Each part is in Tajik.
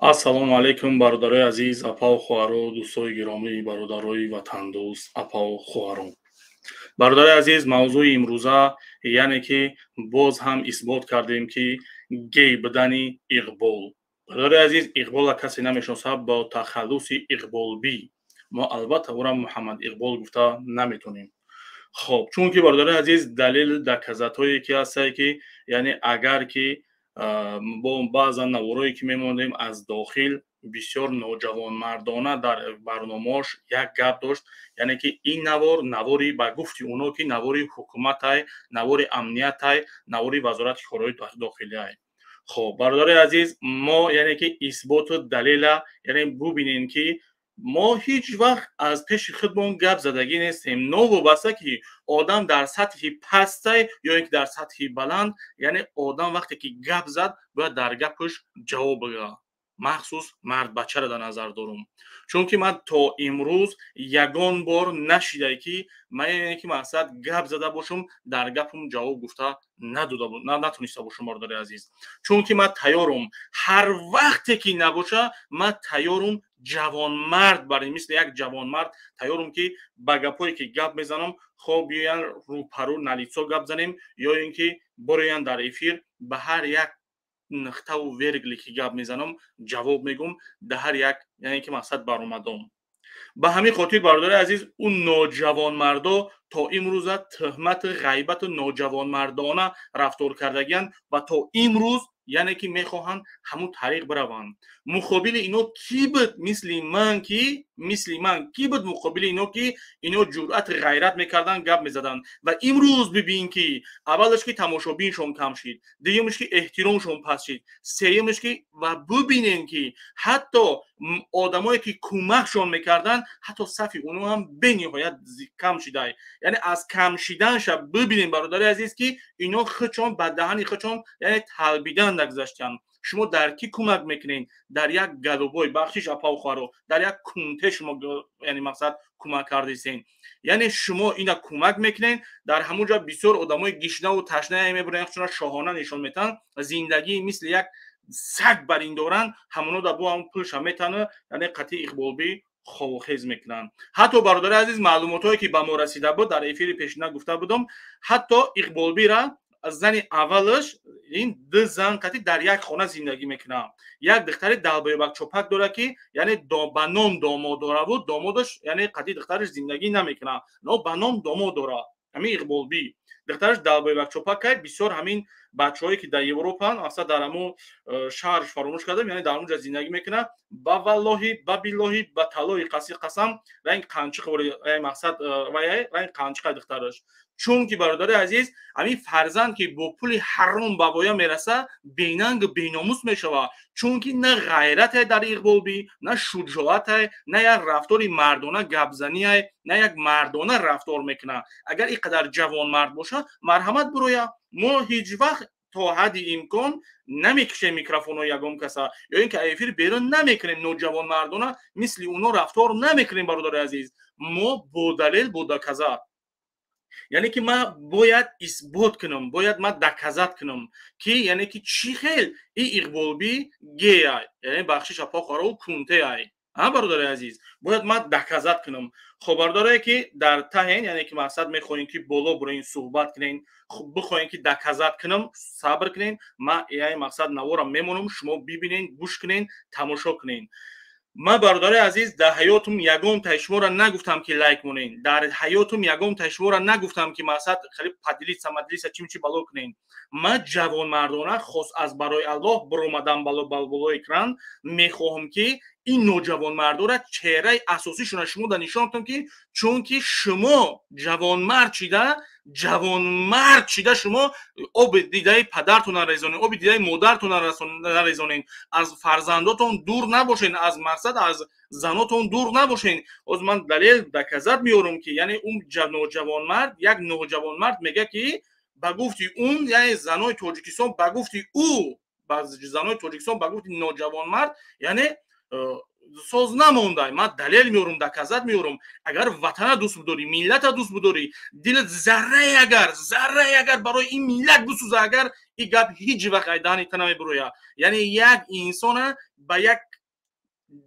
ассалому алайкум бародарои азиз, апау хуҳаро, дӯстои гиромии бародарои ватандӯст, апау хуҳаро. Бародарои азиз, мавзӯи имрӯза яъне ки боз ҳам исбот кардем ки гей будани иқбол. Бародарои азиз, иқбола касе намешиносад бо тахаллуси иқболбӣ. Мо албатта ӯра Муҳаммад Иқбол гуфта наметонем. хоб чунки бародарои азиз, далел доказатҳое ки ҳастае ки яъне агар ки бо баъзан наворое ки мемонем аз дохил бисёр ноҷавонмардона дар барномаош як гап дошт, яъне ки ин навори ба гуфти онҳо ки навори ҳукуматай, навори амниятай, навори вазорати корҳои дохилияй. хоб бародарои азиз, мо яъне ки исботу далела яъне бубинем ки мо ҳеҷ вақт аз пеши худмон гап задагӣ нестем. Новобаста ки одам дар сатҳи пасттай ё ин ки дар сатҳи баланд, яъне одам вақте ки гап зад бояд дар гапаш ҷавоб биёрад. махсус мардбачаро дар назар дорам. Чунки ман то имрӯз ягон бор нашидае ки ман яъне ки мақсад гап зада бошам, дар гапам ҷавоб гуфта натониста бошам бародари азиз. Чунки ман тайёрам, ҳар вақте ки набоша, ман тайёрам ҷавонмард барем, мисли як ҷавонмард тайёрам ки ба гапое ки гап мезанам, хоб биёян рӯпарӯ налитсо гап занем ё ин ки бороян дар эфир ба ҳар як нуқтаву вергле ки гап мезанам ҷавоб мегӯм, дар ҳар як яъне ки мақсад баромадам. ба ҳамин хотир бародари азиз, ун ноҷавонмардо то имрӯза тӯҳмати ғайбату ноҷавонмардона рафтор кардагиянд ва то имрӯз яъне ки мехоҳанд ҳамун тариқ бираванд. муқобили ино кӣ буд мисли ман кӣ буд муқобили ино ки ино ҷуръати ғайрат мекарданд, гап мезаданд. ва имрӯз бибин ки аввалаш ки тамошобиншон кам шид, дуюмаш ки эҳтиромшон паст шид, сеюмаш ки ва бубинем ки ҳатто одамое ки кӯмакшон мекарданд, ҳатто сафи онҳо ҳам бениҳоят кам шидааст. яъне аз кам шиданша бибинем бародари азиз ки ино худшон ба даҳани худшон яъне талбидан нагузаштанд. шумо дар кӣ кӯмак мекунед? Дар як галубой бахшиш апау хуҳаро, дар як кунте шумо яъне мақсад кӯмак кардисен. яъне шумо ина кӯмак мекунед, дар ҳамон ҷо бисёр одамои гишнаву ташнае мебуранд, чуна шоҳона нишон метаҳанд, зиндагӣ мисли як саг бар ин доранд, ҳамоно дар бо ҳамон пулша метаҳанд, яъне қатъи иқболбӣ ховхез мекунанд. ҳатто бародари азиз, маълумотое ки ба мо расида буд, дар эфири пешина гуфта будам, ҳатто иқболбира зани аввалаш ин ду зан қатъи дар як хона зиндагӣ мекунанд. як духтари далбоёбак чопак дора ки яъне ба ном домод дораву домодаш яъне қатъи духтараш зиндагӣ намекунад, но ба ном домод дора. ҳамин иқболбӣ духтараш далбоёбак чопак кард. бисёр ҳамин бачаҳое ки дар Европаанд, асла дар ҳамон шаҳраш фаромӯш кардам, яъне дар ҳамон ҷо зиндагӣ мекунад, ба валлоҳи ба биллоҳи ба талои қасам ранг қанчиқ мақсад ранг қанчиқа духтараш. чунки бародари азиз, ҳамин фарзанд ки бо пули ҳаром ба воя мераса, бенангу беномус мешавад. чунки на ғайрате дар иқболбӣ, на шуҷоате, на як рафтори мардона гапзание, на як мардона рафтор мекунад. агар ин қадар ҷавонмард боша, марҳамат бироя. мо ҳеҷ вақт то ҳадди имкон намекушем микрофонро ягон каса ё ин ки эфир берун намекунем, ноҷавонмардона мисли онҳо рафтор намекунем бародари азиз. мо бо далел бо доказат, яъне ки ман бояд исбот кунам, бояд ман доказат кунам ки яъне ки чӣ хел ин иқболбӣ геяй, яъне бахшиш апо хоро кунтеяй. бародари азиз, бояд ман доказат кунам. хоб бародарое ки дар таҳен яъне ки мақсад мехоҳем ки боло буроин суҳбат кунем, бихоҳем ки доказат кунам, сабр кунем. ман яъне мақсад наворам мемонам, шумо бибинен, гӯш кунен, тамошо кунен. ман бародари азиз, дар ҳаётум ягон та шуморо нагуфтам ки лайк монен, дар ҳаётум ягон та шуморо нагуфтам ки мақсад хеле падилиса мадлиса чимчи бало кунен. ман ҷавонмардона хос аз барои Аллоҳ биромадам балои экран мехоҳам ки ин ноҷавонмардора чеҳраи асосишона шумо да нишон додам ки чунки шумо ҷавонмард шида шумо оби дидаи падартон нарезонед, оби дидаи модаратон нарезонед, аз фарзандотон дур набошед, аз мақсад аз занотон дур набошед. ҳозир ман далел доказат меорам ки яъне ун ноҷавонмард, як ноҷавонмард мега ки ба гуфти ун яъне занои Тоҷикистон, ба гуфти ӯ ба занои Тоҷикистон, ба гуфти ноҷавонмард яъне соз намондай. ман далел меорам, доказат меорам. агар ватана дӯст бидорӣ, миллата дӯст бидорӣ, дилат зарраи агар барои ин миллат бисӯза, агар ин гап ҳеҷ вақт айданита намебирояд. яъне як инсона ба як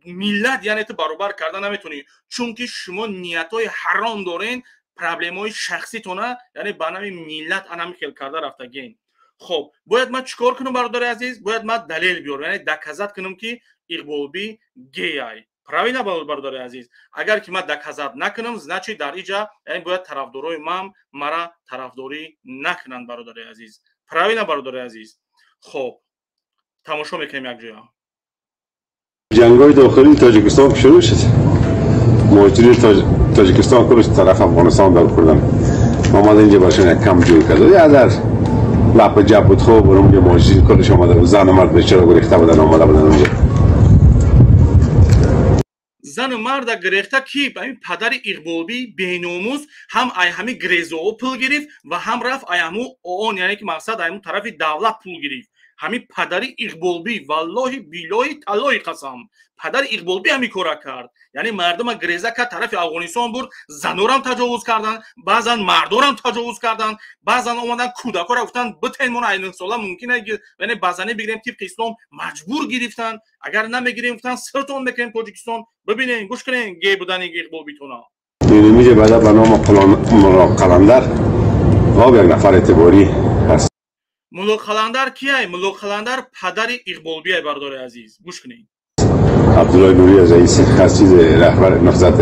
ملت یعنی تو برابر کردن نمیتونی، چون که شما نیتای حرام دارین، پرابلمای شخصیتونه، یعنی به نام ملت انم خیل کرده رفتگین. خب باید ما چیکار کنم برادر عزیز؟ باید ما دلیل بیارم، یعنی دکازات کنم که اقبالبی گی ای. правильно برادر عزیز؟ اگر که ما دکازات نکنم значит در اینجا یعنی باید طرفدارای من مرا طرفداری نکنن برادر عزیز. правильно برادر عزیز؟ خب تماشا میکنیم یک جا. جنگ‌های داخلی تاجیکستان شروع شد. مهاجرین تاجیکستان کلش طرف افغانستان دار کردن. آمده اینجا براشون یک کم جور کرد. یه در لپ جب بود خوب برام یه مهاجرین کلش آمده بود. زن و مرد بیچاره گریخته بودن آمده بودن اونجا. زن و مرد گریخته کی؟ همین پدر اقبالبی بیناموس هم همین گریزو پول گرفت و هم رفت ایامو اون، یعنی که مقصد ایامو طرف دولت پول گرفت. همین پدر اقبالبی والله بیلای طلای قسم پدر اقبالبی همین کارا کرد. یعنی مردم گریزه که طرف افغانستان بود، زنورم تجاوز کردن، بعضن مردارم تجاوز کردن، بعضن اومدن کودکا را گفتن بتین مون این سالا ممکنه یعنی بعضنه بگیریم طبق اسلام مجبور گرفتن، اگر نمیگیریم گفتن سرتون بکنیم تاجیکستان. ببینین گوش کنین گی بودن اقبالبی تونا. این میگه بعدا به نام قلندر آب یک نفر اعتباری هست. ملک قلندر کیه؟ ملک قلندر پدر اقبالبی برادر عزیز. گوش کنین. عبدالله نوری از رئیس چیز رهبر نهضت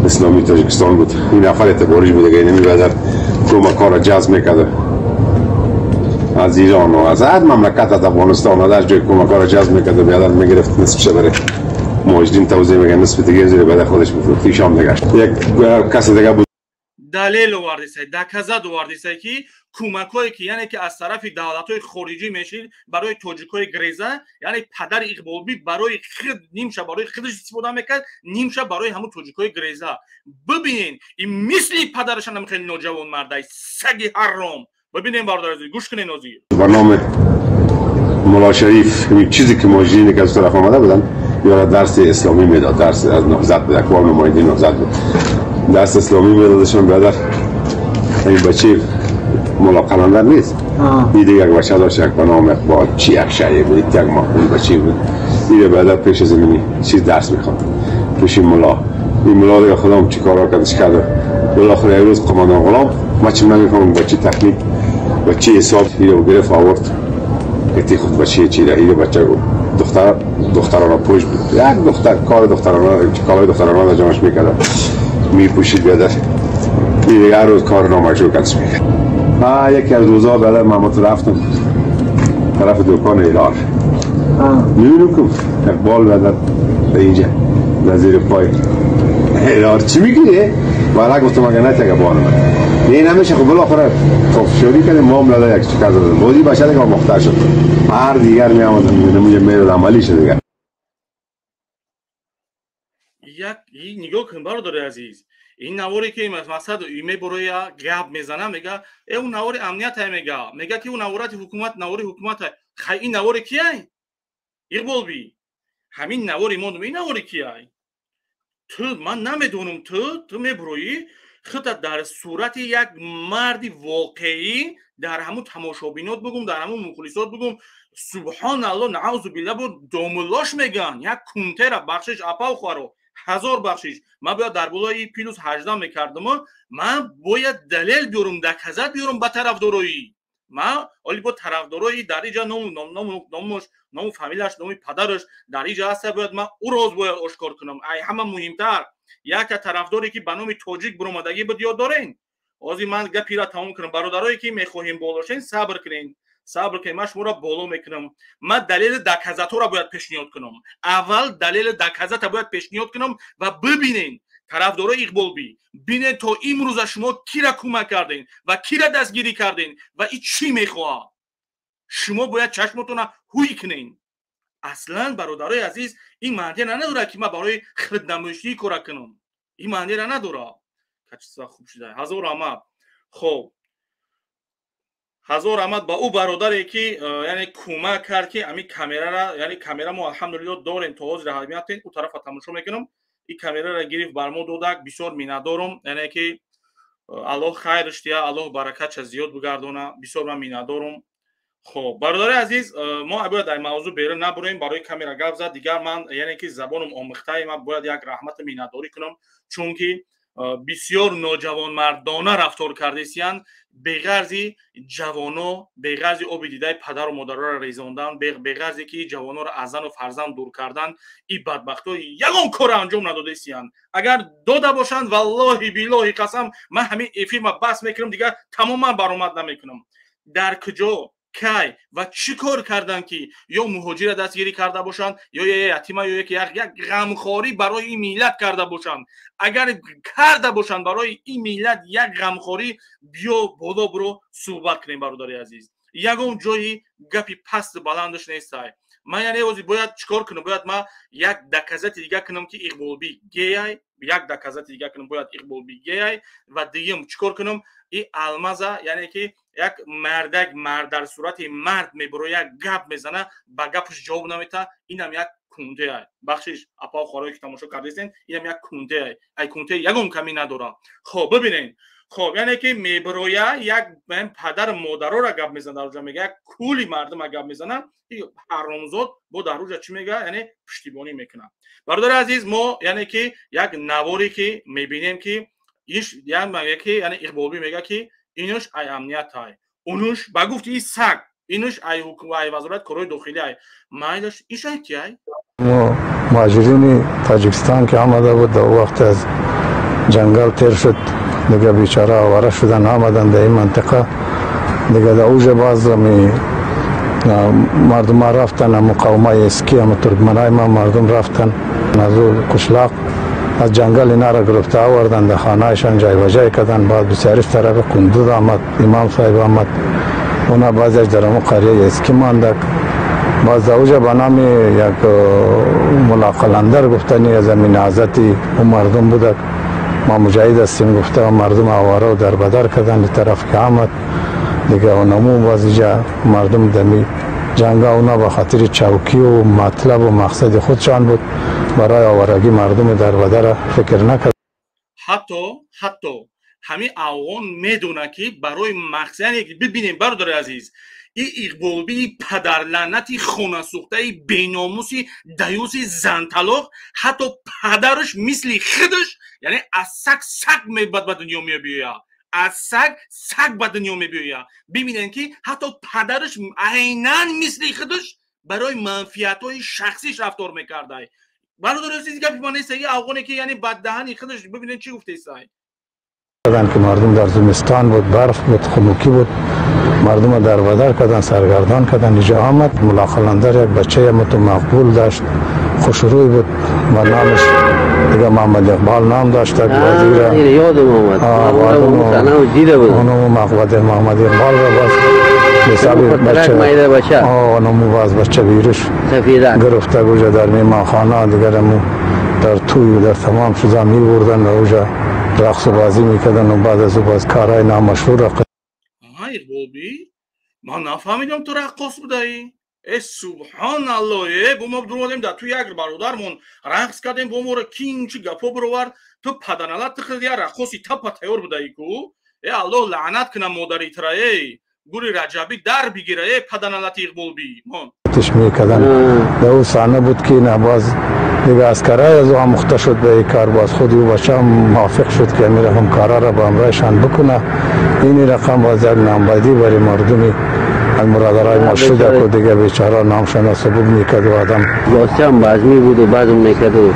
اسلامی تاجیکستان بود. این نفر اعتباریش بود دیگه، نمی‌بذر کمک‌ها را جذب می‌کرد از ایران و از هر مملکت، از افغانستان و از جای کمک‌ها را جذب می‌کرد و بیادر می‌گرفت نصفش برای مهاجرین توزیع می‌کرد، نصف دیگه زیر بعد خودش می‌فروخت. شام دیگه یک کس دیگه بود دلیل آوردیسه، دکازات آوردیسه که کمکایی که یعنی که از طرف دولت‌های خارجی میشید برای تاجیک‌های گریزه، یعنی پدر اقبالبی برای خود نیمشه برای خودش استفاده میکرد، نیمشه برای همون تاجیک‌های گریزه. ببینین این مثلی پدرش هم خیلی نوجوان مرده سگ حرام. ببینین برادر عزیز گوش کنین نازی. برنامه مولا شریف این چیزی که مهاجرینی که از طرف آمده بودن یا درس اسلامی میداد، درس از نهضت بود، اقوام نماینده نهضت بود، درس اسلامی میدادشون. برادر این بچه مولا قلندر نیست، این دیگه یک بچه داشت یک به نام اقبال چی یک شایع بود، یک مخون بچه بود. این بعدا پیش زمینی چیز درس میخواد پیش این مولا دیگه خودم چی کارا کردش کرده. بالاخره امروز قماندان غلام ما چی نمیفهمم بچه تکنیک بچه حساب رو گرفت آورد اتی خود بچه چی را بچه دخترانه پوش بود، یک دختر کار دخترانه را جمعش میکرد میپوشید بیادر. این دیگه هر روز کار نامشروع کردش میکرد. یکی از روزها بعد من رفتم طرف دکان ایرار میبینم که اقبال بعد اینجا نظیر پای ایرار چی میگیره؟ ولی گفتم اگر نتیگه بانم این همیشه خب بالاخره خب شوری کنیم معامله یک چکر دادم بودی بشه دیگه مختار شد. هر دیگر میامدم میبینم میرد عملی شد دیگه. یک نگاه کن برادر عزیز، این نواری که مثلا ایمه برای گپ میزنه میگه اون نوار امنیت میگه که اون نوارات حکومت نواری حکومت خیلی این نوار کیه؟ اقبالبی همین نواری ما این نواری کیه؟ تو من نمیدونم تو میبروی خودت در صورت یک مردی واقعی در همون تماشابینات بگم، در همون مخلصات بگم سبحان الله نعوذ بالله بود دوملاش میگن یک کنتر بخشش اپاو خورو 1000 بخشش. من باید در بالای پیلوس 18 میکردم، من باید دلیل بیارم دکازات بیارم به طرفدارایی. من ولی با طرفدارایی در اینجا نام فامیلش نام پدرش در اینجا هست، باید من او روز باید آشکار کنم. ای همه مهمتر یک طرفداری که به نام تاجیک برآمدگی بود یاد دارین. آزی من گپی را تمام کنم. برادرایی که میخواهیم بالاشین صبر کنین، صبر کنین، من شما را بالا میکنم. من دلیل دکازات را باید پیشنهاد کنم. اول دلیل دکازات باید پیشنهاد کنم و ببینین طرفدارای اقبالبی ببینین تا امروز شما کی را کمک کردین و کی را دستگیری کردین و این چی میخواد. شما باید چشمتون را هوی کنین. اصلا برادرای عزیز این معنی را نداره که من برای خدمتگزاری کار کنم. این معنی را نداره. کچسا خوب شده. هزار رحمت. خب هزار رحمت با او برادری که یعنی کمک کرد که همین کامera را، یعنی کامera ما الحمدلله داریم تا حاضر حاضر او طرف تماشا میکنم. این کامera را گرفت برمو دادک. بسیار میندارم، یعنی که الله خیرش دیا، الله برکتش زیاد بگردونه. بسیار من میندارم. خب برادر عزیز ما باید در موضوع بیرون نبریم برای کامیرا گپ زد دیگر من یعنی که زبانم آموخته من باید یک رحمت میناداری کنم چون که بسیار نوجوان مردانه رفتار کردیسیان بغرضی جوانو بغرضی آب دیده پدر و مادر را ریزاندن بغرضی که جوانو را از زن و فرزند دور کردن این بدبختو یگان کار انجام ندادیسیان اگر داده باشند والله بالله قسم من همین افیلم بس میکنم دیگر تماما برآمد نمیکنم در کجا کی و چی کار کردن که یا مهاجر دستگیری کرده باشند یا یتیم یا یک غمخواری برای این ملت کرده باشند اگر کرده باشند برای این ملت یک غمخواری بیا بالا برو صحبت کنیم برادر عزیز یگان جایی گپی پست بلندش نیست من یعنی اوزی باید چیکار کنم باید ما یک دکزت دیگه کنم که اقبالبی گیای یک دکزت دیگه کنم باید اقبالبی گیای و دیگه چیکار کنم این المازا یعنی که یک مرد در صورت مرد میبره یک گپ میزنه با گپش جواب نمیده اینم یک کونده ای بخشش اپا خوراکی که تماشا کردین اینم یک کونده ای کونده یگم کمی نداره خب ببینین خب یعنی که میبره یک پدر مادر را گپ میزنه اونجا میگه یک کولی مردم گپ میزنه این حرامزاد با در اونجا چی میگه یعنی پشتیبانی میکنه برادر عزیز ما یعنی که یک نواری که میبینیم که ایش یعنی اقبالی میگه که اینش ای امنیت های اونش با گفت این سگ اینش ای حکومت ای وزارت کارهای داخلی ای مایلش ایش ای کی ای مهاجرین تاجیکستان که آمده بود در وقت از جنگل تیر شد دیگه بیچاره آواره شدن آمدن در این منطقه دیگه در اوج باز مردم رفتن مقاومه اسکی هم ترکمنای ما مردم رفتن از کشلاق از جنگل اینا را گرفته آوردن در خانهشان جای و جای کردن بعد بسیارش طرف کندود آمد امام صاحب آمد اونا بعضیش در همون قریه اسکی ماندک باز اوجا به نام یک ملاقلندر گفتنی از زمین عزتی اون مردم بودک ما مجاهد هستیم گفته و مردم آواره و در بدر کردن طرف که آمد دیگه اونمو بازیجا مردم دمی جنگ اونا به خاطر چوکی و مطلب و مقصد خودشان بود برای آوارگی مردم در بدر فکر نکرد حتی همین اوان میدونه که برای مقصد ببینیم برادر عزیز این اقبالبی پدر لعنتی خونه سوخته بیناموسی دیوسی زنطلاق حتی پدرش مثل خودش یعنی از سگ به دنیا میبیاید از سگ به دنیا میبیاید ببینن که حتی پدرش عیناً مثل خودش برای منفعت‌های شخصیش رفتار میکرده برادر عزیز گپی ما نیست افغانی که یعنی بددهنی خودش ببینن چی گفته است که مردم در زمستان بود برف بود خنوکی بود مردم در بدر کردن سرگردان کردن اینجا آمد ملاقلندر یک بچه مقبول داشت خوشروی بود و نامش دیگه محمد اقبال نام داشت وزیر یادم اومد دیده بود اونم محمد اقبال را باز حساب بچه اونم باز بچه بیرش گرفته گوجه در میمانخانه دیگر در توی در تمام چیزا میبردن اونجا رقص و بازی میکردن و بعد از او باز کارهای نامشروع را اقبالبی من نفهمیدم تو رقاص بودی سبحان الله با ما درودیم در تو یک برادرمون رقص کردیم با ما را کین چی گپا برور تو پدنالت خیلی رقاصی تپا تیار بودی کو الله لعنت کنم مادری ترای گوری رجبی در بگیره پدنالت اقبالبی من تشمیه کردن در اون صحنه بود که نباز دیگه اسکرای از او آموخته شد به این کار باز خودی و بچه هم موافق شد که امیر همکارا را با امرایشان بکنه این رقم باز یک نامبادی برای مردمی از مرادرهای مشهده که دیگه بیچاره نامشان سبب میکرد و آدم واسه هم بازمی بود و بعضم میکرد و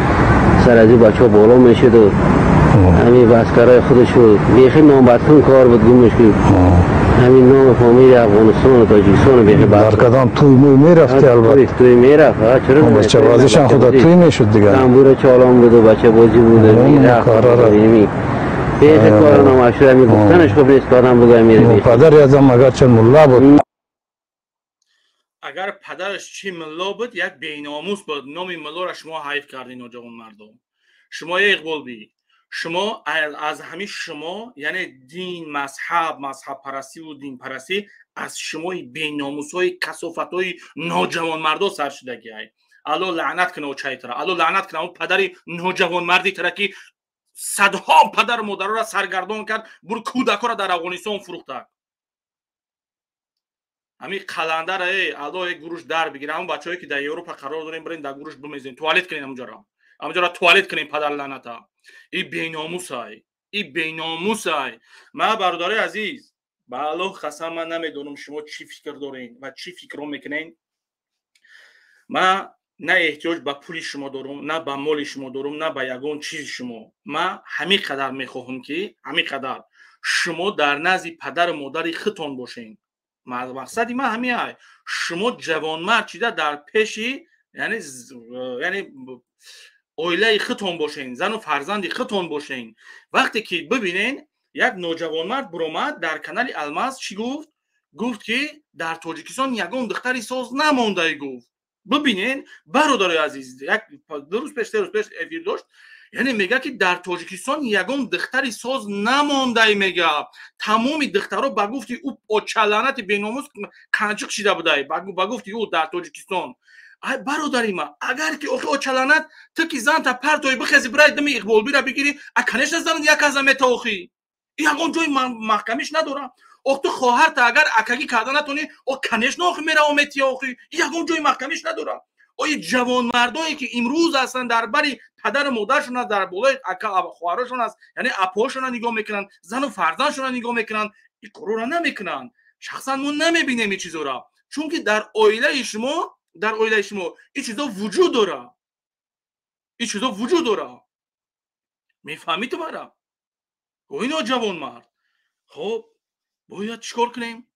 سر از این بچه ها بالا میشد و همین اسکرای خودش رو بیخی نامبادتون کار بود گمش که همین نام فامیل افغانستان و تاجیکستان بیخی در کدام توی میرفتی البته توی میرفت چرا بچه بازیشان خدا توی میشد دیگه تنبور چالان بود و بچه بازی بود بیخی کار نامشروع همی گفتنش خب نیست که آدم بگه میره پدر ازم اگر چه ملا بود اگر پدرش چی ملا بود یک بیناموس بود نام ملا را شما حیف کردین نوجوان مردم شما اقبالبی شما از همین شما یعنی دین مذهب پرستی و دین پرستی از شما بیناموس های کثافت های نوجوان مردا سر شدگی های الله لعنت کنه و چایتره الله لعنت کنه اون پدری نوجوان مردی تره که صدها پدر مادر را سرگردان کرد بر کودک را در افغانستان فروخته همین قلنده را ادای گروش در بگیره. همون بچه‌ای که در اروپا قرار داریم برین در گروش بمیزین، توالت کنین همونجا را توالت کنین. پدر لعنتا، این بی‌ناموسای، این بی‌ناموسای. ما برادرای عزیز، بالله قسم من نمیدونم شما چی فکر دارین و چی فکر میکنین. ما نه احتیاج به پول شما دارم، نه به مال شما دارم، نه به یگان چیز شما. ما همین قدر میخواهم که همین قدر شما در نزد پدر مادر خودتون باشین. مقصدی من همین شما جوانمرد چیده در پیشی یعنی اویله خودتون باشین، زن و فرزند خودتون باشین. وقتی که ببینین یک نوجوانمرد برومد در کانال الماس چی گفت که در تاجیکستان یگان دختری ساز نمونده. گفت ببینین برادر عزیز، یک دو روز پیش افیر داشت، یعنی میگه که در تاجیکستان یگان دختری ساز نمونده. میگه تمام دخترها با گفتی او اوچلانت بیناموس قنچق شده بوده، با گفتی او در تاجیکستان. ای برادری ما، اگر که اوچلانت تو که زن تا پرتوی بخزی برای دم اقبال بیره بگیری اکنش نزدن یک از همه تاخی یگان جای محکمیش نداره. تو خواهر تا اگر اکگی کردن نتونی او کنش ناخی میره اومتی آخی یگان جای محکمیش نداره. ای جوان مردایی که امروز اصلا در بری پدر مادرشون است، در بالای اکا خواهرشون است، یعنی اپاشون نگاه میکنن، زن و فرزندشون نگاه میکنن، این کارو را نمیکنن. شخصا ما نمیبینیم این چیزا را، چون که در اویله شما این چیزا وجود داره. این چیزا وجود داره. میفهمی تو مرا؟ اینا جوان مرد. خب باید چیکار کنیم؟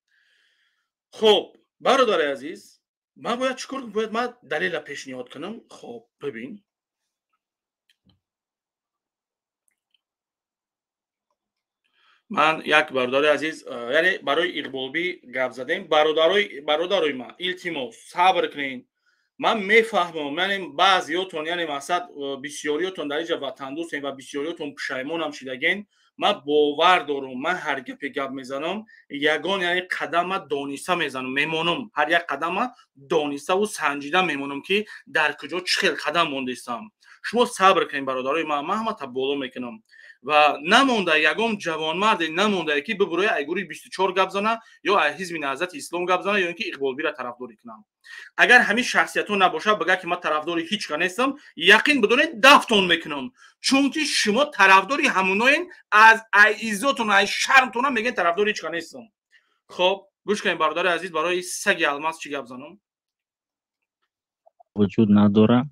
خب برادر عزیز، من باید چیکار کنم؟ باید من دلیل پیشنهاد کنم. خب ببین، من یک برادر عزیز، یعنی برای اقبالبی گپ زدیم. برادرای من التماس صبر کنین. من میفهمم، یعنی بعضیاتون یعنی مقصد بسیاریاتون در اینجا وطن دوستین و بسیاریاتون پشیمون هم شدگین. من باور دارم، من هر گپ میزنم یگان یعنی قدم دانسته میزنم، میمونم هر یک قدم دانسته و سنجیده میمونم که در کجا چه قدم موندستم. شما صبر کنین برادرای من همه تا بالا میکنم و نمونده یگان جوانمرد نمونده که ببروی ایگوری 24 گپ زنه یا حزب نهضت اسلام گپ زنه یا اینکه اقبالبی را طرفداری کنم. اگر همین شخصیتون نباشه بگه که من طرفدار هیچ کس نیستم، یقین بدونید دفتون میکنم، چون که شما طرفداری هموناین از عزتون از شرمتون میگین طرفدار هیچ کس نیستم. خب گوش کنین برادر عزیز، برای سگ الماس چی گپ زنم؟ وجود نداره،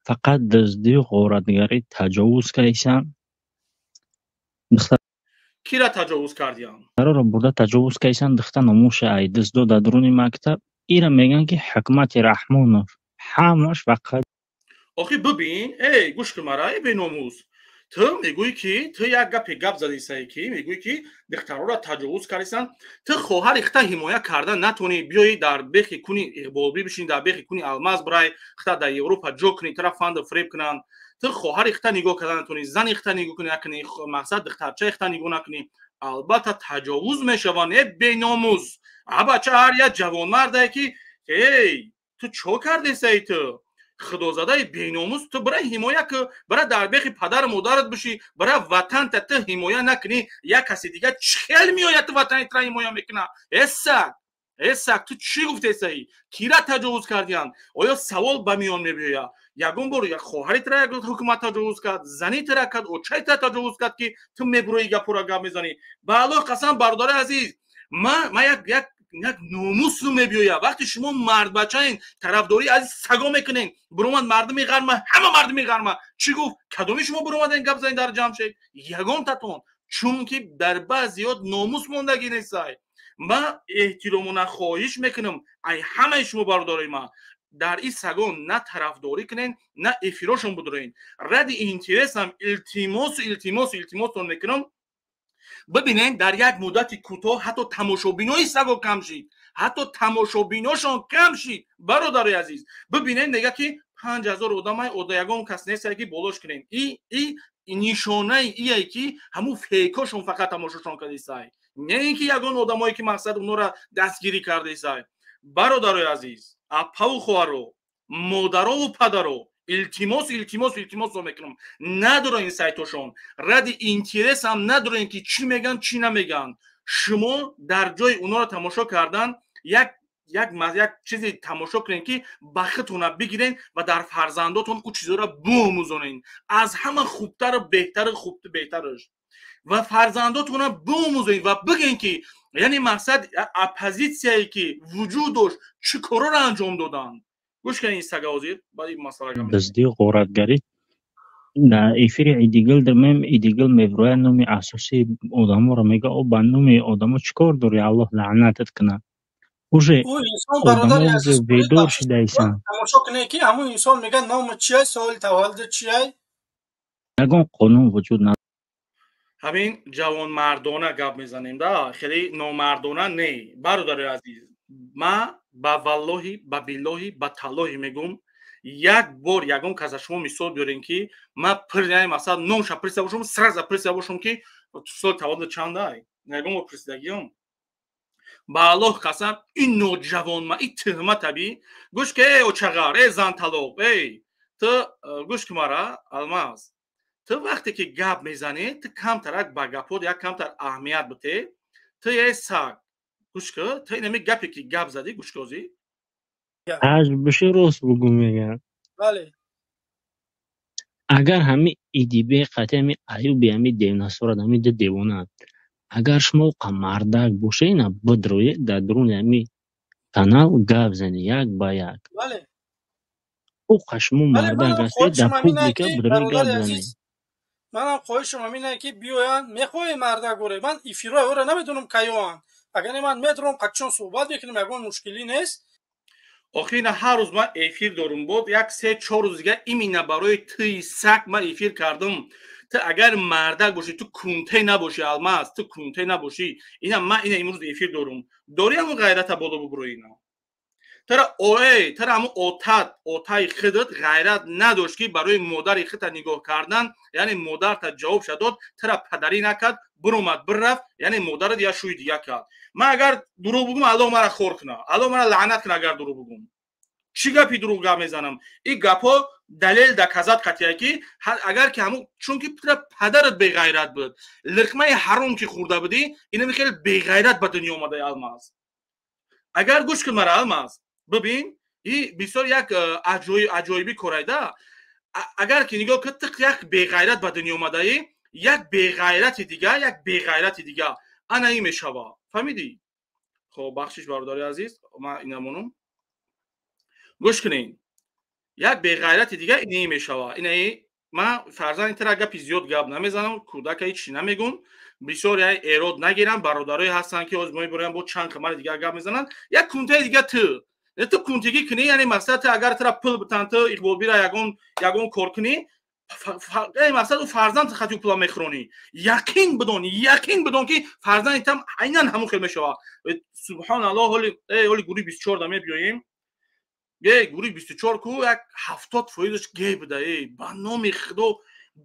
فقط دزدی و غارتگری تجاوز کردن. کی را تجاوز کردیم؟ قرار بوده تجاوز کردن دختر نموش ای دزدو در درون مکتب. ایرا میگن که حکمت رحمانه همش فقط. آخی ببین، گوش کن مرا، ای بیناموس، تو میگویی که تو یک گپ زدی سعی که میگویی که دخترها را تجاوز کردن. تو خواهر اختا حمایت کردن نتونی بیایی در بیخ کنی اقبالبی بشین، در بیخ کنی الماس برای اختا در اروپا جو کنی، طرف فاند فریب کنن. تو خواهر اختا نگاه کردن نتونی، زن اختا نگاه کنی نکنی، مقصد دخترچه اختا نگاه نکنی، البته تجاوز میشوانه. بیناموس بچه هر یک جوان مرده که تو چو کردی سعی تو خدازاده بیناموس، تو برای حمایت که برای در بیخ پدر مادرت بشی، برای وطن تو حمایت نکنی، یک کسی دیگه چخیل میآید تو وطن تو حمایت میکنه. اسک تو چی گفتی سعی؟ کی را تجاوز کردین؟ آیا سوال به میان میبیاید یگون بار یک خواهرت را یک حکومت تجاوز کرد، زنیت را کرد، اوچایت تجاوز کرد که تو میبروی گپ را گپ میزنی؟ بالله قسم برادر عزیز، من یک ناموس رو میبیاید. وقتی شما مرد بچه این طرفداری از سگا میکنین، برومد مردم میغرمه، همه مردم میغرمه. چی گفت؟ کدومی شما برومد این گپ زنین در جمع شید؟ یگان تاتون، چون که در بعضیات ناموس موندگی نیستای. من احترام و خواهش میکنم ای همه شما برادرای من، در این سگان نه طرفداری کنین نه افیراشون بدرین. رد اینترس هم التماس میکنم. ببینین در یک مدت کوتاه حتی تماشابینای سگا کم شید، حتی تماشابیناشون کم شید برادرای عزیز. ببینین دیگه که 5000 آدم یگان کس نیست که بالاش کنین. این نشانه ایه که همون فیکاشون فقط تماشاشون کردیسای، نه اینکه یگان آدمایی که مقصد اونها را دستگیری کردیسای. برادرای عزیز، اپا و خواهرو، مادرها و پدرها، التماس رو میکنم نداره این سایتاشون، رد اینترس هم نداره که چی میگن چی نمیگن. شما در جای اونا رو تماشا کردن یک یک چیزی تماشا کنین که بختون بگیرین و در فرزنداتون او چیزا را بآموزونین، از همه خوبتر و بهترش و فرزنداتون را بآموزین و بگین که یعنی مقصد اپوزیسیایی که وجود داشت چه کارا را انجام دادن. گوش کنین سگاوزیر بعد این مسئله گام دزدی غارتگری در افیر ایدیگل در میم ایدیگل میبروی نومی اساسی آدمو را میگه او با نومی آدمو چیکار داری الله لعنتت کنه. اوجه او انسان برادر آدمو عزیز ویدور شده ایسان تماشا کنه که همون انسان میگه نام چیه، سوال تولد چیه، نگون قانون وجود نداره. همین جوان مردانه گپ میزنیم دا، خیلی نامردانه نه. برادر عزیز ما با والله با بالله با تالله میگم یک بار یگان کس از شما مثال بیارین که ما پرسیدم مثلا نوش پرسیده باشم سرز پرسیده باشم که سال تولد چند ای یگان با پرسیدگیم با الله قسم این نوجوان ما این تهمت ابی گوش که او چغار ای زن طلاق ای تو گوش که مرا الماس تو وقتی که گپ میزنی تو کمتر با گپات یک کمتر اهمیت بده. تو یه سگ گوش که تو اینمی گپی که گپ زدی گوش کوزی اج بشه راست بگو میگن بله اگر همین ایدیبه قطعه همی ایوبی همی دیوناسور همی ده دیوانه اگر شما مردک باشه اینا بدروی در درون همی کانال گپ زنی یک با یک بله او خشمو بله مردک منم هستی در خواهشم همینه پوبلیکه که بدروی گپ برادر زنی. عزیز، منم خواهشم همینه که بیاین میخوای مردا گوره من ایفیرا او را نمیدونم کیوان اگر من میتونم قچون صحبت بکنم یگان مشکلی نیست. آخه اینا هر روز من افیر دارم بود یک 3-4 روز دیگه ایمینا برای توی سگ من افیر کردم. تو اگر مردک باشی تو کونته نباشی الماس تو کونته نباشی اینا من اینا امروز افیر دارم داری همون غیرت بالا ببرو اینا ترا اوه ترا همون اوتای خودت غیرت نداشت که برای مادر خودت نگاه کردن یعنی مادر تا جواب شد داد ترا پدری نکرد برومد برفت یعنی مادر دیگه شوی دیگه کرد. من اگر دروغ بگم الله مرا خور کنه الله مرا لعنت کنه اگر دروغ بگم چی گپی دروغ گپ میزنم این گپا دلیل در کذات قطعیه که اگر که همون چون که پدرت بی غیرت بود لقمه حرام که خورده بودی اینم خیلی بی غیرت به دنیا اومده الماس. اگر گوش کن مرا الماس ببین این بسیار یک عجایبی کارایده. اگر که نگاه کنی یک بی غیرت به دنیا اومده یک بی غیرت دیگه انا این میشوه فهمیدی. خب بخشش برادر عزیز ما اینمونم گوش کنین یک بی غیرت دیگه اینی میشوه. اینه من فرضاً اینطور گپ زیاد گپ نمیزنم کودک هیچ نمیگم بسیار ایراد نگیرم برادرای هستن که از ما برام با چند کمر دیگه گپ میزنن یک کونته دیگه تو کونتگی کنی یعنی مثلا اگر ترا پول بتن تو اقبال بیرا یگون کار کنی مثلا فرزند خاطی پول میخرونی یقین بدون که فرزند تام عیناً همون خیلی میشوه. سبحان الله هولی گوری 24 دمه بیایم یه گوری 24 کو یک 70% گی بده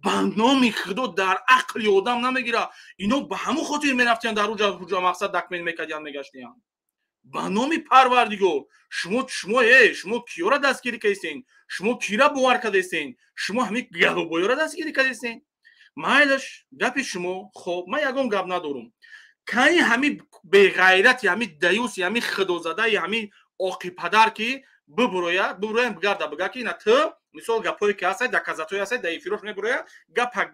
برنامه خدا در عقل آدم نمیگیره. اینا به همون خاطر میرفتن در اونجا مقصد دکمن میکردن میگشتن به نام پروردگار. شما کیا را دستگیری کردین؟ شما کی را باور کردین؟ شما همین گلوبویا را دستگیری کردین؟ مایلش گپ شما. خب من یگان گپ ندارم کانی همین بی غیرت همین دیوس همین خدازده همین آقی پدر که ببروید بگرده بگه که اینا تو مثال گپایی که هست در کازاتوی هست در ایفیروش میبروید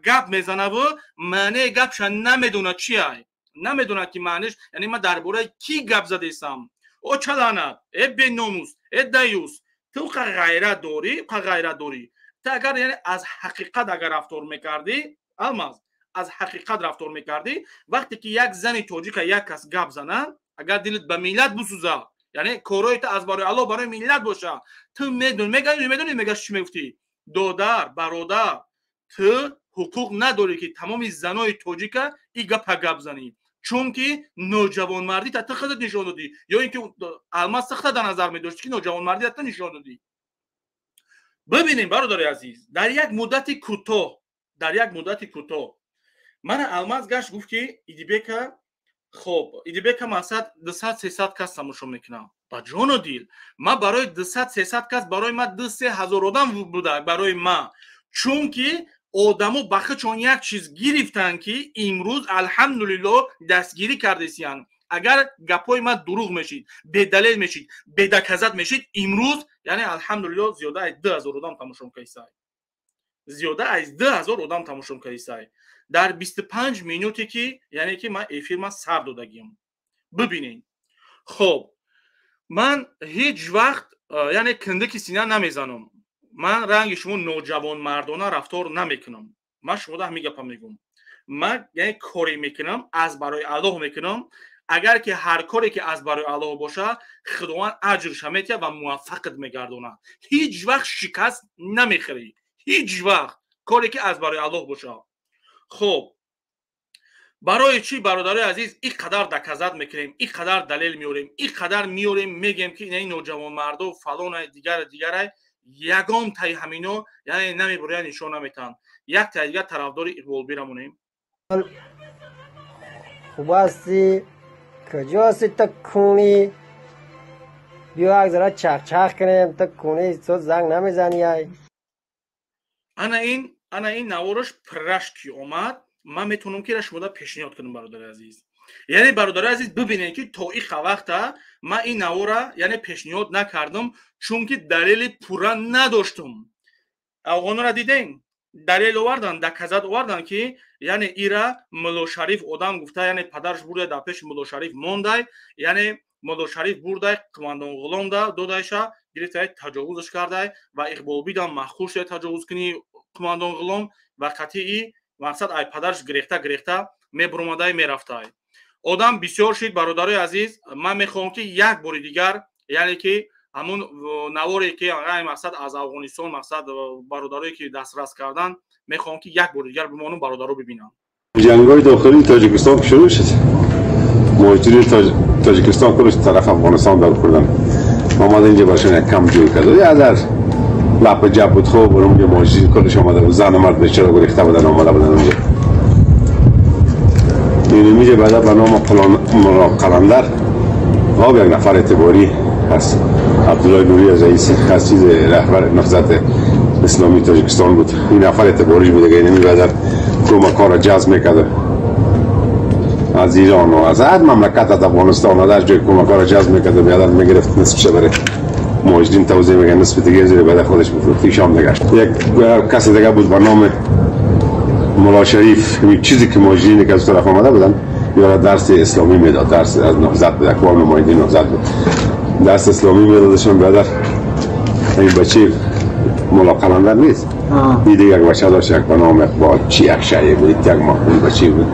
گپ میزنه و معنی گپش نمیدونه چیه نمیدونه که معنیش یعنی من درباره کی گپ زده ایستم او چلانت ای بی ناموس ای دیوس تو غیرت داری تو اگر یعنی از حقیقت اگر رفتار میکردی الماس از حقیقت رفتار میکردی وقتی که یک زن تاجیک یک کس گپ زنه اگر دلت به ملت بسوزه یعنی کارایت از برای الله برای ملت باشه تو میدونی چی میگفتی دادر برادر تو حقوق نداری که تمام زنای تاجیک این گپ زنی چون که نوجوان مردی تا خودت نشون دادی یا اینکه الماس سخت در نظر می‌داشتی که نوجوان مردی تا نشون دادی. ببینیم برادر عزیز در یک مدت کوتاه من الماس گشت گفت که ایدیبکا خب ایدیبکا مثلا 200-300 کس تماشا میکنم با جان و دل ما برای 200-300 کس برای ما 2-3 هزار آدم بوده برای ما چون که آدمو بخه چون یک چیز گرفتن که امروز الحمدلله دستگیری کردیسیان اگر گپای ما دروغ میشید، به دلیل میشید، به دکزت میشید، امروز یعنی الحمدلله زیاده از 2000 آدم تماشا کردید. زیاده از 2000 آدم تماشا کردید. در 25 مینوتی که یعنی که من افیر ما سر دادگیم. ببینید. خب من هیچ وقت یعنی کندکی سینه نمیزنم. من رنگ شما نوجوان مردانه رفتار نمیکنم. من شما ده میگم میگم. من یعنی کاری میکنم از برای الله میکنم. اگر که هر کاری که از برای الله باشه خداوند اجرش میده و موفقت میگردونه. هیچ وقت شکست نمیخوری. هیچ وقت کاری که از برای الله باشه. خب برای چی برادرای عزیز این قدر دکزت میکنیم، این قدر دلیل میوریم، این قدر میوریم میگیم که این نوجوان مردو فلان دیگر یگام تای همینو یعنی نمیبره نشون نمیتن. یک تا دیگه طرفدار اقبال بیرمونیم. خوب هستی کجا هستی تکونی بیا یک ذره چخ چخ کنیم تکونی تو زنگ نمیزنی. انا این نوارش پرش کی اومد من میتونم که شما پیشنهاد کنم برادر عزیز. یعنی برادر عزیز ببینید که تا این وقت من این نوارا یعنی پیشنهاد نکردم چون که دلیل پورا نداشتم. افغانا را دیدین دلیل آوردن دکزت آوردن که یعنی ایرا ملا شریف آدم گفته یعنی پدرش برده در پیش ملا شریف مونده یعنی ملا شریف برده قماندان غلام ده دادایشا گرفته تجاوزش کرده و اقبال بیدم مخصوص تجاوز کنی قماندان غلام و قطعی مقصد ای پدرش گرفته میبرماده میرفته. آدم بسیار شید برادرای عزیز. من میخوام که یک بار دیگر یعنی که همون نواری که آقای مقصد از افغانستان مقصد برادرایی که دسترس کردن میخوام که یک بار دیگر بمونم برادرو ببینم. جنگ‌های داخلی تاجیکستان شروع شد. مهاجرین تاجیکستان کلش طرف افغانستان داد کردن. اومد اینجا براشون یک کم جوی کرد. یه در لپ جب بود خوب برام یه مهاجرین کلش اومده بود. زن و مرد بیچاره گریخته بودن اومده بودن اونجا. این میشه بعد به نام قلندر آب یک نفر اعتباری هست. عبدالله نوری از رئیس چیز رهبر نهضت اسلامی تاجیکستان بود. این نفر اعتباریش بود که اینمی بعد کمک‌ها را جذب میکرد از ایران و از هر مملکت از افغانستان و از جای کمک‌ها را جذب میکرد و بعد میگرفت نصفش بره مهاجرین توزیع میگن نصف دیگه زیر بعد خودش میفروخت. ایشام نگشت. یک کسی دیگه بود به نام ملا شریف. این چیزی که مهاجرین که از طرف آمده بودن یا درس اسلامی میداد. درس از نهضت بود. اکبر نماینده نهضت بود. درس اسلامی میدادشون برادر. این بچه ملا قلندر نیست. این دیگه یک بچه داشت یک به نام اقبال چی یک شایی بود. یک ماهون بچه بود.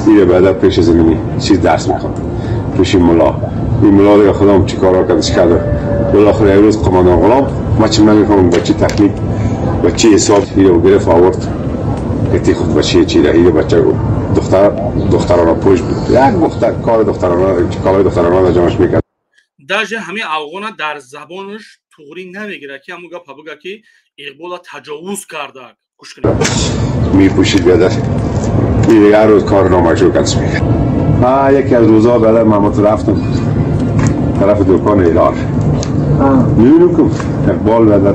این برادر پیش زمینی چیز درس میخواد. پیش ملا. این ملا دیگه خودم چی کارا کردش کرد. بالاخره یک روز قماندان غلام ما چی نمیخوام بچه تکلیف بچه حساب رو گرفت آورد. کتی خود بچه چی رهیده بچه دخترانه پوش بود. یک دختر کار دخترانه را جمعش میکرد. درجه همه افغانا در زبانش توری نمیگیره که همون گپ بگه که اقبال تجاوز کرده. گوش کنید. میپوشید بیادر. این دیگه هر روز کار نامه شو کدش میکرد. یکی از روزها بیادر من رفتم طرف دکان ایلار. میبینم که اقبال بیادر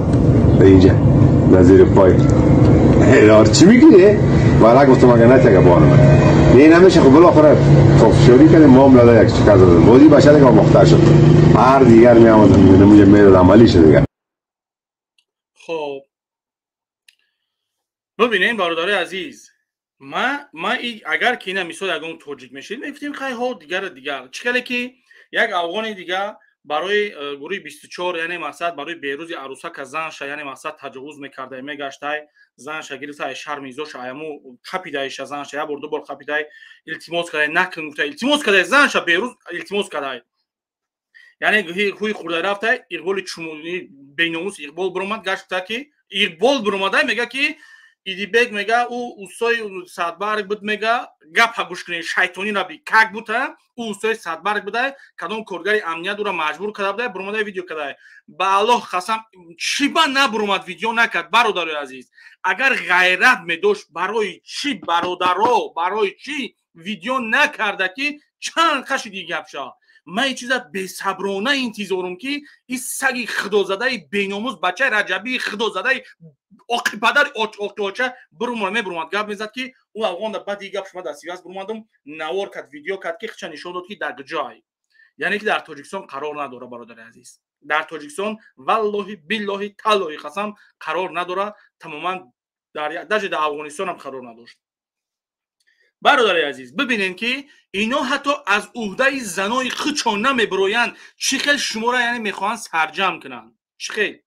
به اینجا نظیر پای ایلار چی میگیره؟ ولی گفتم اگه نتیگه بانم این نمیشه. خب بالاخره شوری کنیم معامله یک چکر دادم بودی بشه دیگه مختار شد. هر دیگر می آمدن میگه میرد عملی شد دیگر. خب ببینین برادر عزیز ما اگر که اینا مثال اگه اون توجیه میشید میفتیم خیلی ها دیگر چکلی که یک افغانی دیگه برای گروه 24 یعنی مقصد برای بیروز عروسک زنش یعنی مقصد تجاوز میکرده میگشته زنش گرفته شرم میذاش ایمو خپیدایش زنش یا برده بر خپیدای التماس کرده نکن گفته التماس کرده زنش بیروز التماس کرده یعنی خوی خورده رفته اقبال چمونی بیناموس اقبال برامد گشته که اقبال برامده میگه که ایدی بگ میگه او اوسای صدبرگ بود میگه گپ گوش کنی شیطانی نبی کک بوده او اوسای صدبرگ بوده کدام کارگری امنیت رو مجبور کرده بوده برامده ویدیو کرده به الله قسم چی با نبرامد ویدیو نکرد برادر عزیز. اگر غیرت میداشت برای چی برادرها برای چی ویدیو نکرده که چند قش دیگه گپ شه. من این چیزا بی صبرانه انتظارم که این سگ خدا زده بیناموز بچه رجبی خدا زده آقی پدر آقی برمونه میبرمد گپ میزد که او افغان بعد گپ شما در سیاست برمادم نوار کرد ویدیو کرد که خچ نشون داد که در جای یعنی که در تاجیکستان قرار نداره برادر عزیز در تاجیکستان والله بالله تعالی قسم قرار نداره تماما در افغانستان هم قرار نداشت برادر عزیز ببینین که اینا حتی از عهده زنای خچون نمیبروین چی خیلی شما را یعنی میخوان سرجم کنن چی خیلی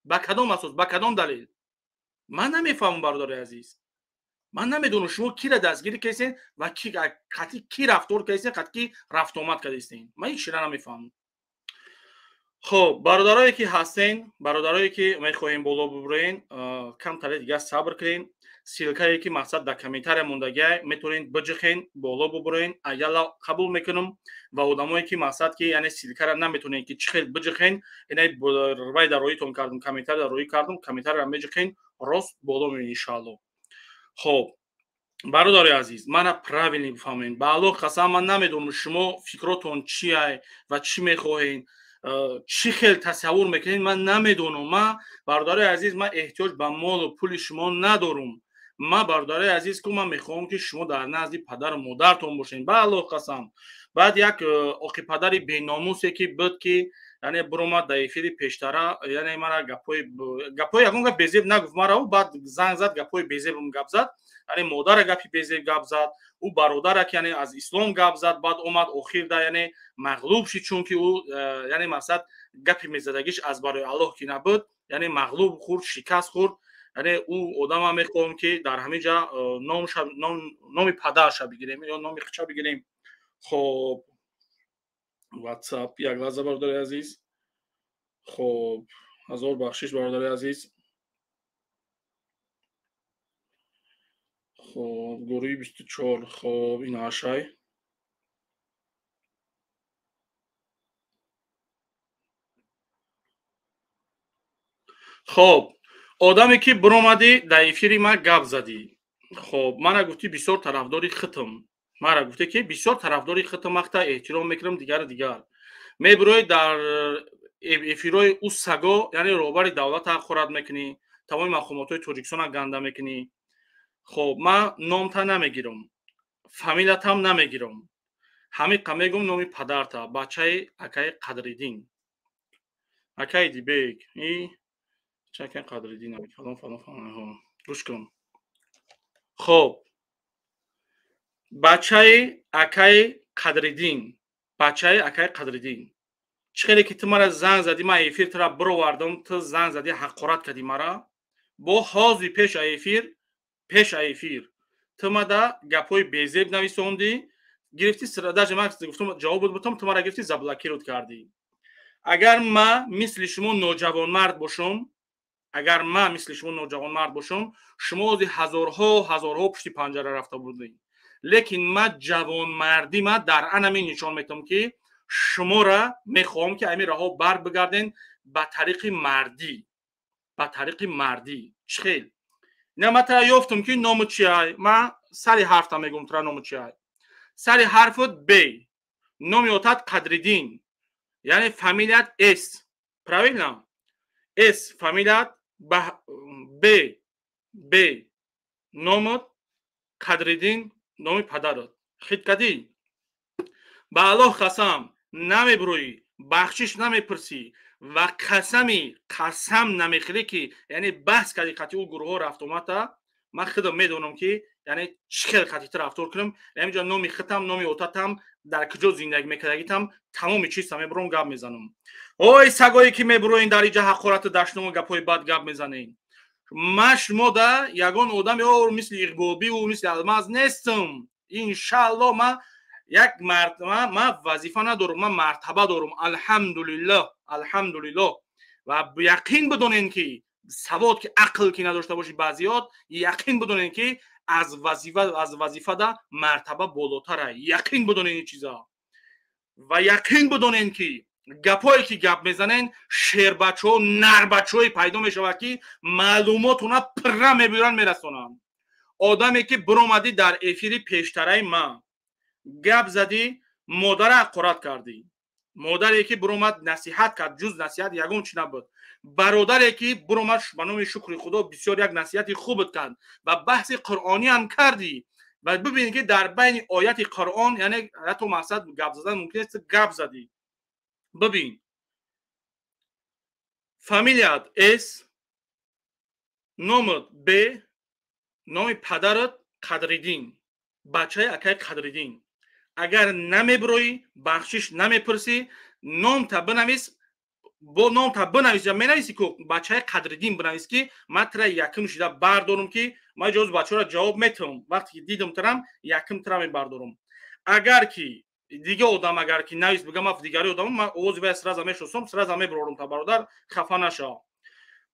با کدام اساس با کدام دلیل من نمیفهمم برادر عزیز من نمیدونم شما کی را دستگیری کردین و کی رفتار کردین کی رفت آمد کردین من هیچ چیزی نمیفهمم خب برادرایی که هستین برادرایی که میخواین بالا ببرین کم تر دیگه صبر کنین سیلکایی که مقصد در کامنتار موندگی میتونین بجخین بالا ببرین ایالا قبول میکنم و آدمایی که مقصد که یعنی سیلکا را نمیتونین که چخیل بجخین اینا روی در رویتون کردم کامنتار در روی کردم کامنتار را میجخین راست بالا می ان شاء الله خب برادر عزیز من правильно بفهمین بالو قسم من نمیدونم شما فکراتون چیه و چی میخواین چی خیلی تصور میکنین من نمیدونم من برادر عزیز من احتیاج به مال و پول شما ندارم من برادر عزیز که من میخوام که شما در نزد پدر و مادرتون باشین بالله قسم بعد یک آقی پدر بی‌ناموسی که بود که یعنی برومد در افیر پیشتره یعنی مرا گپای یکون گپ بیزیب نگفت مرا بعد زنگ زد گپای بیزیبم گپ زد یعنی مادر گپی بیزیب گپ زد او برادر که یعنی از اسلام گپ زد بعد اومد اخیر دا یعنی مغلوب شد چون که او یعنی مقصد گپی میزدگیش از برای الله که نبود یعنی مغلوب خورد شکست خورد یعنی او آدم هم میخوام که در همه جا نام پدرش بگیریم یا نام خچه بگیریم خب واتساپ یک لحظه برادر عزیز خب هزار بخشش برادر عزیز خب گروهی 24 خب این هاشای خب آدمی که برآمدی در افیری ما گپ زدی خب من گفتی بسیار طرفداری ختم مرا گفته که بسیار طرفداری ختم وقتا احترام میکنم دیگر میبروی در افیرای او سگا یعنی روبر دولت خورد میکنی تمام مقامات تاجیکستان گنده میکنی خب من نامتا نمیگیرم فامیلت هم نمیگیرم همین میگم نامی پدرتا بچه اکای قدردین اکای دیبیگ ای چکن قدردین فلان روش کن خب بچه اکای قدردین چخیلی که تو مرا زنگ زدی من افیر تو را برواردم تو زنگ زدی حقارت کردی مرا با حاضی پیش افیر تو ما دا گپای بیزیب نویسوندی گرفتی سرداج من گفتم جواب بدم تو مرا گرفتی زبلکی رود کردی اگر من مثل شما نوجوان مرد باشم شما از هزارها پشت پنجره رفته بودین لیکن من جوان مردی من در انمی نشان میتم که شما را میخوام که امی راه بر بگردین به طریق مردی چخیل نه من تا یافتم که نام چیه من سری حرف تا میگم ترا نام چیه سری حرفت بی نام یوتات قدردین یعنی فامیلیت اس правильно اس فامیلیت ب نامت قدردین نام پدرت خیت کدی با الله قسم نمیبروی بخشش نمیپرسی و قسم نمیخوری که یعنی بحث کردی قطعی او گروه ها رفت اومد من خودم میدونم که یعنی چخیل قطعی رفتار کنم اینجا نامی ختم نامی اوتاتم در کجا زندگی میکردگیتم تمام چیز میبرم گپ میزنم اوی سگایی که میبروین در اینجا حقارت داشتم و گپای بد گپ میزنین من شما دا یگان آدم یا مثل اقبالبی و مثل الماس نیستم انشالله من یک مرتبه من وظیفه ندارم من مرتبه دارم الحمدلله و یقین بدونین که سواد که عقل که نداشته باشی بعضیات یقین بدونین که از وظیفه دا مرتبه بالاتره یقین بدونین این چیزا و یقین بدونین که گپایی که گپ میزنن شیر بچه‌ها نر بچه‌های پیدا میشود که معلومات اونا پره میبرن میرسونن آدمی که برآمدی در افیری پیشتره من گپ زدی مادر حقارت کردی مادری که برآمد نصیحت کرد جز نصیحت یگون چی نبود برادری که برآمد به نام شکر خدا بسیار یک نصیحت خوب کرد و بحث قرآنی هم کردی و ببینید که در بین آیت قرآن یعنی حتی مقصد گپ زدن ممکن است گپ زدی. ببین فامیلیات اس، نامت ب، نام پدرت قدریدین، بچه اکای قدریدین. اگر نمیبروی بخشش نمیپرسی نام تا بنویس، با نام تا بنویس یا مینویسی که بچه قدریدین بنویس که من ترا یکم شده بردارم که من جز بچه را جواب میتونم وقتی دیدم ترم یکم ترا بردارم. اگر که دیگه آدم اگر که نویس بگم اف دیگری آدم من اوز و سرز میشوسم سرز میبرم تا برادر خفه نشو.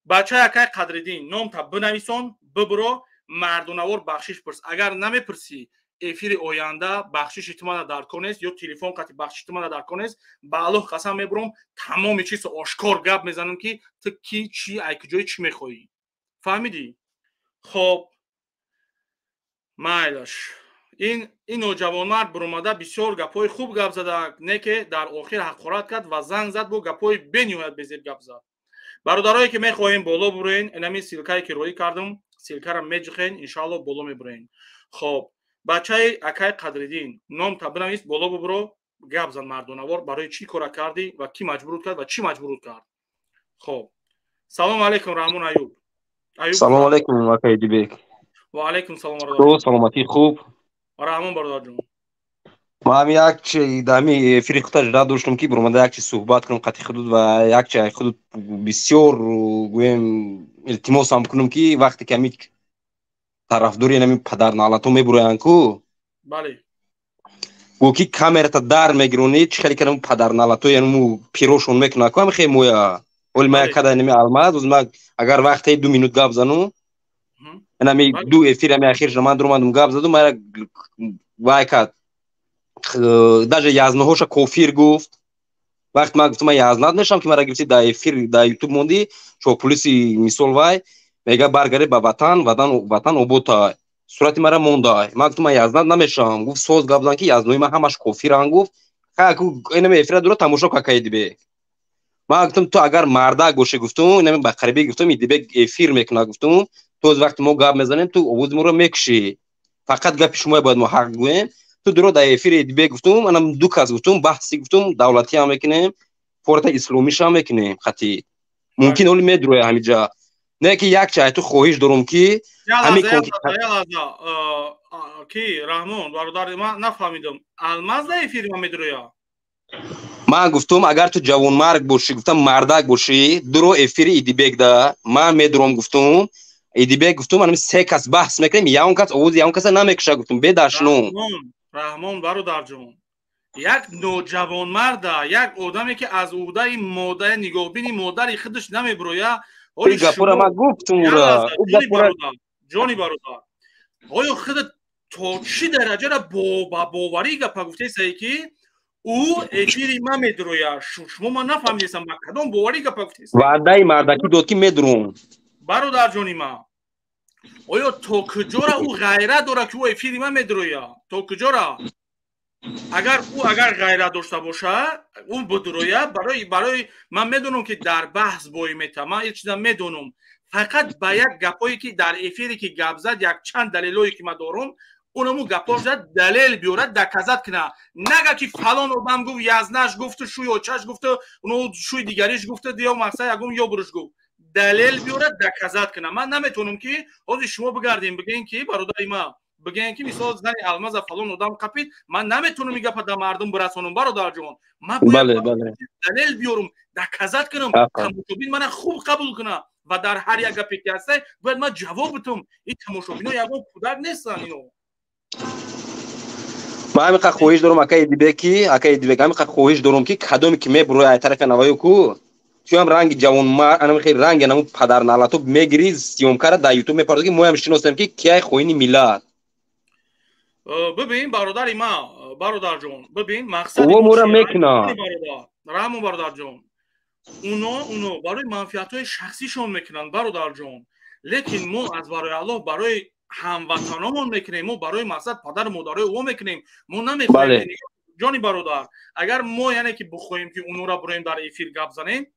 بچه اکای قدریدین نام تا بنویسون ببرو مردونوار بخشش پرس. اگر نمیپرسی افیر آینده بخشش احتمال در کنست یا تلفن قطعی بخشش احتمال در کنست با الله قسم میبرم تمام چیز آشکار گپ میزنم که تو کی چی ای کجای چی میخوایی. فهمیدی؟ خب مایلش این نوجوان مرد برآمده بسیار گپای خوب گپ زده، نه که در آخر حقارت کرد و زنگ زد با گپای بنیاد بزیر گپ زد. برادرایی که میخواین بالا برین اینمی سیلکایی که روی کردم سیلکا را میجخین ان شاء الله بالا میبرین. خب بچه اکای قدریدین نام تا بنویس بالا ببرو گپ زن مردونوار برای چی کار کردی و کی مجبور کرد و چی مجبور کرد. خب سلام علیکم رحمان ایوب. سلام علیکم اکای دیبک. و علیکم سلام برادر. سلامتی خوب رحمان برادر جون. ما هم یک چی دامی فریخته جدا داشتم که برآمده یک چی صحبت کنم قطعی حدود و یک چی حدود بسیار گویم التماس هم کنم که وقتی که می طرفداری نمی پدر نالتو میبرن کو بله گو کی کامرا تا در میگرونی چه خیلی کنم پدر نالتو یعنی مو پیروشون میکنه کو هم خیلی مویا ولی ما کدا نمی علامت از ما اگر وقتی 2 minut گپ زنو نمی دو افیر می اخیر جمان درمان گپ زدم مرا وایکات даже язнаҳоша кофир гуфт. Вақте ман гуфтам ман язнат нешам ки мара гирифти дар эфир дар ютуб мондӣ чополиси мисол вай мега баргари ба ватан обод ай сурати мара монда. Ман гуфтам ман язнат намешавам. Гуфт соз гап зан ки язнои ман ҳамаш кофиранд. Гуфт инами эфира дура тамошо ка кай дибек. Ман гуфтам ту агар мардак бошӣ гуфтум инами ба қарибӣ гуфтам дибек эфир мекуна гуфтум ту вақти мо гап мезанем ту овози моро мекушӣ фақат гапи шумо бояд мо ҳақ гӯем. تو درو در افیر دیگه گفتم منم دو کس گفتم بحثی گفتم دولتی هم میکنیم فورت اسلامی هم میکنیم خطی ممکن ولی میدروه همینجا نه که یک چای تو خواهش دارم که همین کی رحمان برادر من نفهمیدم الماس در افیر من میدروه. من گفتم اگر تو جوان مرگ باشی گفتم مردک باشی درو افیر ایدیبک ده من میدروم گفتم ایدیبک گفتم منم 3 کس بحث میکنیم یا اون کس اوز یا اون کس نمیکشه گفتم بداشنو رحمان برادر جون یک نوجوان مرد یک آدمی که از عهده مادر نگاهبین مادر خودش نمیبروه ولی گپورا ما گفتم را جانی برادر آیا خودت تا چی درجه را باوری گپ گفته ای که او افیری ما میدروه شما ما نفهمیدم ما کدام باوری گپ گفته ای وعده مردکی داد که میدرون برادر جانی ما آیا تا کجا را او غیرت داره که او افیری من میدرویه تا کجا را اگر غیرت داشته باشه اون بدرویه برای من میدونم که در بحث بایی میتم من یه چیزا میدونم فقط با یک گپایی که در افیری که گپ زد یک چند دلیلایی که من دارم اونمو گپا زد دلیل بیاره دکزت کنه نگه که فلان آدم گفت یزنش گفت شوی اوچش گفت اونو شوی دیگریش گفت دیگه مقصد یگم یا برش گفت دلیل بیاره دکزت کنه. من نمیتونم که حاضر شما بگردیم بگین که برادر ما بگین که مثلا زن الماس فلان آدم قپید من نمیتونم میگه پد مردم برسونم برادر جون من بله دلیل بیارم دکزت کنم تماشابین من خوب قبول کنه و در هر یک گپی که هست باید من جواب بدم. این تماشابینا یگم کودک نیستن اینو. ما همین خواهش دارم اکای دیبک همین خواهش دارم که کدومی که میبره طرف نوایو کو تو هم رنگ جوان مرد انم خیلی رنگ انم پدر نالاتو میگیری سیوم کاره در یوتیوب میپرده که ما هم شناسیم که کیای خوینی میلاد. ببین برادر ما برادر جون ببین مقصد او مورا میکنه رحمو برادر جون اونا برای منفعت‌های شخصیشون میکنن برادر جون لیکن ما از برای الله برای هموطنامون میکنیم ما برای مقصد پدر مادر او میکنیم ما نمیخوایم جانی برادر اگر ما یعنی که بخوایم که اونو را بریم در افیر گپ زنیم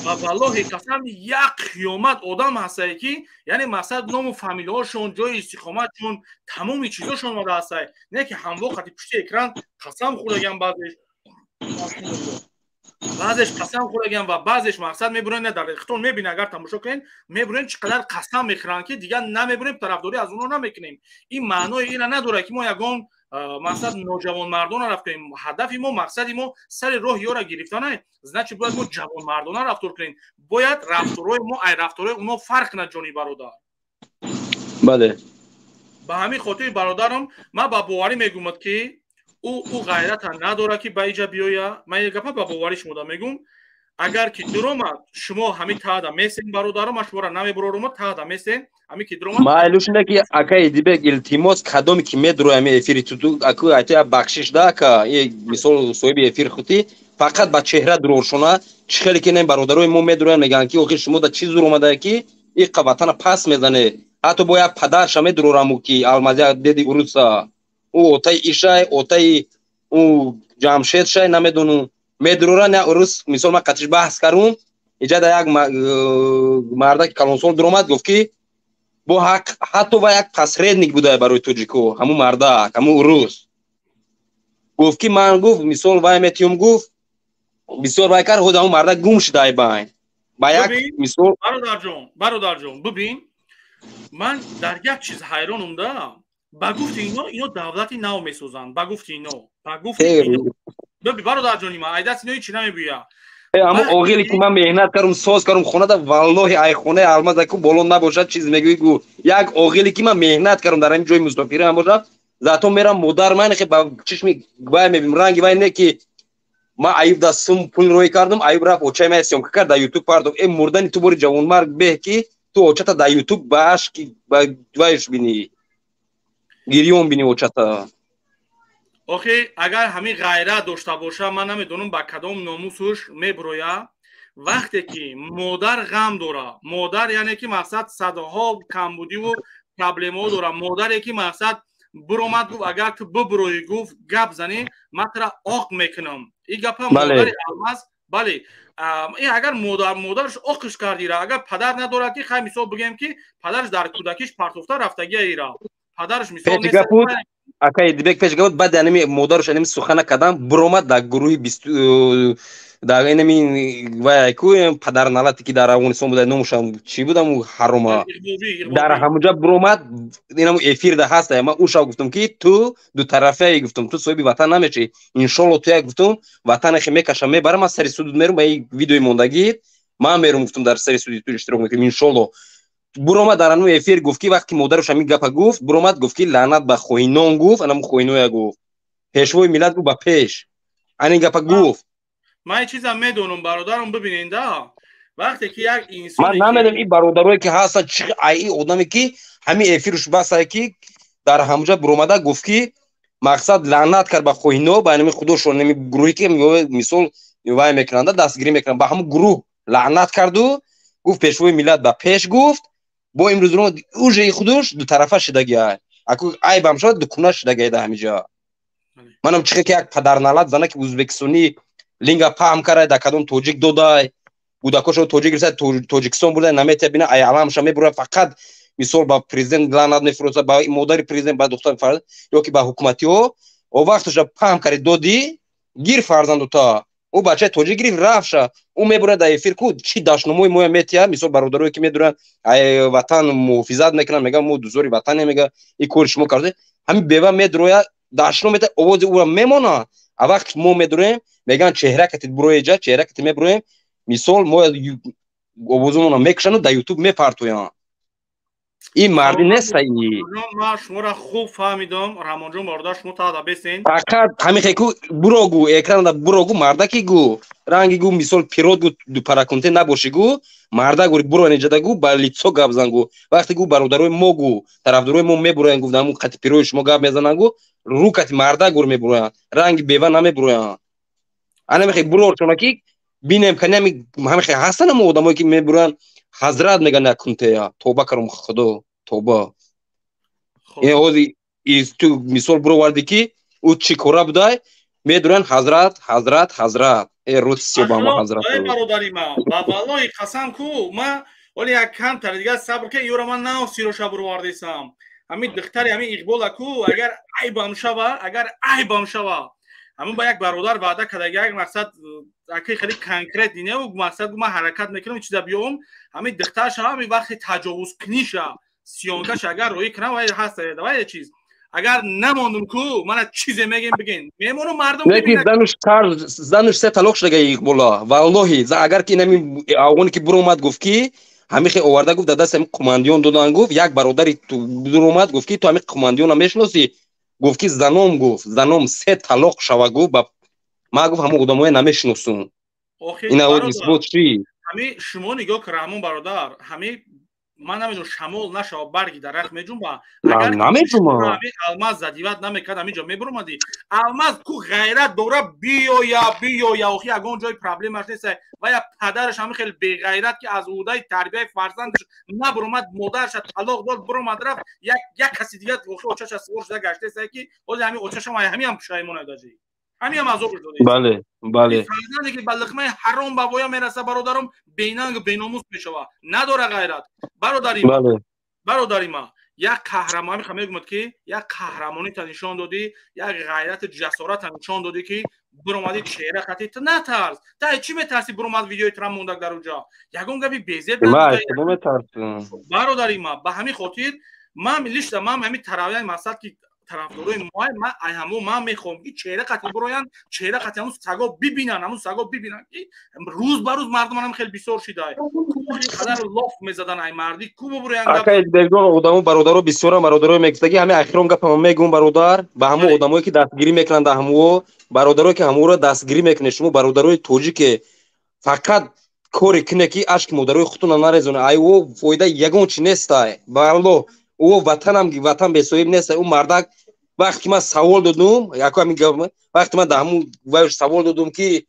ва валлоҳи қасам як қиёмат одам ҳастае ки яъне мақсад ному фамилияҳошон ҷои истиқоматшон тамоми чизошон омада ҳастае не ки ҳамвоқати пишти экран қасам хӯрдаган баъзеш қасам хӯрдаган ва баъзеш мақсад мебуранд дар ихтон мебинӣ агар тамошо кунед мебуранд чӣ қадар қасам мехӯранд ки дигар намебурем тарафдорӣ аз онҳо намекунем ин маънои ина надорад ки мо ягон мақсад ноҷавонмардона рафтем ҳадафи мо мақсади мо сари роҳи ёра гирифтан аст значит бояд мо ҷавонмардона рафтор кунем бояд рафторои мо ай рафторои онҳо фарқ кунад ҷони бародар бале ба ҳамин хотири бародарам ман ба боварӣ мегӯмад ки ӯ ғайрата надорад ки ба иҷа биёя ман як гапа ба боварӣ шумода мегӯм агар ки дуромад шумо ҳамин таъда месен бародарам ман шуморо намебурорум таъда месен ҳамин ки дуромад майлушна ки акаи дибек илтимос кадоме ки медуроями эфири ту аку ая бахшиш да ка мисол соҳиби эфир худи фақат ба чеҳра дуроршона чӣ хеле ки не бародарои мо медуроян мегӯянд ки охир шумо да чӣ зур омадае ки иққа ватана пас мезане ҳатто бо як падарша медурораму ки алмазия деди уруса ӯ отаи ишай отаи ӯ ҷамшедшай намедону медуроран як урус мисол ман қатиш баҳс кардум иҷада як мардаки калонсол дуромад гуфт ки бо ҳатто ва як посредник будае барои тоҷико ҳамун мардак ҳамун урус гуфт ки ман гуфт мисол вай метиём гуфт бисёр вай кар ҳуд ҳамун мардак гум шудаи байн ба як мисол бародарҷон бубин ман дар як чиз ҳайронум да ба гуфти ино давлати нав месозанд ба гуфти ино бибин бародарҷони ман айдаст ино ҳичи намегӯя ҳамун оғиле ки ман меҳнат кардум соз кардум хонада валлоҳи ай хонаи алмазаку боло набошад чиз мегӯӣ гу як оғиле ки ман меҳнат кардум дар ҳамин ҷои мусофирам бошад зато мерам модар ман ба чишми вай мебинам ранги вай не ки ман аюб дастум пул рӯй кардум аюб рафт очаи ман сёмка кард дар ютуб пардохт мурдани ту бори ҷавонмарг беҳ ки ту очата дар ютуб ба ашки ба вайш бинӣ гирён бинӣ очата охи агар ҳамин ғайрат дошта боша ман намедонам ба кадом номусуш мебуроя вақте ки модар ғам дора модар яъне ки мақсад садоҳо камбудиву проблемаҳо дора модаре ки мақсад буромад гуфт агар ту бубуроӣ гуфт гап занӣ ман тара оқ мекунам ин гапа модари алмаз бале агар модараш оқиш кардира агар падар надорад ки хай мисол бигӯем ки падараш дар кӯдакиш партофта рафтагия ира падараш мисол акаи дибек пешгавуд баъди аними модараш аними сухана кардам буромад дар гурӯҳи дар инами вайку падарналате ки дар афғонистон буда номушам чӣ будам ҳарома дар ҳамуҷа буромад инаму эфирда ҳаста ман уша гуфтам ки ту дутарафяи гуфтам ту соҳиби ватан намешӣ иншолло туя гуфтам ватанахи мекашам мебарам ман сари суд мерум ба ин видеои мондагӣ ман мерум гуфтам дар сари суди ту иштирок мекунем иншолло буромад дар анӯ эфир гуфт ки вақти модараш ҳамин гапа гуфт буромад гуфт ки лаънат ба хоинон гуфт анаму хоиноя гуфт пешвои миллат гуфт ба пеш анин гапа гуфт ман чизам медонам бародарам бибинен да вақте ки як инсон ман намедонам ин бародарое ки ҳастанд чӣ ай одаме ки ҳамин эфируш басае ки дар ҳамуҷа буромада гуфт ки мақсад лаънат кард ба хоино ба аними худошон ними гурӯҳе ки мисол вай мекунанда дастгирӣ мекунанд ба ҳамун гурӯҳ лаънат карду гуфт пешвои миллат ба пеш гуфт бо имрӯзро уже худуш дутарафа шидагиа аку айбам шуд дукуна шидагиа да ҳамиҷа манам чӣ ки як падарналат зана ки ӯзбекистонӣ линга паҳм карай да кадом тоҷик додай кӯдакошро тоҷик рисад тоҷикистон бурда наметия бина ай аламша мебурад фақат мисол ба президент лаънат мефурӯзад ба модари президент ба духтари фарзанд ё ки ба ҳукуматиҳо вақтоша паҳм кари доди гир фарзандута ӯ бачаи тоҷик гирифт рафша ӯ мебурад дар эфир ку чӣ дашномои моя метия мисол бародарое ки медуранд ай ватан муҳофизат мекунанд мегӯянд мо дузори ватане мега ин кори шумо карда ҳамин бева медуроя дашном мета овози ӯра мемонад а вақти мо медуроем мегӯянд чеҳракатит буроеҷа чеҳракатит мебуроем мисол мо овозумона мекушану дар ютуб мепартоянд ин марди нестаи ман шуморо хуб фаҳмидам раҳмонҷон бародар шумо таъда бесен фақат ҳамин ку бурогу экранада бурогу мардаки гу ранги гу мисол пирот гу паракунте набоши гу мардак гури бурон иҷада гу ба лицо гап зан гу вақте гу бародарои мо гу тарафдорои мо мебуроянд гуфт ҳамун қати пирои шумо гап мезананд гу рукати мардак гур мебуроянд ранги бева намебуроянд анамихе бурорчона ки бинем канами ҳамихе ҳастана мо одамое ки мебуроянд ҳазрат меган як кунтея тоба карам худо тоба ин ҳози ту мисол буроварди ки ӯ чӣ кора будай медуранд ҳазрат ҳазрат ҳазрат روز سی با ما حضرت برادری ما با والله قسم کو ما ولی یک کم تر دیگه صبر که یورا من نه سیرو شب رو واردیسم همین دختری همین اقبال کو اگر ای بام شوا همون با یک برادر وعده کرده یک مقصد اکی خیلی کانکریت دینه و مقصد ما حرکت میکنم این چیزا بیام همین دخترش همین وقت تجاوز کنیشه سیانکش اگر روی کنه و هست و چیز اگر نماندم کو من چیزی میگم بگین میمونم مردم ببینن زنش سه طلاق شده اقبالا والله اگر که نمی اون که برو اومد گفت کی همین خیلی آورده گفت دست هم کماندیون دادن گفت یک برادری تو برو اومد گفت کی تو همین کماندیون نمیشناسی گفت کی زنم سه طلاق شوا گفت ما گفت همون آدمای نمیشناسم این اول اثبات چی همین شما نگاه که رحمان برادر همین من نمیدونم شمال نشا برگی درخت میجون با اگر نمیجون الماس زدیوت نمیکرد همینجا میبرمدی الماس کو غیرت دوره بیو اخی اگه جای پرابلمش نیست و یا پدرش همین خیلی بی غیرت که از اودای تربیت فرزندش نبرمد مادرش طلاق داد برمد رفت یک کسی دیگه اخی اوچش از سورش گشته سه کی خود همین اوچش هم پشایمون داشتی همین هم از اون شده بله فرزندی که بلخمه حرام بابایا میرسه برادرم بیننگ بیناموس میشوه نداره غیرت برادری ما یک قهرمانی میگم که یک قهرمانی تا نشان دادی یک غیرت جسارت نشان دادی که برامدی چهره خطی تو نترس تا چی میترسی برامد ویدیوی ترام موندک در اونجا یگون گبی بیزید برادری ما به همین خاطر ما لیست ما همین تراویح مسئله که طرفدارای ما همو ما میخوام که چهره قطعی بروین چهره قطعی همون سگا ببینن که روز به روز مردم هم خیلی بیسار شده قدر لاف میزدن ای مردی کو بروین اکای دگون آدمو برادرو بسیار برادرای میگفتگی همین اخیرام گپم میگم برادر به همو آدمایی که دستگیری میکنن ده همو برادرایی که همو رو دستگیری میکنه شما برادرای توجی که فقط کاری کنه کی اشک مادرای خودتون نرزونه ای او فایده یگون چی نیست والله او وطن به صاحب نیست او مردک وقتی من سوال دادم یکو میگم وقتی من دامو وایش سوال دادم که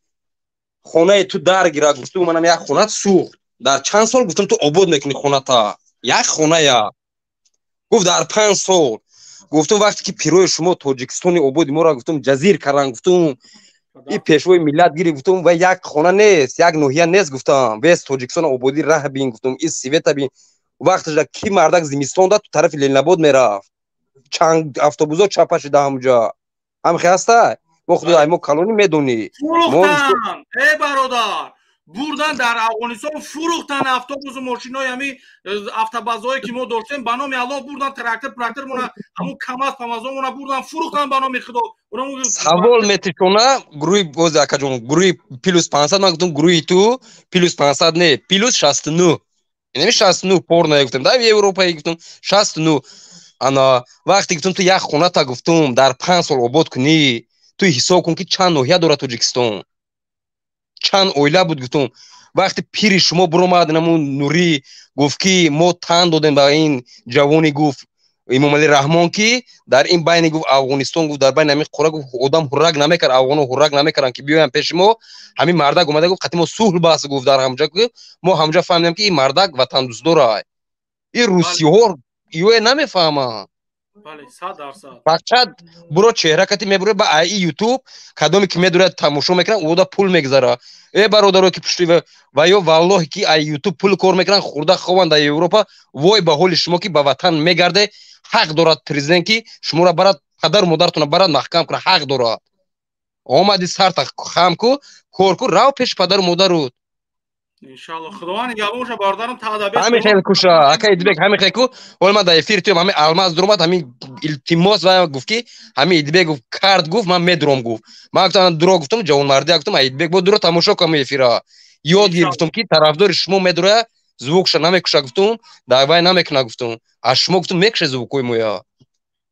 خونه تو درگیره گفتم منم یک خونه سوخت در چند سال گفتم تو آباد میکنی خونه تا یک خونه یا گفت در 5 سال گفتم وقتی که پیروی شما تاجیکستانی آباد ما را گفتم جزیر کردن گفتم این پیشوای ملت گیری گفتم و یک خونه نیست یک نوحیه نیست گفتم وست تاجیکستان آبادی راه بین گفتم این سیوت بین وقتش کی مردک زمستان داد تو طرف لینلاباد میرفت چند اتوبوسا چپا شده همونجا هم خسته با خدای ما کالونی میدونی فروختن ای برادر بردن در افغانستان فروختن اتوبوس و ماشینای همین اتوبازایی که ما داشتیم به نام الله بردن تراکتور مون همون کماس پامازون مون بردن فروختن به نام خدا سوال میتونه گروه باز اکجون گروه پلوس 500 من گفتم گروه تو پلوس 500 نه پلوس 69 یعنی 69 پورنا گفتم در اروپا گفتم 69 انا وقتی گفتم تو یک خونه تا گفتم در 5 سال آباد کنی تو حساب کن که چند نوحیه داره تاجیکستان چند اویله بود گفتم وقتی پیر شما برآمد نمون نوری گفت که ما تن دادیم به این جوانی گفت امام علی رحمان که در این بین گفت افغانستان گفت در بین همین قرا گفت آدم حرک نمیکرد افغانو حرک نمیکردن که بیایم پیش ما همین مردک اومده گفت قطعا ما صلح بحث گفت در همونجا ما همونجا فهمیدیم که این مردک وطن دوست داره این روسی ها یو نمیفهمه بله 100% فقط برو چهره کتی میبره با ای یوتیوب کدومی که میدونه تماشا میکنن اودا پول میگذاره ای برادرو که پشتی و یا والله که ای یوتیوب پول کار میکنن خورده خوان در اروپا وای به حال شما که به وطن میگرده حق دارد پرزیدنت که شما را برات پدر مادرتون برات محکم کنه حق دارد آمدی سر تا خام کو کار کو راو پیش پدر مادرت ان شاء الله خداوند نگهبانش برادرم تادابیت همین خیلی کوشا اکای دیبک همین خیلی کو ول ما در افیر تو همین الماس درآمد همین التماس و گفت که همین دیبک گفت کارت گفت من میدرم گفت ما گفتم درو گفتم جوان مردی گفتم دیبک بود درو تماشا کنم افیرا یاد گرفتم که طرفدار شما میدره زوکش نمیکشه گفتم دعوای نمیکنه گفتم اشما گفتم میکشه زوکوی مویا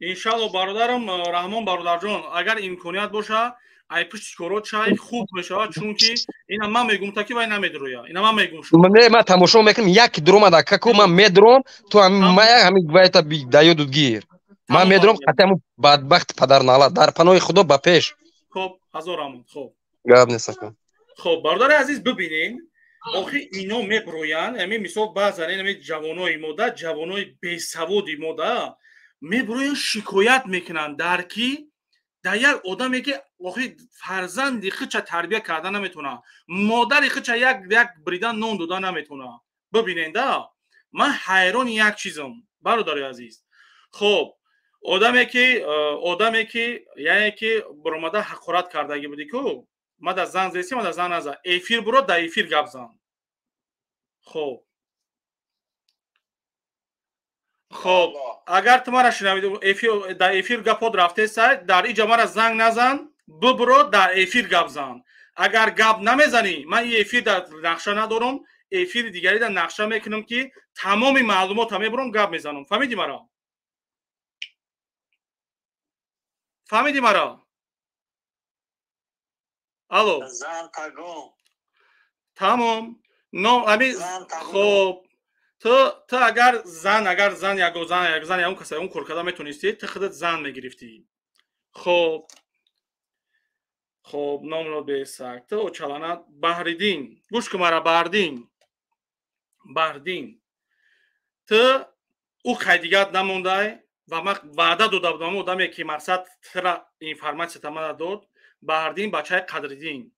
ان شاء الله برادرم رحمان برادر جان اگر امکانیت باشه ای پشت کارات چای خوب میشه چون که اینا من میگم تا کی وای نمیدرویا اینا من میگم شما من تماشا میکنم یک درم دکه کو من میدرم تو ما همین وای تا دایود گیر من میدرم قطعا بدبخت پدر نالا در پناه خدا با پیش خب هزارم خب گاب نیست خب برادر عزیز ببینین آخه اینا میبروین همین مثال بعضا همین جوانای ماده جوانای بی سوادی ماده میبروین شکایت میکنن در کی در یک آدمی که فرزندی خچه تربیه کردن نمیتونه، مادری خچه یک بریدن نون دادن نمیتونه. ببینید من حیران یک چیزم برادر عزیز. خب آدمی که یعنی که برامده حقارت کردگی بودی که ما در زن زیستی، ما در زن نزد افیر برو در افیر گپ زن. خب اگر تو مرا شنوید در افیر گپات رفته سای در اینجا مرا زنگ نزن، ببرو در افیر گپ زن. اگر گپ نمیزنی من این افیر در نقشه ندارم، افیر دیگری در نقشه میکنم که تمام معلومات همه برام گپ میزنم. فهمیدی مرا؟ فهمیدی مرا؟ الو تمام نو امی. خب تو اگر زن یا اون کسی اون کورکدا میتونستی تو خودت زن میگرفتی. خب نام رو به سخت و چلانت بهریدین گوش که مرا بردین تو او قیدیگت نمونده و ما وعده داده بودم آدمی که مقصد ترا اینفرماسیون تمام داد بردین بچه قدردین.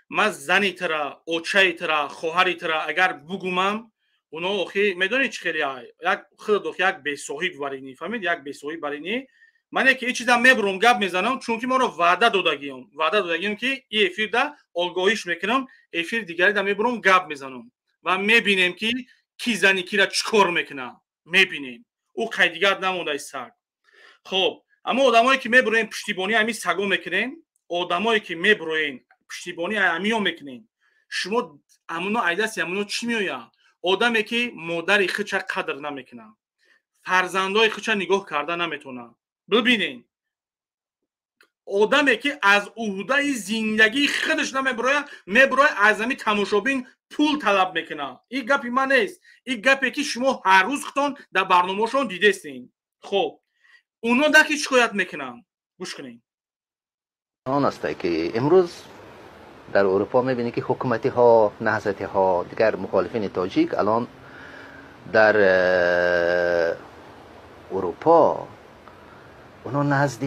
من زنی ترا اوچه ترا خواهری ترا اگر بگومم اونا اخی میدونی چی خیلی یک خود یک بی‌صاحب برینی. فهمید؟ یک بی‌صاحب برینی. من که این چیزا میبرم گپ میزنم چون که ما رو وعده دادگیم که این افیر ده آگاهیش میکنم، افیر دیگری ده میبرم گپ میزنم و میبینیم که کی زنی کی را چیکار میکنه. میبینیم او قیدیگت نمونده سگ. خب اما آدمایی که میبرین پشتیبانی همین سگو میکنین، آدمایی که میبرین پشتیبانی همیو میکنین، شما امونو ایداس امونو چی میویا؟ آدمی که مادر خودش قدر نمیکنه، فرزندای خودش نگاه کردن نمیتونه. ببینین آدمی که از عهده زندگی خودش میبره از همین تماشابین پول طلب میکنه. این گپی من نیست، این گپی که شما هر روز خودتون در برنامه‌شون دیدستین. خب اونا دکی شکایت میکنن. گوش کنین. آن است که امروز در اروپا میبینی که حکومتی ها، نهضتی ها، دیگر مخالفین تاجیک الان در اروپا اونا نزد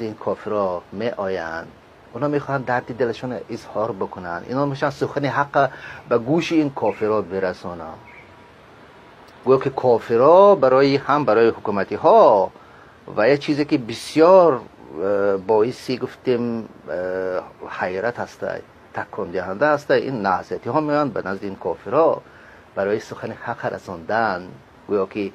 این کافرها می آیند. اونا میخوان درد دلشون اظهار بکنن. اینا میشن سخن حق به گوش این کافرها برسونن. گویا که کافرها برای حکومتی ها و یه چیزی که بسیار باعثی گفتیم حیرت هسته، تکان دهنده هسته، این نهضتی ها میان به نزد این کافرها برای سخن حق رساندن. گویا که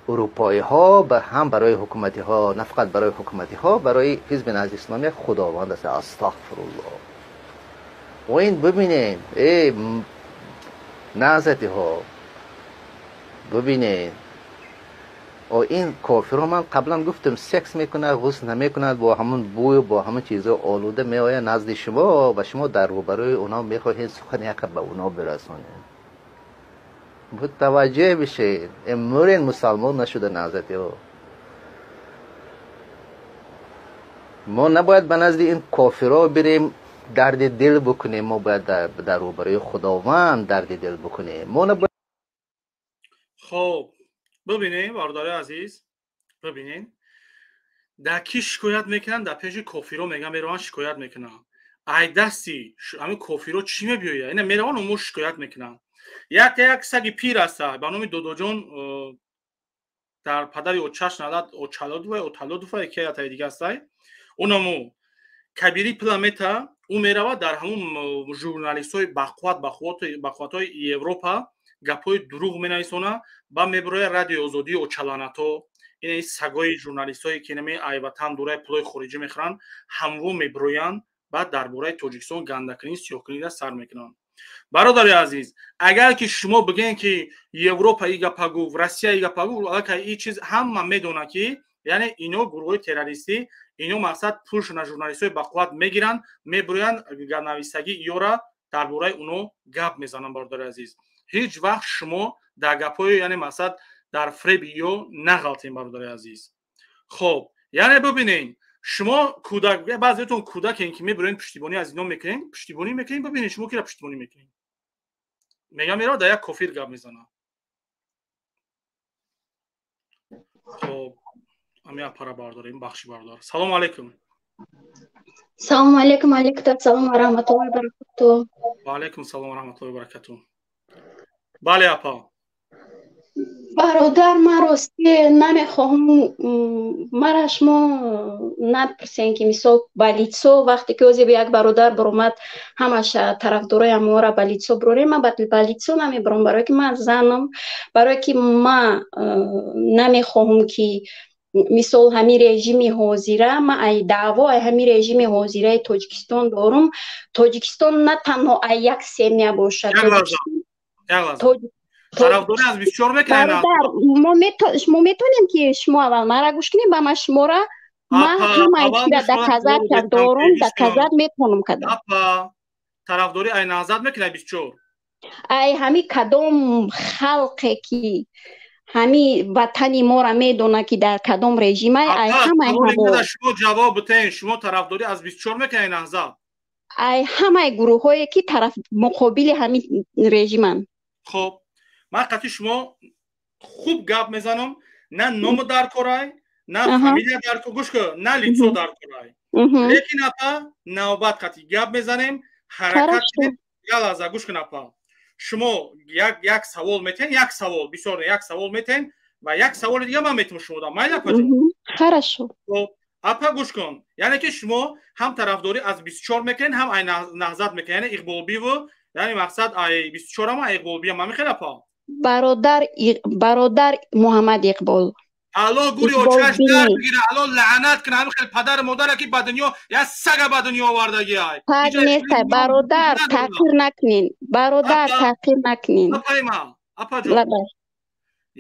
اروپایی ها هم برای حکومتی ها، نه فقط برای حکومتی ها، برای حزب نهضت اسلامی خداوند است. استغفرالله. و این ببینین ای نهضتی ها، ببینین این کافرها من قبلا گفتم سکس میکنه، غسل نمیکنه، با همون بوی با همون چیزا آلوده میآیه نزد شما و شما در روبروی اونا میخواهید سخن حق به اونا برسونید. متوجه بشید امور مسلمان نشده نهضتی ها. ما نباید به نزد این کافرها بریم درد دل بکنیم، ما باید در روبروی خداوند درد دل بکنیم. ما نباید. خب ببینین برادر عزیز، ببینین در کی شکایت میکنن؟ در پیش کافرها میگن میروان شکایت میکنن. ای دستی همین کافرها چی میبیویا؟ اینا میروان اون شکایت میکنن. یک سگ پیر است به نام دودو جون در پدری اوچاش نداد اوچالودو و یکی تا دیگه است. اونمو کبیری پلامتا او میرود در همون ژورنالیستای بخواتای اروپا گپای دروغ مینویسونه با میبره رادیو آزادی اوچالاناتو. این سگای ژورنالیستایی که نمی ایواتن دوره پلوی خارجی میخرن همو میبرویان بعد درباره تاجیکستان گندکنی سیاکنی را سر میکنن. برادر عزیز اگر که شما بگین که اروپا ایگا پاگو روسیه ایگا پاگو البته این چیز هم میدونه که یعنی اینو گروه تروریستی اینو مقصد پولشون ژورنالیستای بقوت میگیرن میبروین نویسندگی یورا درباره اونو گپ میزنن. برادر عزیز هیچ وقت شما در گپای یعنی مقصد در فریب یو نغلطین برادر عزیز. خب یعنی ببینین شما کودک بعضیتون کودک این که میبرین پشتیبانی از اینا میکنین، پشتیبانی میکنین. ببینین شما کی را پشتیبانی میکنین؟ میگم میرا در یک کافر گپ میزنه. خب ами апара бардорем, бахши бардор. Салом алейкум. Салом алейкум, алейкум салом ва rahmatullohi ва баракатуҳ. Ва алейкум салом ва rahmatullohi ва баракатуҳ. Бале апа. бародар, ман рости намехоҳам мара шумо напурсен ки мисол ба лицо вақте ки озеби як бародар биромад ҳамаш тарафдорои амора ба лицо бирорем, ман ба лицо намебирам, барое ки ман занам, барое ки ман намехоҳам ки мисол ҳамин режими ҳозира, ман ай даъво ай ҳамин режими ҳозираи тоҷикистон дорум. Тоҷикистон на танҳо ай як семья бошад. тарафдори аз 24 мекунем. бародар, мо метонем ки шумо аввал мара гӯш кунем, ба ман шумора ман ҳамаи чира доказат дорум, доказат метавонам кардам. апа тарафдори ай наҳзат мекунем 24. ай ҳамин кадом халқе ки ҳамин ватани мора медона ки дар кадом режимай, ай ҳамаи шумо ҷавоб битен, шумо тарафдори аз 24 мекунем наҳзат? ай ҳамаи гурӯҳҳое ки тараф муқобили ҳамин режиманд. хоб ман қати шумо хуб гап мезанам, на ному дар корай, на фамилия дар гӯш кун, на лицо дар корай. лекин апа навбат қати гап мезанем, ҳаракат кунем. я лаҳза гӯш кун апа. шумо як савол метен, як савол бисёр як савол метен ва як саволи дига ман метавонам шумо дам. майли апа ҷон? хорошо. апа гӯш кун. яъне ки шумо ҳам тарафдори аз 24 мекунед, ҳам ай наҳзат мекунед, яъне иқболбиву, яъне мақсад ай 24 ам ай иқболбия ман мехел апа. бародар муҳаммад иқбол. алло гури очаш дар бигира, алло лаънат кина ҳамин хел падар модаре ки ба дунё я сага ба дунё овардаги ай. пак нестай бародар, таъқир накунин. бародар таъқир накунин. апайма, апа ҷон.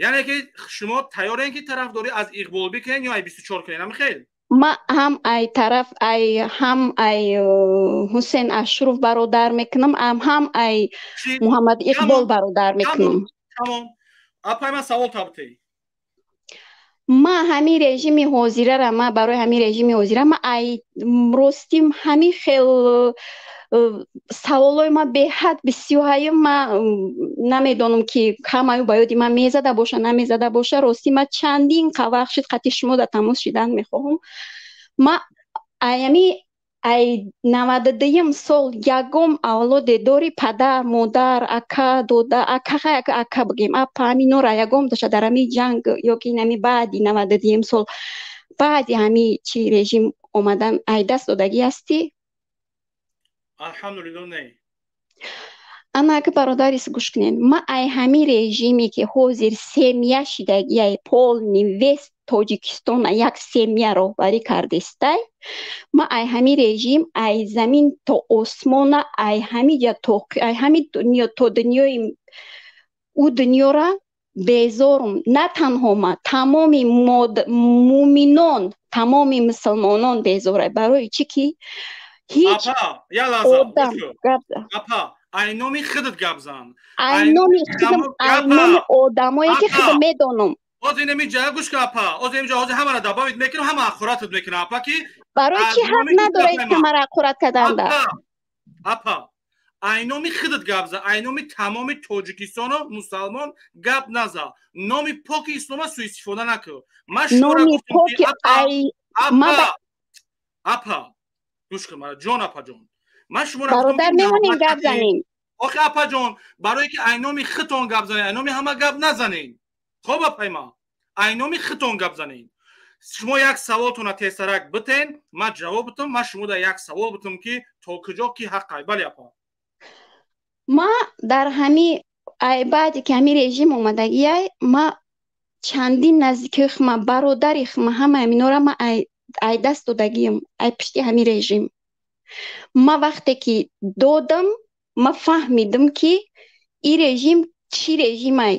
яъне ки шумо тайёрен ки тарафдори аз иқболбӣ кунед ё ай 24 кунед, ҳамин хел? ма ҳам ай тараф ай ҳам ай ҳусейн ашуров бародар мекунам, ҳам ай муҳаммад иқбол бародар мекунам. тамом. апай ман савол табтӣ. ма ҳамин режими ҳозирара ма барои ҳамин режими ҳозира ма ай ростим ҳамин хел саволои ма беҳад бисёрҳаи ма намедонам ки ҳамаю ба ёди ман мезада боша намезада боша. рости ма чандин вақт шуд қати шумо да тамос шидан мехоҳам. ма аями ай 92 сол ягом авлоди дори падар модар ака дода ака бигем апа ҳаминора ягом дошта дар ҳамин ҷанг ё ки ин ҳамин баъди 92 сол баъди ҳамин чи режим омадан ай даст додагӣ ҳастӣ? алҳамдулилло не. ана ки бародарис гӯш кунед, ма ай ҳамин режиме ки ҳозир семья шидаги ай полни вест тоҷикистона як семья роҳбарӣ кардестай, ма ай ҳамин режим ай замин то осмона ай ҳамиҷа ай ҳамин дунё то дунёи ӯ дунёра безорум. на танҳо ма, тамоми муъминон, тамоми мусулмонон безора. барои чӣ ки ҳеҷ одам апа ай номи худат гап зан. ай номи худам, ай номи одамое ки худам медонам. озин неми ҷая гӯш кун апа. озин ҷа озин ҳамара дабавит мекунам, ҳама ақуратат мекунам апа ки барои чӣ ҳақ надоред ки мара ақурат карданда? апа ай номи худат гап зан, ай номи тамоми тоҷикистону мусулмон гап наза. номи поки ислома суистифода накун. ман шумора гуфтам ки апа гӯш кун мара ҷон апа ҷон. ман шумора бародар мемонем гап занем. охи апа ҷон барое ки ай номи худтон гап занед, ай номи ҳама гап назанед. хоб апай ма ай номи худтон гап занед. шумо як саволтона тесарак битен, ман ҷавоб битам. ман шумода як савол битам ки то куҷо ки ҳаққай. бале апа. ма дар ҳамин ай баъде ки ҳамин режим омадаги ай ма чандин наздикои хума бародари хума ҳамаи минора ма ай даст додагиам ай пишти ҳамин режим. ма вақте ки додам ма фаҳмидам ки ин режим чӣ режимай,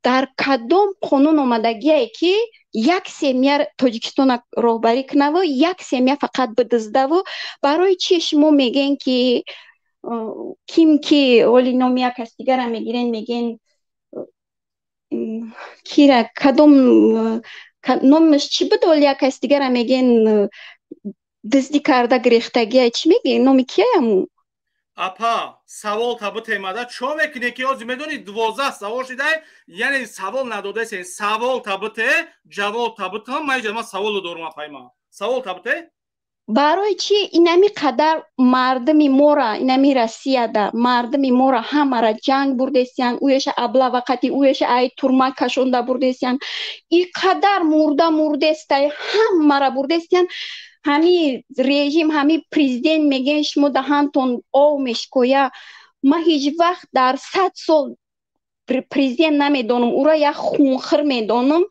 дар кадом қонун омадагие ки як семья тоҷикистона роҳбарӣ кунаву як семья фақат бидиздаву. барои чӣ шумо мегӯен ки ким ки оли номи як кас дигара мегирен мегӯен кира кадом номаш чӣ буд, оли як кас дигара мегӯен диздӣ карда гирехтагия чӣ мегӯен, номи кияяму? апа савол таби темада чо мекуне ки озӣ медонӣ 12 савол шидай яъне савол надодасен савол табите ҷавоб табите майҷа ман саволу дорум апайма савол табите барои чӣ инами қадар мардими мора инами россияда мардими мора ҳамара ҷанг бурдестиян уеша абла вақати уеша ай турма кашонда бурдестиян и қадар мурдестай ҳамара бурдестиян ҳами режим ҳами президент мегӯяд шумо даҳантон ов мешкоя ман ҳеҷ вақт дар 100 сол президент намедонам уро як хунхир медонам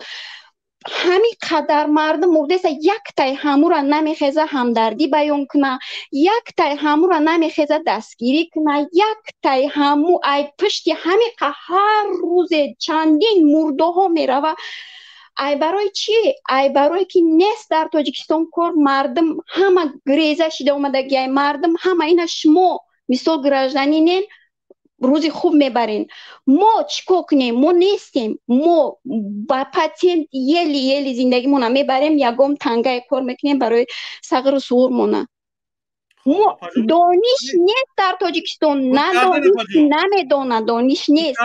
ҳами қадар мардум мурдеса яктай ҳамура намехеза ҳамдардӣ баён куна яктай ҳамура намехеза дастгирӣ куна яктай ҳаму ай пишти ҳамиқа ҳар рӯзе чандин мурдоҳо мерава ай барои чӣ ай барое ки нест дар тоҷикистон кор мардум ҳама греза шида омадаги ай мардум ҳама ина шумо мисол гражданинен рӯзи хуб мебарен мо чӣ кор кунем мо нестем мо ба патент ели зиндагимона мебарем ягон тангае кор мекунем барои сағиру суғурмона мо дониш нест дар тоҷикистон на дониш намедона дониш нест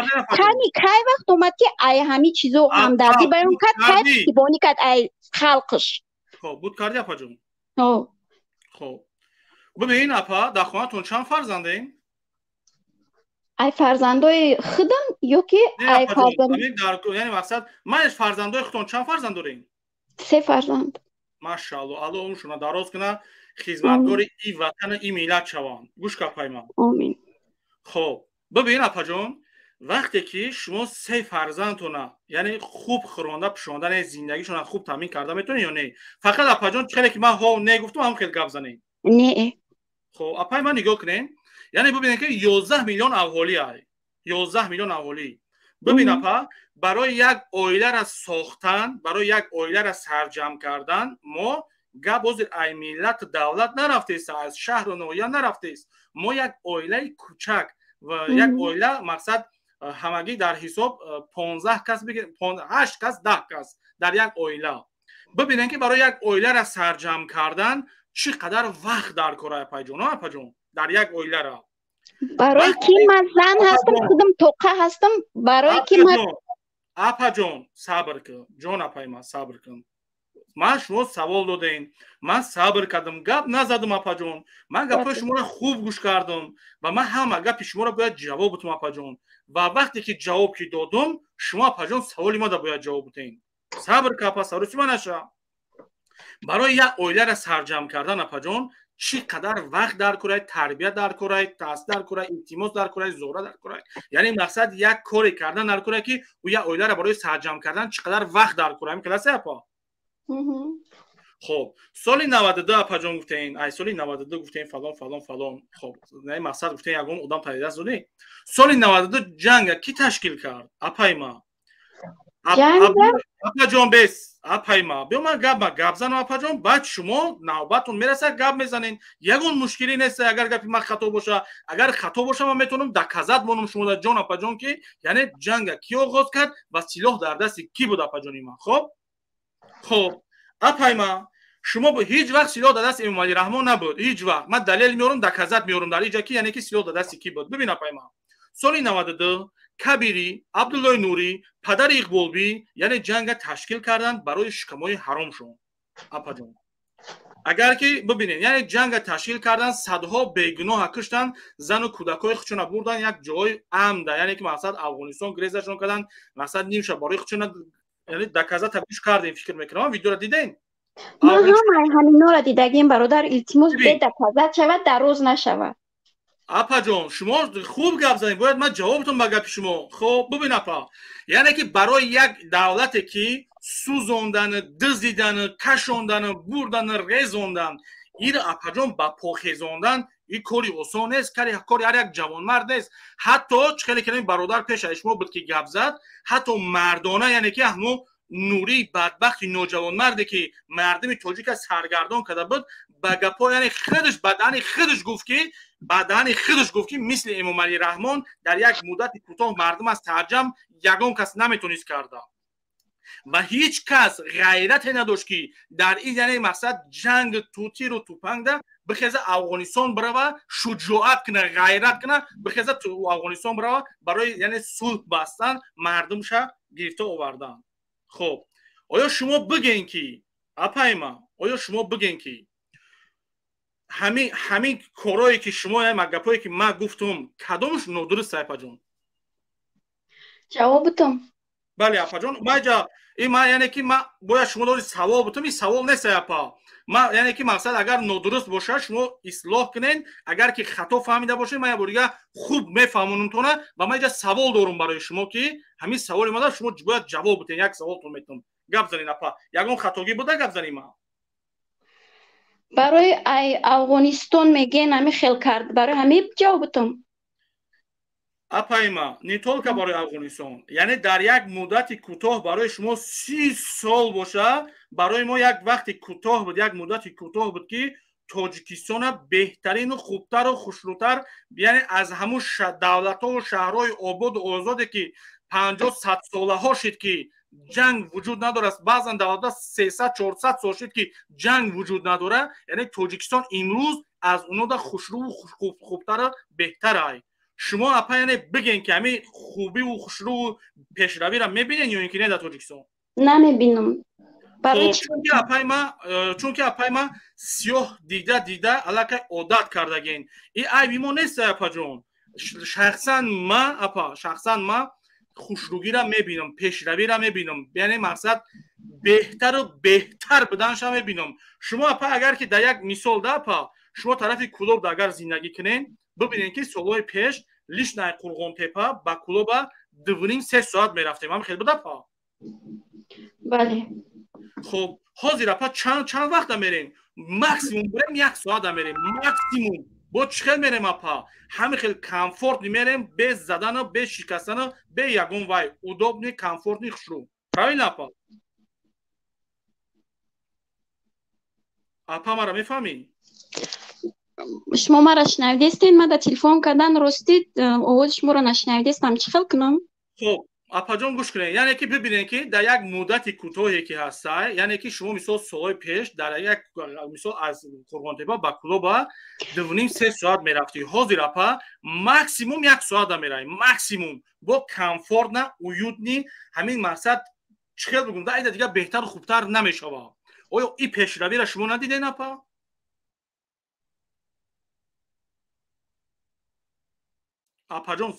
кай вақт омад ки ай ҳами чизо ҳамдардӣ баён кард кай пиштибонӣ кард ай халқиш буд кардӣ апаҷон хоб бибин апа дар хонатон чанд фарзандем ай фарзандои худам ё ки ай фарзанд яъне мақсад манеш фарзандои худтон чанд фарзанд дорем 3 фарзанд машаалло алло умршона дароз куна хизматгори и ватана и миллат шаванд гӯш капайма амин хоб бибин апаҷон вақте ки шумо 3 фарзандтона яъне хуб хӯронда пишондани зиндагишона хуб таъмин карда метавонед ё не фақат апаҷон чиқаре ки ман ҳо не гуфтам ҳам хел гап занем не хоб апай ман нигоҳ кунем яъне бибинед ки 11 миллион аҳолӣ ай 11 миллион аҳолӣ бибин апа барои як оилара сохтан барои як оилара сарҷамъ кардан мо гап ҳозир ай миллат давлат нарафтест аз шаҳру ноҳия нарафтест мо як оилаи кӯчак ва як оила мақсад ҳамагӣ дар ҳисоб 15 кас 8 кас 10 кас дар як оила бибинед ки барои як оилара сарҷамъ кардан чӣ қадар вақт дар кор апаҷон апаҷон дар як оилара барои ки ман зан ҳастам худам тоқа ҳастам барои ки ман апаҷон сабр кун ҷон апайма сабр кун ман шумо савол додем ман сабр кардам гап назадам апаҷон ман гапҳои шуморо хуб гӯш кардам ва ман ҳама гапи шуморо бояд ҷавоб бутам апаҷон ва вақте ки ҷавоб ки додам шумо апаҷон саволи мада бояд ҷавоб бутем сабр ка апа сарусӣ манаша барои як оилара сарҷамъ кардан апаҷон чӣ қадар вақт дар кораи тарбия дар кораи таҳсил дар кораи илтимос дар кораи зора дар кораи яъне мақсад як коре кардан дар кораи ки ӯ як оилара барои сарҷамъ кардан чӣ қадар вақт дар кора мекаласе апа хоб соли 92 апаҷон гуфтем ай соли 92 гуфтем фалон хоб мақсад гуфтем ягон одам пайдаст доде соли 92 ҷанга ки ташкил кард апайма апаҷон бес апайма биё ман гап занам апаҷон баъд шумо навбатон мераса гап мезанед ягон мушкилӣ нест агар гапи ман хато боша агар хато боша ман метавонам доказат монам шумо дар ҷон апаҷон ки яъне ҷанга ки оғоз кард ва силоҳ дар дасти ки буд апаҷони ман хоб апайма шумо ҳеҷ вақт силоҳ дар дасти эмомалӣ раҳмон набуд ҳеҷ вақт ман далел меорам доказат меорам дар инҷа ки яъне ки силоҳ дар дасти ки буд бибин апайма соли 92 кабирӣ абдуллои нурӣ падари иқболбӣ яъне ҷанга ташкил карданд барои шикамои ҳаромшон апаҷон агар ки бибинед яъне ҷанга ташкил кардан садҳо бегуноҳа куштанд зану кӯдакҳои худшона бурдан як ҷойи амда яъне ки мақсад афғонистон грезашон карданд мақсад нимша барои худшона яъне доказата гӯш кардем фикр мекунам видеоро дидем ман ҳамаи ҳаминора дидагем бародар илтимос бе доказат шавад дароз нашавад апаҷон шумо хуб гап занед бояд ман ҷавобтон ба гапи шумо хоб бибин апа яъне ки барои як давлате ки сӯзондан дуздидан кашондан бурдан резондан ин апаҷон ба похезондан ин кори осон нест кори ҳар як ҷавонмард нест ҳатто чӣ хеле бародар пеша шумо буд ки гап зад ҳатто мардона яъне ки ҳамо нурии бадбахти ноҷавонмарде ки мардуми тоҷика саргардон карда буд ба гапҳо яъне худаш ба даҳани худаш гуфт ки мисли эмомалӣ раҳмон дар як муддати кӯтоҳ мардума сарҷамъ ягон кас наметавонист карда و هیچ کس غیرت نداشت که در این یعنی مقصد جنگ توتی رو توپنگ ده بخیزه افغانستان برای شجاعت کنه غیرت کنه بخیزه تو افغانستان برای یعنی صلح بستن مردمش گرفته آوردن. خب آیا شما بگین که اپایما آیا شما بگین که همین کارهایی که شما مگپایی که من گفتم کدامش نادرست اپا جان؟ جوابتم بله اپا جان ما یعنی که ما باید شما داری سوال بتم این سوال نیست اپا ما یعنی که مقصد اگر نادرست باشه شما اصلاح کنین اگر که خطا فهمیده باشه من بوریگه خوب میفهمونم تونه و من اینجا سوال دارم برای شما که همین سوال ما شما باید جواب بدین. یک سوالتون میتونم گپ زنین اپا یگون خطاگی بوده گپ زنیم ما برای افغانستان میگن همین خیل کرد برای همین جوابتم اپایما نه تولکا برای افغانستان یعنی در یک مدت کوتاه برای شما 30 سال باشه برای ما یک وقت کوتاه بود یک مدت کوتاه بود که تاجیکستان بهترین و خوبتر و خوشروتر یعنی از همون دولت ها و شهرهای آباد و آزاده که 50 100 ساله ها شد که جنگ وجود نداره است بعضا دولت 300 400 سال شد که جنگ وجود نداره یعنی تاجیکستان امروز از اونها در خوشرو و خوبتر و بهتره. شما اپا یعنی بگین که همین خوبی و خوشرو و پیشروی را میبینین یا اینکه نه در تاجیکستان؟ نمیبینم چون که اپای ما سیاه دیده علاقه عادت کردگین این عیبی ما نیست اپا جون. شخصا ما خوشروگی را میبینم پیشروی را میبینم یعنی مقصد بهتر و بهتر بدنش را میبینم. شما اپا اگر که در یک مثال ده اپا شما طرف کلوب اگر زندگی کنین ببینین که سالهای پیش لیشنای قرغون تپه با کلوب 2.5-3 ساعت میرفتیم هم خیلی بوده پا. بله خب حاضر اپا چند وقت میرین مکسیموم بریم 1 ساعت میریم مکسیموم با چخیل میریم اپا همه خیلی کامفورت میریم به زدن و به شکستن و به یگون وای удобный комфортный خشرو правильно اپا اپا مرا میفهمی؟ شما مرا شنویدین ما در تلفن کردن رستید آواز شما را نشنویدم چه خیل کنم؟ خب اپا جان گوش کنین یعنی که ببینین که در یک مدت کوتاهی که هسته یعنی که شما مثلا سالهای پیش در یک مثلا از قرغون تپه با کلوب 2.5-3 ساعت میرفتی حاضر اپا مکسیموم 1 ساعت میرای مکسیموم با کامفورت نه уютний همین مقصد چخیل بگم در دیگه بهتر و خوبتر نمیشه. آیا این پیشروی را شما ندیدین اپا؟ اپا جان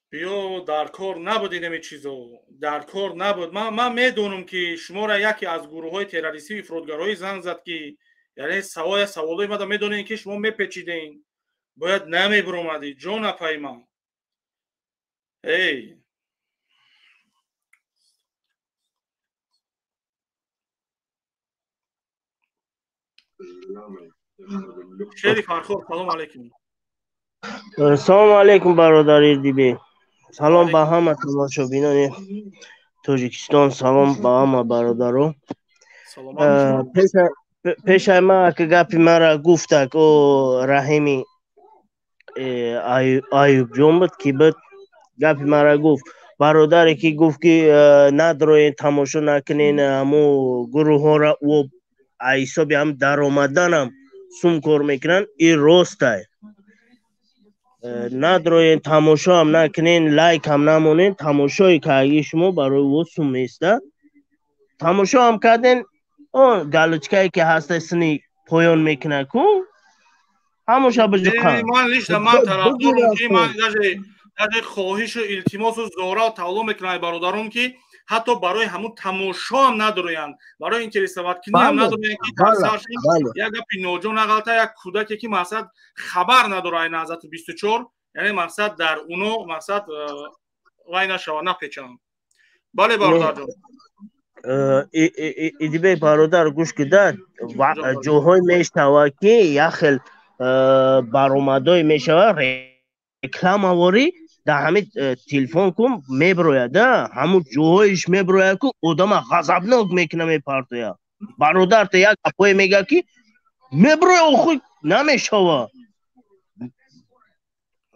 بیا در کار نبودین این چیزو در کار نبود. من میدونم که شما را یکی از گروه های تروریستی و فرودگرایی زنگ زد که یعنی سوالای ما میدونین که شما میپیچیدین باید نمیبرومدی جون اپای ما ای شیری فرخور سلام علیکم. سلام علیکم برادر دیبی سلام به همه تماشابینان تاجیکستان سلام به همه برادران. پیش ما که گپی مرا گفت که رحیمی ایوب جان بود که بود گپی مرا گفت برادری که گفت که ندروین تماشا نکنین همو گروه ها را و حساب هم در آمدن هم سوم کار میکنن این راست های ندروین تماشا هم نکنین لایک هم نمونین تماشایی که اگه شما برای او سوم میسته تماشا هم کردین گلوچکایی که هسته سنی پایان میکنه کن هموشه بجقه من طرفدارم که من در خواهش و التماس و زارا تعالی میکنه برادرم که حتی برای همون تماشا هم ندارن برای اینکه رسالت کنی هم ندارن که ترساشی یک گپی نوجو نغلطه یک کودکی که مقصد خبر نداره این حضرت 24 یعنی مقصد در اونو مقصد وای نشوه نپیچن. بله برادر جان ایدی برادر گوش کده جوهای میشتوه که یخل برامدای میشوه رکلام آوری در همه تلفن کن میبرویده همون جوهایش میبرویده که آدم غضبناک میکنه میپرتویه برادر تا یک اپای میگه که میبرویده خود نمیشوه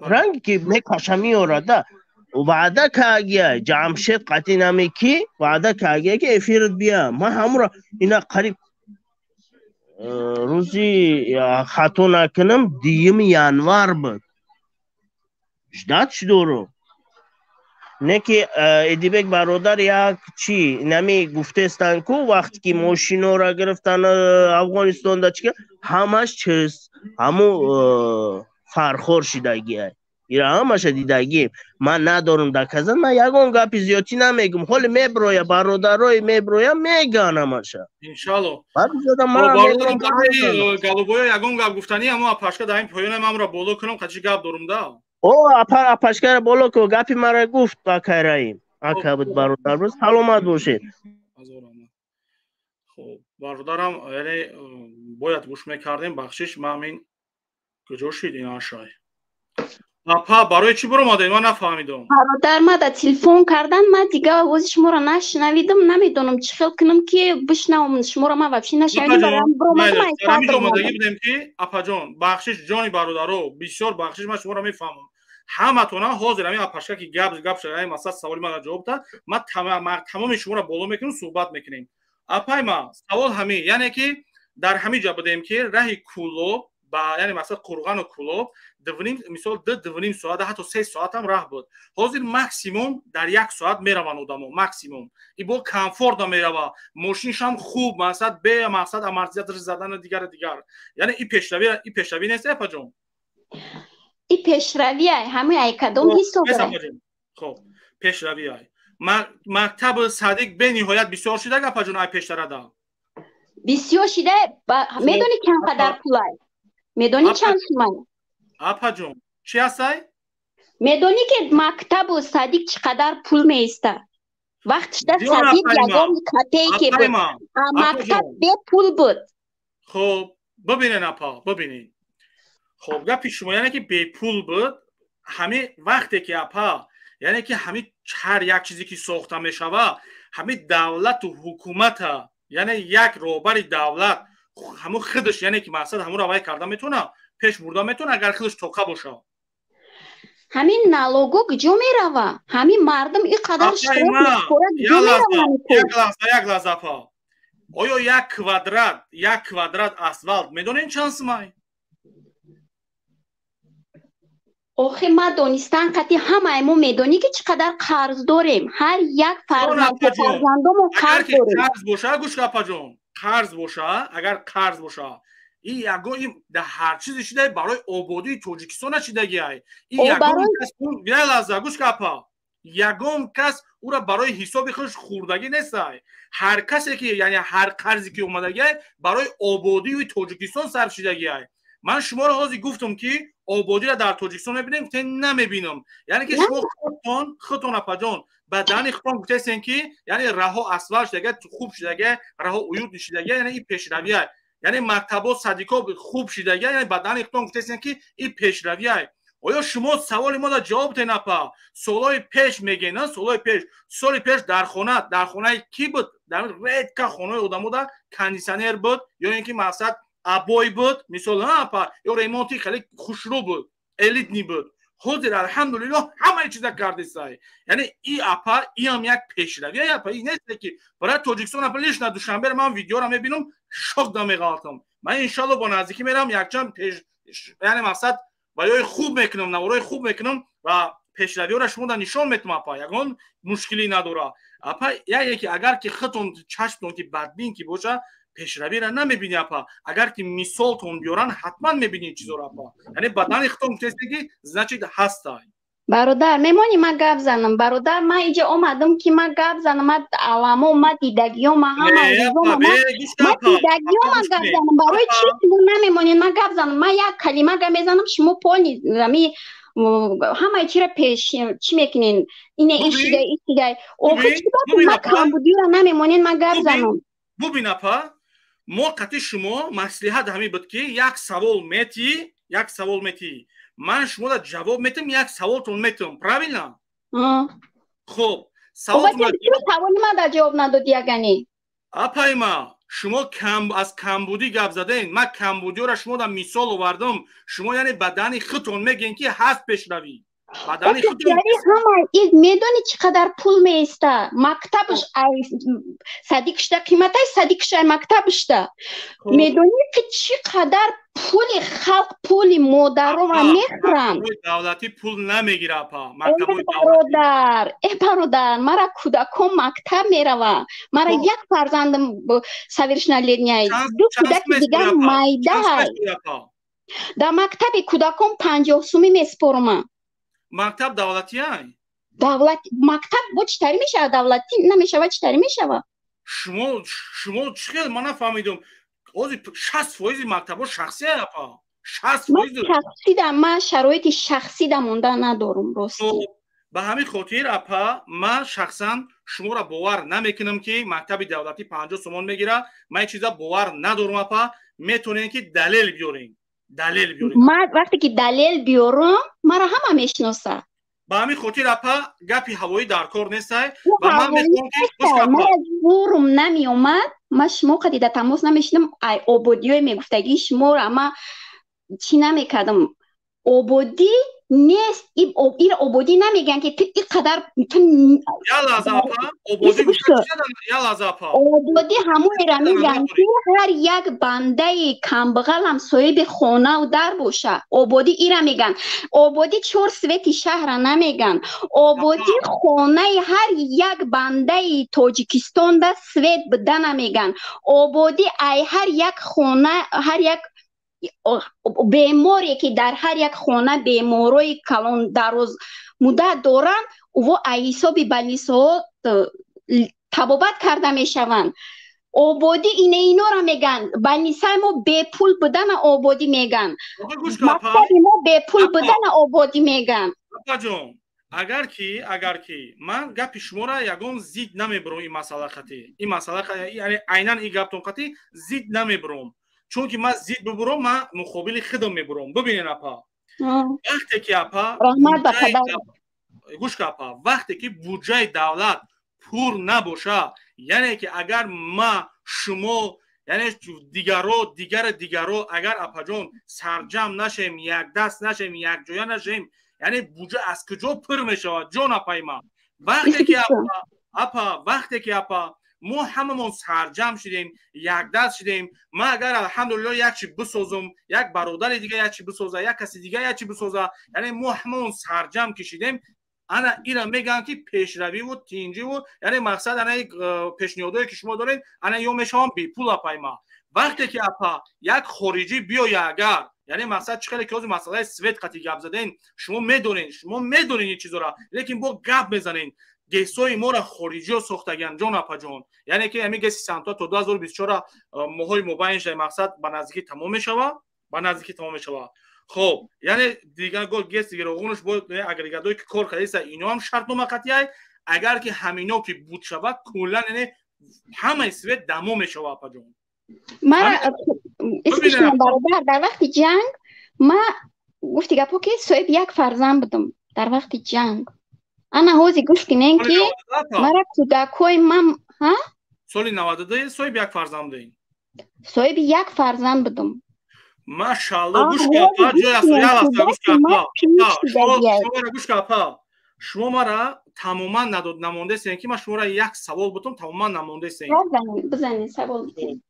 رنگی که میکشه میارده وعده کاگیه جمشید قطعی نمیکی وعده کاگیه که افیرت بیا ما همراه اینا قریب روزی خطا نکنم دیم ینوار بود 18 نه که ادیبک برادر یک چی نمی گفته استن کو وقتی که ماشینا را گرفتن افغانستان دا چی همش چیز همو فرخور شدگیه ایرا همش دیدگیم من ندارم در کزن من یکان گپی زیادی نمیگم حالا میبرویا برادرای میبرویا میگن همش انشالله من برادرای گالوبویا یکان گپ گفتنی اما پاشکا در این پایان من را بالا کنم قچی گپ دارم دا او اپاشکر بالا که گپی مرا گفت با کرایم اکبت برادر بس سلامت باشید خب برادرم یعنی باید گوش میکردیم بخشش من همین کجا شد این آشای اپا برای چی برو ماده من نفهمیدم برادر ما دا تلفن کردن من دیگه آواز شما را نشنویدم نمیدونم چی خیل کنم که بشنوم شما را من وابشی نشنویدم برام برو ماده بودیم که اپا جان بخشش جانی برادرو بسیار بخشش من شما را میفهمم همتون حاضر همین اپاشکا که گپ شده این مثلا سوالی من جواب داد ما تمام شما را بالا میکنیم صحبت میکنیم اپای ما سوال همین یعنی که در همین جا بودیم که راه کلوب با یعنی مثلا قرغان و کلوب مثال 2.5 ساعت حتی 3 ساعت هم راه بود حاضر ماکسیموم در 1 ساعت میروان آدمو ماکسیموم ای با کامفورت میروا ماشینش هم خوب مقصد به مقصد امارتیزاتور زدن و دیگر یعنی این پیشروی نیست اپا جون این پیشروی های همه ای کدوم حساب داره خب پیشروی های مکتب صدیق به نهایت بسیار شده اپا جون ای پیشتره دا بسیار شده میدونی چند قدر پولای میدونی چند سومه اپا جون چی هستی؟ میدونی که مکتب و صدیق چقدر پول میسته وقتش در صدیق یگان کپی که بود مکتب به پول بود خب ببینین اپا ببینین خب گپی شما یعنی که به پول بود همه وقتی که اپا یعنی که همه هر یک چیزی که ساخته میشوه همه دولت و حکومت یعنی یک روبر دولت همون خودش یعنی که مقصد همون روای کرده میتونه پیش برده میتونه اگر خودش توقع باشه همین نالوگو کجا میروه همین مردم اینقدر اشتراک میخوره یک لحظه اپا آیا یک کوادرات اسفالت میدونین چند سمای آخه ما دانستن قطعی همه ایمو میدونی که چقدر قرض داریم هر یک فرزندمو قرض داریم قرض باشه گوش اپا جون قرض باشه اگر قرض باشه این یگو این در هر چیزی شده برای آبادی تاجیکستان شدگی ای این یگم کس اون لحظه گوش اپا یگم کس او را برای حساب خودش خوردگی نیست هر کسی که یعنی هر قرضی که اومدگی برای آبادی و تاجیکستان صرف شدگی ای من شما را حاضر گفتم که آبادی را در تاجیکستان میبینیم که نمیبینم یعنی که شما خودتون اپا جان بدن خودتون گفتین که یعنی راه اسفل شدگی خوب شدگی راه عیود شدگی یعنی این پیشرویه یعنی مکتبا صدیقا خوب شدگی یعنی بدن خودتون گفتین که این پیشرویه آیا شما سوال ما را جواب دین اپا سالای پیش میگین نه سال پیش در خانه کی بود در رد که خانه آدمو دا کاندیشنر بود یا اینکه مقصد ابوی بود مثلا اپا یا ریمونتی خیلی خوشرو بود الیت نی بود حاضر الحمدلله همه چیزا کرده سای یعنی این اپا این هم یک پیشروی اپا این نیست که برای تاجیکستان اپا لیش نه دوشنبه من ویدیو را میبینم شوک دا میگالتم من انشالله با نزدیکی میرم یکچند یعنی مقصد ولی خوب میکنم نوارای خوب میکنم و پیشروی را شما دا نشان میتونم اپا یگان مشکلی نداره اپا یکی اگر که خودتون چشمتون که بدبین که باشه پیشروی را نمیبینی اپا اگر که مثالتون بیارن حتما میبینی چیزا را اپا یعنی بدن خودتون کسی значит هستای برادر میمونی من گپ زنم برادر من اینجا اومدم که من گپ زنم من علامو ما دیدگیو ما همه دیدگیو ما گپ زنم برای چی نمیمونین من گپ زنم من یک کلمه گپ میزنم شما پول نمی همه چی را پیش چی میکنین اینه ایش دیگه آخه چی باید ما کامبودی را نمیمونین من گپ زنم ببین اپا ما قطعی شما مصلحت همین بود که یک سوال میتی من شما را جواب میتم یک سوالتون میتم правильно خب سوال من در جواب ندادی یگانی اپای ما شما از کمبودی گپ زدین من کمبودی را شما را مثال آوردم شما یعنی بدن خودتون میگین که هست پیشروی بدن خود یعنی همه این میدونی چقدر پول میسته مکتبش صدیقش ده قیمتای صدیقش مکتبش ده میدونی که چقدر پول خلق پول مادرها و میخورن دولتی پول نمیگیره اپا ای برادر مرا کودکم مکتب میروه مرا یک فرزندم совершеннолетний دو کودک دیگر مایده در مکتب کودکم 50 سومی میسپرم مکتب دولتی های دولت مکتب با چطوری میشه دولتی نمیشه و چطوری میشه شما چقدر من نفهمیدم 60% مکتب شخصی های اپا 60% من شرایط شخصی در مونده ندارم راستی به همین خاطر اپا من شخصا شما را باور نمیکنم که مکتب دولتی 50 سوم میگیره من چیزا باور ندارم اپا میتونین که دلیل بیارین من وقتی که دلیل بیارم مرا همه میشناسه به همین خاطر اپا گپی هوایی در کار نیست و من میگم که من زورم نمی اومد من شما قدیده تماس نمیشدم ای عبودی میگفتگی شما را من چی نمیکردم عبودی نیست این عبودی نمیگن که تو اینقدر عبودی همون را میگن که هر یک بنده کمبغل هم صاحب خانه و در باشه عبودی این را میگن عبودی 4 سویت شهر نمیگن عبودی خانه هر یک بنده تاجیکستان ده سویت بده نمیگن عبودی ای هر یک خانه هر یک بیماری که در هر یک خانه بیماری کلان دراز مدت دارن و حساب بلیسا تبابت کرده میشوند آبادی اینا را میگن بلیسای ما به پول بدن آبادی میگن مکتب ما به پول بدن آبادی میگن اگر کی من گپ شما را یگان زید نمیبرم این مسئله خطی یعنی عیناً این گپ تون خطی زید نمیبرم چون که من زید ببرم من مقابل خودم میبرم ببینین اپا وقتی که اپا گوش که اپا وقتی که بودجه دولت پر نباشه یعنی که اگر ما شما یعنی دیگرو اگر اپا جون سرجم نشیم یک دست نشیم یک جویا نشیم یعنی بودجه از کجا پر میشه جون اپای ما وقتی که اپا ما هممون سرجم شدیم یک دست شدیم ما اگر الحمدلله یک چی بسازم یک برادر دیگه یک چی بسازه یک کسی دیگه یک چی بسازه یعنی ما هممون سرجم کشیدیم انا اینا میگن که پیشروی و تینجی و یعنی مقصد انا پیشنهادایی که شما دارین انا یا میشم بی پول اپای ما وقتی که اپا یک خارجی بیاید اگر یعنی مقصد چقدر که از مسئله سویت قطعی گپ زدین شما میدونین این چیزا را لیکن با گپ بزنین گیسوی ما را خارجی ها ساختگن جان اپا جان یعنی که همین گیسی سانتا تا 2024 ماهای مبین شده مقصد به نزدیکی تمام میشوه خب یعنی دیگه گل گیس دیگه اونش باید اگریگاتوری که کار کردیسه اینا هم شرط نمکتی های اگر که همینا که بود شوه کلا یعنی همه سویت دمو میشوه اپا جان من اسمشون برادر در وقت جنگ ما گفتی گپو که صاحب یک فرزند بودم در وقت جنگ انا هوزی گوش کنین که مرا کودکوی من سالی 92 صاحب یک فرزند بودین صاحب یک فرزند بودم ماشاءالله گوش کپا شما مرا تماما نمونده سین که من شما را یک سوال بودم تماما نمونده سین بزنین سوال بودین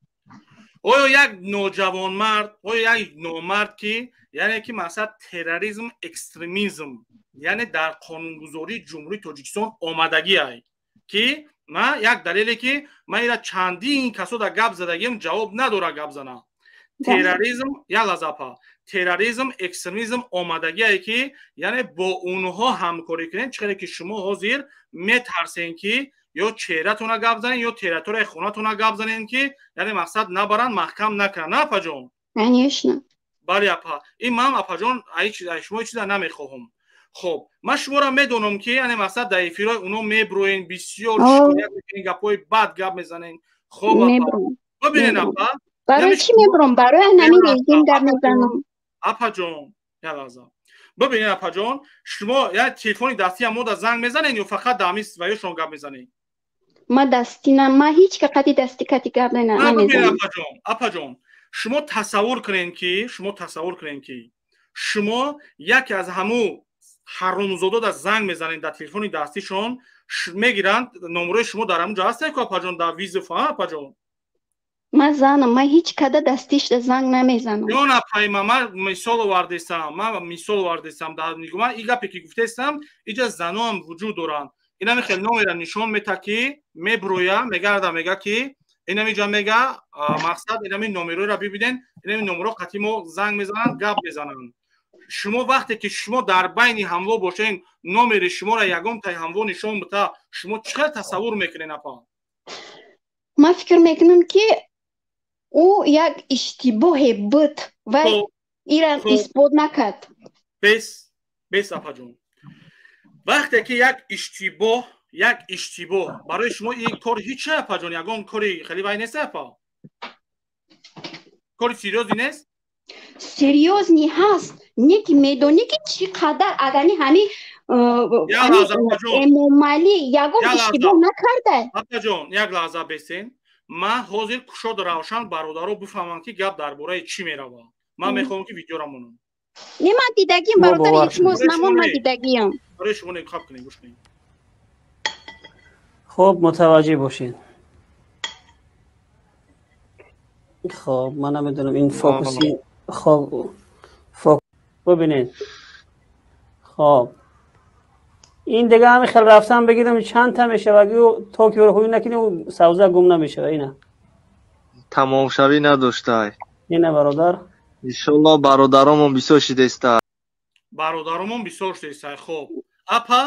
آیا یک نوجوان مرد آیا یک نومرد که یعنی که مثلا تروریسم اکستریمیسم یعنی در قانونگذاری جمهوری تاجیکستان آمدگی های که ما یک دلیلی که ما ایرا چندین کسو در گپ زدگیم جواب نداره گپ زنه تروریسم یا لازپا تروریسم اکستریمیسم آمدگی های که یعنی با اونها همکاری کنین چقدر که شما حاضر میترسین که یا چهره‌تون گپ زنین یا تریتوری خونه‌تون گپ زنین که یعنی مقصد نبرن محکم نکنن نه اپا جان معنیش نه بله اپا این من اپا جان شما چیزا نمیخواهم خب من شما را میدونم که یعنی مقصد در افیرای اونو میبروین بسیار شکایت میکنین گپای بد گپ میزنین خب اپا ببینین اپا برای چی میبرم برای نمی رژیم در میزنم اپا جان یا لازم ببینین اپا جان شما یعنی تلفن دستی هم در زنگ میزنین یا فقط دامیس و یا شما گپ میزنین ما دستی نه ما هیچ که قطعی دستی کتی گپ نمیزنم اپا جان شما تصور کنین که شما یکی از همو ҳаромзода да занг мезанед дар телефони дастишон мегиранд номерои шумо дар ҳамунҷо ҳастед ку апаҷон дар визиф апаҷон Ма занам, ма ҳеҷ када дастиш да занг намезанам. Ён апайма ман мисол овардесам дар нигома ин гапе ки гуфтестам иҷа заноам вуҷуд доранд. Инами хел номера нишон мета ки меброя мегарда мега ки инами ҷа мега мақсад инами номероро бибинен инами номеро қатъи мо занг мезананд гап мезананд. шумо вақте ки шумо дар байни ҳамво бошен номери шуморо ягон тай ҳамво нишон бита шумо чӣ хел тасаввур мекунед апа? Ма фикр мекунам ки ӯ як иштибоҳе буд ва ира исбот накард. Бес апаҷон. Вақте ки як иштибоҳ барои шумо ин кор ҳеҷ апаҷон ягон кори хеле вай нест апа? Кори серьёзӣ нест? Серьёзни ҳаст. Не ки медонӣ ки чӣ қадар агани ҳами эмомалӣ ягон иштибоҳ накарда. Апаҷон як лаҳза бесен. Ман ҳозир кушод равшан бародаро бифаҳманд ки гап дар бораи чӣ мерава. Ман мехоҳам ки видеоро монам. Не ман дидагиам бародар илтимос намон ман дидагиам. барои шумо интихоб кунед гӯш кунед. خب متوجه باشین. خب من نمیدونم این فوکوسی خب ببینید. خب این دیگه همین خیلی رفتم بگیرم چند تا میشه و توکیو رو خوبی نکنی و سوزه گم نمیشه اینه تمام شوی نداشته اینه برادر انشالله برادرامون بسیار شدسته برادرامون بسیار شدسته. خب اپا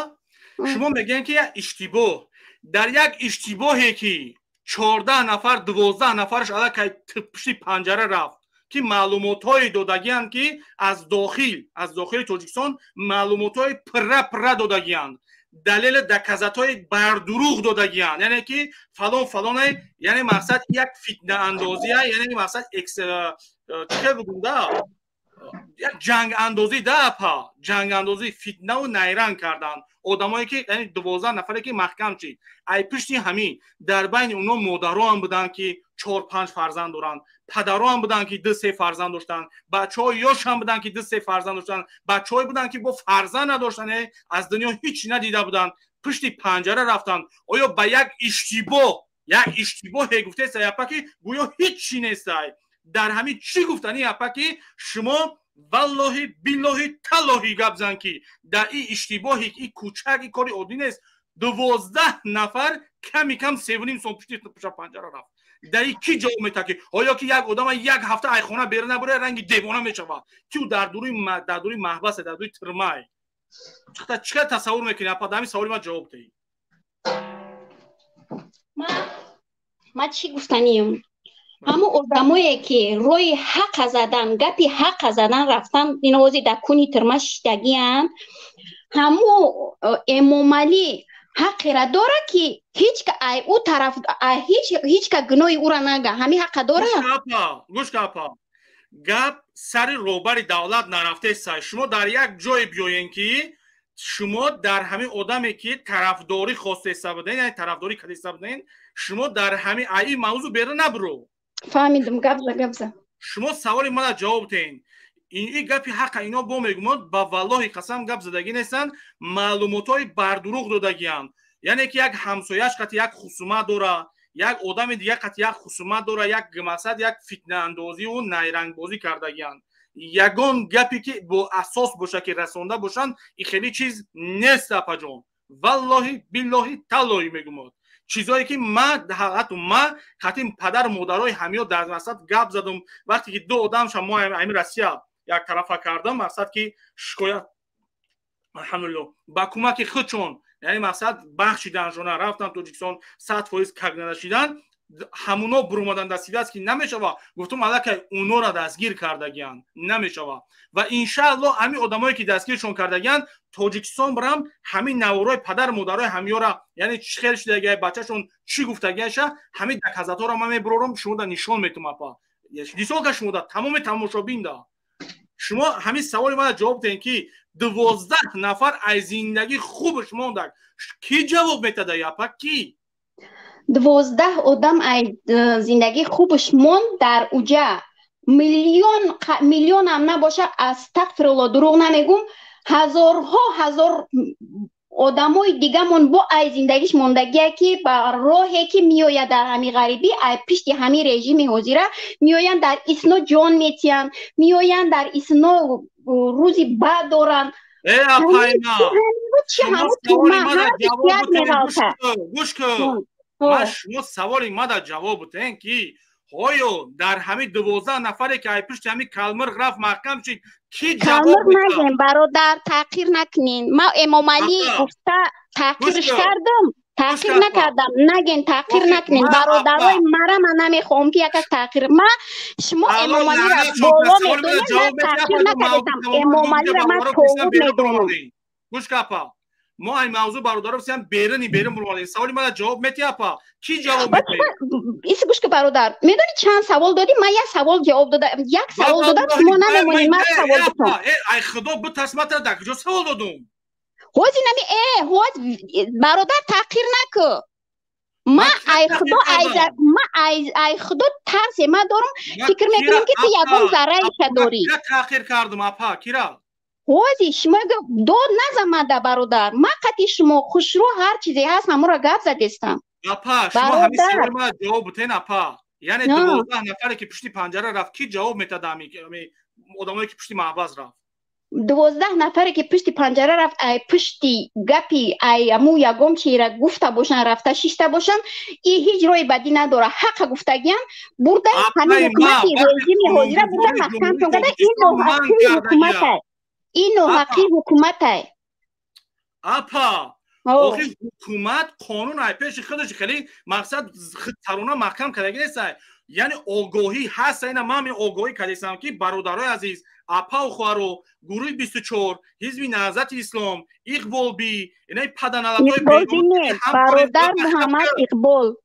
شما میگن که اشتباه در یک اشتباهی که 14 نفر 12 نفرش علاقه پشت پنجره رفت که معلومات‌های دادگیان که از داخل تاجیکستان معلومات‌های پره دادگیان دلیل دکزات‌های بردروغ دادگیان یعنی که فلان یعنی مقصد یک فتنه اندازیه یعنی مقصد چه بگم یک جنگ اندازی جنگ اندازی فتنه و نیرنگ کردن آدمایی که یعنی 12 نفره که محکم چید ای پشتی همین در بین اونا مادرها هم بودن که 4-5 فرزند دارن پدرها هم بودن که 2-3 فرزند داشتن بچهای یاش هم بودن که 2-3 فرزند داشتن بچه‌ای بودن که با فرزند نداشتن از دنیا هیچی ندیده بودن پشتی پنجره رفتن آیا به یک اشتباه گفته سیاپا که گویا هیچی نیست در همین چی گفتنی اپا که شما والله بالله تالله گپ زن که در این اشتباهی این کوچکی کاری عادی نیست 12 نفر کم 7.5 سال پشت پنجره رفت در این کی جواب میده که آیا که یک آدم یک هفته ای خونه بره نبره رنگ دیوانه میشوه که در دوری محبس در دوری ترمای چقدر تصور میکنی اپا در همین سوالی ما جواب دهی ما چی گفتنیم همون آدمایی که روی حق زدن گپی حق زدن رفتن اینوازی در کونی ترما شدگیان همون امامعلی حق را داره که هیچ که او طرف هیچ که گناهی او را نگه همین حق داره گوش کپا گپ سر روبر دولت نرفته سای شما در یک جای بیاین که شما در همین آدمی که طرفداری خواسته استفاده یعنی طرفداری کرده استفاده شما در همین این موضوع بره نبرو فهمیدم گبزه شما سوال من جواب دین این گپی حق اینا با میگم با والله قسم گپ زدگی نیستن معلوماتای بردروغ دادگیان یعنی که یک همسایه‌اش قط یک خصومت داره یک آدم دیگه قط یک خصومت داره یک مقصد یک فتنه اندازی و نیرنگ بازی کردگیان یگان گپی که با اساس باشه که رسانده باشن این خیلی چیز نیست اپا جان والله بالله تالله میگم چیزایی که ما حتی پدر مادرای همیا در مقصد گپ زدم وقتی که دو آدم شما همین رسیا یک طرفه کردم مقصد که شکایت الحمدلله با کمک خودشون یعنی مقصد بخشیدنشون رفتن تاجیکستان 100% کگنده شدن همونا برومدن دستگیر است که نمیشوه گفتم الکی اونا را دستگیر کردگیان نمیشوه و انشالله همین آدمایی که دستگیرشون کردگیان تاجیکستان برام همین نوارای پدر مادرای همیو را یعنی خیلی شده بچه‌شون چی گفتگیشه همین دکزاتا را من میبرم شما دا نشون میتونم اپا دیسال که شما دا تمام تماشابین دا شما همین سوال من جواب دین که 12 نفر از زندگی خوبش موندن کی جواب میده یا اپا کی 12 آدم از زندگی خوبش موند در اوجا میلیون هم نباشه استغفرالله دروغ نمیگم هزار آدمای دیگه من با ای زندگیش موندگیه که با راهی که میآید در همین غریبی پشت همین رژیم حاضره میآیند در اسنا جان میتین، میآیند در اسنا روزی بد دارن. ای اپایما شما سوالی ماده جواب بتین. گوش کن من شما سوالی ماده جواب بتین که هایو در همین 12 نفری که ای پشت همین کلمرغ رفت محکم شد کی جواب میده؟ نگین برادر تحقیر نکنین. ما امام علی گفته تحقیرش کردم، تحقیر نکردم. نگین تحقیر نکنین برادرای مرا. من نمیخوام که یک تحقیر. ما شما امام علی را بالا میدونین، من تحقیر نکردم. امام علی را من توقف میدونم. گوش کپا ما این موضوع برادرها بسیار بیرون بروالین. سوالی من جواب میتی اپا کی جواب میتی؟ ایسی گوش که برادر میدونی چند سوال دادی؟ من یک سوال جواب دادم. یک سوال دادم شما نمیمونین. من سوال دادم. ای خدا به تصمت را در کجا سوال دادم؟ هوزی نمی هوز برادر تحقیر نکو. ما ای خدا ترس ما دارم. فکر میکنم که تو یگان ذره ایش داری. کی تحقیر کردم اپا؟ کی را؟ هوزی شما دو نزمده برادر. ما قطعی شما خوشرو هر چیزی هست همون را گپ زدستم. اپا شما همین سوال ما جواب بتین اپا. یعنی 12 نفری که پشتی پنجره رفت کی جواب میتاد؟ آدمایی که پشتی محبس رفت 12 نفری که پشتی پنجره رفت ای پشتی گپی ای امو یگم چیره گفته باشن رفته شیشته باشن این هیچ روی بدی نداره. حق گفتگیان برده همین حکومتی رژیم حاضره برده محکم کنده. این نوحقی حکومت های، این نوحقی حکومت های اپا. آخه حکومت قانون ای پیش خودش خیلی مقصد ترونا محکم کردگی نیست. یعنی آگاهی هست. این من آگاهی کردیستم که برادرای عزیز اپا و خوارو گروه 24 حزب نهضت اسلام اقبال بی اینای پدنالتای بیرون برادر محمد اقبال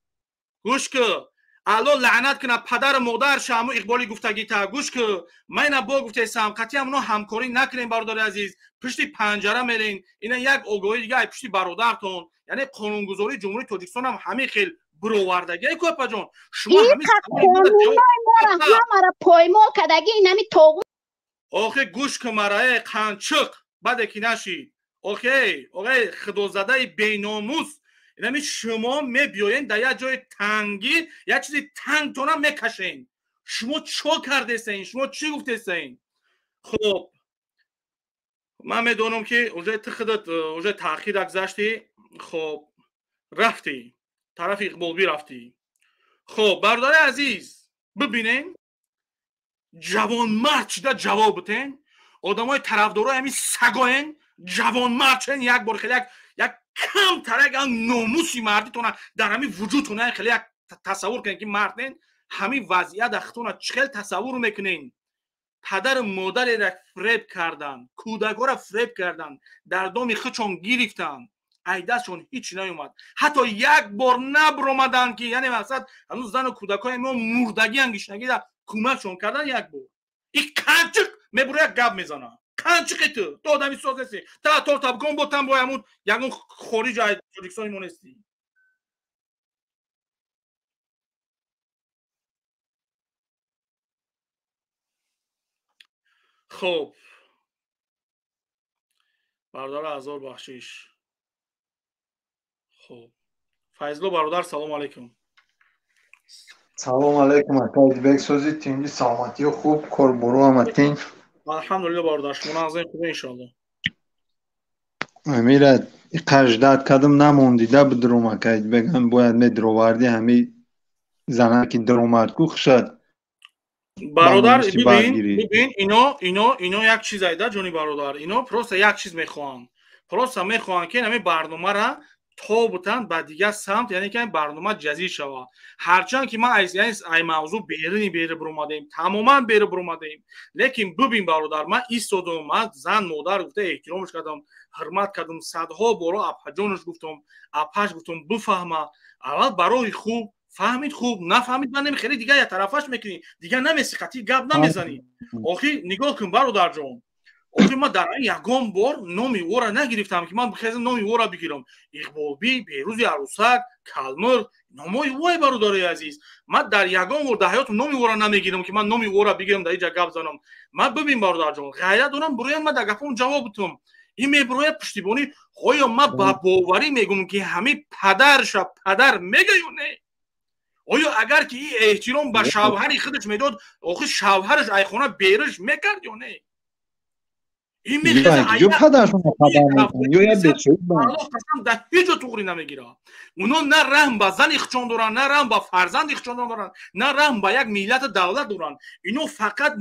گوش که الله لعنت کنه پدر مادر شامو اقبالی گفتگی تا. گوش که من با گفته سام قطعی همونو همکاری نکنین برادر عزیز. پشتی پنجره میرین. اینا یک آگاهی دیگه پشتی برادرتون یعنی قانونگذاری جمهوری تاجیکستان هم همین خیلی برآوردگی کوپا جان. شما همین قانونای ما را پایمال کردگی اینمی توغ. آخه گوش که مرای قنچق بعد کی نشید. اوکی خدا زده بیناموس. اینمی شما میبیاین در یک جای تنگی یک چیزی تنگ تو هم میکشین. شما چو کرده سین؟ شما چی گفته سین؟ خب من میدونم که اوجه تخدت اوجه تاخیر گذشتی. خب رفتی طرف اقبال بی رفتی. خب برادر عزیز ببینین جوان مرد چی دا جواب بتین. آدمای طرفدارای همین سگاین جوان مرد چین یک بار خیلی یک کم ترک ناموسی مردیتونه در همین وجودتونه خیلی یک تصور کنین که مردین همین وضعیت اختونه چخیل تصور میکنین. پدر مادر را فریب کردن، کودکا را فریب کردن، در دام خودشون گرفتن، ایدهشون هیچ نیومد. حتی یک بار نبرومدن که یعنی مقصد هنوز زن و کودکای ما مردگی انگیشنگی در کمکشون کردن. یک بار این کنچک میبره یک گب میزنه. کنچک تو آدمی ساز نیستی. تا طور طبقان بودن با همون یکون خارج های تاجیکستان مونستی. خب برادر هزار بخشش. خب فیضلو برادر سلام علیکم. سلام علیکم اکاید بک سوزی تینگی سلامتی و خوب کار برو همتین. الحمدلله برادر شما نازین خوبه انشالله. امیره قجدت کدم نموندیده بدروم اکاید بگم باید می درووردی همی زنه که درومد کو خشد. برادر ببین اینا یک چیز ایده جونی برادر. اینا پروسه یک چیز میخوان. پروسه میخوان که نمی برنامه را تا بتن با دیگه سمت یعنی که این برنامه جزئی شوه. هرچند که ما این موضوع بیره برومادیم تماما بیره برومادیم. لیکن ببین برادر من ایستادم من زن مادر گفته احترامش کردم حرمت کردم صدها بارا اپا جانش گفتم اپاش گفتم بفهمه. اول برای خوب فهمید خوب نفهمید من نمیخری دیگه یا طرفش میکنی دیگه نمیسی خطی گپ نمیزنی. آخی نگاه کن برادر جان охи ман дар ягон бор номи ора нагирифтам ки ман бихезам номи ора бигирам. Иқболбӣ, Беҳрӯзи Арусак, Калмир, номои вой бародарои азиз. Ман дар ягон бор дар ҳаётам номи ора намегирам ки ман номи ора бигирам дар инҷа гап занам. Ман бибин бародарҷон, ғайрат дорам бироям ман дар гапам ҷавоб битам. ин мебирояд пуштибонӣ. оё ман ба боварӣ мегӯям ки ҳамин падарша падар мега ё не? оё агар ки ин эҳтиром ба шавҳари худаш медод, охи шавҳараш айхона бериш мекард ё не? ин мехеза ё падаршона падар мекунад ё як бечаи Аллоҳ қасам дар ҳеҷ ҷо туғри намегирад. Унҳо на раҳм ба зани ихчон доранд, на раҳм ба фарзанди ихчон доранд, на раҳм ба як миллати давлат доранд. Инҳо фақат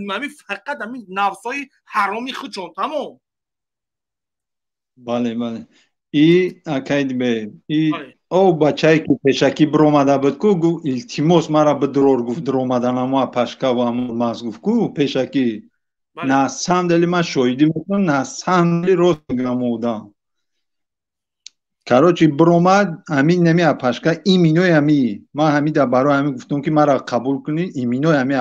ҳамин навсҳои ҳаромӣ худшон тамом. бале бале и акайдбе и о бачае ки пешакӣ биромада буд ку гуфт илтимос мара бидурор гуфт диромаданамоа пашка ва маз гуфт ку пешакӣ на самдали ман шоҳидӣ мекунам на самдали рост мегӯям одам. короче биромад ҳамин нами апашка иминои ҳами ман ҳамида барои ҳамин гуфтам ки мара қабул кунӣ иминои ҳами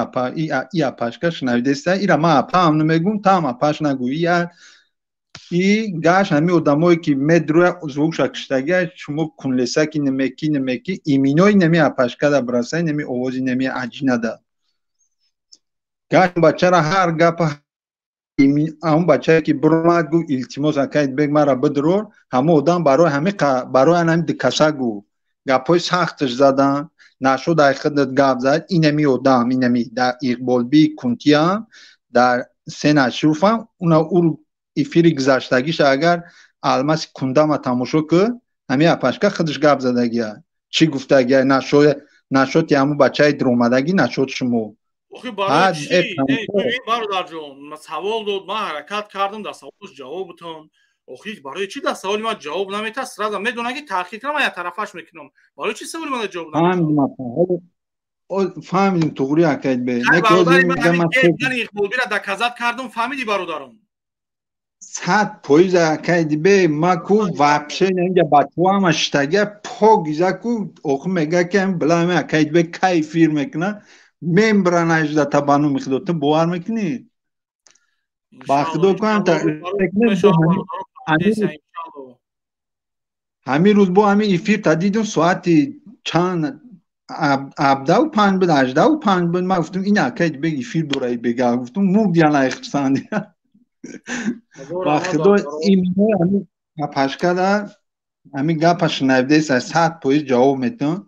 и апашка шунавидаста ира ман апаам намегӯям таам апаш нагӯӣ и гаш ҳами одамое ки медроя звукша киштагия шумо кунлесаки немеки иминои нами апашкада бирасаи нами овози нами аҷинада гаш бачара ҳар гапа ҳамн бачае ки биромад гуфт илтимос акайдбек мара бидурор ҳама одам барои ҳами дикаша гуфт гапҳои сахташ задан нашуд айхидат гап зад инами одам инами дар иқболбӣ кунтиам дар сена шуруфам уна эфири гузаштагиша агар алмаси кундама тамошо кӯ ҳами апашка худаш гап задагия чӣ гуфтагия нашоти ҳамн бачаи диромадагӣ нашот шумо охи барои чӣ бибин бародарҷон савол дод ман ҳаракат кардам дар саволаш ҷавоб битам. охи барои чӣ дар саволи ман ҷавоб наметад сразу медонад ки таҳқиқ кунам я тарафаш мекунам. барои чӣ саволи ман ҷавоб наметад фаҳмидим туғри акайдбек бародари иқболбира дар казат кардам фаҳмидӣ бародарам 100% акайдбек ма ку вообще ненҷа бачаҳама штагия погиза ку охи мега ки билами акайдбек кай эфир мекунад мембран ажда табану мехудо ту бовар мекунӣ ба худо кунам ҳамин рӯз бо ҳамин эфир та дидум соати чанд 17:05 буд 18:05 буд ман гуфтам ин акайдбек эфир дораи бега гуфтам мурдияна ихсанд ба худо иминои ҳамин гапашкада ҳамин гапа шунавидаеса 100% ҷавоб метавон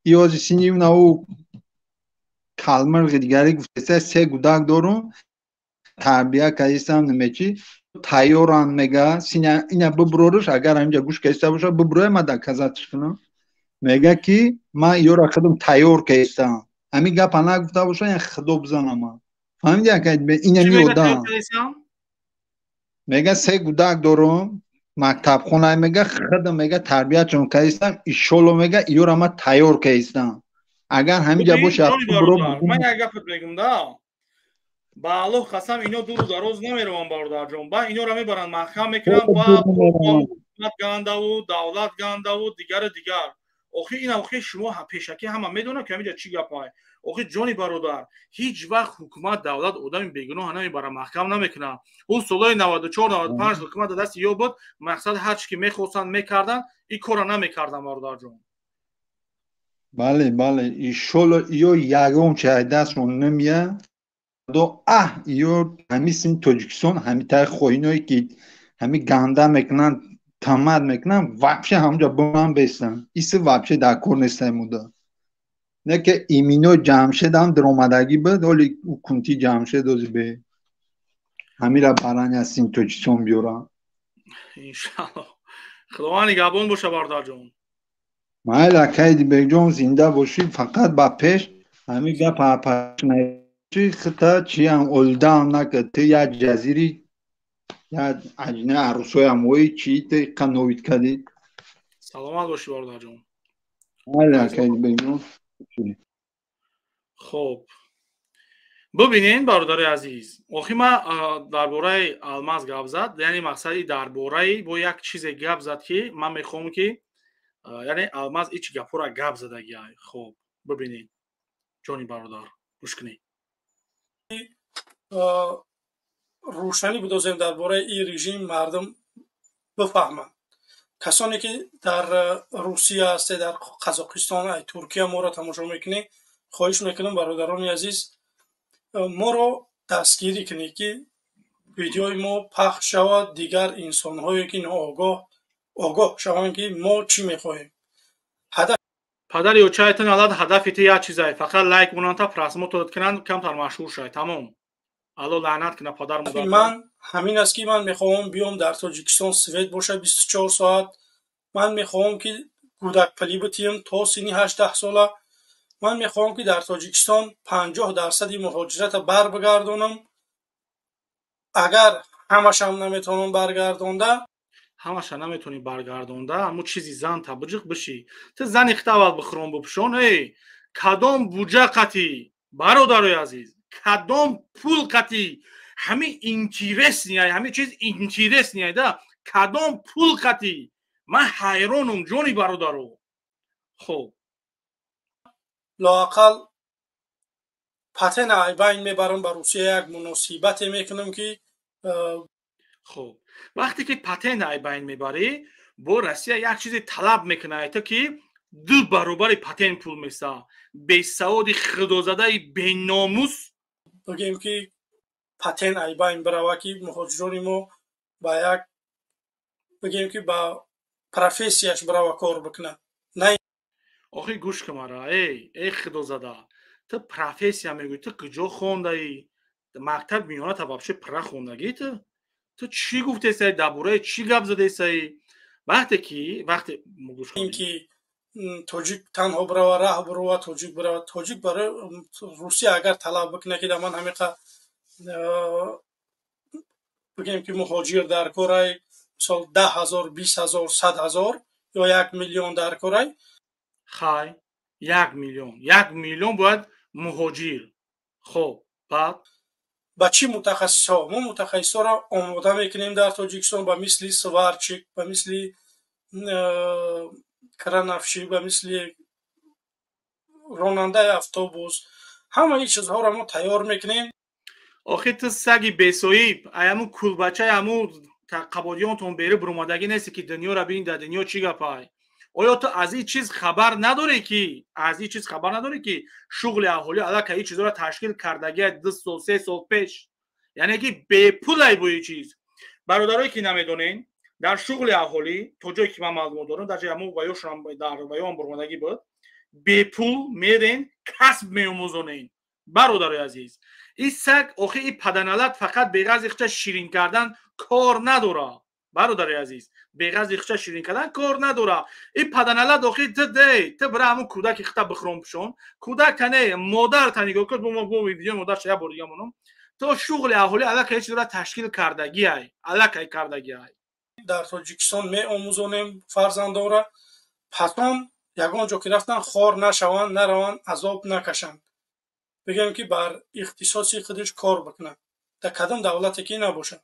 и ҳози синивнау калмир дигари гуфтеса се гудак дорум тарбия кардисам намечи тайёрам мега синя ина бибурориш агар ҳаминҷа гӯш кайста боша бибуроя ма дар казатиш кунам мега ки ман ёра худам тайёр кайстам ҳамин гапа нагуфта боша я худо бизанам фаҳмиди акайдбек инами одам мега се гудак дорум мактабхона мега худам мега тарбиятшон кайстам иншолло мега ёра ма тайёр кайстам агар ҳаминҷа боша ман як гапат мегӯям да ба Аллоҳ қасам ино дуру дароз намераванд бародарҷон ба инора мебаранд маҳкам мекунанд ба ҳукумат гандаву давлат гандаву дигар охи ин охи шумо пешакӣ ҳама медонад ки ҳаминҷа чӣ гапае охи ҷони бародар ҳеҷ вақт ҳукумат давлат одами бегуноҳ намебарад маҳкам намекунад ӯ солҳои 94-95 ҳукумат дасти ё буд мақсад ҳар чӣ ки мехостанд мекарданд ин кора намекарданд бародарҷон бале бале иншолло ё ягон чи аз дастшон намеяд до ё ҳамин син тоҷикистон ҳамитаи хоиное ки ҳамин ганда мекунанд тамад мекунанд вообще ҳамонҷа боман бестанд иси вообще дар кор нестан муда не ки имино ҷамшед ҳам диромадагӣ буд оли кунти ҷамшед озибе ҳамира барани аз син тоҷикистон биёрам иншалло худованд нигаҳбон боша бародарҷон майли акайдбекҷон зинда бошӣ фақат ба пеш ҳамин гапа пашначи хита чиам олдаам накард ты як ҷазири як аҷна арусоямои чи ты қановид кардӣ саломат бошӣ бародарҷон майли акайдбекҷон хуб бубинед бародари азиз охи ман дар бораи алмаз гап зад яъне мақсади дар бораи бо як чизе гап зад ки ман мехоҳам ки яъне алмаз ич гапҳоро гап задагия хуб бубинед ҷони бародар гӯш кунед روشنی بدازیم درباره این رژیم مردم بفهمند. کسانی که در روسیه هست، در قزاقستان، ترکیه ما را تماشا میکنی، خواهش میکنم برادران عزیز ما رو دستگیری کنی که ویدیوی ما پخش شود، دیگر انسان هایی که آگاه شوند که ما چی میخواهیم. падари учаятан алад ҳадафи ти як чизай, фақат лайк бунанта просмотр кунанд, камтар машҳур шавад. Тамом. алло лаънат кина падар модар. من همین است که من میخواهم بیام در تاجیکستان سوید باشه 24 ساعت. من میخواهم که کودک پلی بتیم تا سنی 18 ساله. من میخواهم که در تاجیکستان 50% مهاجرت بر بگردانم. اگر همش هم نمیتونم برگردونده، همش نمیتونی برگردونده، اما چیزی زن تبجیق بشی. تو زن اختوال بخرون بپشون. ای کدام بوجه قطی برادرای عزیز، کدام پول قطی، همه اینتیرس نیای، همه چیز اینتیرس نیای ده، کدام پول قطی. من حیرانم جونی برادرو. خب لااقل پتن ایبین میبرم بر روسیه، یک مناسبت میکنم که خب وقتی که پتن ایبین میبری با روسیه یک چیزی طلب میکنه تا که 2 برابر پتن پول میسا. به سعود خدازده به ناموس بگیم که پتن ایبین برای که مهاجران ما با یک بگیم که با پروفسیش برای کار بکنه. نه آخه گوش کمارا. ای خدازده تو پروفسیا میگوی، تو کجا خونده ای؟ مکتب میانه تا بابشه پرا خوندگی تو چی گفته سایی؟ درباره چی گپ زده سایی؟ وقتی اینکه توجیک تنها برای راه برو، توجیک برای روسیه اگر طلب بکنه که من همیقه بگیم که مهاجر در کره مثال 10,000 20,000 100,000 یا 1 میلیون در کره، خای 1 میلیون باید مهاجر. خب بعد با چی متخصص ها؟ ما متخصص ها را آماده میکنیم در تاجیکستان، با مثل سوارچیک، با مثل کرانفشی، با مثل راننده اتوبوس، همه این چیزها را ما تیار میکنیم. آخه تو سگی بسویب ایامو کول بچه ایامو قبالیانتون بره برومادگی نیستی که دنیا را ببین در دنیا چی گپای؟ آیا تو از این چیز خبر نداری که شغل اهالی علاقه این چیزا را تشکیل کردگی 2 سال 3 سال پیش؟ یعنی که به پول بوی چیز. برادرایی که نمیدونین در شغل اهالی تو جایی که من معلومات دارم در جامعه وایوشون در وایون برومادگی بود به پول میدین کسب میوموزونین. برادرای عزیز این سگ آخه این پدنالت فقط به غرض اخچه شیرین کردن کار نداره. برادرای عزیز به غرض اخچه شیرین کردن کار نداره. این پدنالت آخه تو برای همون کودک اخته بخروم پشون کودک کنه مادر تنیگو کرد با ویدیو مادر شاید بوریگه منم تو شغل اهالی علاقه چیز را تشکیل کردگی های در تاجیکستان می آموزونیم فرزندان را پتون یگان جا که رفتن خار نشوند، نروند، عذاب نکشند. بگم که بر اختصاصی خودش کار بکنن، در کدام دولتی که نباشه.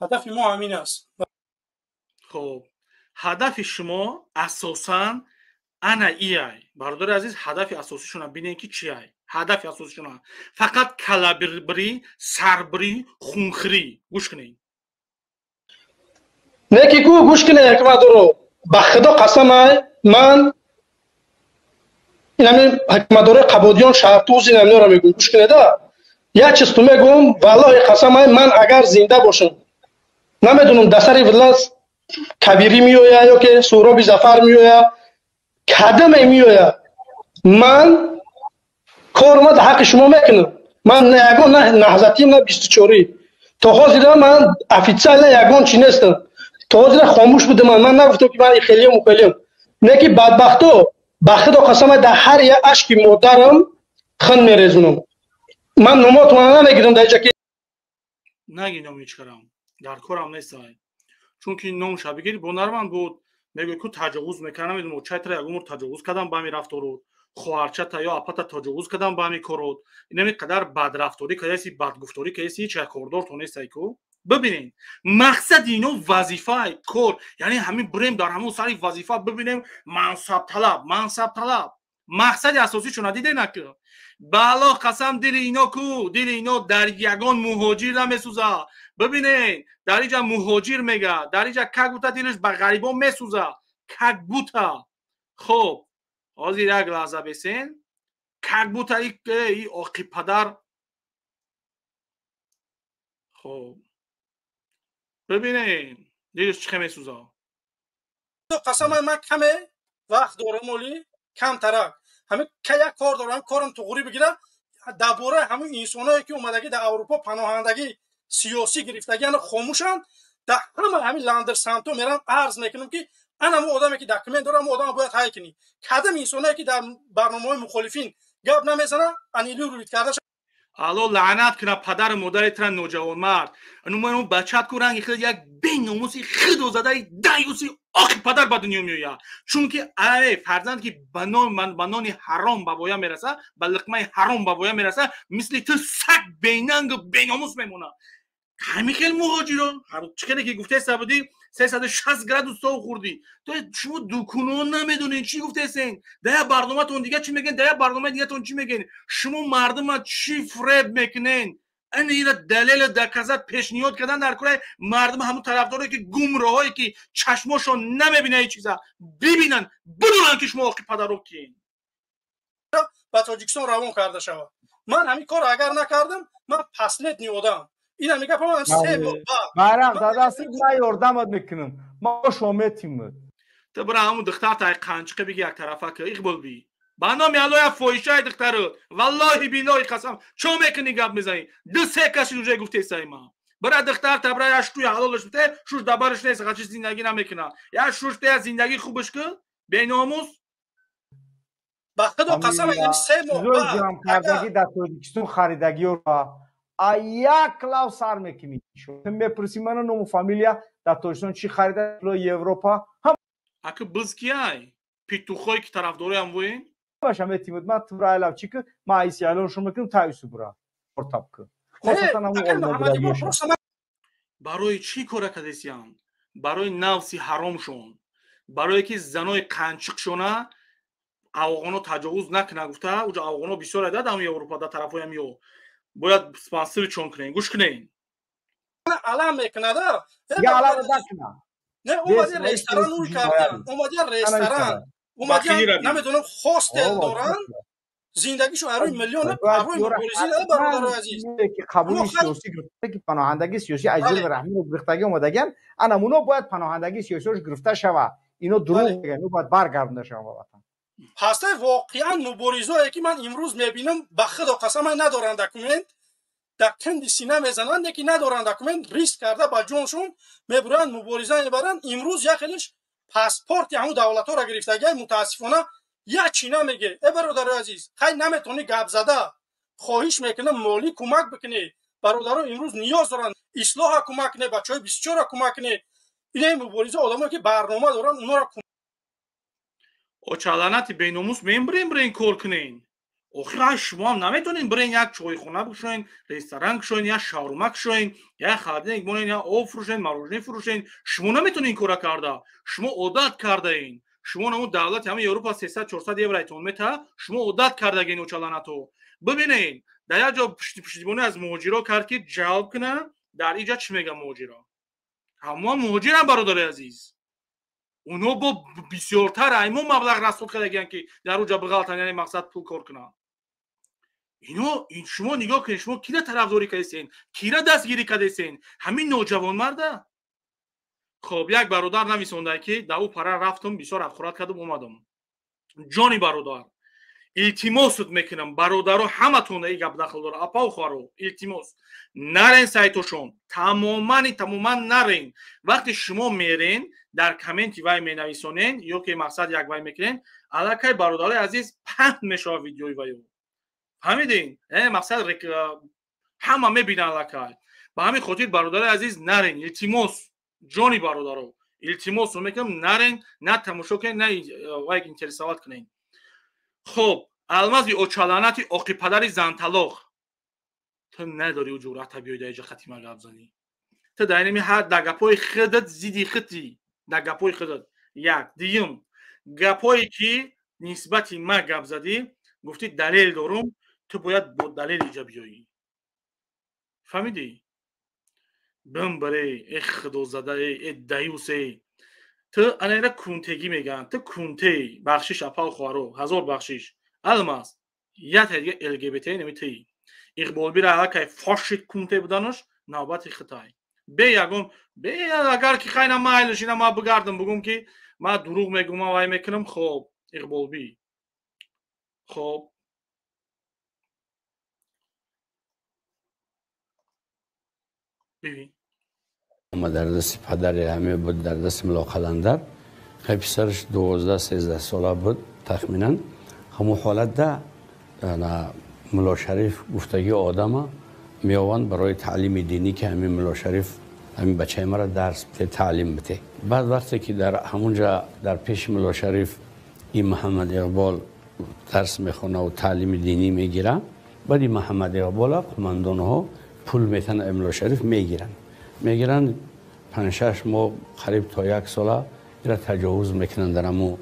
هدف ما همین است. خب هدف شما اساساً انا ایای برادر عزیز، هدف اساسی شما ببینید که چی ای؟ هدف اساسی شما فقط کلابری، سربری، خونخری. گوش کنید. نه که گوش کنید حکمت رو. به خدا قسم من اینم حکمت رو قبادیان شهرتوزی نمیدونم میگم. گوش کنید. یک چیز تو میگم والله قسم من اگر زنده باشم نمیدونم دسری ولس کبیری میویا یا که سهراب ظفر میویا کدم میویا من کارم در حق شما میکنم. من نه یگان نه نهضتی نه 24 تا حاضر من افیسر نه یگان چی نیستم. تا حاضر خاموش بودم. من نگفتم که من خیلی مخالفم. نه که بدبختو بخدا قسم در هر یک اشک مادرم خن میریزونم. من نمات من نمیگیرم در اینجا که نگیدم هیچ کارم در کارم نیستم، چون که نام شبیگیری بونرمند بود. میگه که تجاوز میکنم، میدونم چطور یگمور تجاوز کردم با می رفتارو خواهرچه تا یا اپاتا تجاوز کردم با می کارود. اینمی قدر بد رفتاری که یسی بد گفتاری که یسی چه کاردار تو نیستی کو. ببینین مقصد اینو وظیفه کار، یعنی همین بریم در همون سری وظیفه ببینیم منصب طلب. мақсади асосишона дидена ки бало қасам дили ино ку дили ино дар ягон муҳоҷир намесӯза. бибинед дар инҷа муҳоҷир мега, дар инҷа как бута дилиш ба ғарибон месӯза, как бута. хоб ҳозир як лаҳза бесен, как бута и оқи падар. хоб бибинед дилиш чӣ месӯза. қасамай ман каме вақт дорам оли камтарак ҳамин ка як кор дорам корам туғурӣ бигира дар бораи ҳамин инсоное ки омадагӣ дар аврупо паноҳандагӣ сиёсӣ гирифтагӣ ана хомӯшанд дар ҳама ҳамин ландерсамто мерам арз мекунам ки ана мо одаме ки документ дорам одама бояд ҳай кунӣ кадам инсоное ки дар барномаҳои мухолифин гап намезананд анилӯ рӯид карда алло лаънат кунад падару модаратра ноҷавонмард. ануману бачат ку ранги хеле як беномуси хидозадаи даюси оқи падар ба дунё меояд. чунки ае фарзанд ки ба нони ҳаром ба воя мераса, ба лиқмаи ҳаром ба воя мераса, мисли ту саг бенангу беномус мемонад. ҳамин хел муҳоҷирон чӣ хеле ки гуфтеста будӣ 360 градус сов хӯрдӣ. то шумо дукунон намедонед чӣ гуфтесен. дар як барноматон дига чӣ мегӯед, дар як барномаи дигатон чӣ мегӯед. шумо мардума чӣ фреб мекунед. ина далели доказат пешниҳод кардан дар кораи мардума ҳамун тарафдоре ки гумроҳое ки чашмошон намебинад ҳеҷ чиза бибинанд бидонанд ки шумо оқи падаро киен. ба тоҷикистон равон карда шавад. ман ҳамин кор агар накардам ман последний одам. ина мегапам се байрам дадаси ман ёрдамат мекунам. ма шометим. то бира ҳамун духтартай қанчиқи биги як тарафа ки иқболби ба номи аллоя фоҳишаи духтару валлоҳи биллоҳи қасам чо мекунӣ гап мезанӣ. ду се каси уже гуфтесаи ман бира духтар табра я штуи ҳалолаш бите шуш дабараш нест ҳачи зиндагӣ намекуна я шуш те зиндагӣ хубаш ку беномус ба худо қасам ин се моҳ кардагӣ дар тоҷикистон харидагиёро як лав сар мекунӣ. мепурсӣ мана ному фамилия дар тоҷикистон чӣ харида европа аки бизкияй питухой ки тарафдораам воин баша метимуд ман турайлав чӣ ку ман айси ялоншо мекунам таису бура ортапку хосатан ҳамун олмадагиёша барои чӣ кора кардесиям. барои навси ҳаромшон, барое ки занои қанчиқшона афғоно таҷовуз накунад гуфта уҷа афғоно бисёр ада дар европа дар тарафҳои ҳамиё бояд спонсори чон кунем. гӯш кунем алам мекунада я алам дакна не омади ресторан уй кардан омади ресторан омади намедонам хостел доран зиндагишо арои миллион арои муборизӣ нада бародарои азиз ки қабули сиёсӣ гирифта ки паноҳандагии сиёсӣ аҷил раҳмиро гирифтагӣ омадагиан анамуно бояд паноҳандагии сиёсиёш гирифта шава. ино дурӯғ мегӯянд ино бояд баргардонда шава ба ватан. ҳастай воқеан муборизое ки ман имрӯз мебинам ба худо қасамай надоранд документ дар канди сина мезананде ки надоранд документ риск карда ба ҷоншон мебуранд мубориза мебаранд. имрӯз як хелиш паспорти ҳамун давлатҳоро гирифтагиай мутаассифона як чӣ намеге. бародарои азиз хай наметавонӣ гап зада хоҳиш мекунам молӣ кӯмак бикунед. бародаро имрӯз ниёз доранд ислоҳа кӯмак кунед, бачаҳои бисёра кӯмак кунед. ина мубориза одамое ки барнома доранд онҳоро очаланати беномус мебирем бирен кор кунен. охир шумо ҳам наметонед бирен як чойхона кушоен, ресторан кушоен, я шаврма кушоен, я холодильник монен, я об фурӯшен, мороженое фурӯшен. шумо наметонед ин кора карда. шумо одат кардаен. шумо намун давлати ҳамаи европа 300-400 евройтон мета. шумо одат кардаген очаланато. бибинед дар як ҷо пуштибонӣ аз муҳоҷиро кард ки ҷавоб куна. дар инҷа чӣ мега муҳоҷиро? ҳама муҳоҷирам бародари азиз. онҳо бо бисёртар аймо маблағ расход кардагиянд ки дар уҷа биғалтан яъне мақсад пул кор кунанд. ино шумо нигоҳ кунед шумо кира тарафдорӣ кардесен, кира дастгирӣ кардесен. ҳамин ноҷавонмарда. хоб як бародар нависонда ки дар ӯ пара рафтам бисёр афхӯрат кардам омадам. ҷони бародар илтимосут мекунам бародаро ҳаматон ин гап дахл дора апа ухоро илтимос нарен сайтошон тамоман нарен. вақте шумо мерен дар комменти вай менависонен ё ки мақсад як вай мекунен аллакай бародарои азиз паҳн мешавад видеои вайо. фаҳмидин мақсад ҳама мебинад аллакай. ба ҳамин хотир бародарои азиз нарен илтимос ҷони бародаро илтимос мекунам нарен на тамошо кунед на вай интересоват кунед. хоб алмази очаланати оқи падари занталоқ ту надори ӯ ҷуръата биёи дар инҷа хатима гап занӣ. ту дар инами ҳар дар гапҳои худат зидди хити дар гапҳои худат як дигим гапҳое ки нисбати ма гап задӣ, гуфтӣ далел дорум, ту бояд бо далел инҷа биёӣ. фаҳмидӣ? бимбаре э худозадаe э даюсе. Ту анера кунтегӣ мегӯянд. Ту кунтеӣ, бахшиш апал хоҳаро, ҳазор бахшиш. Алмаз яте дига ЛГБТ намитӣ. Иқболбира алакай фошит кунте будануш навбати хитай. Бе ягон бе агар ки хайна майлш ина ма бигардам бугум ки ма дурӯғ мегӯм, ма вай мекунам, хоб Иқболбӣ. хоб бибин. اما در دست پدر همه بود، در دست ملا قلندر. خیلی پسرش 12-13 ساله بود تخمینا. همون حالت ده ملا شریف گفتگی آدم میآوند برای تعلیم دینی که همین ملا شریف همین بچه مرا درس بده، تعلیم بده. بعد وقتی که در همونجا در پیش ملا شریف این محمد اقبال درس میخونه و تعلیم دینی میگیره، بعد این محمد اقبال قماندان ها پول میتن ملا شریف میگیرن 5-6 ماه قریب تا 1 ساله ایرا تجاوز میکنن در امو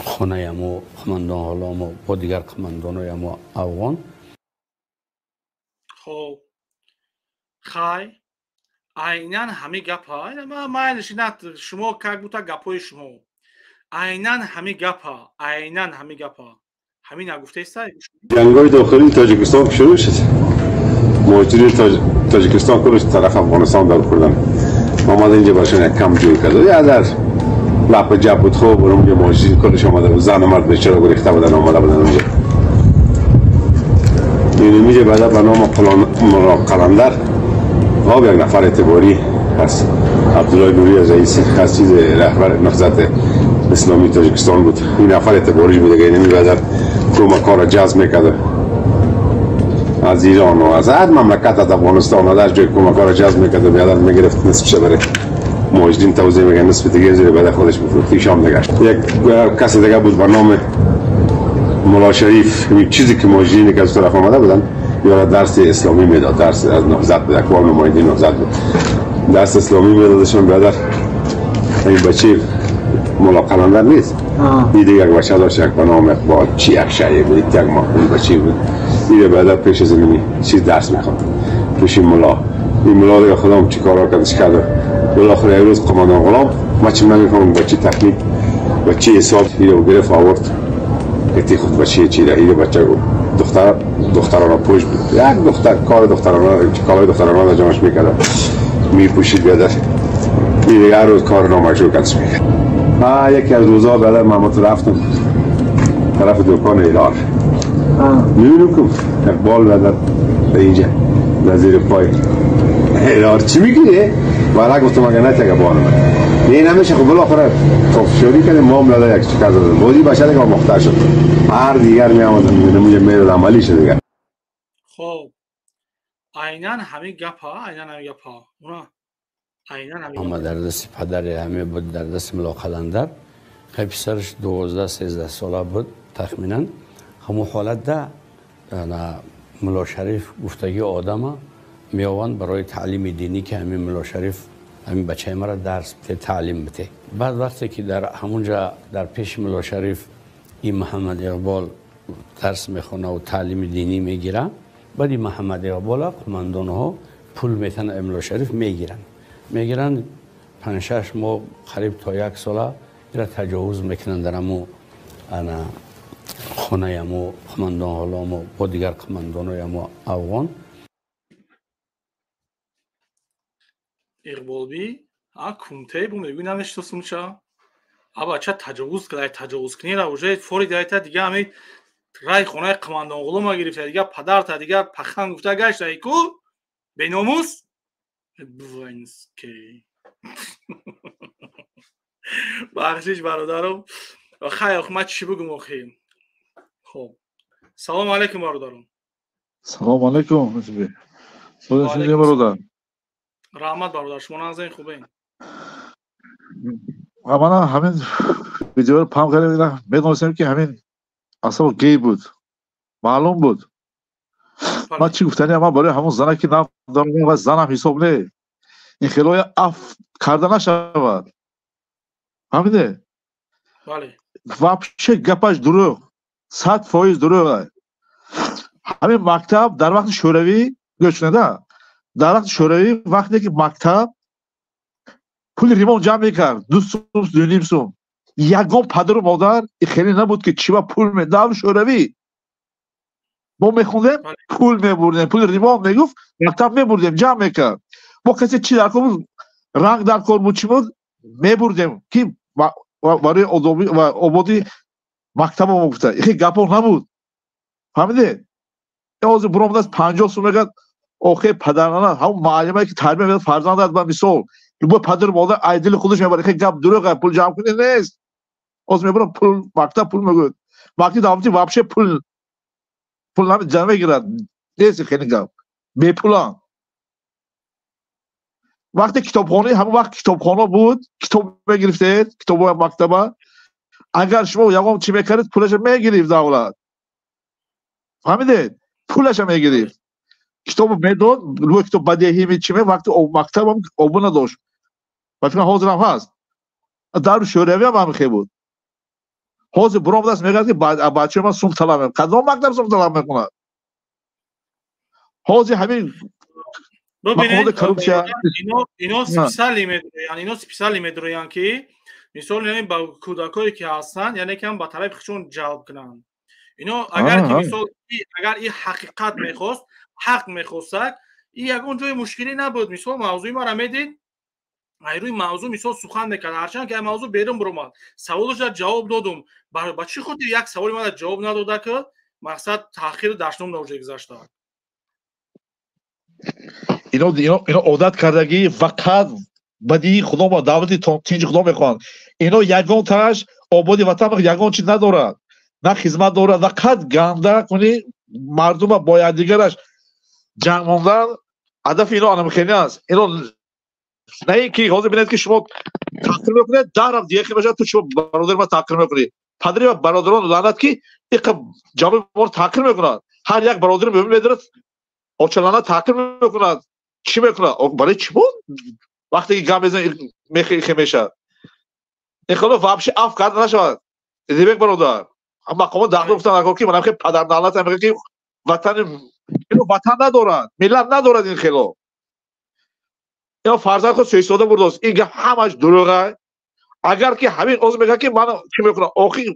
خانه امو قماندان حالا امو با دیگر قماندان های امو افغان. خب خای عیناً همه گپ ها ما مایلش نه شما که بوده گپ های شما عیناً همه گپ ها عیناً همه گپ ها همین نگفته است. جنگ‌های داخلی تاجیکستان شروع شد. مهاجری تاجیکستان کلش طرف افغانستان دار کردن. آمده اینجا باشن یک کم جوی کرد. یه در لپ جب بود خوب برام یه مهاجری کلش آمده بود. زن و مرد بیچاره گریخته بودن آمده بودن اونجا. این میگه بعدا به نام قلندر آب یک نفر اعتباری هست. عبدالله نوری از رئیس خصیص رهبر نهضت اسلامی تاجیکستان بود. این نفر اعتباریش بود که اینمی بعدا کمک‌ها را جذب میکرد. از ایران و از هر مملکت از افغانستان و در جای کمک‌ها را جذب میکرد و بیادر میگرفت نصفش بره مهاجرین توزیع میگن نصف دیگه زیر بعد خودش بفروخت. شام نگشت. یک کسی دیگه بود به نام ملا شریف. این چیزی که مهاجرینی که از طرف آمده بودن یا درس اسلامی میداد، درس از نهضت بود، اکوان نمایندگی نهضت بود، درس اسلامی میدادشون. برادر این بچه ملا قلندر نیست، این دیگه یک بچه داشت یک به نام اقبال چی یک شایی بود، یک ماهون بچه بود. این برادر پیش از اینمی چیز درس میخواد پیش این ملا دیگه خودم چی کارا کردش کرده. بالاخره یه روز قماندان غلام ما چی نمیفهمم بچه تکنیک بچه حساب رو گرفت آورد گفتی خود بچه چی ده. این بچه دخترانه پوش بود، یک دختر کار کالای دخترانه را جمعش میکرد میپوشید. بیادر این دیگه هر روز کار نامش رو کدش میکرد. یکی از روزها بیادر محمد رفتم طرف دکان ایلار میبینم که اقبال بیادر به اینجا نظیر پای ایلار چی میگیره؟ والا گفتم اگه نه تگه بانم این همیشه خب بالاخره تفشوری کنیم ما هم بیادر یک چکر دادم بودی بشه دیگه مختار شد. هر دیگر میامدن میبینم میرد عملی شد دیگر. خب عیناً همه گپ ها عیناً همه گپ ها اونا عیناً همه اما در دست پدر همه بود، در دست ملا قلندر. خیلی پسرش 12-13 ساله بود تخمینا. همون حالت ده ملا شریف گفتگی آدم میآوند برای تعلیم دینی که همین ملا شریف همین بچه مرا درس بده، تعلیم بده. بعد وقتی که در همونجا در پیش ملا شریف این محمد اقبال درس میخونه و تعلیم دینی میگیره، بعد این محمد اقبال قماندان ها پول میتن ملا شریف میگیرن 5-6 ماه قریب تا 1 ساله ایرا تجاوز میکنن در امو خانه امو قماندان حالا امو با دیگر قماندان های امو افغان. Иқболбӣ кунте бу мебинамеш то сумча аба ча таҷовуз кадай таҷовуз кунира уже фори дайта дига ами рай хонаи қамандон ғулума гирифта дига падарта дига пахан гуфта гашта ику беномус бувайнске бахшиш бародарам хайр ма чӣ бугум охир. хоб салому алайкум бародарам. салому алайкум музби содаши бародар. раҳмат бародар, шумо назарин хубен? мана ҳамин видеоро пам кардем медонистем ки ҳамин асл гей буд, маълум буд. ман чӣ гуфтанӣ ман барои ҳамон зана ки надорам ва занам ҳисоб не ин хелои аф карда нашавад. ҳамине вообще гапаш дуруғ 100% дуруғ. Ҳамин мактаб дар вақти шӯравӣ гӯшнада дар вақти шӯравӣ вақте ки мактаб пули римон ҷамъ мекард 2 сум 2.5 сум ягон падару модар хеле набуд ки чива пул медав шӯравӣ мо мехондем пул мебурдем пули римон мегуфт мактаб мебурдем ҷамъ мекард мо касе чи дар кор буд ранг дар кор буд чи буд мебурдем ки барои ободи мактаба мо гуфта ихе гапо набуд фаҳмиде ҳозир буромад аст 50 сум мегӯяд охе падарона ҳамон муаллимае ки тарбия медиҳад фарзандат ба мисол любой падару модар айдили худаш мебарад ихе гап дуруға пул ҷамъ кунӣ нест ҳозир мебарам пул мактаб пул мегӯяд мактаби давлатӣ вообще пул намегирад нест хеле гап бепулан вақте китобхонӣ ҳамон вақт китобхона буд китоб мегирифтед китобҳои мактаба агар шумо ягон чӣ мекардед пулаша мегирифт давлат фаҳмидед пулаша мегирифт китобу медод любой китоб бадеҳӣ чӣ вақти мактабам обу надошт ва фикрам ҳозирам ҳаст дару шӯравиам ҳамихе буд ҳозир буромадаст мегӯяд ки бачаи ман сум талаб мекунад кадом мактаб сум талаб мекунад ҳозир ҳамин бубинед ино списали медроянд ки мисол ба кӯдакое ки ҳастанд яъне ки ба тарафи худшон ҷалб кунанд ино агар ки мисол агар ин ҳақиқат мехост ҳақ мехостак ин ягон ҷои мушкилӣ набуд мисол мавзӯи мара медид рӯи мавзӯъ мисол сухан мекард ҳарчанд ки ай мавзӯъ берун биромад саволаша ҷавоб додум ба чӣ хотир як саволи мана ҷавоб надода ки мақсад таъхир дарсному навҷа гузашта ино одат кардагӣ фақат бадии худо ба давлати тинҷи худо мехоҳанд ино ягон тааш ободи ватан ягон чиз надорад на хизмат дорад фақат ганда куни мардума бо якдигараш ҷанг мондан ҳадафи ино анамхелӣ аст ино на ин ки ҳозир бинед ки шумо таъқир мекунед дарав диеқи бошад ту шумо бародари ма таъқир мекунӣ падари ва бародарон лаънат ки иқа ҷавоби моро таъқир мекунад ҳар як бародари мӯмин медорад очалана таъқир мекунад чӣ мекунад барои чӣ буд вақте ки гап мезанед мехе мешавад инқилоб вообще аф карда нашавад дебек бародар мақомо дахто гуфтанд ки манам ки падарналатам мегӯяд ки ватани ино ватан надорад миллат надорад ин хело ино фарзанд худ сӯистода бурдост ин гап ҳамаш дуруға агар ки ҳамин озир мегӯяд ки ман чӣ мекунам охир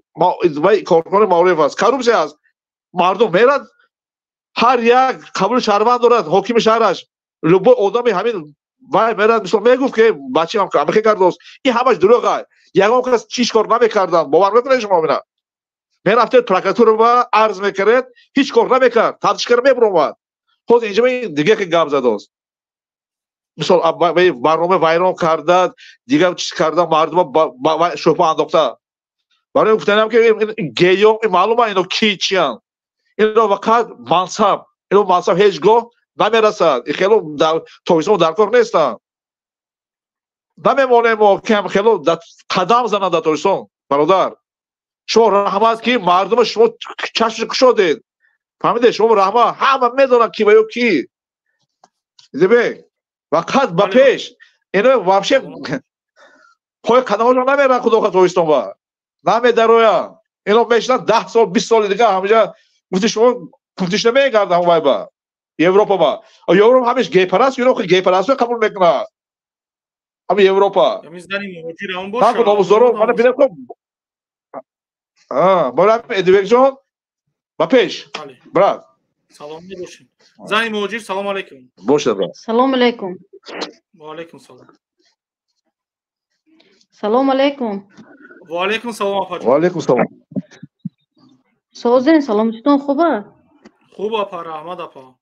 коркони маориф аст коррупсия аст мардум мерад ҳар як қабули шаҳрванд дорад ҳокими шаҳраш любой одами ҳамин вай мерад мисол мегуфт ки бачаам амихе кардост ин ҳамаш дуруға ягон кас чиш кор намекарданд бовар мекунед шумо бина мерафтед прокуратура арз мекардед ҳеҷ кор намекард тафтишкара мебуромад ҳозир инҷа дига ки гап задост мисол барнома вайрон карда дигар чиз карда мардума шӯҳба андохта барои гуфтанам ки геём маълума ино ки чиянд ино фақат мансаб ҳеҷ гоҳ намерасад хело тоҳисмо дар кор нестанд намемонем мо ки хело қадам занад дар тоҳистон бародар шумо раҳмат ки мардума шумо чашмашо кушодед фаҳмидед шумо раҳмат ҳама медонад ки ваё ки дебек вақат ба пеш ино вообще пои қадамашо намерад худоха тоҳистон ба намедарояд ино мешинад 10 сол 20 соли дига ҳамиҷа гуфти шумо путишна мегардам вай ба европа ба европа ҳамеш гейпараст юно гейпарастро қабул мекунад ҳами европа номуздоро мана бинед борам эдибекҷон ба пеш брат саломат бошед зани муҳоҷир салом алейкум бошед брат салом алейкум ва алейкум салом салом алейкум ва алейкум салом апаҷон ва алейкум салом созин саломатитон хуба хуб апа раҳмат апа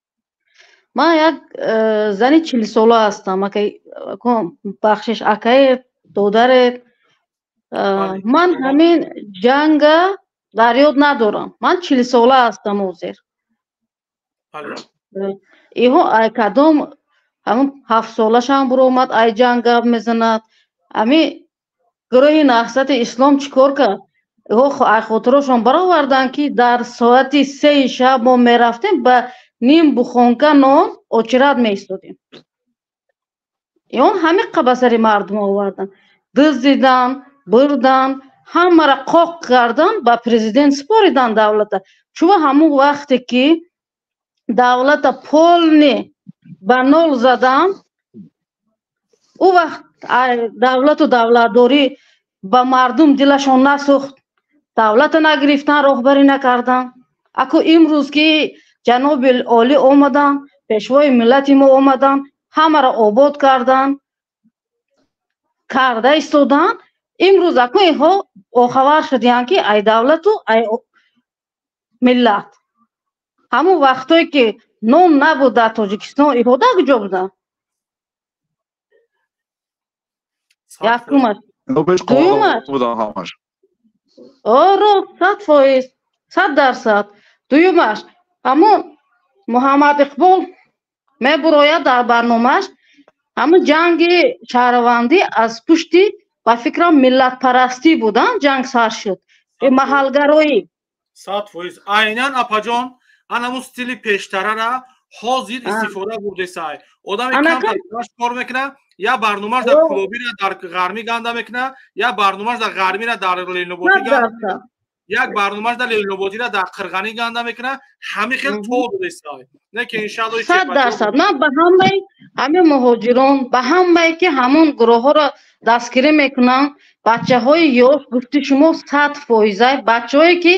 ман як зани 40 сола ҳастам бахшиш акаи додаре ман ҳамин ҷанга дар ёд надорам ман 40 сола ҳастам ҳозир иҳо ай кадом ҳамн 7 солашам буромад ай ҷанг гап мезанад ҳами гурӯҳи наҳсати ислом чӣ кор кард иҳо ай хотирошон бароварданд ки дар соати 3 шаб мо мерафтем ба ним бухонка нон очират меистодем ион ҳамин қа ба сари мардум овардан дуздидан бурдан ҳамаро қоқ кардан ба президент споридан давлата. Чува ҳамун вақте ки давлата полни ба нол задан, у вақт давлату давлатдорӣ ба мардум дилашон насӯхт, давлата нагирифтан, роҳбарӣ накардан. Аку имрӯз ки ҷаноби олӣ омадан, пешвои миллати мо омадан, ҳамаро обод кардан, карда истодан. Имрӯз аку инҳо охавар шудиянд ки ай давлату ай миллат. ҳамун вақтое ки нон набуд дар Тоҷикистон, инҳо дар куҷо буданд? Якумаш. Дуюмаш. Рост 100%, 100%. Дуюмаш. Ҳамун Муҳаммад Иқбол мебурояд дар барномааш ҳамун ҷанги шаҳравандӣ аз пушти ба фикрам миллатпарастӣ будан ҷанг сар шуд. Маҳалгароӣ. 100%. Айнан апаҷон анаму стили пештарара ҳозир истифода бурдесай. Одами камташ кор мекуна, я барномаш дар клубира дар ғармӣ ганда мекуна, я барномаш дар ғармира дар Леноботӣ ганда, як барномаш дар Леноботира дар Қирғанӣ ганда мекуна. Ҳами хел тод десай. Не ки иншаллоҳ 100%. Ман ба ҳамаи ҳамин муҳоҷирон, ба ҳамаи ки ҳамун гурӯҳҳоро дастгирӣ мекунанд, бачаҳои ёш гуфти шумо 100%, бачаҳое ки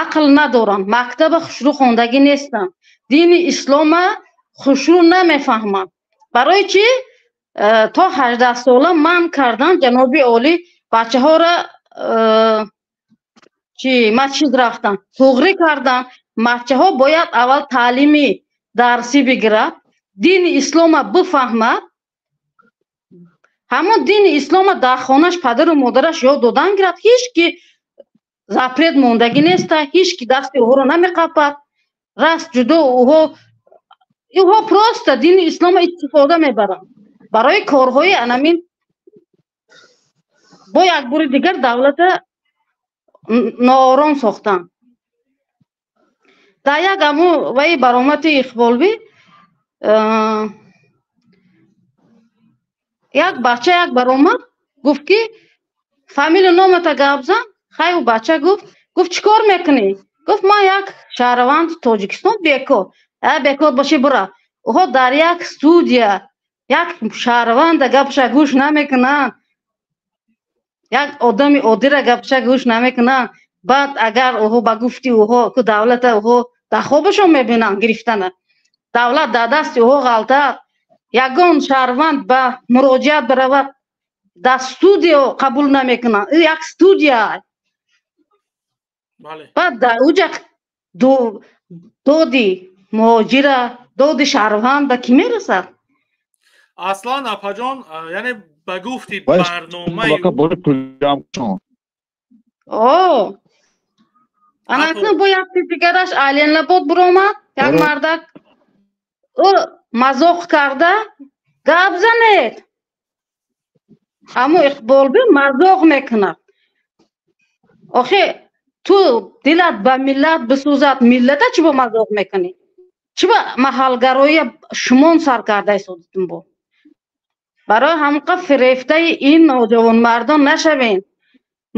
ақл надоранд, мактаба хушрӯ хондагӣ нестанд, дини ислома хушрӯ намефаҳманд. Барои чӣ то 18 сола манъ кардан ҷаноби олӣ бачаҳоро масҷид рафтан, туғрӣ кардан. Бачаҳо бояд аввал таълими дарсӣ бигирад, дини ислома бифаҳмад. ҳамон дини ислома дар хонаш падару модараш ёд додан гирад. Ҳеҷ ки запрет мондагӣ неста, ҳеҷ ки дасти оҳоро намеқапад. Раст ҷудо оҳо просто дини ислома истифода мебаранд барои корҳои анамин. Бо як бори дигар давлата ноором сохтанд. Дар як ҳамун ваи баромади Иқболбӣ як бача як баромад гуфт ки фамилия номата гап зан. Хайр бача гуфт чӣ кор мекунӣ? Гуфт ман як шаҳраванди Тоҷикистон бекор. Бекор бошӣ бира. Оҳо дар як студия як шаҳраванда гапша гӯш намекунанд, як одами оддира гапша гӯш намекунанд. Баъд агар оҳо ба гуфти оҳо ку давлата оҳо дар хобашон мебинанд гирифтана, давлат дар дасти оҳо ғалтад, ягон шаҳрванд ба муроҷиат биравад, дар студия қабул намекунанд. Як студия. Баъд дар уҷа доди муҳоҷира, доди шаҳрванда кӣ мерасад? Аслан апаҷон, яъне ба гуфти барномаи анакун бо як дигараш Айленлабод биромад, як мардак ӯ мазоқ карда гап занед. Аммо Иқболбӣ мазоқ мекунад. Охе ту дилат ба миллат бисӯзад, миллата чӣ бо мазоқ мекунӣ? Чӣ ба маҳалгароия шумон сар карда истодитум бо? Барои ҳамқа фирефтаи ин ноҷавонмардон нашавен.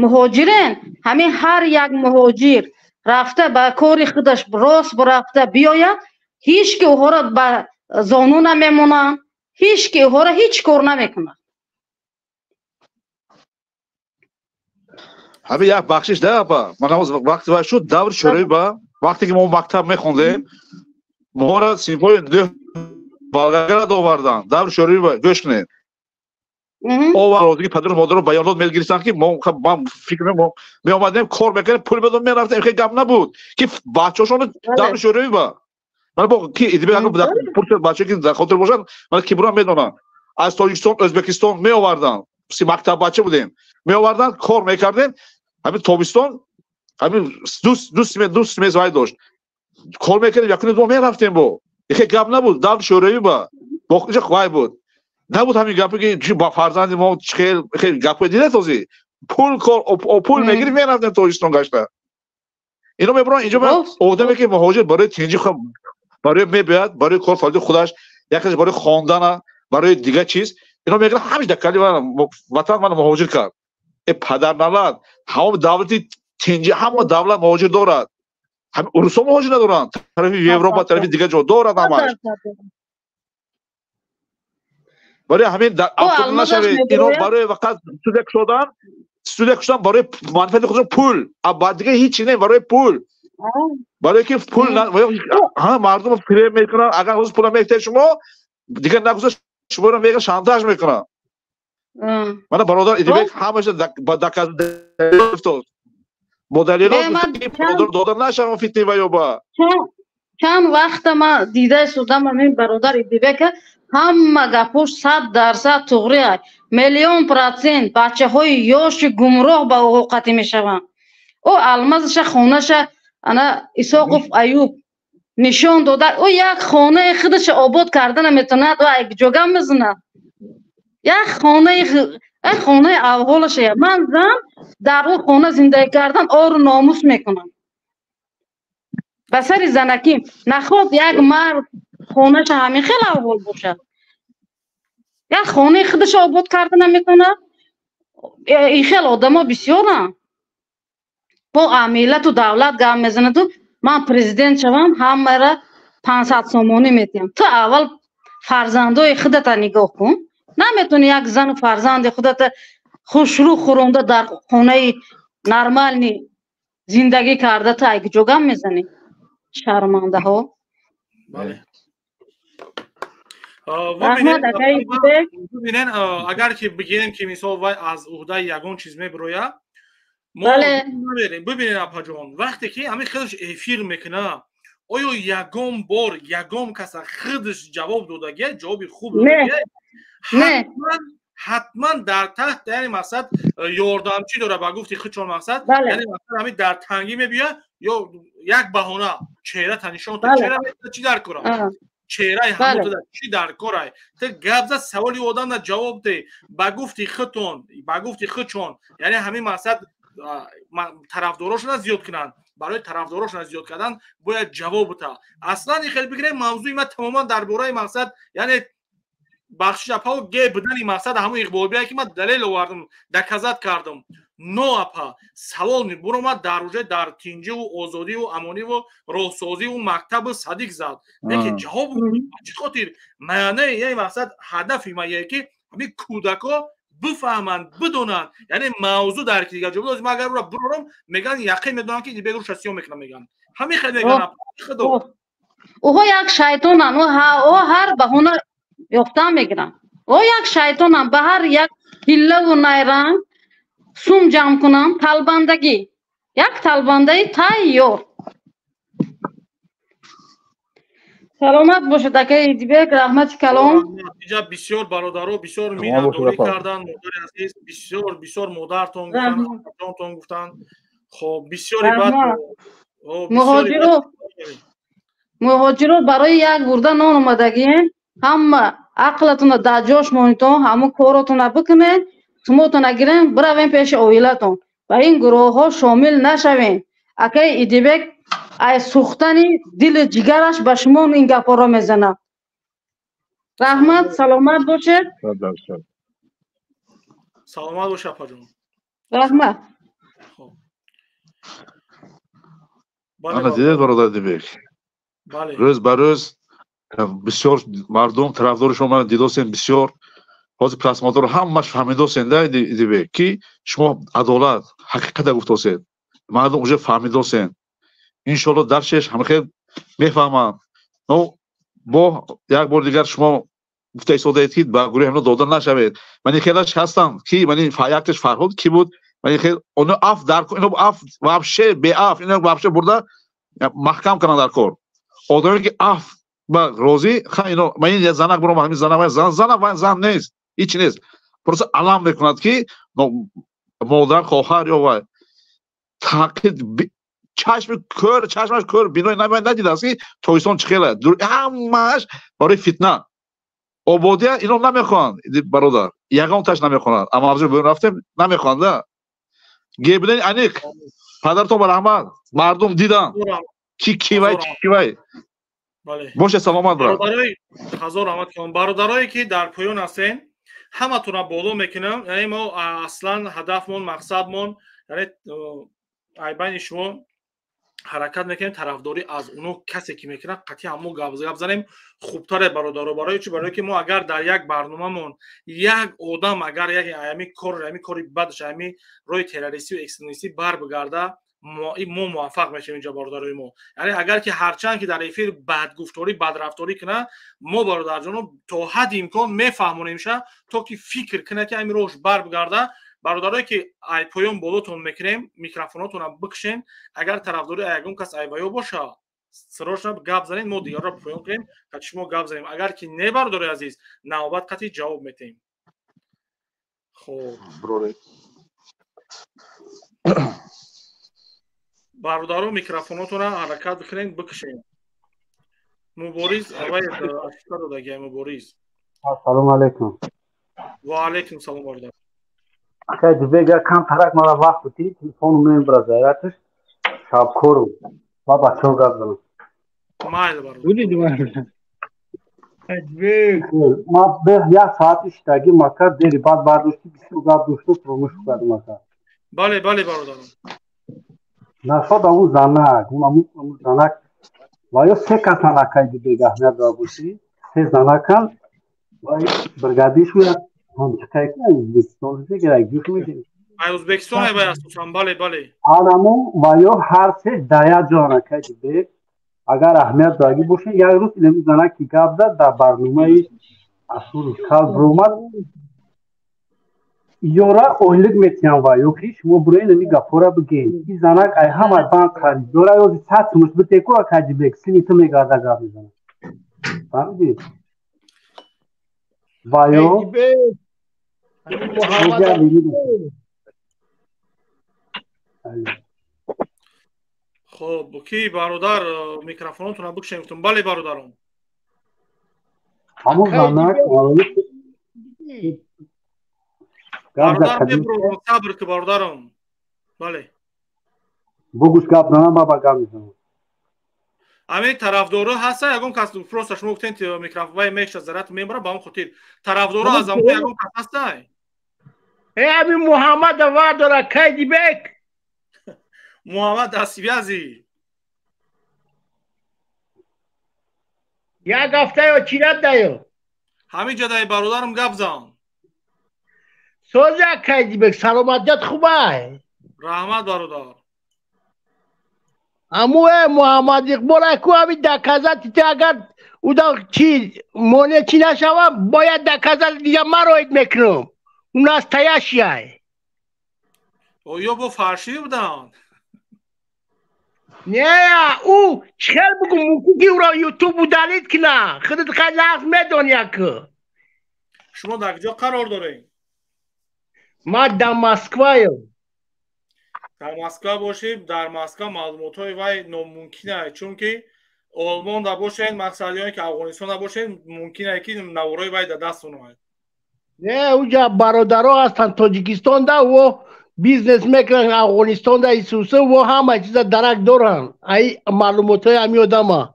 Муҳоҷирен, ҳамин ҳар як муҳоҷир рафта ба кори худаш рост рафта биёяд, ҳеҷ ки оҳоро ба зону намемонанд, ҳеҷ ки оҳоро ҳеҷ кор намекунад. ҳамин як бахшиш да апа. Ман вақти вай шуд даври шӯравӣ ба вақте ки мо мактаб мехондем, моро синфҳои нӯҳ балгагара оварданд. Даври шӯравӣ ба гӯш кунед. Овародиги падару модаро баёнот мегирифтанд ки ман фикр меомадем кор мекардем, пул медодем мерафтем. Хе гап набуд ки бачаҳошон даври шӯравӣ ба ман бо ки идиби агар пурсед бача ки дар хотир бошад, ман кибрам медонам. Аз Тоҷикистон, Ӯзбекистон меоварданд. Си мактаб бача будем. Меоварданд, кор мекардем. Ҳамин тобистон, ҳамин ду смез вай дошт. Кор мекардем, якуни ду мерафтем бо. Хе гап набуд, даври шӯравӣ ба боқиҷа вай буд. Набуд ҳамин гапе ки ба фарзанди мо хел гапе дида този пул кор пул мегирифт мерафтем Тоҷикистон гашта. Ино мебаранд инҷо одаме ки муҳоҷир барои тинҷӣ барои мебиёяд, барои кор фалди худаш, якаш барои хондана, барои дигар чиз. Ино мегиранд ҳамиш дакали ватан мана муҳоҷир кард. Падарналад ҳамаи давлати тинҷӣ ҳама давлат муҳоҷир дорад. Урусо муҳоҷир надоранд, тарафи Европа, тарафи дигар ҷо дорад ҳамаш. барои ҳамин афсурда нашавед. Ино барои фақат студия кушодан барои манфиати худшон пул, дига ҳеҷ чиз не, барои пул. барое ки пул мардум фиреб мекунанд. Агар ҳозир пула мехтед шумо дигар нагузад, шуморо мега шантаж мекунанд. мана бародар Идибек ҳамаша ба доказательство уфтод. бо далелот бародар дода нашавам фитни ва ёба. чанд вақта ман дида судам ҳамин бародар Идибек ҳама гапош 100% туғри аст. миллион процент бачаҳои ёши гумроҳ ба овоқатӣ мешаванд. ӯ алмазаша хонаша ана Исоқов Аюб нишон дода, ӯ як хонаи худаша обод карда наметавонад ва ҷога мезанад. як хонаи авҳолаша. ман зан дар ӯ хона зиндагӣ кардан ору номус мекунам. ба сари занакӣ наход як мард хонаша ҳамин хел авҳол бошад. як хонаи худаша обод карда наметавонад. ин хел одамо бисёранд. бо амилату давлат гап мезанаду ман президент шавам ҳамаро 500 сомонӣ метиҳам. ту аввал фарзандои худата нигоҳ кун. наметавонӣ як зану фарзанди худата хушрӯ хӯронда дар хонаи нормални зиндагӣ карда ту ай ҷога мезанӣ. шармандаҳо. бубинен агар ки бигирем ки мисол вай аз уҳдаи ягон чиз мебирояд, бубинен апаҷон вақте ки ҳамин худаш эфир мекуна, оё ягон бор ягон каса худаш ҷавоб додагия, ҷавоби хуб додагия, ҳатман дар таҳт яъне мақсад ёрдамчӣ дора ба гуфти худшон мақсад, яъне мақсад ҳамин дар тангӣ мебиёяд ё як баҳона чеҳрата нишонта чеҳра чӣ дар кора? чеҳраи ҳамуда чӣ дар корай? Ты гап зад саволи одамна ҷавоб де ба гуфти худтон, ба гуфти худшон, яъне ҳамин мақсад тарафдорошона зиёд кунанд. барои тарафдорошона зиёд кардан бояд ҷавоб бута. Аслан ин хел бигирем мавзӯи ма тамоман дар бораи мақсад яъне бахшиш апа геп будани мақсад ҳамон иқболбия ки ман далел овардам, доказат кардам. но апа савол мебурам дар уҷа дар тинҷиву озодиву амониву роҳсозиву мактабу садиқ зад. Яке ҷавоб чӣ хотир маънаи яъне мақсад ҳадафи ма яке ки ҳамин кӯдако бифаҳманд, бидонанд. яъне мавзӯъ дар ки дигар ҷо лозим агар ӯро бурорам меган яқин медонанд ки бегур шасиё мекунам меган. ҳамин хел меган худо. оҳо як шайтонанд, о ҳар баҳона ёфта мегиранд. о як шайтонанд, ба ҳар як ҳиллаву найранг сум ҷамъ кунам, талбандагӣ. як талбандаи тайёр. саломат бошед акаи Идибек, раҳмати калом. иҷа бисёр бародаро бисёр миннатдорӣ карданд, модари азиз бисёр модартон гуфтанд, ҷонтон гуфтанд. хоб бисёри бад муҳоҷиро барои як бурда нон омадагием. ҳама ақлатона дар ҷош монитон, ҳамун коротона бикунед, сумотона гирем, биравем пеши оилатон. ба ин гурӯҳҳо шомил нашавем. акаи Идибек ай сӯхтани дили ҷигараш ба шумо ин гапҳоро мезанад. раҳмат, саломат бошед. саломат бош апаҷон. раҳмат. ана дидед бародар Идибек, рӯз ба рӯз бисёр мардум тарафдори шумо мана дидосен, бисёр ҳозир просмотрро ҳамаш фаҳмидосен да Идибек ки шумо адолат ҳақиқата гуфтосед. мардум уже фаҳмидосен. иншоалло даршеш ҳамахел мефаҳманд. но бо як бор дигар шумо гуфта истодаед ки ба гурӯҳи ҳамно дода нашавед. мани хелаш ҳастанд ки мани якташ Фарҳод ки буд, мани хел оно аф дар ино аф вообще беаф ино вообще бурда маҳкам кананд дар кор. одаме ки аф ба розӣ ино мани занак бурам ҳамин занак зан нест, ҳеҷ нест. просто алам мекунад ки модар хоҳар ё вай тақид чашмаш кӯр бинои надидааст ки тоистон чӣ хел аст. ҳамааш барои фитна. ободия ино намехоҳанд бародар, ягонташ намехоҳанд. амавзӯ бӯн рафтем намехоҳанда. гебудани аниқ падартон ба раҳмат мардум диданд ки кивай боше. саломат брат. ҳазор раҳмат кунам. бародарое ки дар поён ҳастен ҳаматонро боло мекунам. яъне мо аслан ҳадафмон мақсадмон یعنی айбайни шумо ҳаракат мекунем тарафдорӣ аз оно касе ки мекунад қатъи ҳамо гап занем хубтаре бародаро барои чӣ барои ки мо агар дар як барномамон як одам агар ҳами кори бадш ҳами роҳи террористӣ ва экстремистӣ бар бигарда мо муваффақ мешавем инҷо бародарои мо. яъне агар ки ҳарчанд ки дар эфир бадгуфторӣ бадрафторӣ кунад мо бародарҷонон то ҳадди имкон мефаҳмонемша то ки фикр кунад ки ҳамин роҳш бар бигарда. бародарое ки ай поён болотон мекунем микрофонотонам бикшен агар тарафдори ягон кас айбаё боша сироша гап занед мо дигарро поён кунем ки шумо гап занем агар ки не бародари азиз навбат қатъи ҷавоб метаҳем. хоб бародаро микрофонотонро ҳаракат бикунед бикшен. мубориз авай ашка додагия мубориз. Assalomu alaykum. Ва алейкум салом бародар. Akay dibega kam tarak mara vaqt buti telefonum men biraz ayratış. Şapkoru. Baba çok gazdım. Mayli barlar. Budi divar. Ma be ya saat ishtagi maka deri bad bardoshti bisu gap doshto promosh kardam maka. Bale barodarim. Nashoda u zanak, u zanak. Va yo se katan akay dibega ahmed babushi. Se zanakan va brigadish u O'zbekiston ayba asosan bale. Anamu va yo har se daya jona kaydi agar ahmiyat dagi boشه یک روز ilmi zanak ki gabda da barnamai asul kal bromat yora oylik metyan va yo ki shmo buraya nemi gapora bige ki zanak ay hamar ban kari yora yo sat sunuş biteko akadi bek sini tme gada gabi zanak tamam va yo خب کی برادر میکروفونتون بکشیم. بله برادرم. همون زنک برادر میبرو صبر که برادرم. بله. بگوش گپ نه بابا گپ میزنم. همین طرفدارا هسته یگون کس پروسه شما گفتین میکروفون میکش زرات میبره با اون خاطر طرفدارا از اون یگون کس هسته. همین محمد وادر کیدی بک. محمد دستیازی یک هفته یا چیرت دایو همین جدای برادرم گپ زن سوزه کیدی بک سلامتیت خوبه رحمت برادر امو محمد اقبال اکو همین دکازت تی اگر او دا چی مونه چی نشوه باید دکازت دیگه مراید میکنم اون از تیاشیه او یا با فرشی بودن نه او چخل بگو موکوگی او را یوتیوب بودالید که نه خودت خیلی لحظ میدونی که شما در کجا قرار دارین؟ ما در مسکویم در مسکو باشیم. در مسکو معلومات های وای ناممکنه چون که آلمان دا باشین مقصدی که افغانستان دا باشین ممکنه که نورای وای در دست اونها نه اونجا برادرها هستن تاجیکستان دا و بیزنس میکنن افغانستان دا ایسوسه و همه چیز درک دارن ای معلومات های همی آدم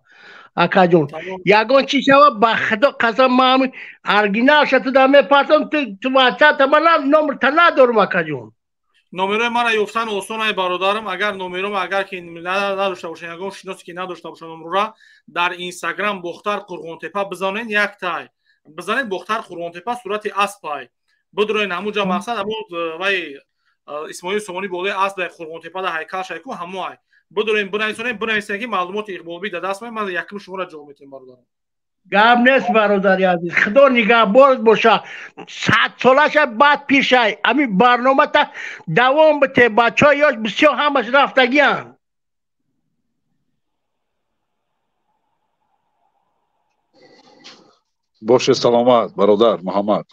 اکا جون یگان چی شود بخدا قسم ما همین ارگینال شد دا میپرسم تو واتساپ من نمبر تا ندارم اکا جون نمره من یافتن آسان برادرم اگر نمرم اگر که نداشته باشین یگان شناسی که نداشته باشین نمره را در اینستاگرام بختر قرغونتپه بزنین یک تای بزنید بختر قرغونتپه صورت اسپای بدروین همونجا مقصد همون وای اسماعیل سومانی بالای اسب در قرغونتپه در هیکل شایکو هموای بدروین بنویسین که معلومات اقبالبی در دست من یکم شما را جواب میتونم برادرم گام نیست برادری عزیز خدا نگهبانت باشه 100 سالش بعد پیشای همین برنامه تا دوام بده بچه‌ها یاش بسیار همش رفتگیان باشه سلامت برادر محمد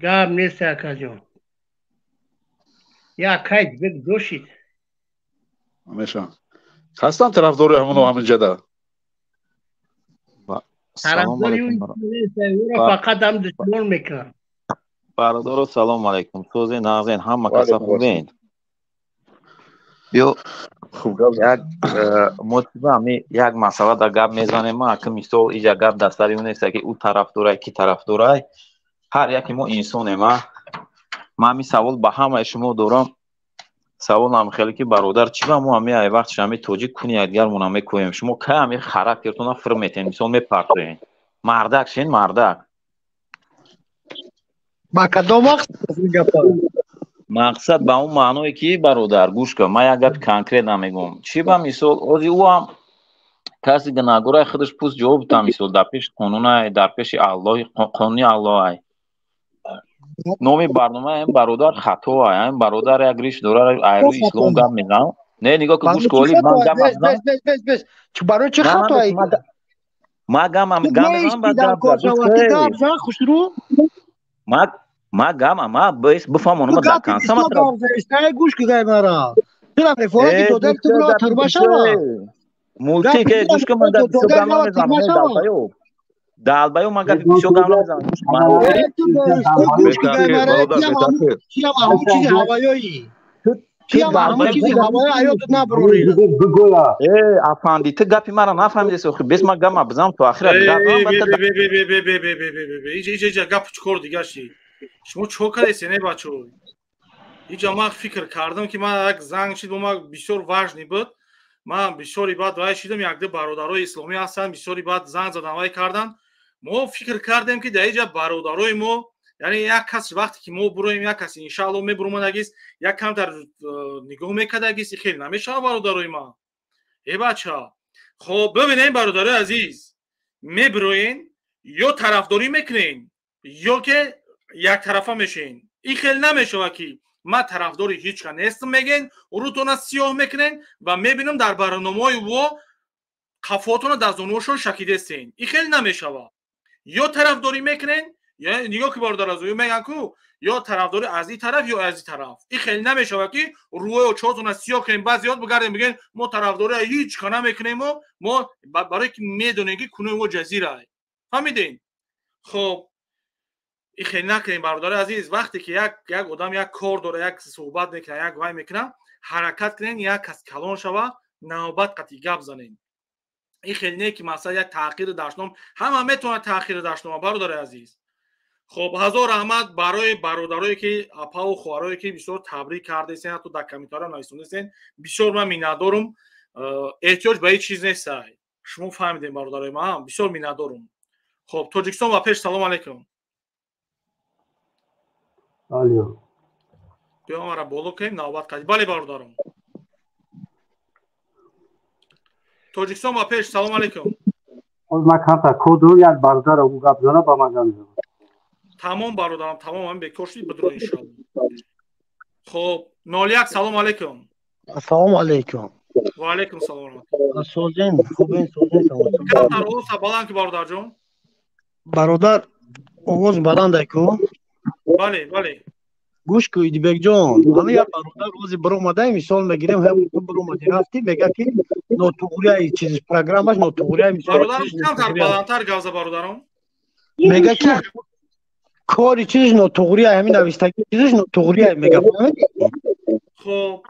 گام نیست اکا جون یا کاید بگ دوشید همیشه هستن طرفدار همون همین جده طرفداری اون فقط هم دشمن میکنن برادر سلام علیکم توزین نازین همه کسا خوبین بیو یک موتیبه همی یک مسئله در گب میزنه ما که مثال ایجا گب دستاری اون نیست که او طرفدارای کی طرفدارای هر یکی ما انسانه ما همی سوال به همه شما دارم سوالم خیلی که برادر چی با ما همه وقت شما توجیه کنی اگر مون میکنیم شما که همه خاراکترتون فرم میتین مثلا میپرتین مردک شین مردک با کدام وقت مقصد با اون معنی که برادر گوش کن من یک گپ کانکریت نمیگم چی با مثال او هم کسی گناهگار خودش پوست جواب تا مثال در پیش قانون در پیش الله قانونی الله نومی برنامه این برادر خطا ہے این برادر یک ریش داره ایرو اسلام گپ میزنم نه نگاه که گوش کولی من گپ میزنم بس چه برای چه خطا ای ما گپ میزنم بعد گپ خوش رو ما گپ ما بس بفهمونم ما کانسا مطلب استای گوش که گای مرا چرا رفوق تو دل تو برو تربا شوا مولتی که گوش که من گپ تو گپ میزنم دالبایو مگه پیشو گام نمیزنم گوش که گای مرا چیا ما چیز هوایی چیا ما چیز هوایی ایو تو نبروری افندی تو گپی مرا نفهمیدی سو بس ما گام بزنم تو آخرت ایجا گپ چکور دیگه شی شما چوکالیسی نه بچو ایجا ما فکر کردم که ما یک زنگ شد با ما بسیار واجنی بود من بسیاری بعد وای شدم یک ده برادرای اسلامی هستن بسیاری بعد زنگ زدن وای کردن ما فکر کردیم که در اینجا برادرای ما یعنی یک کس وقتی که ما برویم یک کسی ان شاء الله میبرم نگیس یک کم در نگاه میکردگیس خیلی نمیشه برادرای ما ای بچا خب ببینید برادرای عزیز میبروین یا طرفداری میکنین یا که یک طرفه میشین این خیلی نمیشه که ما طرفداری هیچ کس نیستم میگین روتون سیاه میکنین و میبینم در برنامه‌های و خفاتون در زنوشون شکیده هستین این خیلی نمیشه یا طرفداری میکنین یا نگاه که باردار از میگن کو یا طرفداری از این طرف یا از این طرف این خیلی نمیشه که روی و چهارتون سیاه کنین بعضیات بگردین بگین ما طرفداری هیچ کس نمیکنیم ما برای که میدونین که کنه و جزیره فهمیدین خب این خیلی نکنین برادر عزیز وقتی که یک آدم یک کار داره یک صحبت میکنه یک وای میکنه حرکت کنین یک کس کلان شوه نوبت قطعی گپ زنین این خیلی نه که مثلا یک تحقیر داشتم همه میتونه تحقیر داشتم برادر عزیز خب هزار رحمت برای برادرایی که اپا و خوارایی که بسیار تبریک کرده سین تو در کمیتارا نایسونستین بسیار من میندارم احتیاج به هیچ چیز نیست شما فهمیدین برادرای ما بسیار میندارم خب تاجیکستان و پیش سلام علیکم علیکم بیا مرا بولو کنیم نوبت قدی بله برادرم تاجیکستان و پیش سلام علیکم من کارتا کدو یک برادر او گپ زنه با من گم تمام برادرم تمام هم بکشی بدرو ان شاء الله خب 01 سلام علیکم السلام علیکم و علیکم سلام سوزین خوبین سوزین کم تر او سبالان که برادر جون برادر آواز بلند کو بله بله گوش کو ایدبک جان من یک برادر روزی برو اومده مثال میگیریم هم تو برو اومدی رفتی میگه که نوتوریای چیز پروگرامش نوتوریای مثال برادرم کم تر بلندتر گوزه برادرم میگه که کاری چیزش نوتوریای همین نوشتگی چیزش نوتوریای میگه خب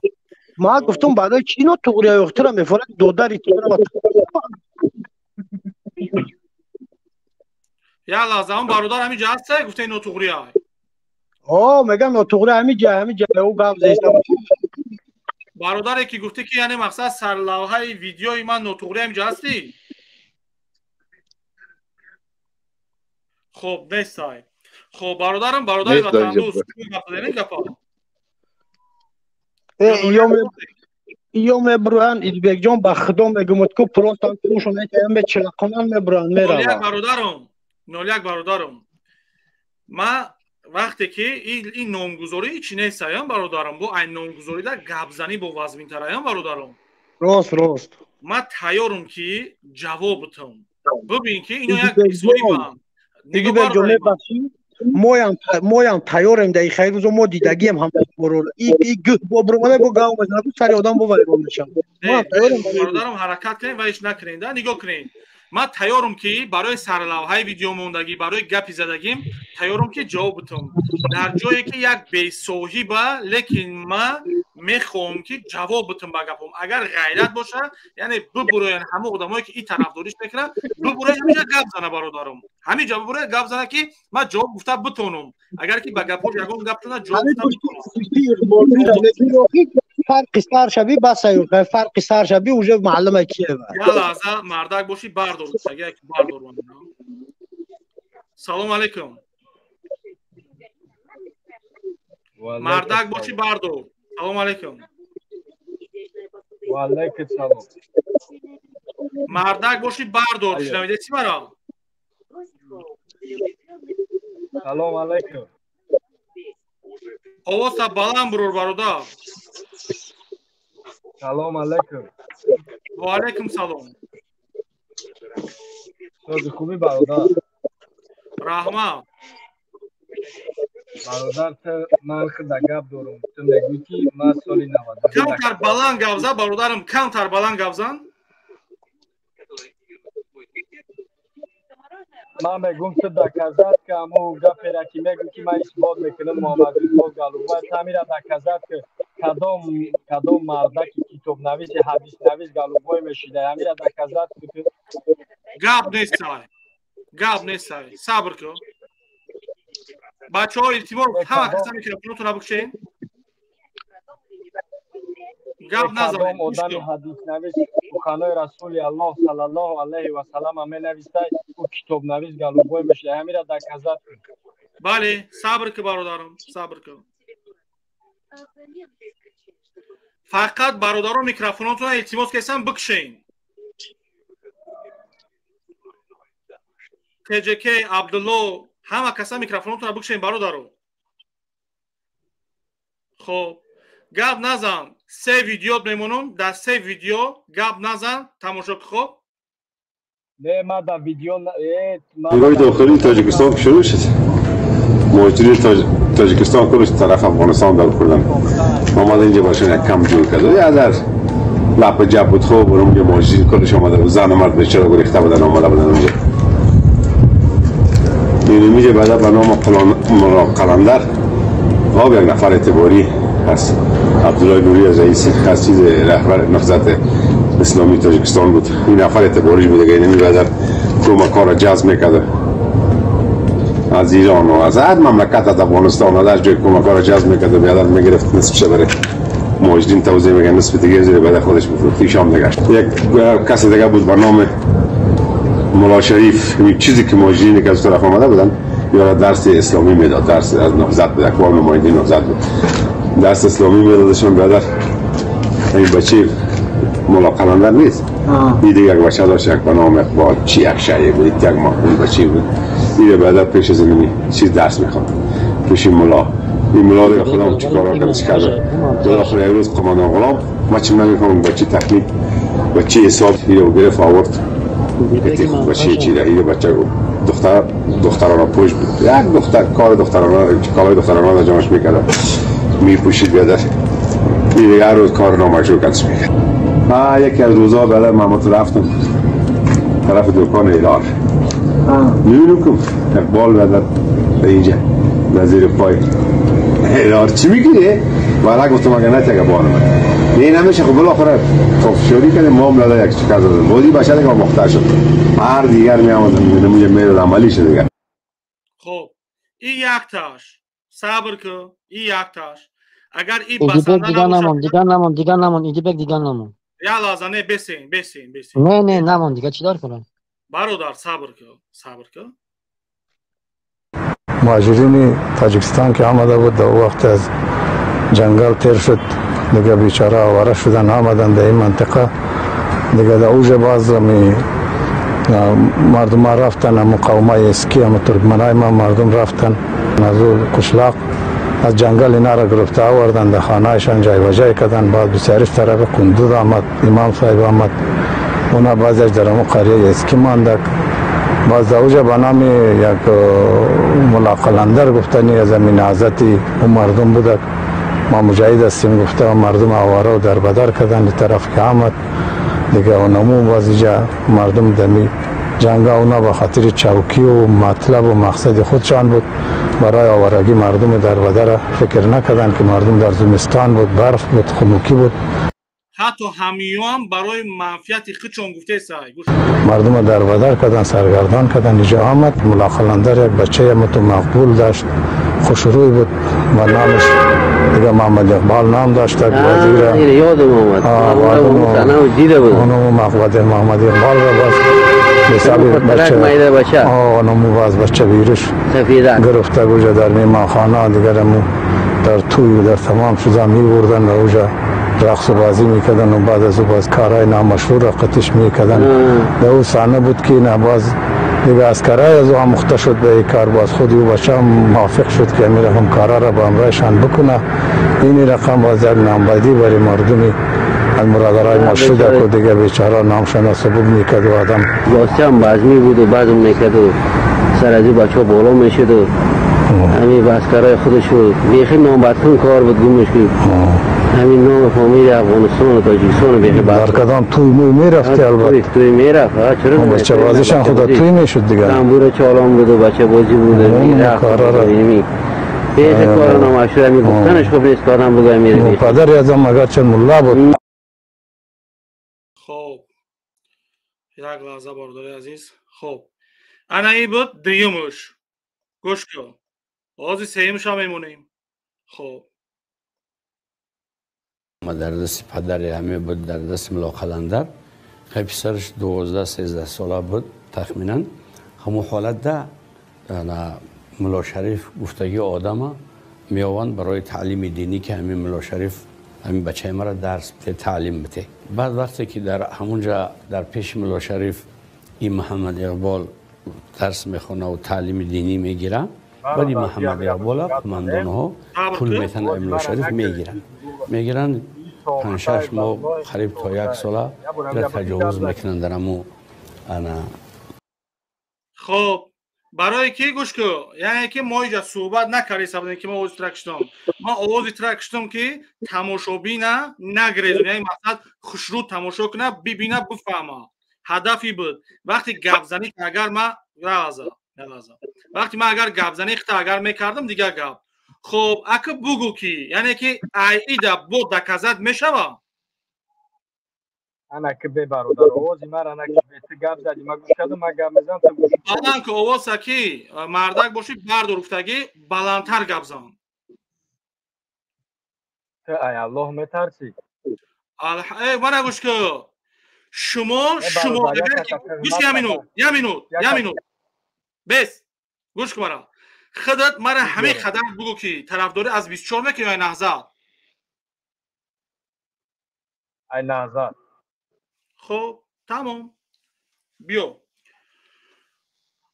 ما گفتم برای چی نوتوریای اخترا میفرد دوداری تو برو یا لازم برادر همین جا هست گفته نوتوریای میگم نوتوریای همین جا او گفت زیست برادری که گفته که یعنی مقصد سرلوحه ویدیوی من نوتوریای همین جا هستی خب نیستای خب برادرم برادری وطن دوست ایو میبرن ایدبک جان به خدا میگم که پروستان پوشو میکنم به چلقان میبرن میرن نولیک برادرم ما وقتی که این نامگذاری چی نیست برادرم با این نامگذاری در گپزنی با وزمین ترایم برادرم راست ما تیارم که جواب بدم ببین که اینو یک بیسوری با نگاه برادرم مویم تیارم در خیر روز ما دیدگیم هم برور این گه با برمانه با گاو بزنه تو سری آدم با ویرون نشم برادرم حرکت کنین و ایش نکنین ده نگاه کنین ما تیارم که برای سرلوحه ویدیو موندگی برای گپی زدگیم تیارم که جواب بدم در جایی که یک بی‌صحیح با لیکن ما میخوام که جواب بدم با گپم اگر غیرت باشه یعنی ببروین همه آدمایی که این طرفداریش میکنن ببروین همینجا گپ زنه برادرم همینجا ببروین گپ زنه که ما جواب گفته بتونم اگر که با گپش یگان گپ زنه جواب گفته فرق سر شبی بس ایو فرق سر شبی اوجه معلم کیه یا لحظه مردک باشی بردار شگه بردار من سلام علیکم مردک باشی بردار سلام علیکم و علیکم سلام مردک باشی بردار شنویده چی مرا سلام علیکم آواز بلند برور برادر سلام علیکم و علیکم سلام تو خوبی برادر رحمت برادر من خود گپ دارم تو میگی که من سالی 90 کمتر بلند گپ زن برادرم کمتر بلند گپ زن من میگم تو دکازات که امو گپ را کی میگم که من اثبات میکنم محمد رضا گالوبای تعمیر دکازات که کدام مردک کتاب نویس حدیث نویس گالوبای میشیده امیر دکازات که گپ نیست صبر کن بچه ها ارتباط همه کسا میکروفونتون بکشین گپ نزنید آدم حدیث نویس سخنای رسول الله صلی الله علیه و سلم می نویسته او کتاب نویس گالوبای میشه همین را دکازات بله صبر که برادرم صبر کن فقط برادران میکروفونتون التماس کسان بکشین تجک عبدالله همه کسا میکروفونتون بکشین برادرو خب گپ نزن 3 ویدیو میمونم در 3 ویدیو گپ نزن تماشا خب نه ما در ویدیو نیروی داخلی تاجیکستان شروع شد مهاجرین تاجیکستان کلش طرف افغانستان دار کردن آمده اینجا باشن یک کم جور کرده یه در لپ جب بود خوب برام یه مهاجرین کلش آمده بود زن مرد بیچاره گریخته بودن آمده بودن اونجا میشه بعد به نام قلندر آب یک نفر اعتباری هست عبدالله نوری از رئیس چیز رهبر نهضت اسلامی تاجیکستان بود این نفر اعتباریش بود دیگه نمی بعد کمک‌ها را جذب میکرد از ایران و از هر مملکت از افغانستان و از جای کمک‌ها را جذب میکرد و بیادر میگرفت نصفش برای مهاجرین توزیع میگن نصف دیگه زیر بعد خودش بود پیشام نگشت یک کسی دیگه بود به نام مولا شریف این چیزی که مهاجرینی که از طرف آمده بودن یا درس اسلامی میداد درس از نهضت بود اکبر نماینده نهضت بود درس اسلامی میدادشون برادر این بچه مولا قلندر نیست این دیگه یک بچه داشت یک به نام اقبال چی یک شایع بود یک ماهون بچه بود این برادر پیش زمینی چیز درس میخواد پیش مولا این مولا دیگه خودم چی کارا کرد چی کرده در آخر یک روز قماندان غلام ما چی نمیخوام بچه تکلیف بچه حساب رو گرفت آورد بچه چی ده این بچه دخترانه پوش بود یک دختر کار دخترانه را جمعش میکرد میپوشید بیادر این دیگه هر روز کار نامشروع کردش میکرد یکی از روزها بعد محمد رفتم طرف دکان ایلار میبینم که اقبال بیادر به اینجا نظیر پای ایلار چی میگیره؟ والا گفتم اگر نتیگه بانم این همیشه خب بالاخره شوری کنه معامله یک چکر زدن بودی بشه دیگه مختار شد هر دیگر میامدن نموجه میرد عملی شد دیگر خب این یک تاش صبر که این یک تاش اگر این بسنده دیگر نمون ایدی بک دیگر نمون یا لازانه بسین نه نمون دیگر چی دار کنم برادر صبر که مهاجرین تاجیکستان که آمده بود در وقت از جنگل تیر شد دیگه بیچاره آواره شدن آمدن در این منطقه دیگه در اوج باز مردم ها رفتن مقاومه اسکی هم ترکمنای ما مردم رفتن از کشلاق از جنگل اینا را گرفته آوردن در خانهشان جای و جای کردن بعد بسیارش طرف کندود آمد امام صاحب آمد اونا بعضیش در امو قریه اسکی ماندک باز در اوجه به نام یک مولا قلندر گفتنی از امین حضرتی اون مردم بودک ما مجاهد هستیم گفته و مردم آواره و در بدر کردن در طرف که آمد دیگه اونمون باز اینجا مردم دمی جنگ اونا به خاطر چوکی و مطلب و مقصد خودشان بود برای آوارگی مردم در بدر فکر نکردن که مردم در زمستان بود برف بود خنوکی بود حتی همیو هم برای منفیت خودشون گفته سای مردم در بدر کردن، سرگردان کردن. اینجا آمد ملا قلندر یک بچه مقبول داشت، خوشروی بود و نامش دیگه محمد اقبال نام داشت. وزیر یادم اومد دیده بود اونو محمد اقبال را باز حساب بچه اونو باز بچه بیرش گرفته گوجه در میمانخانه دیگر مو در توی در تمام چیزا میبردن و اوجا رقص و بازی میکردن و بعد از او باز کارهای نامشهور را قطش میکردن. در او صحنه بود که نه باز دیگه از کارهای از او هم مخته شد به این کار. باز خودی او بچه هم موافق شد که امی رقم کارها را با امرایشان بکنه. اینی رقم باز یک نامبدی برای مردمی از مرادرهای مشهور که دیگه بیچاره نامشان سبب میکرد و آدم باسته هم بازمی بود و بعد میکرد و سر از این بچه بالا میشد و همین بازکارهای خودش رو بیخی نامبدکن کار بود گمش که همین نام فامیل افغانستان و تاجیکستان بیخی در کدام توی میرفتی البته توی میرفت چرا بچه بازیشان خدا توی میشد دیگه تنبور چالان بود و بچه بازی بود میرفت بیخی کار نامشهور همین گفتنش خب نیست که آدم بگه میره پدر یادم اگر چه ملا بود. خب یک لحظه بارداری عزیز. خب انا ای بود دیگمش گوش کن آزی سیمش هم میمونیم. خب در دست پدر همه بود، در دست ملا قلندر. پسرش 12-13 ساله بود تخمینا. همون حالت ده ملا شریف گفتگی آدم میآوند برای تعلیم دینی که همین ملا شریف همین بچه مرا درس بده، تعلیم بده. بعد وقتی که در همونجا در پیش ملا شریف این محمد اقبال درس میخونه و تعلیم دینی میگیره، ولی محمد اقبال قماندان ها پول میتن ملا شریف میگیرن 5-6 ماه قریب تا 1 ساله را تجاوز میکنن در امو انا. خب برای کی گوش کو یعنی که ما اینجا صحبت نکردیم سبب اینکه ما آواز ترکشتم ما آواز ترکشتم که تماشابین نگریزون یعنی مثلا خوشرو تماشا کنه ببینه بفهمه هدفی بود. وقتی گپ زنی که اگر ما وقتی ما اگر گپ زنی اگر میکردم دیگه گپ. خب اگه بگو کی یعنی که ایدا بود دکازت میشوه انا که به برادر آوازی مرا انا که به گپ زدی ما گوش کردم ما گپ میزنم تو گوش الان که آواز کی مردک باشی بردار افتگی بلندتر گپ زن. ای الله میترسی من گوش کن شما گوش یمینو بس گوش کن مرا خودت مرا همه خدمت بگو که طرفداری از 24 میکنی یا نهضت؟ ای نهضت. خب تمام بیا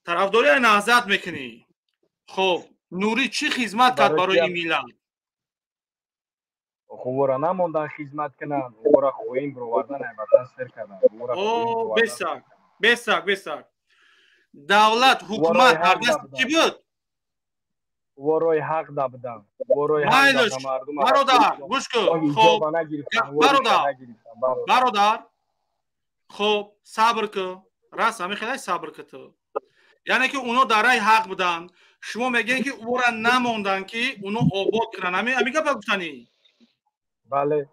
طرفداری نهضت میکنی. خب نوری چی خدمت کرد برای این ملت؟ خب ورا نموندن خدمت کنن ورا خویم برواردن وطن سر کردن. او بسک دولت حکومت در دست کی بود؟ وروی حق دادن برادر گوش کن. خب برادر خب صبر کن راست همین خیلی صبر کن تو یعنی که اونا در رای حق بودن شما میگین که او را نموندن که اونا آباد کنن همین گپ گفتنی. بله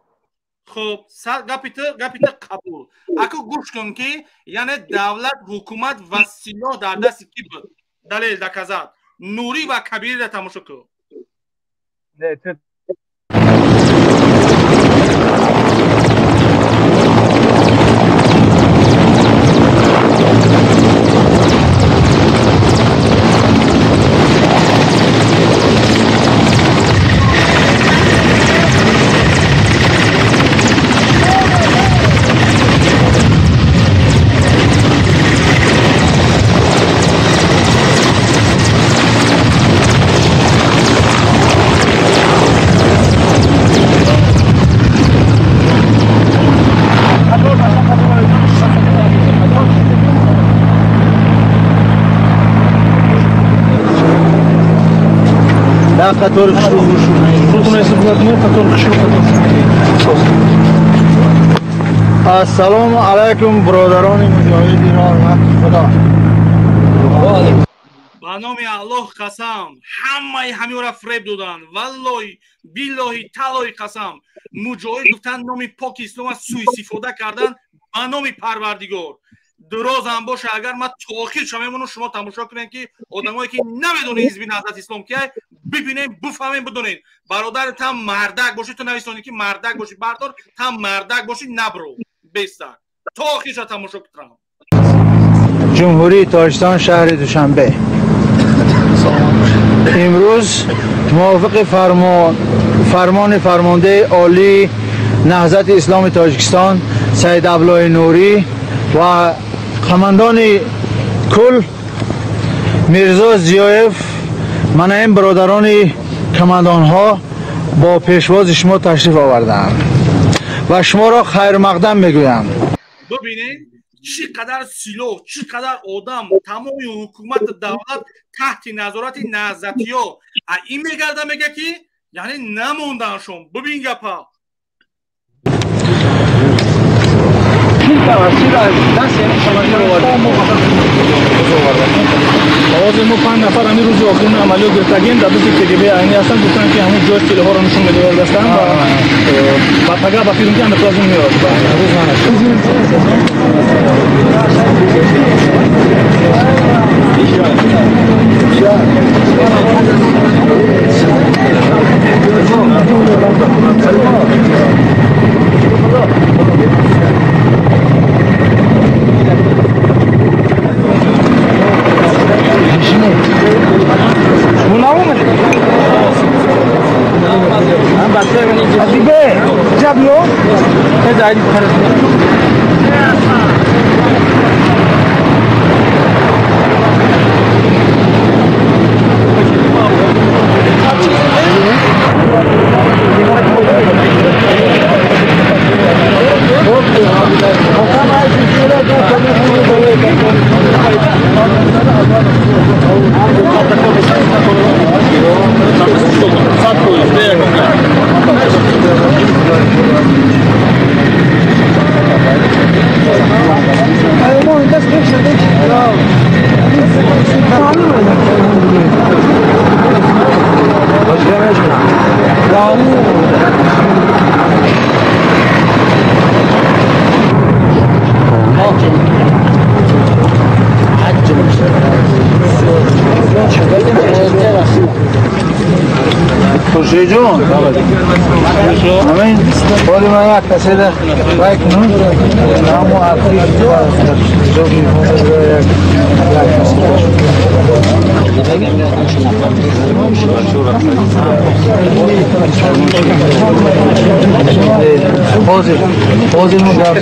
خب گپیت قبول اگه گوش کن که یعنی دولت حکومت و سلاح در دست کی بود؟ دلیل دکازت نوری و کبیر را تماشا کن. السلام علیکم برادران مجاهد ایران و خدا. ва номи Аллоҳ қасам ҳамаи ҳамиёра фреб доданд. Валлоҳи биллоҳи таллоҳи қасам муҷоҳид гуфтанд номи поки ислома суистифода кардан ба номи Парвардигор. Дуроз ҳам боша, агар ман то охирша мемонам, шумо тамошо кунед ки одамое ки намедонед ҳизби наҳзат ислом кияй бибинем, буфаҳмем, бидонед. Бародари там мардак бошӣ, ту нависони ки мардак бошӣ, бардор, там мардак бошӣ, набро бестак. То охирша тамошо кунам. جمهوری تاجستان شهر دوشنبه امروز موافق فرمان فرمانده عالی نهضت اسلام تاجیکستان سید عبدالله نوری و قماندان کل میرزا زیایف منعیم برادران کماندان ها با پیشواز شما تشریف آوردند و شما را خیر مقدم میگویم. ببینید چقدر سلاح، چقدر آدم، تمام حکومت دولت تحت نظارت نهضتی‌ها. این میگرده میگه که یعنی نموندنشون. ببین گپا آواز ما 5 نفر همین روز آخرین عملیات گرفتگیم در دوستی KGB اینی هستن، گفتن که همون جای سلاح ها رو نشون بده برداشتن و بعد با فیلم که هم اطلاع میاد. جون همین بودی من یک کسیده بایک نون نامو آخری جوگی بازی مدار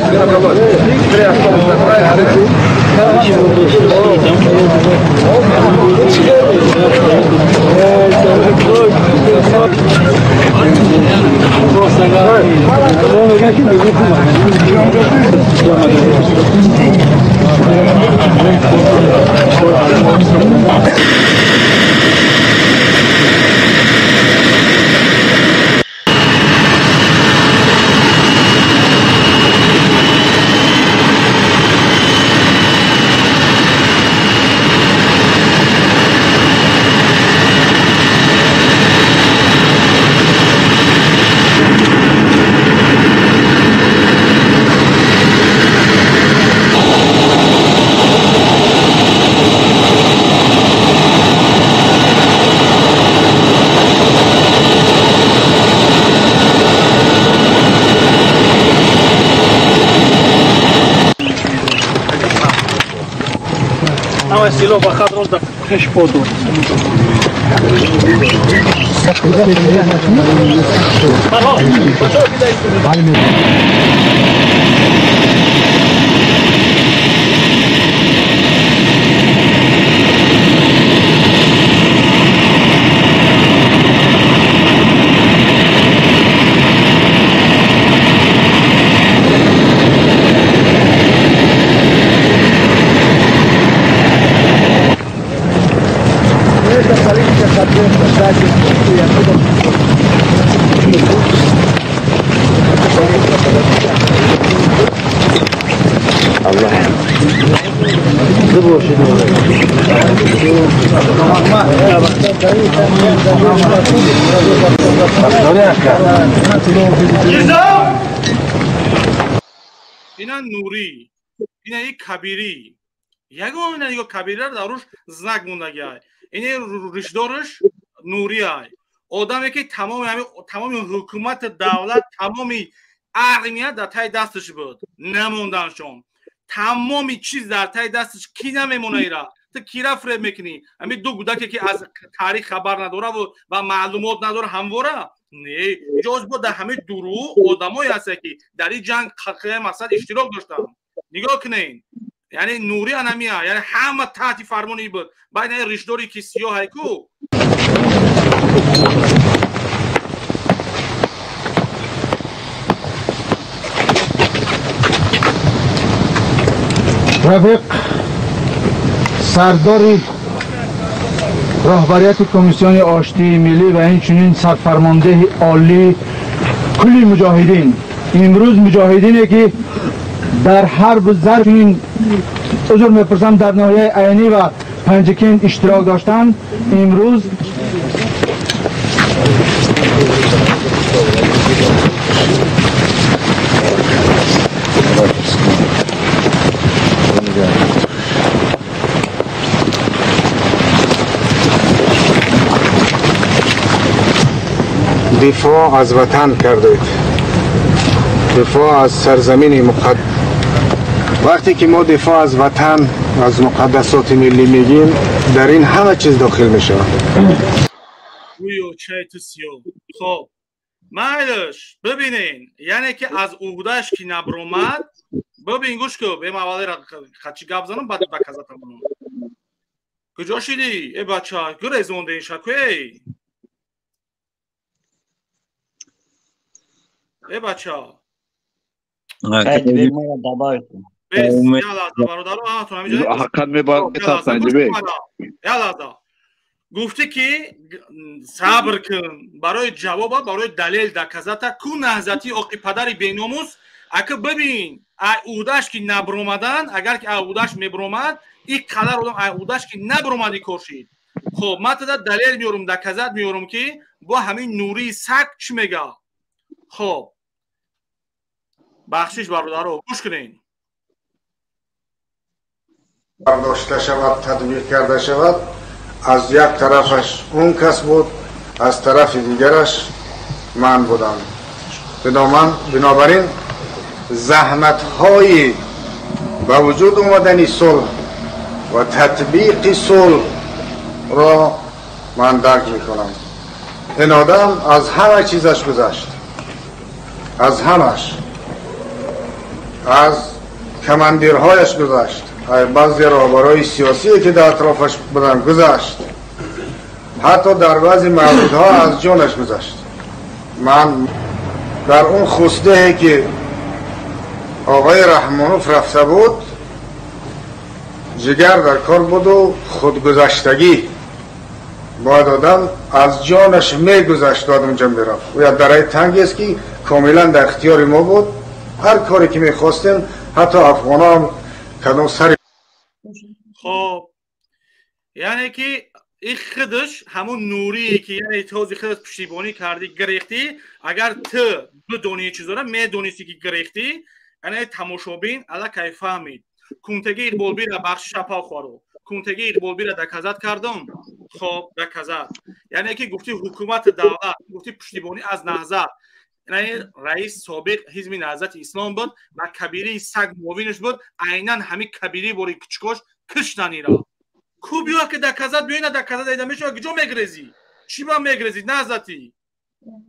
Сило бахат роз да хеш поду. Gracias. اینا نوری اینا یک کبیری یگان اینا یک کبیره در روش زنگ موندگی های این رشدارش نوری های آدمی که تمام حکومت دولت تمامی اقلیمیت در تای دستش بود نموندنشون تمامی چیز در تای دستش کی نمیمونه ایرا تو کی را فریب میکنی همین دو گودکی که از تاریخ خبر نداره و معلومات نداره همواره نه جز بود در همه درو آدمایی هسته که در این جنگ خلقه مقصد اشتراک داشتن نگاه کنین یعنی نوری انمیه یعنی همه تحت فرمانی بود باید این ریشداری که سیاه کو رفیق سردار راهبریت کمیسیون آشتی ملی و اینچنین سرفرمانده عالی کلی مجاهدین امروز مجاهدینه که در حرب ظرف این عذر میپرسم در ناحیه عینی و پنجکین اشتراک داشتن امروز دفاع از وطن کردید دفاع از سرزمین مقدس وقتی که ما دفاع از وطن از مقدسات ملی میگیم در این همه چیز داخل میشه خب مایلش ببینین یعنی که از عهدهش که نبرومد ببین گوش که به موالی را خدچی گپ زنم بعد بکزتم کجا شدی ای بچه گریزونده این شکوی ای بچه ها گفته که صبر کن برای جواب برای دلیل دکزتا کو نهزتی آقی پدر بیناموس اگه ببین اودش که نبرومدن اگر که اودش میبرومد این قدر اودش که نبرومدی کرشید خب من تا دلیل میارم دکزت میارم که با همین نوری سگ چی میگه خب بخشش برادر گوش کنین برداشته شود تطبیق کرده شود از یک طرفش اون کس بود از طرف دیگرش من بودم بنابراین زحمت های به وجود اومدن صلح و تطبیق صلح را من درک میکنم این آدم از همه چیزش گذشت از همش از کماندیرهایش گذشت بعضی راهبرای سیاسی که در اطرافش بودن گذشت حتی در بعضی موردها از جانش گذشت من در اون خوسته که آقای رحمانوف رفته بود جگر در کار بود و خودگذشتگی باید آدم از جانش میگذشت آدم اونجا میرفت و یا درای تنگی است که کاملا در اختیار ما بود هر کاری که میخواستیم حتی افغان هم کدام سری خب یعنی که این خودش همون نوری که یعنی توضی خودت پشتیبانی کردی گریختی اگر تو بدونی چیزا را میدونستی که گریختی یعنی تماشابین علا کی فهمید کنتگی ایربولبی را بخش شپا خوارو کنتگی ایربولبی را دکزت کردم خب دکزت یعنی که گفتی حکومت دولت گفتی پشتیبانی از نهضت یعنی رئیس سابق حزب نهضت اسلام بود و کبیری سگ موینش بود عیناً همین کبیری بوری کچکش کشتنی را کو بیا که دکزت بیاین دکزت ایده میشه کجا میگرزی چی با میگرزی نهضتی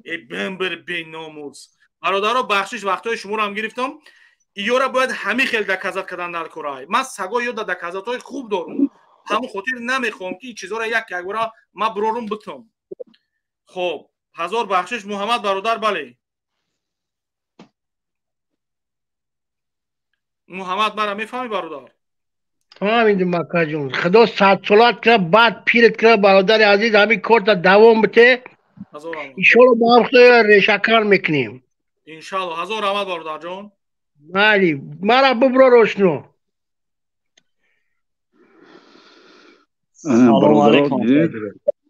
ای بمبر بی ناموس برادرها بخشش وقتای شما رو هم گرفتم ایورا باید همین خیلی دکزت کردن در کورای من سگا یا دکزت های خوب دارم همون خاطر نمیخوام که این چیزا را یک بار ما برورم بتم خب هزار بخشش محمد برادر بله محمد مرا میفهمی برادر فهمیدم مکه جون خدا صد صلات کرد بعد پیرت کرد برادر عزیز همین کار تا دوام بده انشالله با هم ریشکر میکنیم انشالله هزار رحمت برادر جون بله مرا ببرو روشنو سلام علیکم.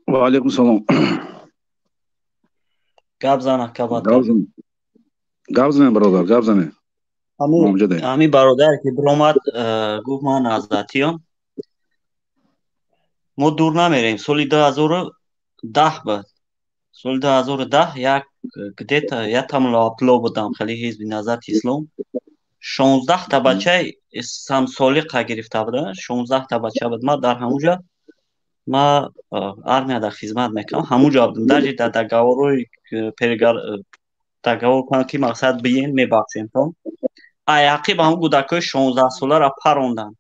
و علیکم سلام. گپ زنه کبات. گپ زنه برادر گپ زنه. امی برادر که برآمد گفت من عزتیم. ما دور نمیریم. سال 2010 بود. سال 2010 یک گدیت یک تملاتلو بودم خیلی حزب نهضت اسلام. 16 تا بچه سمسالیقه گرفته بودن. 16 تا بچه بود. ما در همونجا ما армия در خدمت میکنم. همونجا بودم. در دگاوروی دگاور کنم که مقصد بیین میبخشیم تا عقیب همون کودکای 16 ساله را پروندن.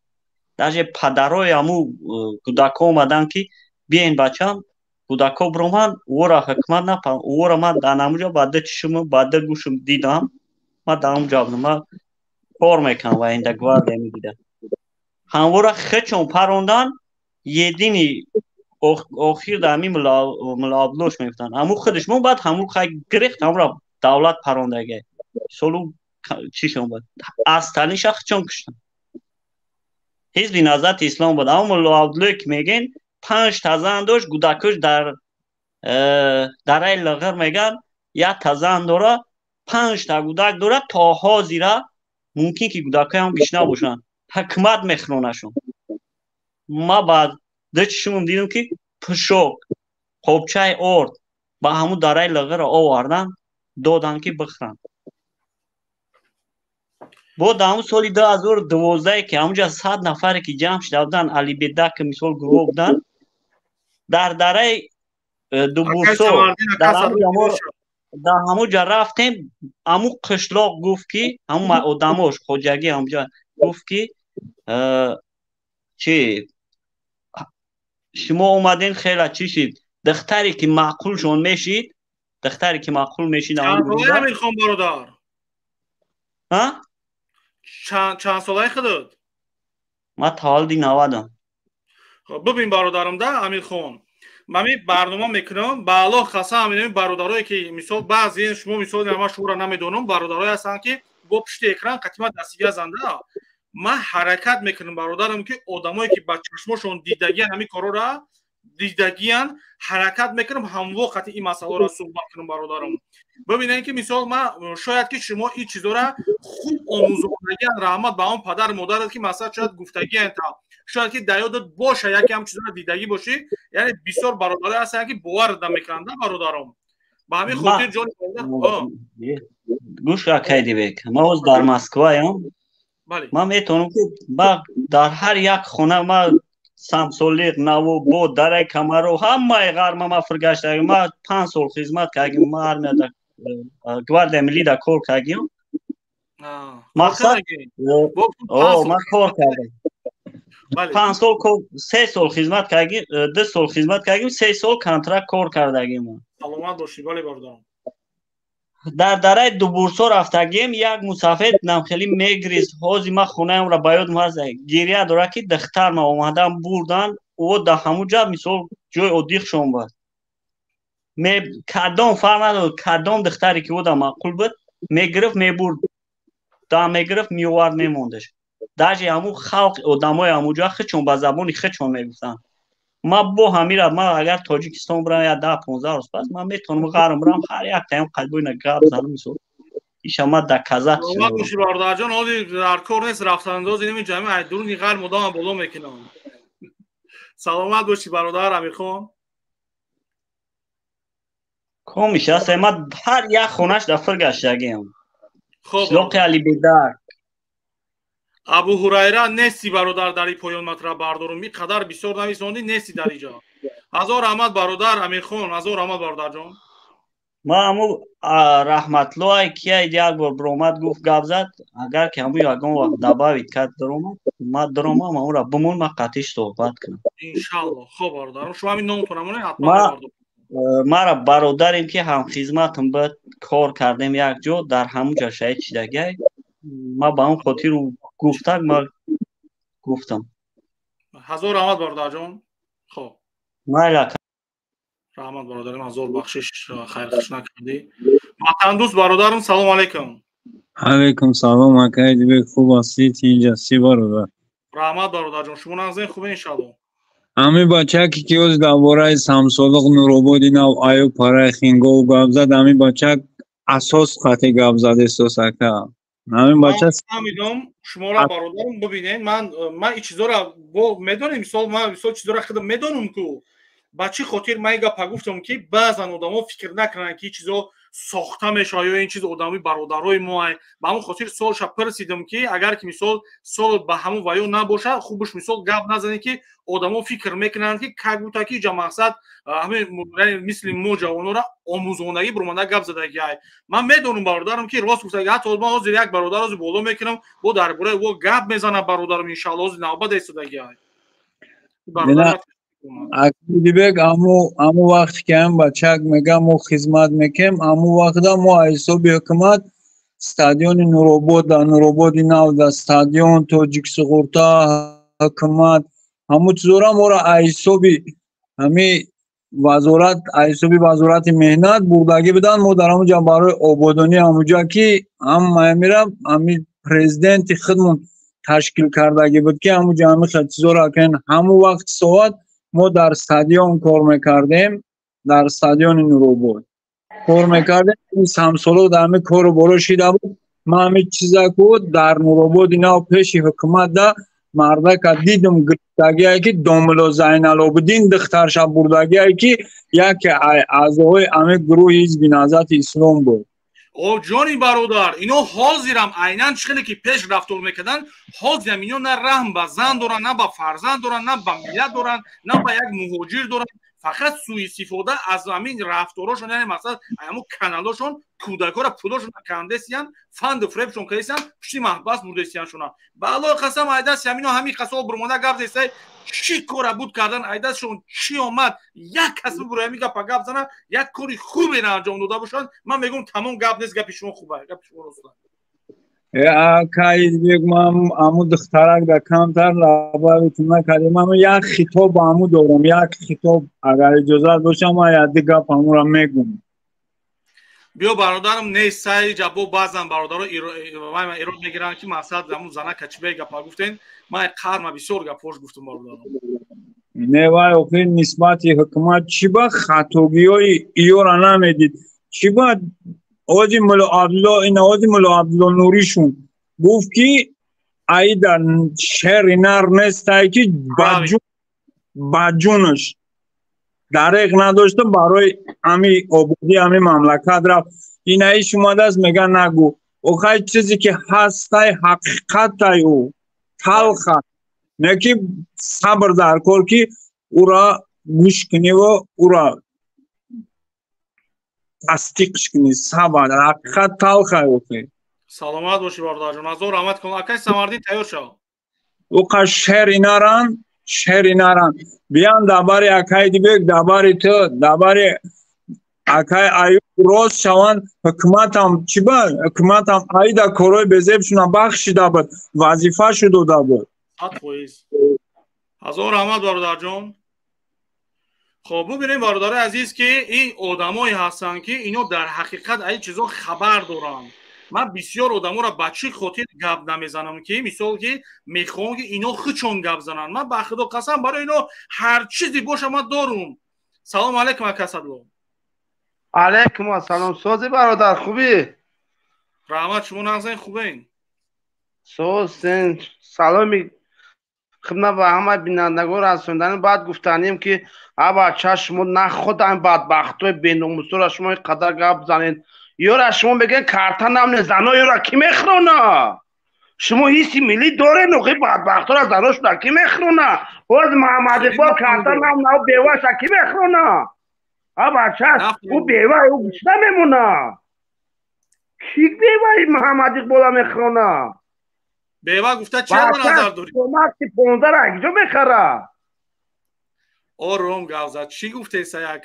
در پدرای همون کودکا اومدن که بیاین بچه‌م کودکا برومن او را حکمت نپرم او را من در همونجا بعد چشم بعد گوشم دیدم. ما در اونجا بودم. ما کار میکنم و این گوارد میدیدم. همون را خچون پروندن یه دینی آخر در همین ملابلوش میفتن. همون خودش مون بعد همون خیلی گرفت همون را دولت پروندگه. سالو چی شون بود؟ از تلین شخص چون کشتن. حزب نهضت اسلام بود. اما ملابلوی که میگین 5 تا زن داشت کودکش در این لغر میگن 1 تا زن داره 5 تا کودک داره تا حاضره ممکن که کودکای هم بیش نباشن. حکمت میخرونشون. ما بعد دچشون دیدم که پشوک خوبچه ارد با همون داره لغر آوردن دادن که بخرن. بود همون سالی 2012 که همونجا 100 نفر که جمع شده بودن علی بیده که مثال گروه بودن در دره دو بورسو در همونجا رفتیم. همون قشلاق گفت که همون آدماش خوجگی همونجا گفت که چی شما اومدین خیلی چی شید دختری که معقول شون میشید دختری که معقول میشید چند ساله امیر خان برادر؟ ها؟ چند ساله خودت؟ ما تولدی 90م. ببین برادرم ده امیر خان من برنامه میکنم با الله قسم این برادرایی که مثال بعضی شما مثال ما شورا نمیدونم برادرایی هستن که با پشت اکران قدمت دستگیر زنده من حرکت میکنم برادرم که آدمایی که با چشمشون دیدگی همین کارا را دیدگیان حرکت میکنم هم وقت این مسئله را صحبت کنم برادرم. ببینید که مثال ما شاید که شما این چیزا را خوب آموزوندگی رحمت به اون پدر مادرت که مثلا شاید گفتگی انت شاید که دیادت باشه یکی هم چیزا را دیدگی باشی یعنی بسیار برادر هستن که باور نمیکنن برادرم. به همین خاطر جان گوش را کیدی بک ما از در مسکو ام. ما میتونم که با در هر یک خونه ما سمسولیق نو بود در کمرو همه غرم ما فرگشته ما 5 سال خدمت کردیم ما armia در گوارد ملی در کار کردیم. مقصد ما کار کردیم 5 سال 3 سال خدمت کردیم 2 سال خدمت کردیم 3 سال کنترکت کار کردیم. سلامت باشی ولی برادرم. در دره دو بورسو رفتگیم یک مسافر نمخیلی میگریست حوزی ما خونه ام را باید مرزه گیریه داره که دختر ما اومدن بردن او در همونجا مثال جای ادیخ شون بود کدام فرق نداد کدام دختری که او در معقول بود میگرفت میبرد دا میگرفت میوارد میموندش درجه همون خلق آدمای همونجا خچون با زبانی خچون میگفتن. ما با همیرا ما اگر تاجیکستان برم یا 10-15 روز پس من میتونم غرم برم هر یک تایم قلبوی نگاب زنم میسو ایشا ما در کازاک ما گوشی برادر جان حالی در کار نیست رفتن انداز اینمی جمعه درونی غر مدام بالا میکنم. سلامت باشی برادر امیر خان. کم میشه ما هر یک خونش دفتر گشتگیم. خب شلوق علی بیدار ابو هریره نستی برادر در این پایان مطلب بردارم می قدر بسیار نویساندی نستی در اینجا. هزار رحمت برادر امیر خان هزار رحمت برادر جان. ما همو رحمت الله که یک بار برآمد گفت گپ زد اگر که همو یگان وقت دباوید کرد درآمد ما درآمد ما را بمون ما قطعش صحبت کنم ان شاء الله. خب برادرم شما همین نامتونم حتما ما را برادریم که هم خدمتم بود کار کردیم یک جا در همونجا شهید شدگی ما با اون خاطر گفتن ما گفتم. هزار رحمت برادر جان. خب مالک رحمت برادرم هزار بخشش خیر خوش نکردی. وطن دوست برادرم سلام علیکم. علیکم سلام اکای خوب هستید اینجا سی برادر. رحمت برادر جان شما نازنین خوبه ان شاء الله. امی بچه که از درباره سمسولق نوروبودی نو آیو پرای خینگو گپ زد امی بچه اساس خطی گپ زد استوسکه امی بچه میدونم شما را برادرم ببینید من این چیزا را میدونم من چیزا را خودم میدونم که بچه خاطر من گپ گفتم که بعضن آدما فکر نکنن که چیزا ساخته میشه یا این چیز آدمی برادرای ما با همون خاطر سوال شب پرسیدم که اگر که مثال سوال به همون وایو نباشه خوبش مثال گپ نزنه که آدما فکر میکنن که کاگوتاکی جا مقصد همه مثل ما جوانو را آموزونگی برمانده گپ زدگی من میدونم برادرم که راست گفته حتی ما حاضر یک برادر از بالا میکنم با درباره و گپ میزنه برادرم ان شاء الله از نوبت ایستادگی برادر اکیدی بگ امو وقت که هم بچک میگم و خدمت میکم امو وقت ما ایسوبی حکومت استادیون نوروبودی نو دا استادیون توجیک سغورتا حکومت همو چیزورا مورا ایسوبی همی ایسوبی وزارت مهنت بردگی بدن ما در همو جا برای آبادانی همو جا که هم میرم همی پریزیدنت خودمون تشکیل کردگی بود که همو جا همی خد چیزورا کن همو وقت سواد ما در استادیون کار میکردیم در استادیون نوروبود کار میکردیم این سمسولو در همه کار برو شیده بود ما همه چیزا کود در نوروبود اینا پیش حکومت ده مرده که دیدم گرفتگی هایی که دوملو زینالعابدین دخترش بردگی هایی که یک اعضای همه گروه حزب نهضت اسلام بود او جانی برادر اینو حاضرم عیناً چخیلی که پیش رفتار میکردن حاضرم اینو نه رحم به زن دارن نه به فرزند دارن نه به ملت دارن نه به یک مهاجر دارن فقط سوء استفاده از همین رفتاراشون یعنی مثلا همون کانالاشون کودکا را پولاشون کندسیان فاند فریبشون کیسن پشتی محبس بردسیان شونا بالا قسم ایداس همینو همین قسم برمونده گپ زیسای چی کارا بود کردن ایداسشون چی اومد یک کس برو همین گپ گپ زنه یک کاری خوبی نه انجام داده باشن من میگم تمام گپ نیست گپ شما خوبه گپ شما راست کاید بگم امو دخترک در کمتر لابایتون نکردیم اما یک خطاب امو دارم یک خطاب اگر اجازت باشه ما یک دیگه امو را میگم بیا برادرم نیست سعی جبو بعضن برادرها ایراد میگیرن که مقصد همون زنه کچبه گپا گفتین من قرم بسیار گپاش گفتم برادرم نه وای اوکی نسبت حکومت چی با خطاگی های ایو را نمیدید چی با آجی ملو عبدالله این آجی ملو عبدالله نوریشون گفت که ای در شهر نر نیست که بدجونش دریق نداشته برای امی آبادی امی مملکت رفت این ایش اومده است میگه نگو اوخای چیزی که هسته حقیقت او تلخه نه که صبر در کار که او را گوش کنی و او را تصدیقش کنی صبر حقیقت تلخه اوخی سلامت باشی برادر جان از رحمت کن اکای سمردین تیار شو اوخا شهر نران بیان دباری اکای دی بیگ دباری تو دباری اکای ایو روز شوان حکومت هم چی با حکومت هم ای دا کروی بزیب شونا بخشیده بود وظیفه شده بود از رحمت برادر جان خب ببینیم برادر عزیز که این آدمایی هستن که اینو در حقیقت این چیزا خبر دارن من بسیار آدما را بچه خاطر گپ نمیزنم که مثال که میخوام که اینا خودشون گپ زنن من به خدا قسم برای اینا هر چیزی باشه من دارم سلام علیکم اسدالله علیکم السلام سوزی برادر خوبی رحمت شما نازنین خوبین سوزین سلامی خدمت به همه بینندگان رسوندن بعد گفتنیم که بچه شما نه خود این بدبختای بین‌ناموسا را شما قدر گپ زنین یورا شما بگن کارتن هم زنا یورا کی میخرونه شما حسی ملی داره نوخی بدبخت را زناش را کی میخرونه از محمد اقبال کارتن هم نو بیوه شا کی میخرونه بچه او بیوه او گشته میمونه کی بیوه محمد اقبال میخرونه بیوه گفته چه نظر داری؟ بچه 15 را اگجا میخره آروم گوزد چی گفته سیاه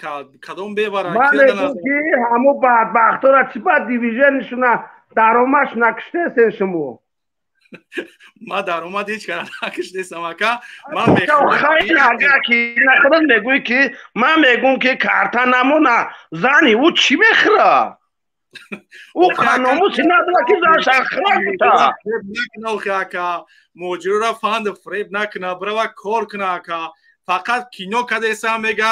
کدوم ببره من بگم که همو بدبخت را چی باید دیویژنشونه درامش نکشته سن شما ما درآمد هیچ کار نکشته سمکه من میخوام خیلی اگر که نخودت میگوی که من میگم که کارتا نمونه زنی او چی میخره او قانونوسی نداره که زنش اخراج بوده نکنه که موجود را فاند فریب نکنه برای کار کنه که فقط کینو کدیسم میگه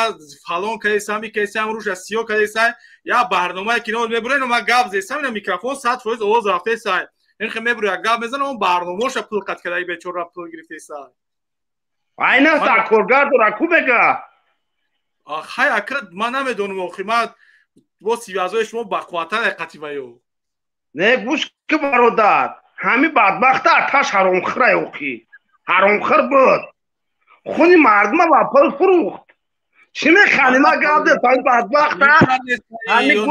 فلان کدیسم میکسم روش از سیو کدیسم یا برنامه کینو میبرن و ما گاب زیستم این میکروفون 100% آواز رفته سای این خیلی میبره گاب میزنه اون برنامه‌اش پول قط کدای به چور پول گرفته سای اینا تاکورگار دو راکو بگه آخه اکرد من نمیدونم اخیمت با سیوازای شما بقواتن قطیبایو نه گوش که برادر همین بدبخت آتش حرامخوره اوخی حرامخور بود خونی مردم با پل فروخت چی میخوانی ما گاب ده تا بدبخت همین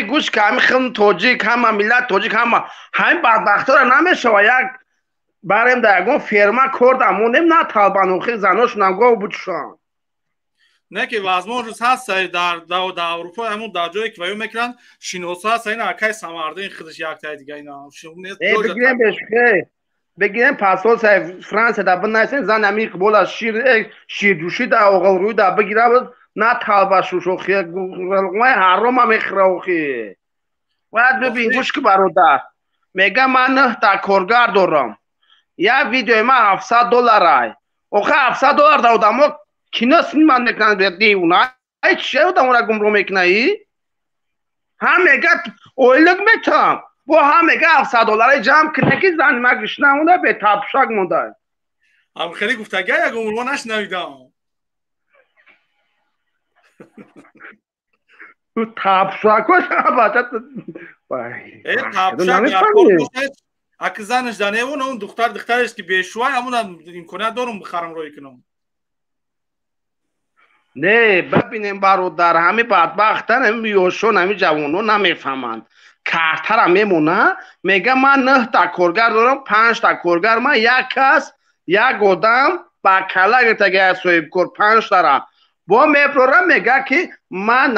گوش که همین خیلی توجیک همه ملت توجیک همین بدبخت را نمیشه و یک بریم در یکون فرما کردم اونیم نه طالبان اوخی زناش نگاه بودشان نه که وازمان روز هست در اروپا همون در جایی که ویو میکنن شینوسا هست این اکای سمارده این خودش یک تای دیگه اینا بگیریم بشکه بگیریم پاسول سای فرانسه در بنایسین زن امیق بولا شیر دوشی در اوغل روی در بگیره بود نه طالبا شوشوخی رلقمای حرام هم اخراوخی باید ببین گوش که برادر میگه من نه تا کارگر دارم یا ویدیو ما $700 اوخه $700 دادم و کینا سینما میکنن به دیونا ای چه دام را گمرو میکنی هم میگه اویلگ میتام با هم میگه $700 جمع کنه که زن ما گشنمونه به تابشاک مونده هم خیلی گفتگی یا گمرو نشنویدم تو تابشاکوش بچه ای تابشاک اگه زنش دانه اون دخترش که بیشوای همون امکانات دارم بخرم روی کنم نه ببینیم برادر همه بدبختن همه میوشون همه جوانو نمیفهمند کارتر هم میمونه میگه من 9 تا کارگر دارم 5 تا کارگر من یک کس یک آدم با کلا گرتگه صاحب کار 5 تا با میپرورم میگه که من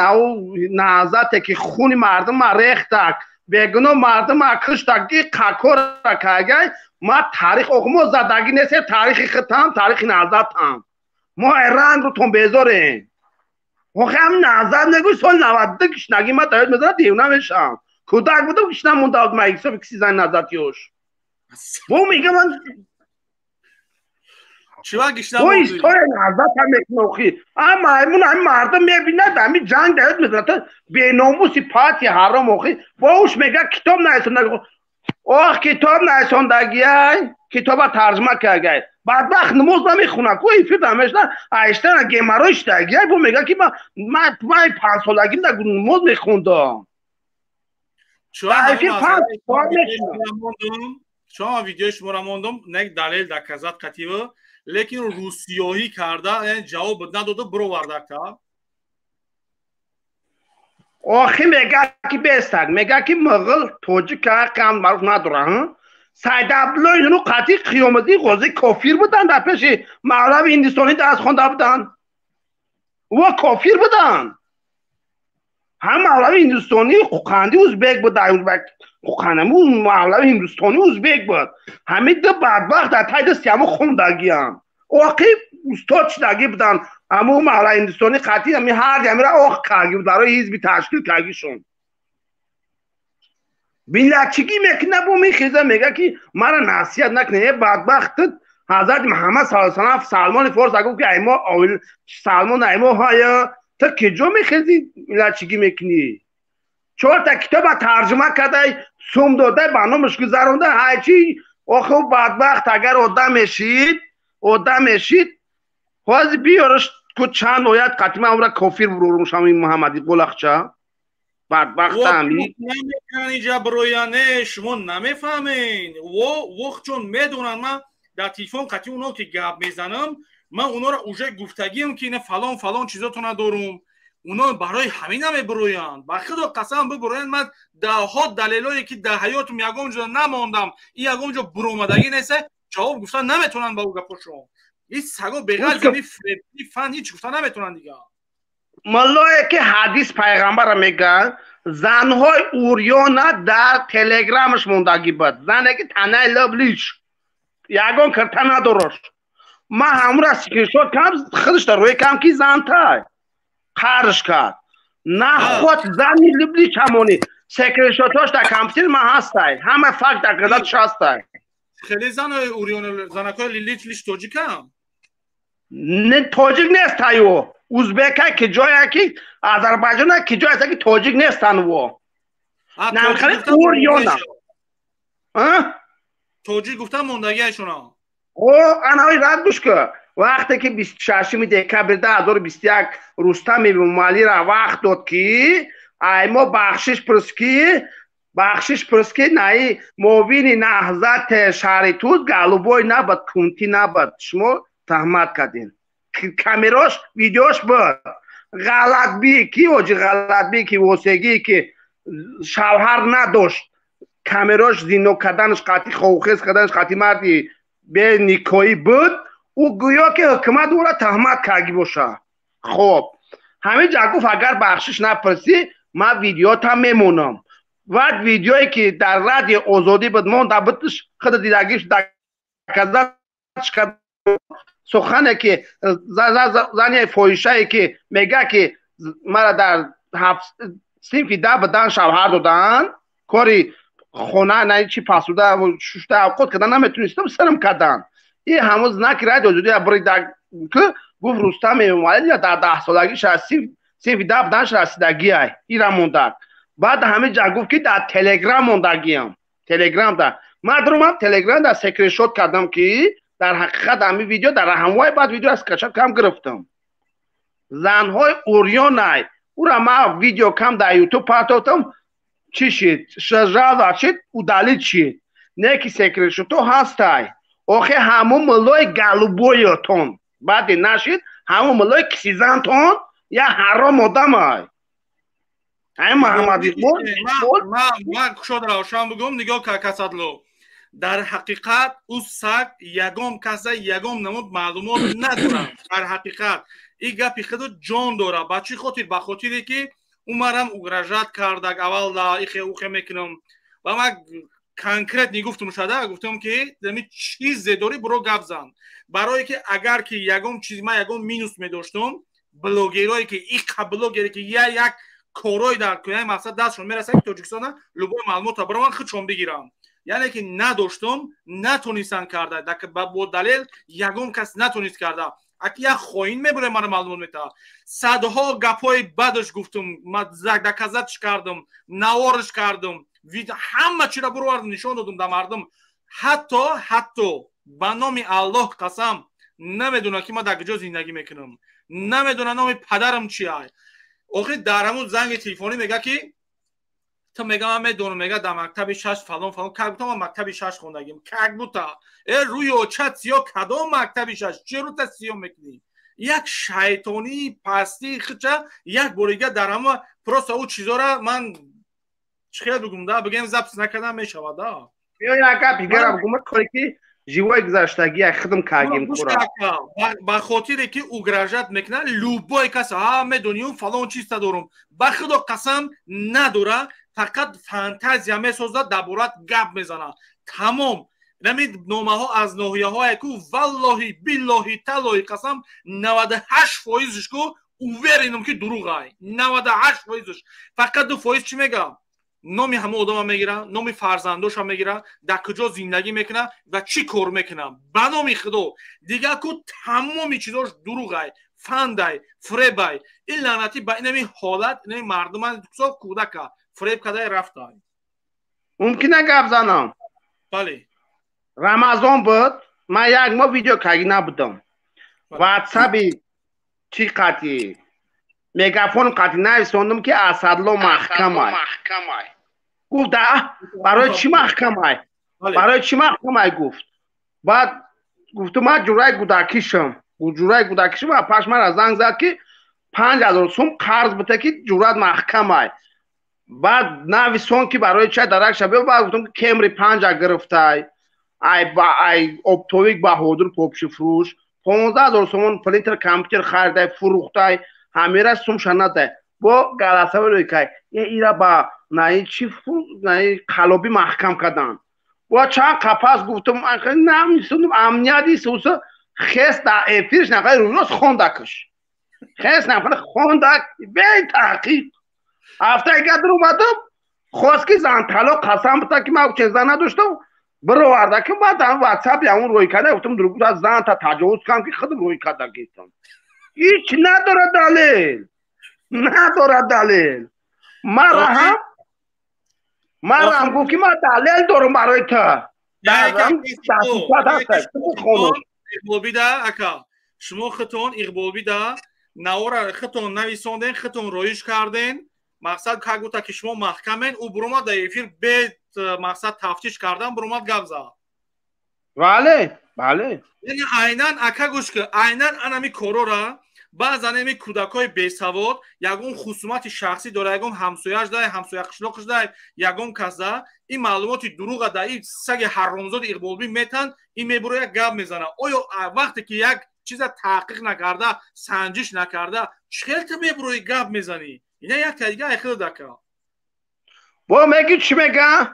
نازده که خونی مردم ما ریختک بگنو مردم ما کشتگی کاکور رکاگه ما تاریخ اقمو زدگی نیست تاریخ ختم تاریخ نازد هم ما ایران رو تون بیزاره وقتی هم نازد نگوی سال 90 کشنگی ما تاید میزنه دیونه میشم کودک بودم کشنم مونده آد مایکسا بکسی زن نازد یوش بو میگه من چیوه گشنم بو ایستای نازد هم میکنوخی اما همون هم مردم میبیند همی جنگ تاید میزنه تا به ناموسی پاتی حرام اوخی باوش میگه کتاب نایسندگی اوه کتاب نایسندگی کتاب ترجمه کرده بدبخت نماز نمیخونه کوی فیلم همش نه ایشتن گیمروش تاگی بو میگه که من 5 سالگی نماز میخوندم شما ویدیو شما را موندم نه دلیل در کذات قطیبه لیکن روسیایی کرده یعنی جواب نداده برو ورده که آخی میگه که بستگ میگه که مغل توجی که قند معروف نداره سید عبدالله اینو قطعی قیامتی غازی کافیر بودن در پیش مولوی هندوستانی دست خونده بودن و کافیر بودن هم مولوی هندوستانی قندی ازبک بود در ازبک قندمون مولوی هندوستانی ازبک بود همه ده بدبخت در تاید سیامو خوندگی هم آقی استاد چدگی بودن اما مولوی هندوستانی قطعی همی هر جمعی را آخ کارگی بود برای حزبی تشکیل کارگیشون بیلچگی میکنه بو میخیزه میگه که مرا نصیحت نکنه بدبخت حضرت محمد صلی الله علیه و سلمان فارس اگه که ایما اول سلمان ایما های تا کجا میخیزی بیلچگی میکنی چهار تا کتاب ترجمه کرده سوم داده برنامه‌اش گذرونده هرچی آخه بدبخت اگر آدم میشید خواهد بیارش که چند آیت قطعی من را کافر برومش همین محمدی قلقچه بدبخت همی نمیکنن اینجا برویانه شما نمیفهمین وقت چون میدونن من در تیفون قطعی اونا که گپ میزنم من اونا را اوجه گفتگیم که اینه فلان چیزاتو ندارم اونا برای همین نمیبروین با خدا قسم ببروین من ده ها دلیلایی که در حیاتم یکم جا نماندم این یکم جا برومدگی نیسته جواب گفتن نمیتونن با او گپاشون این سگا بغل زمین فن هیچ گفتن نمیتونن دیگه ملایی که حدیث پیغمبر میگن زنهای اوریان در تلگرامش موندگی بود زنه که تنه لبلیش یکم کرتن ندارش ما همون را سکرشوت کم خودش در روی کم که زن تای خارش کرد نه خود زنی لبلیش همونی سکرشوتاش در کمپیوتر ما هستای همه فکت در قدرتش هستای خیلی زن اوریان زنکای لیلیچ لیش توجی کم توجیک نیست تایو ازبک که جایی که آذربایجان که جایی که توجیک نیستن و نمخره اوریانا توجیک گفتم موندگی ایشونا او انوی رد گوش که وقتی که 26 دکتر 2021 رستم امالی را وقت داد که ایما بخشش پرسکی نایی موین نهضت شهری توز گالوبوی نبود کنتی نبود شما تهمت کردین کامیراش ویدیوش بود غلط بی کی اوجی غلط بی کی وسگی که شوهر نداشت کامیراش زینو کردنش قاطی خوخیز کردنش قاطی مردی به نیکویی بود او گویا که حکومت او را تهمت کردی باشه خب همین جاگوف اگر بخشش نپرسی من ویدیو تا میمونم و ویدیویی که در رادیو آزادی بود مونده بودش خود دیدگیش در کذا سخنه که زنی فویشایی که میگه که مرا در صنف ده بدن شوهر دادن کاری خونه نه چی پاسوده و ششته اوقات کردن نمیتونستم سرم کردن این هموز نکی رای دوزودی برای که گفت رستم امالی یا در 10 سالگیش از صنف ده بدنش رسیدگی های این را موندن بعد همه جا گفت که در تلگرام موندگیم تلگرام در من دروم تلگرام در سکرین شات کردم که در حقیقت همین ویدیو در هموای بعد ویدیو از کشت کم گرفتم زنهای اوریانای او را ما ویدیو کم در یوتیوب پاتوتم چی شد شجاع شد او دلیل چید نه که سکرین شاتو هستای آخه همون ملوی گالوبویتون بعد نشید همون ملوی کسیزنتون یا حرام آدم های این محمد اقبال من شد روشن بگم نگاه که کسادلو در حقیقت او سگ یگم کسا یگم نمود معلومات ندارم در حقیقت این گپی خود جان داره بچی خاطر با خاطری که اومرم اگراجات کردک اول دا ایخه اوخه میکنم و من کنکرت نگفتم شده گفتم که دمی چیز داری برو گپ زن برای که اگر که یگم چیز من یگم مینوس میداشتم بلوگرایی که این بلوگری که یک کارای در کنه مقصد دستشون میرسه که تاجیکستان لوبای معلومات برای من خودشون بگیرم یعنی که نداشتم نتونستن کرده که با دلیل یگم کس نتونست کرده اگه یک خوین میبره من معلومات میده صدها گپای بعدش گفتم من دکزتش کردم نوارش کردم همه چی را برو نشون دادم در مردم حتی به نام الله قسم نمیدونه که من در کجا زندگی میکنم نمیدونه نام پدرم چیه آخر در همون زنگ تلفنی میگه که تو میگه من میدونم میگه در مکتب 6 فلان که گفتم من مکتب 6 خوندگیم که بوتا روی اوچت سیاه کدام مکتب 6 چرا تا سیاه میکنی یک شیطانی پستی خچه یک بوریگه در همه پروست او چیزا را من چخیل بگم ده بگم زبط نکردم میشود ده بیا یک گپ دیگه بگم کاری که جیوای گذشتگی خدم کردیم کورا با خاطری که او گراجت میکنه لوبای کس همه دنیا فلان چیز دارم با خدا قسم نداره فقط فانتزیا میسازه دربارت گپ میزنه تمام نمید نامه ها از ناحیه های کو والله بالله تعالی قسم 98% کو اوورینم که دروغه 98% فقط 2% چی میگم نامی همه آدم میگیره نامی فرزنداش هم میگیره در کجا زندگی میکنه و چی کار میکنه به نام خدا دیگه که تمامی چیزاش دروغه فندای فریبای این لعنتی با این حالت این مردم صاف کودک فریب کده رفته ممکنه گپ زنم بله رمضان بود من یک ما ویدیو کاری نبودم واتساپی چی قطعی میگافون قطعی نویسوندم که اسدالله محکمه گفت برای چی محکمه برای چی محکمه گفت بعد گفتم من جورای کودکیشم و پاش من از زنگ زد که 5000 سوم قرض بده که جورات محکمه بعد نویسون که برای چه درک شبیه بعد گفتم که کمری 5 گرفته ای اپتویک بهادر پاپشی فروش 15000 سوم پرینتر کامپیوتر خریده فروخته همه را سوم شنده با گلاسه روی که ایرا با نایی چی نایی خلابی محکم کردن با چند قپس گفتم نمیستونم امنیتی سوسه خیست در افیرش نقای روز خوندکش خیست نقای خوندک به تحقیق هفته اگر در اومدم خواست که زن طلاق قسم بتا که من چه زن نداشتم برآورده که بعد هم واتساپ یا اون روی کرده گفتم درگو از زن تا تجاوز کنم که خودم روی کرده گیستم هیچ نداره دلیل نداره دلیل مرا هم گفت که من دلیل دارم برای تا شما خطون اقبال بیده نوار خطون نویساندن خطون رویش کردن مقصد که گوتا که شما محکمین او برومد در افیر به مقصد تفتیش کردن برومد گفت زد بله بله یعنی اینان اکا گوش که اینان انمی کورو را بعض انمی کودکای بیسواد یگون خصومت شخصی داره یگون همسویش داره همسوی قشلاقش داره یگون کسا این معلوماتی دروغ داره این سگ حرامزاد اقبالبی میتن این میبره یک گپ میزنه آیا وقتی که یک چیز تحقیق نکرده سنجش نکرده چخیل تو میبره گپ میزنی اینا یک تدیگه اخیر دکه با میگی چی میگه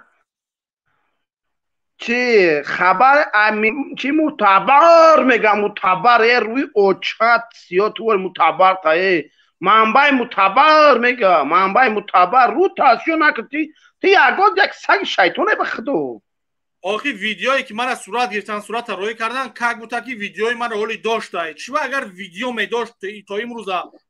چی خبر چی معتبر میگم معتبر روی اوچات سیاه تو معتبر تای منبع معتبر میگه منبع معتبر رو تاسیو نکردی تی اگه یک سگ شیطونه بخدو آخی ویدیویی که من از صورت گرفتن صورت روی کردن که بوده که ویدیوی من رولی داشته چی اگر ویدیو می داشت تا امروز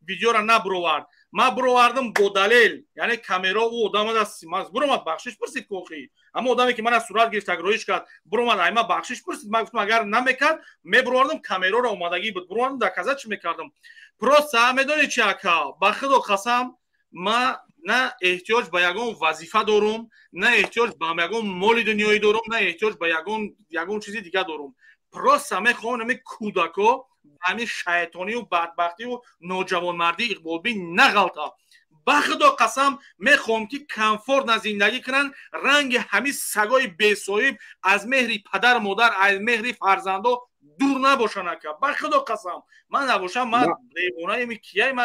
ویدیو را نبروورد ما برووردم با دلیل یعنی کامera او آدم دست ماست برومد بخشش پرسید کوخی اما آدمی که من از صورت گرفت رویش کرد برومد ایما بخشش پرسید من گفتم اگر نمیکرد می برووردم کامera را اومدگی بود برووردم در کازا چی میکردم پروسا میدونی چی اکا با خدا قسم ما نه احتیاج به یگون وظیفه دارم نه احتیاج به یگون مال دنیایی دارم نه احتیاج به یگون چیزی دیگه دارم پروسا میخوام نمی کودکو همین شیطانی و بدبختی و نوجوانمردی اقبالبی نغلطه به خدا قسم میخوام که کمفورت زندگی کنن رنگ همین سگای بی‌صاحب از مهری پدر مادر از مهری فرزندا دور نباشن که به خدا قسم من نباشم من ریبونه می کیه ما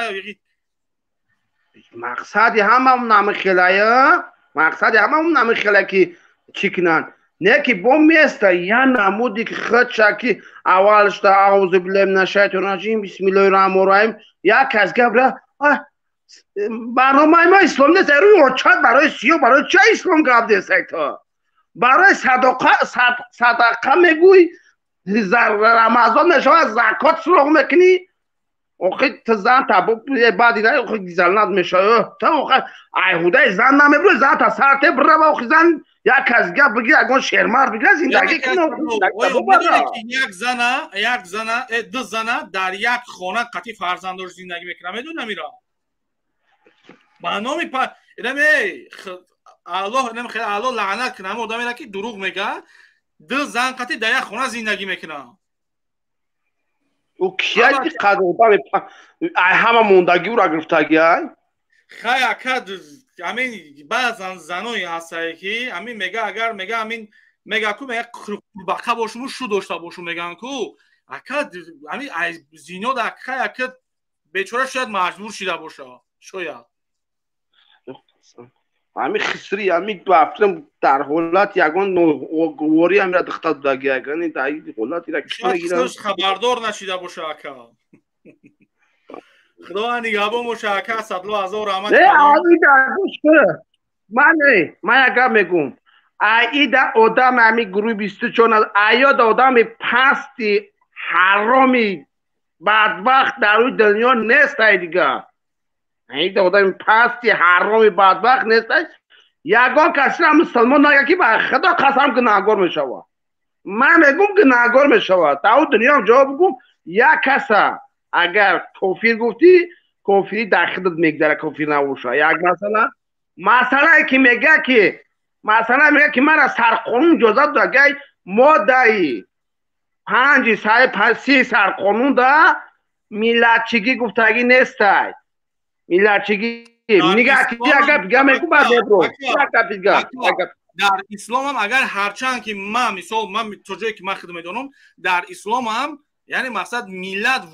مقصدی همون نمیخلایه مقصدی همون نمیخلایه که چیکنن نه که بوم میسته یا نمودی که خود شکی اولش تا اعوذ بالله من الشیطان الرجیم بسم الله الرحمن الرحیم یا کس گبره برنامه ما اسلام نیست روی اوچات برای سیو برای چه اسلام گفت دیسته تا برای صدقه میگوی رمضان نشوه زکات سراغ میکنی اوخی تا زن تبا بعدی نه اوخی گیزلنات میشه تا اوخی ایهوده زن نمیبره زن تا سرته بره و اوخی زن یک از گپ بگی اگه شیرمرد بگی زندگی کنه یک زنه دو زنه در یک خانه قطعی فرزندش زندگی میکنه میدونم میرا با نامی الله خیلی الله لعنت کنه اما آدمی که دروغ میگه دو زن قطعی در یک خانه زندگی میکنه او کیه که قدر همه موندگی او را گرفتگی های خیلی اکد همین بعضا زنایی هسته که همین میگه اگر میگه همین میگه که میگه بقه باشم شو داشته باشم میگن که اکد همین زینا در خیلی اکد بیچاره شاید مجبور شده باشه شاید همین خسری همین دو هفته در حالت یگان واری هم را دختا داگی یگانی در این حالتی را کشانه گیرن خبردار نشیده باشه اکا خدا نگهبان باشه اکا صدلو هزار رحمت نه آقای در گوش که من اگر میگم ای در آدم همی گروه 24 ایا در آدم پستی حرامی بدبخت در روی دنیا نیست دیگه این آدم پستی حرامی بدبخت نیست یگان کسی را مسلمان نگه که به خدا قسم گناهگار میشود من میگم گناهگار میشود تا دنیا هم جواب بگم یک کسا اگر کافر گفتی کافری در خودت میگذره کافر نباشه یک مثلا که میگه که من از سرقانون جزات داگه ما دایی 5 سرقانون دا میلادچگی گفتگی نیسته میلادچگی میگه که اگر بگم میگم بعد برو در اسلام هم اگر هرچند که من مثال من تو جایی که من خدمت میدونم در اسلام هم یعنی مقصد میلاد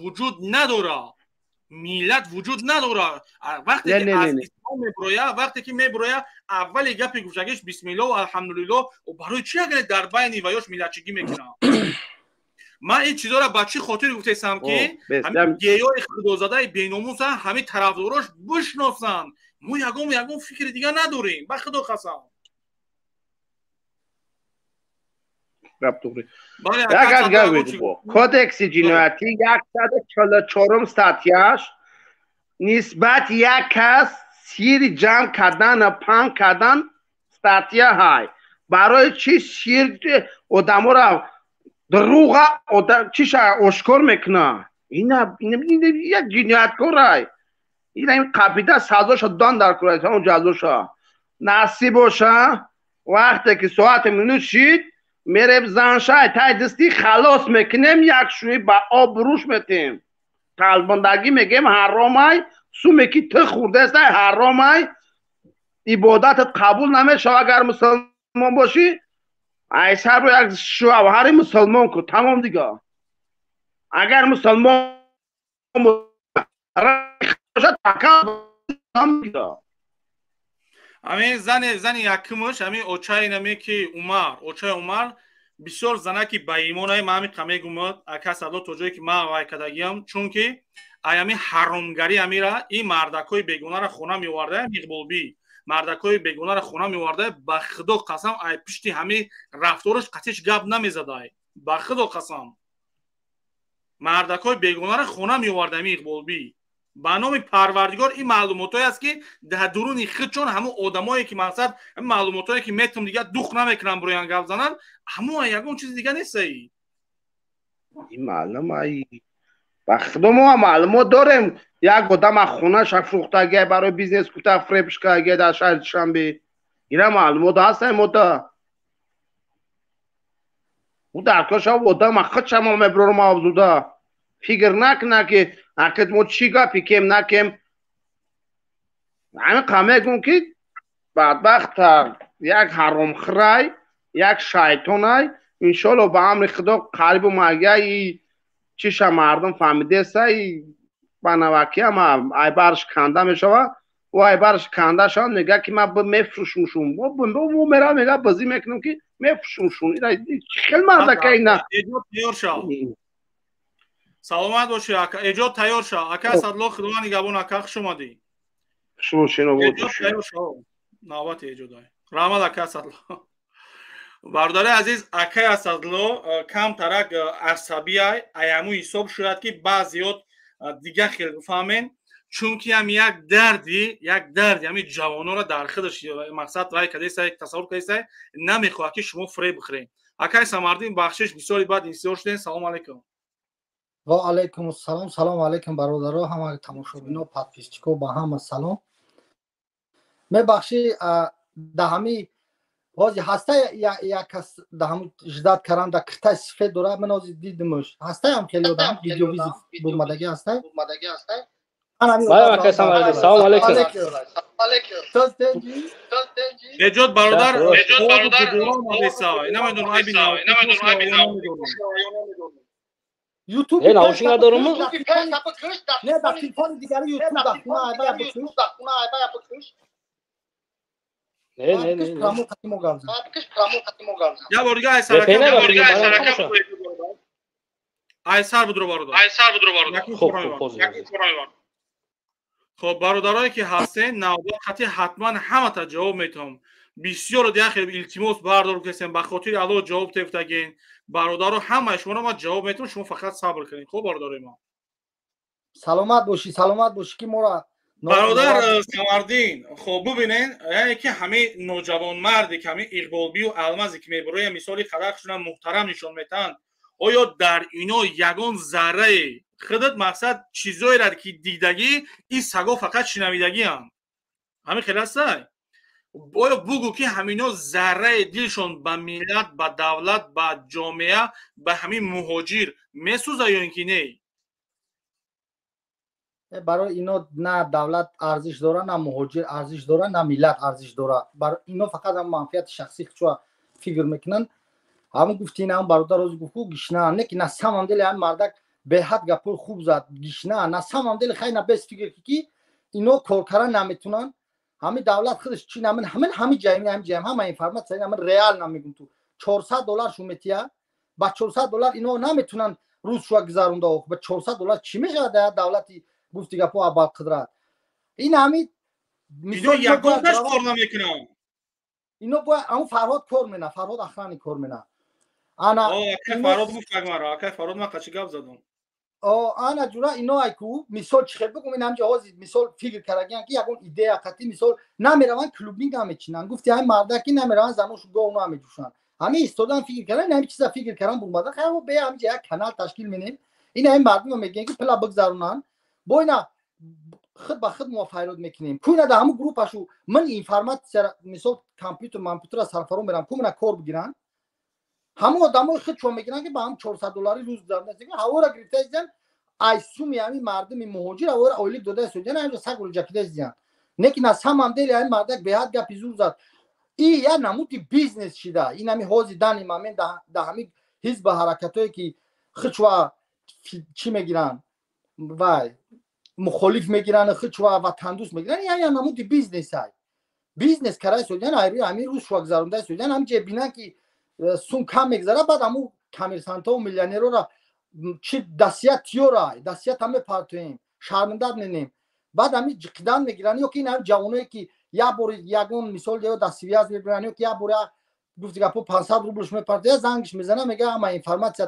وجود نداره وقتی که از اسلام میبرویه وقتی که میبرویه اولی گپی گوشگیش بسم الله و الحمدلله و برای چی اگر در بین ویاش میلادچگی میکنه من این چیزا را بچه خاطر گفتم که همین گیای خدازاده بیناموس همین طرفداراش بشناسن ما یگم فکر دیگه نداریم به خدا قسم کودکس جنایتی 144 ستیش نسبت یک کس سیر جمع کردن پنگ کردن ستیه های برای چی سیر آدم را دروغ چیش اشکار میکنه این یک جنایتکار های این قبیده سازش دان در کرد اون جازوش نصیب باشه وقتی که ساعت منو شید میره زنشای تای دستی خلاص میکنیم یک شوی با آب روش میتیم طالباندگی میگیم حرامای سو میکی تو خورده است حرامای عبادتت قبول نمیشه اگر مسلمان باشی ایسر رو یک شوهر مسلمان کو تمام دیگه اگر مسلمان همین زن یکمش همین اوچای نمی که اوچای عمر بسیار زنکی با ایمانای ما همین قمه گمد اکاس الله تو جایی که ما وای کدگیم چون که ایامی حرامگری امیرا این مردکای بیگونه را خونه میورده میقبولبی مردکای بیگونه را خونه میورده با خدا قسم ای پشتی همین رفتارش قطعش گپ نمیزده با خدا قسم مردکای بیگونه را خونه میورده میقبولبی با نام پروردگار این معلوماتایی است که در درون خود چون همون آدمایی که مقصد معلوماتایی که میتونم دیگه دوخ نمیکنن برای گپ زنن همون یگون چیز دیگه نیست این معلومه بخدا ما معلومات داریم یک آدم خونه شک فروختگی برای بیزنس کوته فریبش که در شهر شنبه اینا معلومات هست متا او در کاش آدم خود شما مبرور ما افزوده فکر نکنه که اکد ما چی گپی کم نکم همین قمه کن که بدبخت یک حرام خرای یک شیطانای انشالله با امر خدا قلب و مگه چیش مردم فهمیده سای بنوکی هم ای برش کنده میشوه و ای برش کنده شان میگه که من میفروشمشون و میرم میگه بازی میکنم که میفروشمشون خیلی مرده که اینا سلامت باشی اکا ایجاد تیار شو اکا صدلا خدوانی گبون اکا شما دی شنو بود ایجاد تیار شو نوبت ایجاد های رحمت اکا صدلا بردار عزیز اکا صدلا کم ترک عصبی های ایامو حساب شد که بعضیات دیگه خیلی بفهمین چون که هم یک دردی همین جوانو را در خودش مقصد رای کده سای تصور کده سای نمیخواه که شما فریب بخورین اکا سمردین بخشش بسیاری بعد انتظار شدین سلام علیکم و علیکم السلام سلام علیکم برادرها همه تماشاگران پادکستیکو با هم سلام میبخشی ده همی وازی هسته یک کس ده هم جداد کردن در کتا سفید دوره من از دیدمش هسته هم خیلی دارم ویدیو ویزی بودمدگی هسته سلام علیکم ایجاد برادر نمیدونم ای بینام یوتیوب نه ناوشی ندارم نه در تلفن دیگری یوتیوب دخونه ایبا بکش نه یا بورگا ایسر بود رو برادر خب برادرایی که هستن نوبت خطی حتما همه تا جواب میتونم بسیار دیگه خیلی التماس بردار کسیم به خاطر الله جواب تفتگین برادرها همه شما ما جواب میتونم شما فقط صبر کنین خب برادرای ما سلامت باشی که ما را برادر سمردین خب ببینین یعنی که همه نوجوان مردی که همه اقبالبی و المازی که میبروی مثالی خدقشون محترم نشون میتن آیا در اینا یگان ذره خودت مقصد چیزایی را که دیدگی این سگا فقط شنویدگی هم همین خیلی هسته آیا بگو که همینا ذره دلشون به ملت به دولت به جامعه به همین مهاجر میسوزه یا اینکه نه برای اینا نه دولت ارزش داره نه مهاجر ارزش داره نه ملت ارزش داره برای اینا فقط هم منفعت شخصی خودشون فکر میکنن همون گفتین هم برادر روز گفتو گشنه نه که نه سمام دل هم مردک به حد گپور خوب زد گشنه نه سمام دل خیلی نه بس فکر کی اینا کار کردن نمیتونن همین دولت خودش چی نمن همین جای همه اینفورماسیون همین ریال نمیگم تو $400 شو میتیا با $400 اینا نمیتونن روز شو گذرونده با $400 چی میشه در دولتی گفتی گپو آباد قدرت این همین اینا یگانش کار نمیکنن اینا با اون فرهاد کار میکنه فرهاد اخرانی کار میکنه ана фарод гуфтаг маро акай фарод ма қачи гап задам ана ҷура ино айку мисол чихел бигум ин ҳамҷа ҳозир мисол фикр карагиан ки ягон идея қати мисол намераван клубинг ҳамечинан гуфти ҳай марда ки намераван заношу гоуну ҳамеҷӯшан ҳаме истодан фикр кардан ҳами чиза фикр кардан бурмадан хайво бе ҳамҷа як канал ташкил менем ин ҳами мардума мегӯян ки пила бигзаронан бо ина худ ба худ муофайлот мекунем куина да ҳамун группашу ман информатсия мисол компютера сарфаро мерам кумина кор бигиран ҳамун одамои худшон мегиран ки ба ҳам $400 рӯз гузарондан ҳавора гирифта зидан ай суми ҳами мардуми муҳоҷир ҳавора ойлик дода соҷан ҳамҷа сагро ҷакида зидан лекин аз ҳамам дели ҳами мардак беҳад гапи зур зад и я намуди бизнес шида ин ҳами ҳози дани момент да ҳами ҳизба ҳаракатое ки худшва чӣ мегиран вай мухолиф мегиран худшва ватандӯст мегиран я намуди бизнес ай бизнес караи соҷан ҳами рӯз шуа гузарондаи соҷан ҳамҷе бинан ки сум кам мегзара баъд ҳамун коммерсантҳо миллионерора чи дастият тиёра дастият ҳаме партоем шарминдат менем баъд ҳами қидам мегиран ё ки ин ҳами ҷавоное ки як бори ягон мисол ё дастивияз мебиран ё ки як бори гуфти гапо 500 рублш мепартоя зангиш мезана мега ҳама информатсия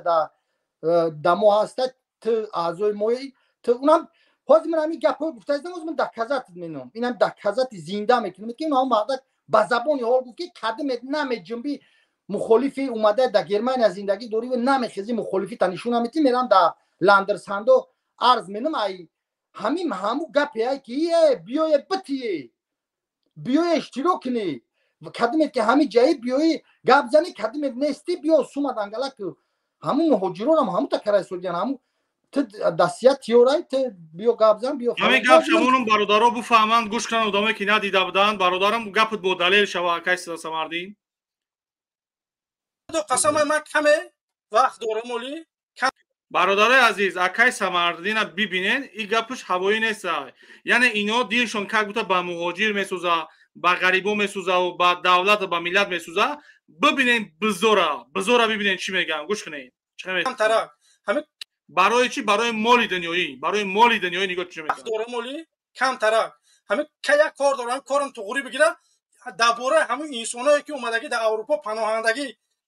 да мо ҳаста ту аъзои мои ту унам ҳозир ман ҳами гапҳои гуфта истам ҳозир ман доказати меном ин ҳами доказати зинда мекунам ки ҳам мардак ба забони ҳол гуфт ки кадимет намеҷунби мухолифи умада да германия зиндагӣ дорӣ ва намехези мухолифи та нишона метӣ мерам да ландерсандо арз менам ай ҳамун гапе ай ки биёе битие биёе иштирок кунӣ кадимет ки ҳами ҷаи биёи гап зани кадимет нести биё сума дангалак ҳамун муҳоҷирорам ҳамута караи соҷан ҳамун ту дастия тиёрай ту биё гап зан биё ҳамин гап шамонум бародаро буфаҳманд гӯш кунанд одаме ки надида буданд бародарам гапат бо далел шава акай самардин қасамай ман каме вақт дорам оли бародарои азиз акай самардина бибинен и гапш ҳавоӣ неста яъне ино дилшон как бута ба муҳоҷир месӯза ба ғарибо месӯза ва ба давлат ба миллат месӯза бибинен бизора бибинен чӣ мегӯям гӯш кунед барои чӣ барои моли дунёӣ нигоҳ чӣ мекунад дорам оли камтарак ҳамин ка як кор дорам корам туғурӣ бигира дар бораи ҳамин инсоное ки омадагӣ дар аврупо паноҳандагӣ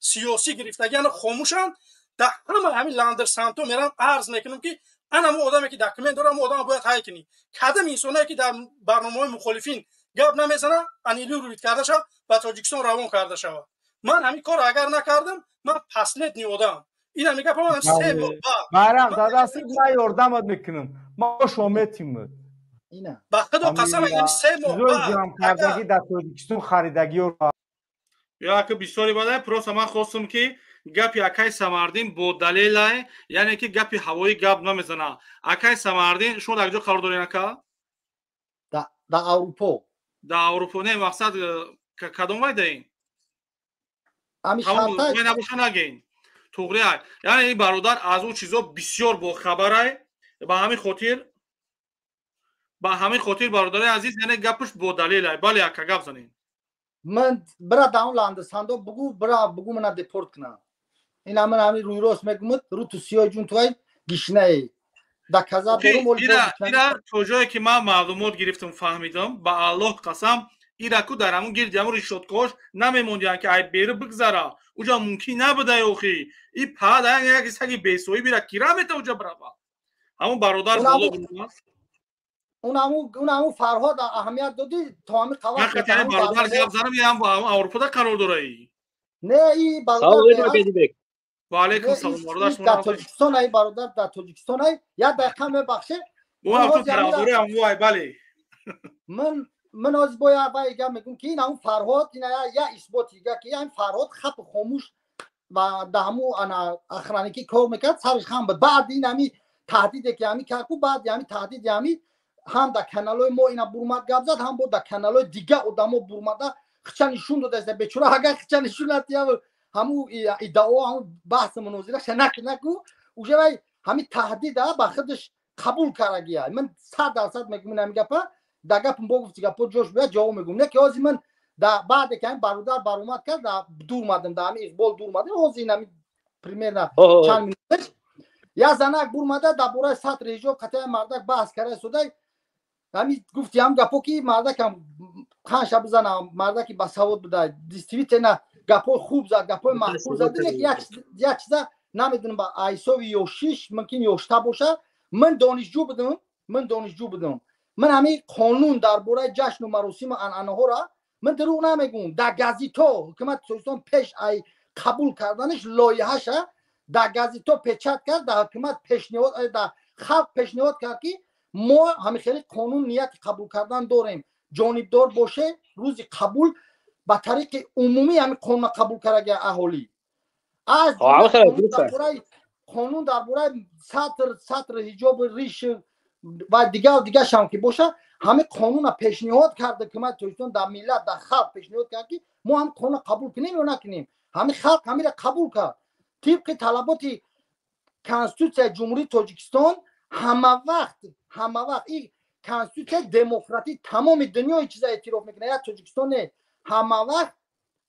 сиёсӣ гирифтагиан хомӯшанд дар ҳамаи ҳамин ландерсанто мерам арз мекунам ки ана мо одаме ки документ дорам одама бояд ҳай кунӣ кадам инсонае ки дар барномаҳои мухолифин гап намезанад анилӯ рӯид карда шавад ба тоҷикистон равон карда шавад ман ҳамин кор агар накардам ман последний одам ин ҳамин гапа ман се байрам дадасти ман ёрдамат мекунам мо шометим ба худо қасам ин се моҳ ҷамъкардагӣ дар тоҷикистон харидагиё яке бисёри бадай просто ман хостам ки гапи акай самардин бо далелай яъне ки гапи ҳавоӣ гап намезана акай самардин шумо дар ҷо қарор доред ака дар аврупо не мақсад кадом вай даин набоша нагин туғриай яъне ин бародар аз ӯ чизо бисёр бохабарай ба ҳамин хотир бародари азиз яъне гапш бо далелай бале ака гап занед ман бира дар он ландерсандо бугу мана депорт кунам ин ҳамин ҳамин рӯйрост мегумад рӯ ту сиёҳи ҷун туай гишнае доказа ира то ҷое ки ман маълумот гирифтам фаҳмидам ба аллоҳ қасам ира ку дар ҳамун гирди ҳамун решоткаҳош намемондианд ки ай бери бигзара уҷа мумкин набудай охи и пада як саги бесои бира кира мета уҷа брава ҳамун бародар боло اون همون فرهاد اهمیت دادی تمامی قواعد خاطر برادر گپ زدم یه هم اروپا قرار داره ای نه ای برادر و علیکم سلام برادر شما در تاجیکستان ای برادر در تاجیکستان ای یا دقیقا میبخشه اون تو تراوره هم وای بله من از باید وای گم میگم که این همون فرهاد این یا اثباتی که این فرهاد خط خاموش و دهمو انا اخرانی که کار میکرد سرش خام بود بعد این همی تهدیدی که همی کرد بعد همی تهدید همی هم در کانالای ما اینا برماد گپ زد هم بود در کانالای دیگه آدما برماده خچنشون داده است بیچاره اگر خچنشون نتیا همو ادعا هم بحث مناظره نکو اوجا وای همین تهدید با خودش قبول کرده من 100% میگم نمیگم داگه پم گفت که پو جوش بیا جواب میگم نه که از من در بعد که این برادر برآمد کرد دور اومدم در همین اقبال دور اومدم از این همین پریمیر چند مینوت یا زنک برماده در برای سطر ریجو قطعه مردک بحث کرده شده همین گفتی هم گپو که مردک هم خان شب بزنم مردکی با سواد بوده دیستریت نه گپای خوب زد گپای معقول زد یک چیز نمیدونم با ایساوی یا 6 ممکن یا 8 باشه من دانشجو بودم من همین قانون درباره جشن و مراسم و عنعنه ها را من دروغ نمیگم در گازیتا حکومت سوئیسران پیش ای قبول کردنش لایحه‌ش در گازیتا پیچت کرد در حکومت پیشنهاد در خلق پیشنهاد کرد که ما همین خیلی قانون نیت قبول کردن داریم جانبدار باشه روز قبول به طریق عمومی همین قانون قبول کرده اهالی از قانون درباره سطر حجاب ریش و دیگه شام که باشه همه قانون پیشنهاد کرده حکومت سوئیسران در ملت در خلق پیشنهاد کرد که ما هم قانون قبول کنیم یا نکنیم همه خلق همین را قبول کرد طبق طلبات کنستیتوسیای جمهوری تاجیکستان همه وقت این کنستیتوسیای دموکراتی تمام دنیا چیزا اعتراف میکنه یا تاجیکستان نه همه وقت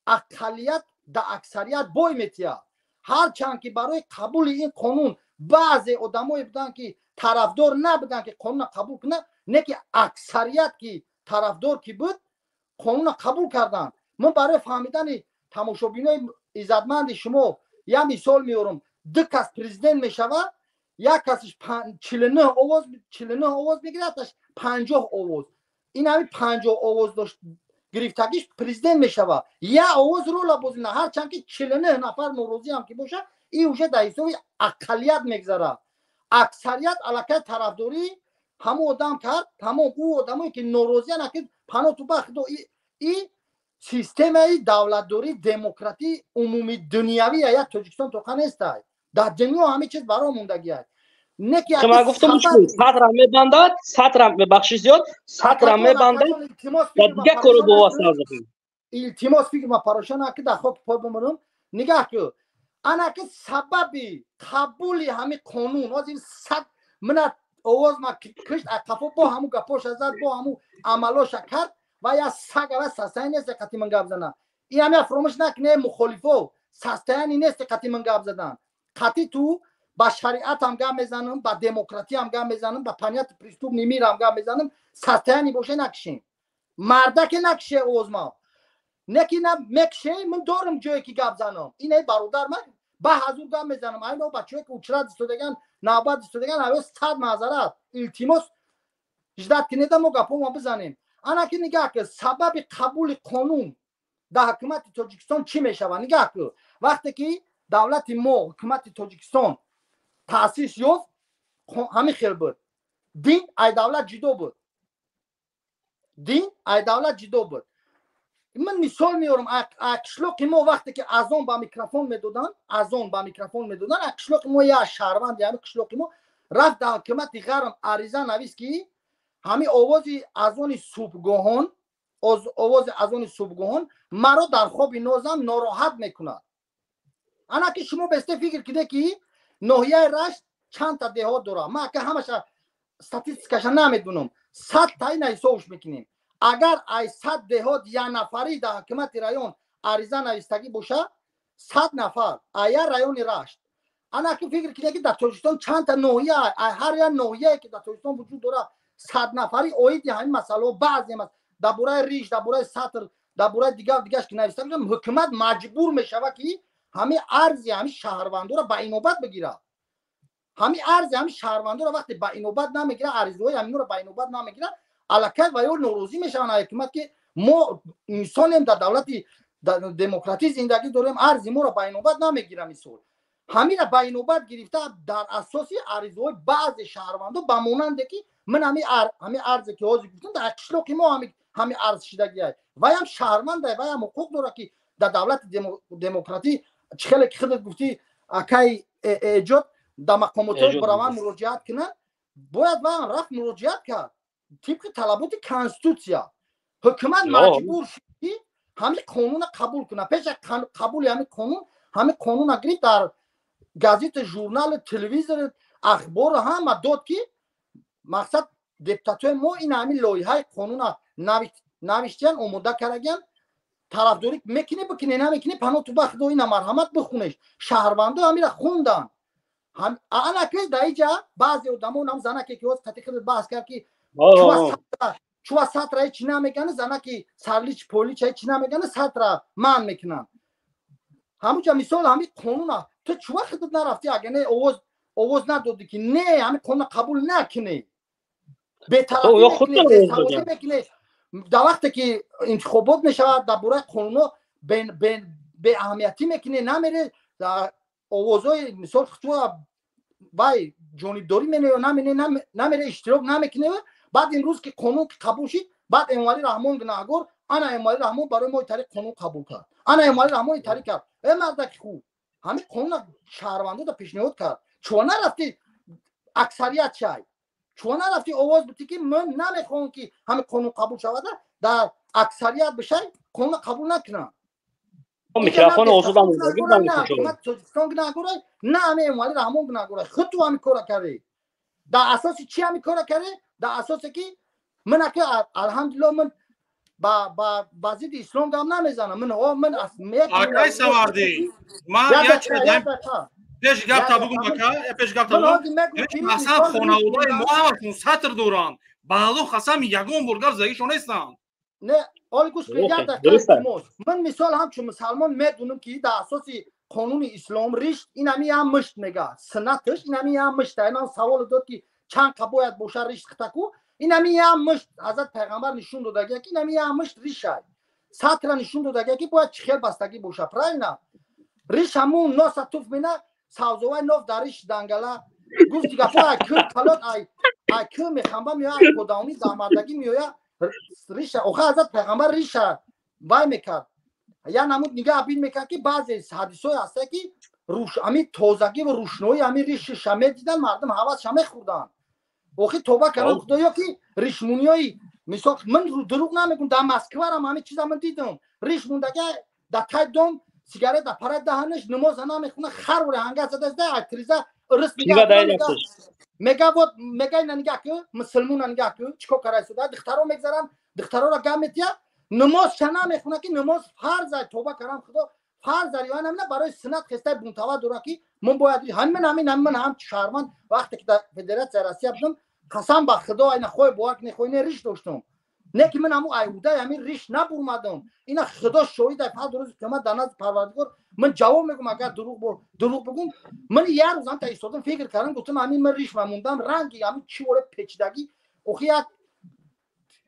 اقلیت در اکثریت بای میتیا هرچند که برای قبول این قانون بعضی آدمایی بودن که طرفدار نبودن که قانون قبول کنه نه که اکثریت که طرفدار کی بود قانون قبول کردن من برای فهمیدن تماشابینای عزتمند شما یا مثال میارم دو کس پرزیدنت میشوه یک کسش 49 آواز میگیره اتش 50 آواز این همین 50 آواز داشت گرفتگیش پرزیدنت میشوه یا آواز رو لبازی نه هرچند که 49 نفر نوروزی هم که باشه این اوشه در حساب اقلیت میگذره اکثریت علاقه طرفداری همو آدم کرد تمام او آدمایی که نوروزی نکرد پناه تو بخت این سیستم دولتداری دموکراتی عمومی دنیوی یا تاجیکستان تو نیست در دنیا همه چیز برای موندگی است نه که شما گفتم سطر میبندد سطر بخشی زیاد سطر میبندد و دیگه کارو با واسه التماس فکر ما پراشان که در خاک پای بمونم نگاه که انا که سبب قبول همین قانون از این صد من آواز ما کشت اقفا با همون گپاش ازد با همون عملاش کرد و یا سگ و سستانی نیست قطعی من گپ زدن این همه فراموش نکنه مخالفو سستانی نیست قطعی من گپ زدن قطعی تو با شریعت هم گپ میزنم با دموکراتی هم گپ میزنم با پنیت پریستوب نمیر هم گپ میزنم سستانی باشه نکشیم مردک نکشه اوزما نکی نه مکشه من دارم جایی که گپ زنم اینه برادر من با حضور گپ میزنم اینا بچه‌ای که اوچرا دستودگان ناباد دستودگان اوه صد معذرت التماس جدت کنید ما گپو ما بزنیم انا که نگاه که سبب قبول قانون در حکومت تاجیکستان چی میشود نگاه که وقتی که دولت ما حکومت تاجیکستان تاسیس یافت همین خیل بود دین ای دولت جدا بود من مثال میارم اکشلوک ما وقتی که اذان با میکروفون میدادن اکشلوک ما یا شهروند یعنی اکشلوک ما رفت در حکومت غرم عریضه نویس که همین آواز اذان صبحگاهان مرا در خواب نازم ناراحت میکند انا که شما بسته فکر کده که ناحیه رشت چند تا دهات داره ما که همش استاتستیکاش نمیدونم 100 تایی حسابش میکنیم اگر ای 100 دهات یا نفری در حکومت رایون عریضه نویستگی باشه 100 نفر ایا رایون رشت انا که فکر کده که در تاجیکستان چند تا ناحیه هر یا ناحیه که در تاجیکستان وجود داره 100 نفری اوید همین مسئله بعضی درباره ریش درباره سطر درباره دیگهش که نوشته میشم حکومت مجبور میشه که همین ارزی همین شهروندو رو با اینوبت بگیره همین ارزی همین شهروندو رو وقتی با اینوبت نمیگیره ارزوهای همین رو با اینوبت نمیگیره الکل و یا نوروزی میشن حکومت که ما انسانیم در دولتی دموکراتی زندگی داریم ارزی ما رو با اینوبت نمیگیره مثال همین رو با اینوبت گرفته در اساسی ارزوهای بعض شهروندو با ماننده که من همین ارزی که حاضر گفتم در اکشلوک ما همین ارز شدگی است و هم شهرمنده و هم حقوق داره که در دولت دموکراتی چخیلی که خودت گفتی اکای ایجاد در مقامات براون مراجعت کنه باید و هم رفت مراجعت کرد طبق طلبات کنستیتوسیا حکومت مجبور شد همین قانون قبول کنه پیش قبول همین قانون اگری در گازیت ژورنال تلویزیون اخبار هم داد که مقصد دپوتاتای ما این همین لایحه قانون نوشتن آماده کردن طرفداری میکنه بکنه نمیکنه پناه تو بخت و این مرحمت بخونش شهروندا همین خوندن هم انا که در اینجا بعضی آدمون هم زنه که واسه تحقیق بحث کرد که چوا سطر چی نمیگن زنه که سرلیچ پولیچ چی نمیگن سطر من میکنن همونجا مثال همین قانون تو چه وقت نرفتی اگه نه آواز ندادی که نه همین قانون قبول نکنی به طرفی میکنی سوادی میکنی در وقتی که انتخابات میشود در برای قانون به اهمیتی میکنی نمیره آوازهای مثال تو وای جانبداری میکنی و نمیره اشتراک نمیکنی بعد امروز که قانون قبول شد بعد اموالی رحمان گناهگار انا اموالی رحمان برای ما طریق قانون قبول کرد انا اموالی رحمان طریق کرد مردک خوب همین قانون شهروندان پیشنهاد کرد چون نرفتی اکثریت چای چون نرفتی آواز بودی که من نمیخوام که همین قانون قبول شود در اکثریت بشه قانون قبول نکنم میکروفون آزادم نه همه اموالی رحمان گناهگار خود تو همین کار کردی در اساس چی همین کار کردی در اساس که من که الحمدلله من با ضد اسلام دام نمیزنم من آقای سواردی من یک چیزم پیش گفت تا بگم بکا پیش گفت تا بگم مثلا خانواده ما همشون سطر دوران بالو خصم یگون برگر زایشون نیستن نه آل گوش که من مثال هم چون مسلمان میدونم که در اساس قانون اسلام ریشت این هم مشت میگه سنتش این هم مشت اینا سوال داد که چند باید باشه ریشت خطکو این هم مشت حضرت پیغمبر نشون داده که این هم مشت ریشه سطر نشون داده که باید چخیل بستگی باشه پرای نه ریش همون ناس توف مینه سوزوای ناف دریش دنگله گفتی که پای کل کلات ای کل میخنبه میاد کدامی دامردگی میاد ریشه آخه حضرت پیغمبر ریشه وای میکرد یا نمود نگاه بین میکرد که بعضی حدیثای هسته که امی تازگی و روشنایی امی ریش شمه دیدن مردم حواس شمه خوردن اوخی توبه کردم خدایا که ریشمونیایی مثلا من رو دروغ نمیگم در مسکو هم همه چیزا من دیدم ریش موندگی در تای دم سیگارت در پرای دهنش نماز نمیخونه خر و هنگا زده است اکتریزا رس میگه اینا نگاه که مسلمون نگاه که چیکار کرده شده دخترا میگذارن دخترا را گم میتیا نماز چنا میخونه که نماز فرض توبه کردم خدا فرض دریان هم برای سنت خسته بونتوا دورا که من باید همین هم شهرمند وقتی که در فدراسیون روسیه بودم قسم به خدا اینا خوی باک نخوینه ریش داشتم نه که من همو ایوده همین ریش نبرمدم اینا خدا شاهد فقط روز که من در نزد پروردگار من جواب میگم اگر دروغ بگم من یه روز هم تا ایستادم فکر کردم گفتم همین من ریش موندم رنگی همین چی وره پیچیدگی اوخی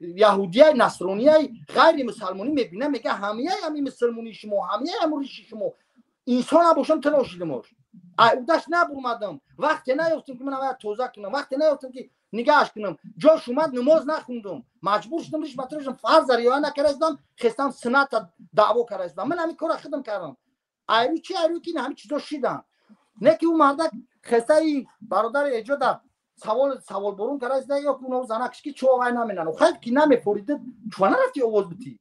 یهودیای نصرانیای غیر مسلمانی میبینه میگه همین مسلمانی شما همین ریش شما انسان باشم تلاشیده ماش ایودش نبرمدم وقتی نیافتم که من باید توزه کنم وقتی نیافتم که نگاش کنم جاش اومد نماز نخوندم مجبور شدم ریش بطرشم فرض ریا نکردم خستم سنت دعوا کردم من همین کار خودم کردم ایرو که همین چیزا شیدم نه که اون مردک خسته برادر اجاده سوال برون کرده یا اونو زنکش که چوه وای نمینن خیلی که نمیفوریده چوه نرفتی آواز بتی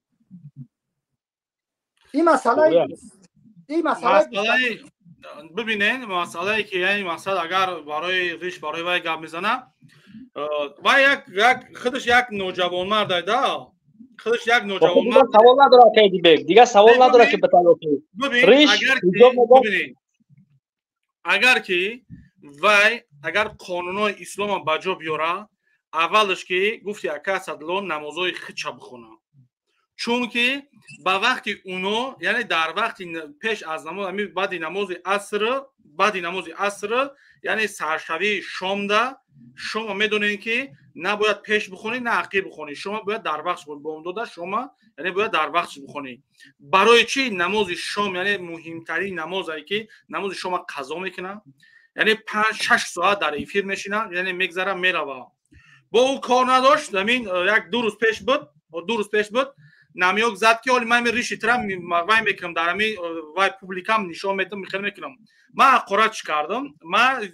این مسئله ببینین مسئله که یعنی مسئله اگر برای ریش برای وای گپ میزنه و یک خودش یک نوجوان مرد ده خودش یک نوجوان مرد سوال نداره که دیگه سوال نداره که بتالو ببین اگر که وای اگر قانونای اسلام با جا بیاره اولش که گفتی کس ادلون نمازهای خچه بخونه چون که با وقتی اونو یعنی در وقتی پیش از نماز بعد نماز عصر یعنی سرشوی شام ده شما میدونین که نباید پیش بخونی نه عقب بخونی شما باید در وقت بخونی با اون دو شما یعنی باید در وقت بخونی برای چی نماز شام یعنی مهمترین نمازی که نماز شما قضا میکنه یعنی 5-6 ساعت در افیر میشینه یعنی میگذره میره با او کار نداشت زمین یک دو روز پیش بود نمیوک زد که حالی من ریشی ترم وای میکنم در همی وای پوبلیکم نشان میتونم میکنم من قرار چی کردم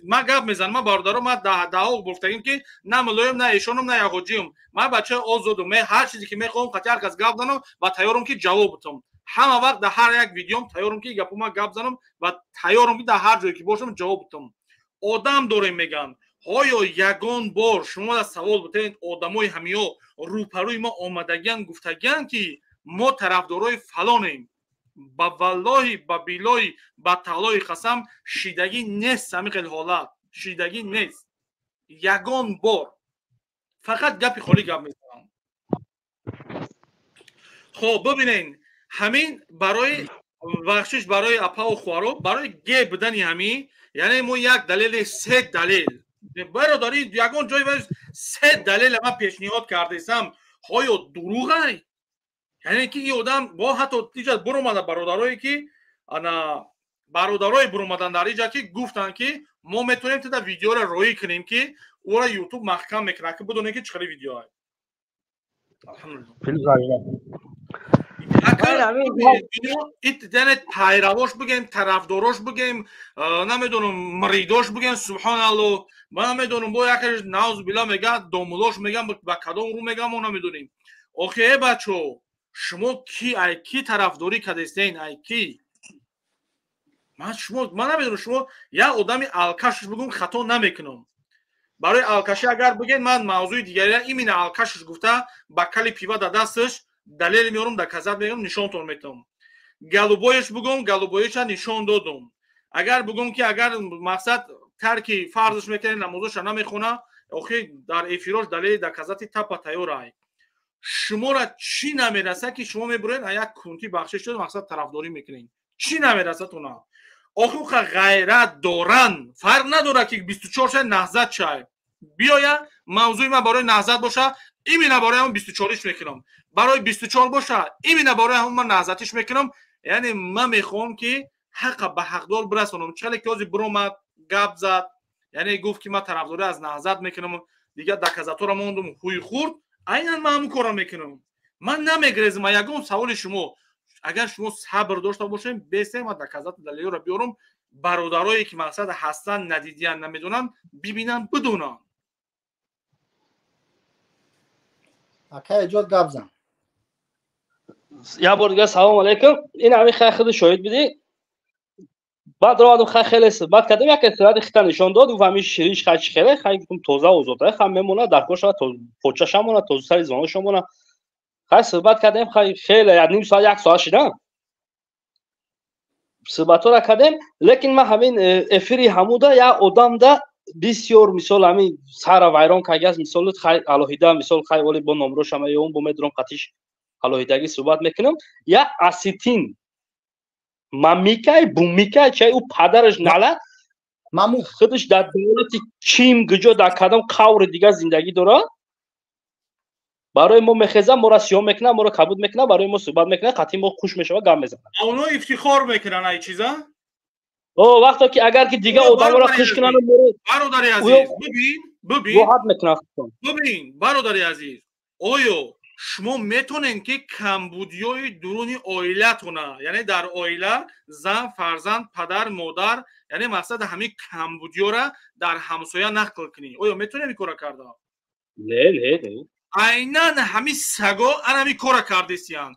من گفت میزنم من باردارم من دعوا گفتیم که نه ملایم نه ایشانم نه یهودیم من بچه آزادم من هر چیزی که میخوام خاطر کس گفت دارم و تیارم که جواب بدم همه وقت در هر یک ویدیوم تیارم که گپم گپ زنم و تیارم که در هر جایی که باشم جواب بدم آدم داریم میگن آیا یگان بار شما در سوال بتین آدمای همیا روپروی ما آمدگیان گفتگیان که ما طرفدارای فلانیم با والله با بیلای با تعالی قسم شیدگی نیست همین خیلی حالت شیدگی نیست یگان بار فقط گپی خالی گپ میزنم خب ببینین همین برای бахшиш барои апау хуаро барои ге будани ҳамӣ яъне мо як далели се далел бародарӣ ягон ҷои ва се далел ман пешниҳод кардаисам ҳоё дурӯғай яъне ки ин одам бо ҳатто иҷа буромада бародарое ки ана бародарои буромадан дар иҷа ки гуфтанд ки мо метавонем тада видеоро роӣ кунем ки ӯро ютуб маҳкам мекунад ки бидонем ки чӣ қадр видеоай яъне пайравош бигем тарафдорош бигем намедонам муридош бигем субҳаналлоҳ ма намедонам бо якаш наъузубилла мегӯяд домулош мегам ба кадом рӯ мегам мо намедонем охе бачо шумо ки ай ки тарафдорӣ кардастен ай ки ман намедонам шумо як одами алкашиш бигум хато намекунам барои алкашӣ агар бигем ман мавзӯи дигаре имина алкашиш гуфта ба кали пива да дасташ далел меорам да казат мегам нишонтон метавам галубоиш бигум галубоиша нишон додум агар бигум ки агар мақсад тарки фарзш мекунад намозаша намехона охи дар эфирош далели да казати тапа тайёрай шумора чӣ намераса ки шумо мебуред як кунти бахшиш шуд мақсад тарафдорӣ мекунед чӣ намерасатуна охи уха ғайрат доран фарқ надора ки 24 шай наҳзат шай биёя мавзӯи ман барои наҳзат боша имина барои ҳамон 24иш мекунам барои 24 боша имина барои ҳамон ман наҳзатиш мекунам яъне ман мехоҳам ки ҳаққа ба ҳақдор бирасонам чӣ қадр ки ҳозир биромад гап зад яъне гуфт ки ман тарафдорӣ аз наҳзат мекунам дигар доказаторам мондум ҳуй хурд айнан ман ҳамон корро мекунам ман намегрезам ягон саволи шумо агар шумо сабр дошта бошем бесем ва доказати далелро биёрам бародарое ки мақсад ҳастан надидиян намедонанд бибинанд бидонанд ака эҷод гап зан як бор дигар салом алейкум ин ҳамин хай худи шоҳид будӣ баъд ромадам хай хеле суҳбат кардем яке сурати хита нишон дод гуфт ҳамин шириш хай чӣ хеле хай гуфтам тоза озода хай мемонад дар кор шавад то почаша монад то сари звоношо монад хай суҳбат кардем хай хеле ним соат як соат шуда суҳбатҳоро кардем лекин ман ҳамин эфири ҳамуда як одамда бисёр мисол ҳамин сара вайрон кардагиаст мисоли хай алоҳида мисол хай оли бо номрошам ём бо медурам қатиш алоҳидагӣ суҳбат мекунам як аситин мамикай бумикай чай ӯ падараш налад худаш дар давлати чим гуҷо дар кадом қаври дигар зиндагӣ дорад барои мо мехезад моро сиёҳ мекунад моро кабуд мекунад барои мо суҳбат мекунад қатъи мо хуш мешавад гап мезанад онҳо ифтихор мекунанд ай чиза вақто ки агар ки дигар одаморо хуш кунанд бародари азиз бибин бародари азиз оё шумо метонед ки камбудиёи дуруни оилатона яъне дар оила зан фарзанд падар модар яъне мақсад ҳамин камбудиёра дар ҳамсоя нақл кунӣ оё метонед ин кора карда айнан ҳамин саго анами кора кардисиянд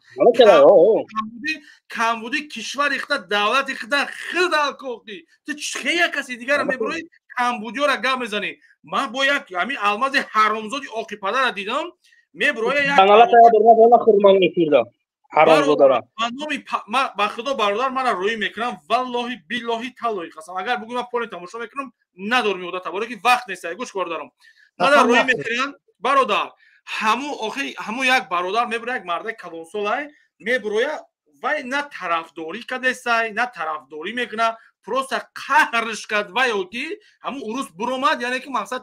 камбудӣ кишвар ихта давлат ихта хидалкоқӣ ту чхея каси дигарро мебурои камбудиёра гап мезанӣ ман бо як ҳамин алмази ҳаромзоди оқи падара дидам мебуроя ба худо бародар мана рӯӣ мекунам валлоҳи биллоҳи таллоҳи қасам агар бугӯ ман пони тамошо мекунам надорм одата барое ки вақт нест гӯш кор дарам мана рӯӣ мекунам бародар ҳамун як бародар мебуроя як мардаи калонсолай мебуроя вай на тарафдорӣ кардесай на тарафдорӣ мекуна просто қаҳрш кард вайо ки ҳамун урус буромад яъне ки мақсад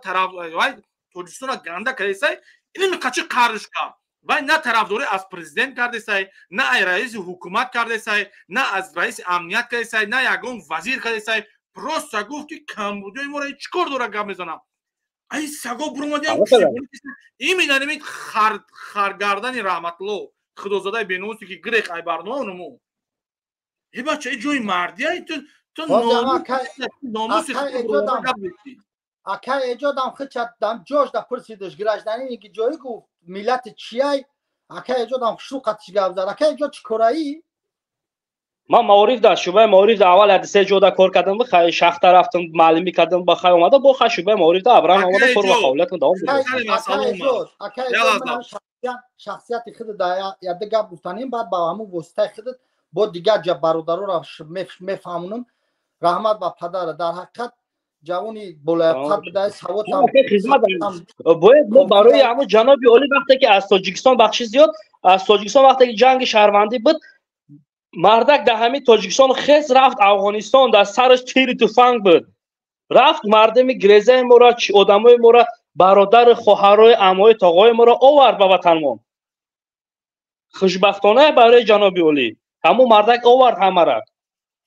вай тоҷикистонро ганда кардесай ин қачи қарш кард вай на тарафдорӣ аз президент кардесай на раиси ҳукумат кардесай на аз раиси амният кардесай на ягон вазир кардесай просто гуфт ки камбудиёи моро чӣ кор дора гап мезанам ай саго буромадиам иминанамид харгардани раҳматулло худозадаи беномусе ки грех ай барноману е бача и ҷои мардия ту номуси ака эҷодам хичатдам ҷош да пурсидаш гражданини ки ҷои гуфт миллати чиай ака эҷодам хушу қатиш гап зад ака эҷод чӣ кораи ман маориф дар шӯъбаи маориф дар аввал як се ҷода кор кардам хай шахта рафтам маълимӣ кардам ба хай омада бо хай шӯъбаи маориф да абран омада кор ва фаъолиятам давом ака эҷод шахсияти худат дар яда гап гуфтанем баъд ба ҳамун воситаи худат бо дигар ҷа бародароро мефаҳмонам раҳмат ба падара дар ҳақиқат ҷавони болояфқат будаи саводам бояд мо барои ҳамун ҷаноби олӣ вақте ки аз тоҷикистон бахши зиёд аз тоҷикистон вақте ки ҷанги шаҳрвандӣ буд мардак дар ҳамин тоҷикистон хез рафт афғонистон дар сараш тири туфанг буд рафт мардами грезаи моро одамои моро бародари хоҳарои аммои тоғои моро овард ба ватанмон хушбахтона барои ҷаноби олӣ ҳамон мардак овард ҳамара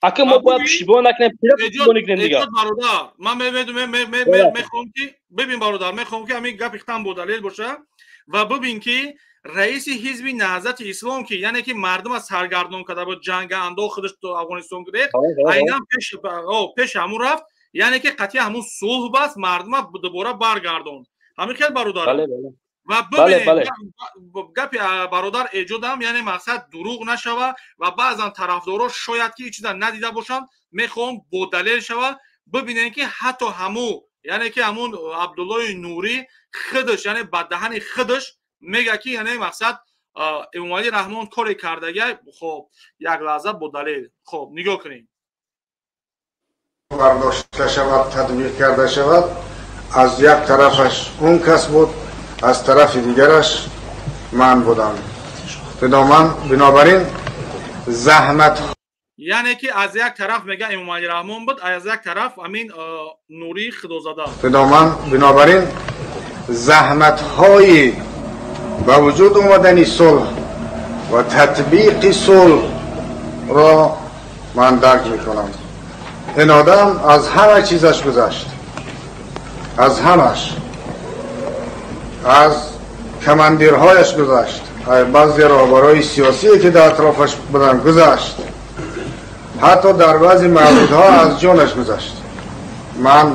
ака мо бояд пуштибон накунем пуштибон кунем дигар бародар ман мехоҳам ки бибин бародар мехоҳам ки ҳамин гапи хитам бо далел боша ва бибин ки раиси ҳизби наҳзати ислом ки яъне ки мардума саргардон карда буд ҷанга андох худаш то афғонистон гирехт айнан пеш ҳамун рафт яъне ки қатъи ҳамун сулҳ бас мардума дубора баргардон ҳамин хел бародар ва бибинед гапи бародар эҷодам яъне мақсад дурӯғ нашава ва баъзан тарафдоро шояд ки чиза надида бошанд мехоҳам бо далел шава бибинед ки ҳатто ҳамун яъне ки ҳамун абдуллои нурӣ худаш яъне ба даҳани худаш мега ки яъне мақсад эмомалӣ раҳмон коре кардагай хоб як лаҳза бо далел хоб нигоҳ кунем бардошта шавад татбиқ карда шавад аз як тарафаш он кас буд аз тарафи дигараш ман будам бинобар ин заҳмат яъне ки аз як тараф мега эмомалӣ раҳмон буд аз як тараф амин нурии худозада бинобар ин заҳматҳои ба вуҷуд омадани сулҳ ва татбиқи сулҳро ман дарк мекунам ин одам аз ҳама чизаш гузашт аз ҳамаш аз командирҳояш гузашт баъзе роҳбарои сиёсие ки дар атрофаш буданд гузашт ҳатто дар баъзе мавридҳо аз ҷонаш гузашт ман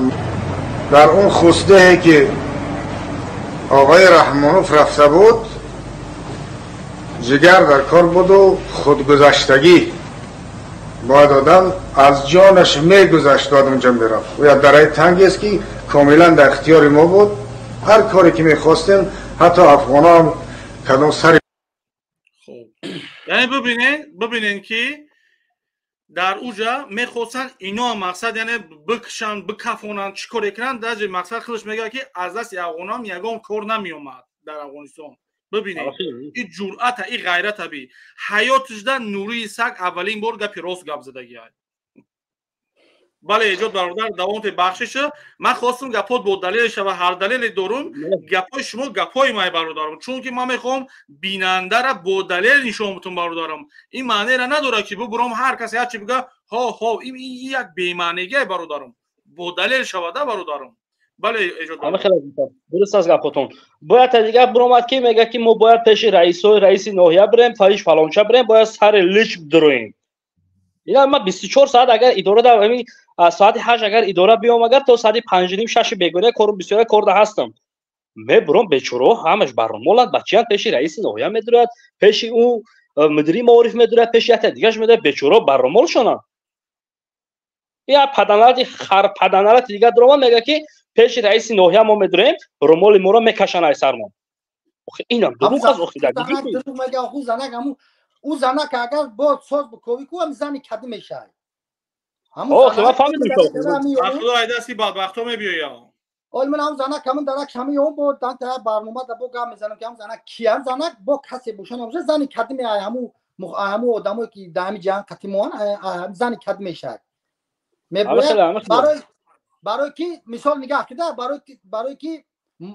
дар он хусдеҳе ки оғои раҳмонов рафта буд ҷигар дар кор буду худгузаштагӣ бояд одам аз ҷонаш мегузашт одам ҷон мерафт ӯ як дараи тангест ки комилан дар ихтиёри мо буд ҳар коре ки мехостем ҳатто афғонам кадом сари яъне бибинед ки дар уҷа мехостанд ино мақсад яъне бикшанд бикафонанд чӣ коре кунанд даҷи мақсад худаш мегӯяд ки аз дасти афғонам ягон кор намеомад дар афғонистон бибинед ин ҷуръата ин ғайрата би ҳаётишда нурии саг аввалин бор гапи рост гап задагиай бале эҷод бародар давомоти бахшиша ман хостам гапот бо далел шава ҳар далеле дорум гапҳои шумо гапҳои май бародарам чунки ман мехоҳам бинандара бо далел нишон бутун бародарам ин маънеро надорад ки бубурам ҳар касе ҳарчи бига ҳо ин як бемаънегиай бародарам бо далел шавада бародарам бале эҷод дуруст аст гапотон бояд дигар биромад ки мега ки мо бояд пеши раиси ноҳия бирем пеш фалонча бирем бояд сари лич бидуроем ина ма 24 соат агар идора дар ами соати 8 агар идора биём агар то соати 5:30-6 бегона корум бисёра корда ҳастам мебурам бечораҳо ҳамаш барромоланд бачиянд пеши раиси ноҳия медурад пеши ӯ мудири маориф медурад пеши ята дигаш медурад бечораҳо барромолшонанд я паданалати хар паданалати дигар дуромад мега ки пеши раиси ноҳия мо медурем ромоли моро мекашанд ай сармон охи инам дурӯғ аст охи дар дурӯғ мега охи занак ҳамун ӯ занак агар бо соз биковӣ ку ҳам зани кадӣ мешавад охи ман фаҳмидам худо ай дасти бадбахтҳо мебиёя ol min am zanak kamin darak şami yon bo dan ta barnoma da bo gam mezanom ki am zanak kiyan zanak bo kase boşan amza zani kadmi ay hamu odamo ki dami jan katimoan zani kadme şad baroy ki misol nigah kida baroy ki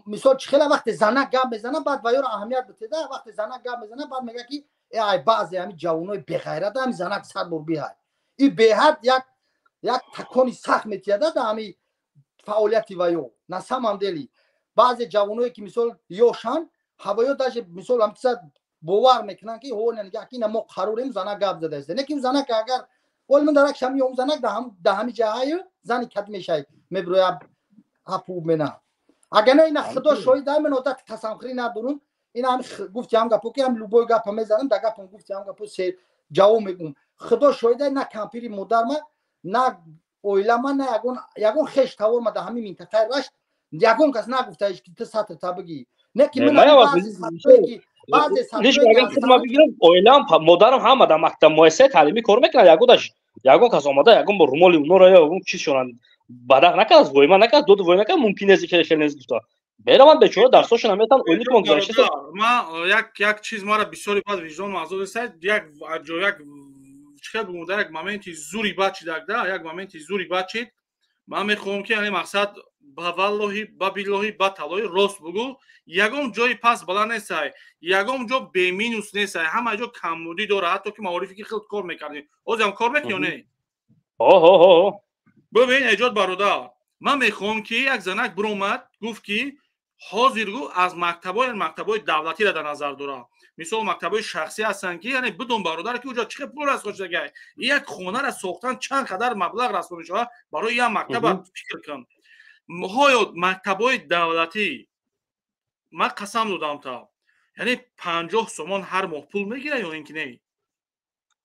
misol chkhela vaqt zanak gam mezana bad vayor ahamiyat biteda vaqt zanak gam mezana bad mega ki ay bazi hami javonoy beghayrat am zanak sad bur bihay i behad yak takoni sakh metiyada da hami фаъолияти ваё на самом деле баъзе ҷавоное ки мисол ёшан ҳавоё даже мисол ҳамчиса бовар мекунанд ки ҳоина мо қарорем занак гап задаст не ки занак агар ол мин дарак шами ом занак да ҳами ҷаҳаю зани кад мешай меброя ҳапу мена агар не ина худо шоҳид ай мин одати қасамхӯрӣ надорум ина ҳами гуфти ҳам гапо ки ҳам любой гапа мезанам да гапам гуфти ҳам гапо се ҷавоб мегӯм худо шоҳид ай на кампири модарма на ойлама на ягон хеш тавор да ҳамин минтақаи рашт ягон кас нагуфтаиш ки ту сатр та бигӣ не ки мин баъзе бигирам оилам модарам ҳама дар мактаб муассисаи таълимӣ кор мекунад ягон кас омада ягон бо румоли унора ё ягон чизшонанд бадақ накард воима накард дод вой накард мумкин нест ки хелнез гуфта бераванд бечора дарсошона метан оили кумон гузашта ма як чиз мара бисёри бад виҷдон мазур сад як چقدر بوده یک مومنتی زوری بچید یک مومنتی زوری بچید من میخوام که یعنی مقصد با والله با بالله با تعالی راست بگو یگم جای پس بالا نیست یگم جو به مینوس نیست همه جا کمبودی داره حتی که معارفی که خیلی کار میکردیم اوزم کار میکنی یا نه ببین ایجاد برادر من میخوام که یک زنک برومد گفت که حاضر گو از مکتبای دولتی را در نظر داره مثلا مکتبای شخصی هستن که یعنی بدون برادر که اونجا چقدر پول از خودش دیگه یک خونه را ساختن چند قدر مبلغ رسول میشه برای یک مکتب فکر کن های مکتبای دولتی من قسم دادم تا یعنی 50 سومون هر ماه پول میگیره یا اینکه نه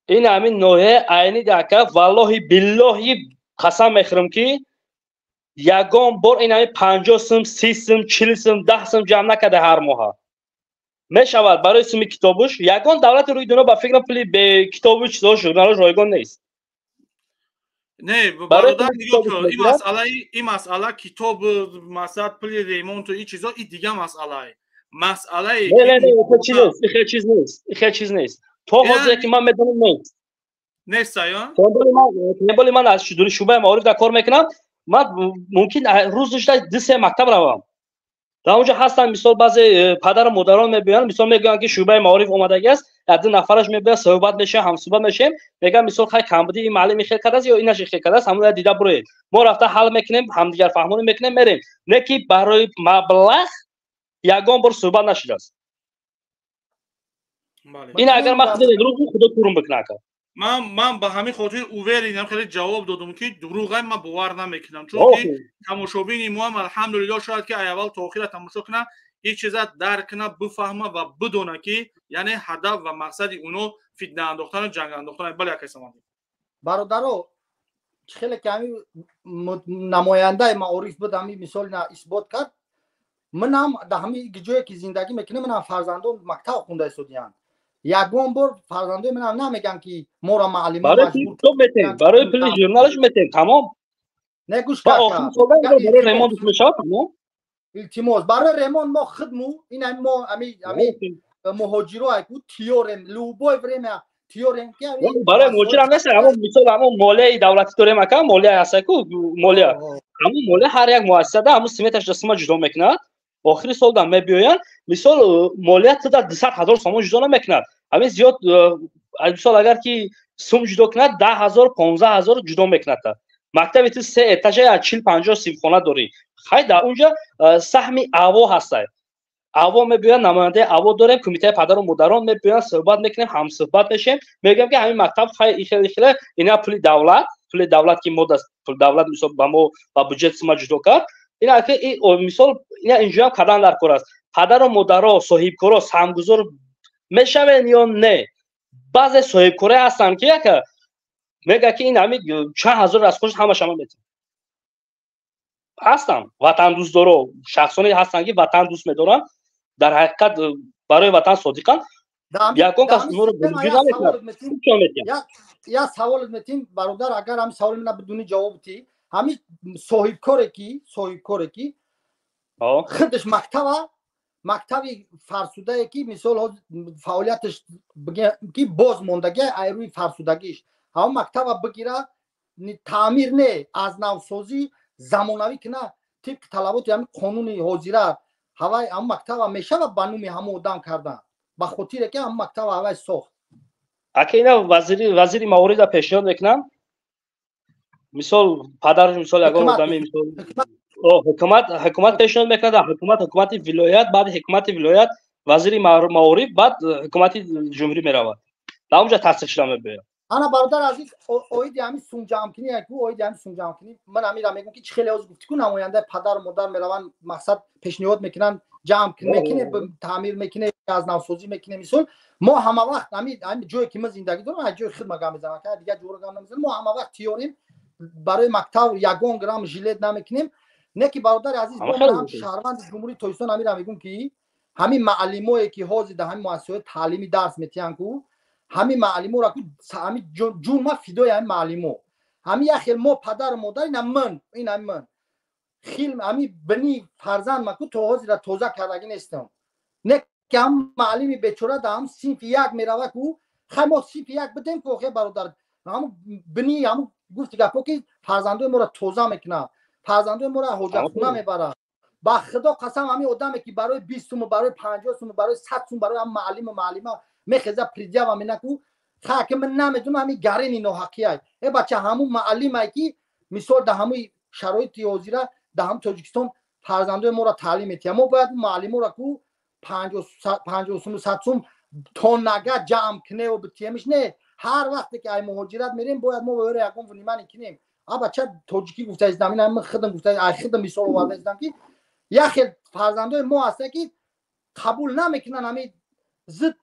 این همین نوعه عینی دکه والله بالله قسم میخورم که یگان بار این همین 50 سم 30 سم 40 سم 10 سم جمع نکرده هر ماه میشود برای سمی کتابش یگان دولت روی دنیا با فکر پولی به کتابش چیزا ژورنالش رایگان نیست نه برادر نگاه کن این مسئله کتاب مثلا پولی ریمونت و این چیزا این دیگه مسئله نه چیز نیست تو حاضر که من میدونم نیست یا نبالی من از شعبه معارف در کار میکنم من ممکن روزش دو سه مکتب روم در اونجا هستن مثال بعضی پدر مدران میبینن مثال میگن که شعبه معارف اومده است از دو نفرش میبینه صحبت میشه هم صحبت میشه میگن مثال خیلی کمبودی این معلم خیلی کرده است یا اینش خیلی کرده است همون دیده بروید ما رفته حل میکنیم هم دیگر فهمون میکنیم میریم نه که برای مبلغ یگان بار صحبت نشده است این اگر من خود خدا کورم بکنه من به همین خاطر اوورینم خیلی جواب دادم که دروغ من باور نمیکنم چون که تماشابین ما هم الحمدلله شاید که اول تا آخر تماشا کنه این چیزا درک کنه بفهمه و بدونه که یعنی هدف و مقصد اونو فتنه انداختن و جنگ انداختن بله یک اسم برادرو خیلی کمی نماینده معارف بود همین مثال نه اثبات کرد منم در همین جایی که زندگی میکنم منم فرزندان مکتب خونده سودیان یگان بار فرزندان من نمیگن که ما را معلم برای پول ژورنالش میتیم تمام نه گوش کن برای ریموند میشه تمام التماس برای ریموند ما خدمو این هم ما امی مهاجرو اكو تیورم لوبوی فريما تیورم که برای مهاجر هم نیست اما مثال همون مالیه دولتی طوری مکان مالیه هست کو مالیه همون مالیه هر یک مؤسسه همون سمتش رسما جدا میکنه آخری سال دم میبیان مثال مالیه تا 200,000 سوم جدا نمیکنه همین زیاد مثال اگر که سوم جدا کنه 10,000 15,000 جدا میکنه مکتب تو 3 اتاج 40 50 سیمخانه داری خیلی در اونجا سهمی اوا هست اوا میبیان نماینده اوا داریم کمیته پدر و مادران میبیان صحبت میکنیم هم صحبت میشیم میگم که همین مکتب خیلی اینا پول دولت که ما پول دولت مثلا با ما با بودجت ما جدا کرد اینا که این مثال اینا اینجا کردن در کار است پدر و مادرها صاحب کارا سهمگذار میشون یا نه بعضی صاحب کار هستن که میگه که این همین چند هزار از خودش همه شما میتونه هستن وطن دوست داره شخصانی هستن که وطن دوست میدارن در حقیقت برای وطن صادقان یکون کس نور بودجه نمیکنه یا سوال میتیم برادر اگر هم سوال من بدون جواب تی همین صاحب کاری کی خودش مکتبی فرسوده کی مثال فعالیتش کی باز موندگی ایروی فرسودگیش هم مکتب بگیره تعمیر نه از نوسازی زمانوی کنه طبق طلبات همین قانون حاضره هوای هم مکتب میشه و بنومی همو ادام کردن به خاطر که هم مکتب هوای ساخت اکینا وزیر موارد پیشنهاد میکنم مثال پدرش مثال اگر آدمی مثال حکومت پیشنهاد میکنه حکومت ولایت بعد حکومت ولایت وزیر موارد بعد حکومت جمهوری میرود در اونجا تصدیق شده میشه انا برادر عزیز اوید همین سونجام کنی من امیر میگم که خیلی از گفتی که نماینده پدر و مادر میروان مقصد پیشنهاد میکنن جمع میکنه تعمیر میکنه از نوسازی میکنه مثال ما همه وقت همین جایی که ما زندگی دارم از جای خدمت گام میزنم که دیگه جور گام نمیزنم ما همه وقت تیوریم برای مکتب 1 گرم ژیلت نمیکنیم نه که برادر عزیز ما هم شهروند جمهوری تویستان امیر میگم که همین معلمایی که حاضر در همین مؤسسات تعلیمی درس میتین کو همین معلمو را که همین جون ما فدای همین معلمو همین یخیل ما پدر و مادر این من خیل همین بنی فرزند ما که تو حاضر توزه کردگی نیستم نه که هم معلمی بیچاره هم صنف 1 میروه کو خیلی ما صنف 1 بدیم که برادر هم بنی هم گفتی گپا که فرزندای ما را توزا میکنه فرزندای ما را حجتخونه میبره با خدا قسم همین آدمی که برای 20 تومن برای 50 تومن برای 100 تومن برای هم معلم و معلمه میخزه پریدیا و مینکو خاک من نمیدونم همین گرین اینو حقیقت ای بچه همون معلمه که مثال ده همون شرایط وزیره ده هم تاجیکستان فرزندای ما را تعلیم میده ما باید معلم را کو 50 تومن 100 تومن تا نگه جمع کنه و بتیمش نه هر وقتی که ای مهاجرت میریم باید ما برای یکم ونیمن کنیم بچه تاجیکی گفته از زمین من خودم گفته ای خودم مثال آورده دیدم که یا خیلی فرزندای ما هست که قبول نمیکنن همین زد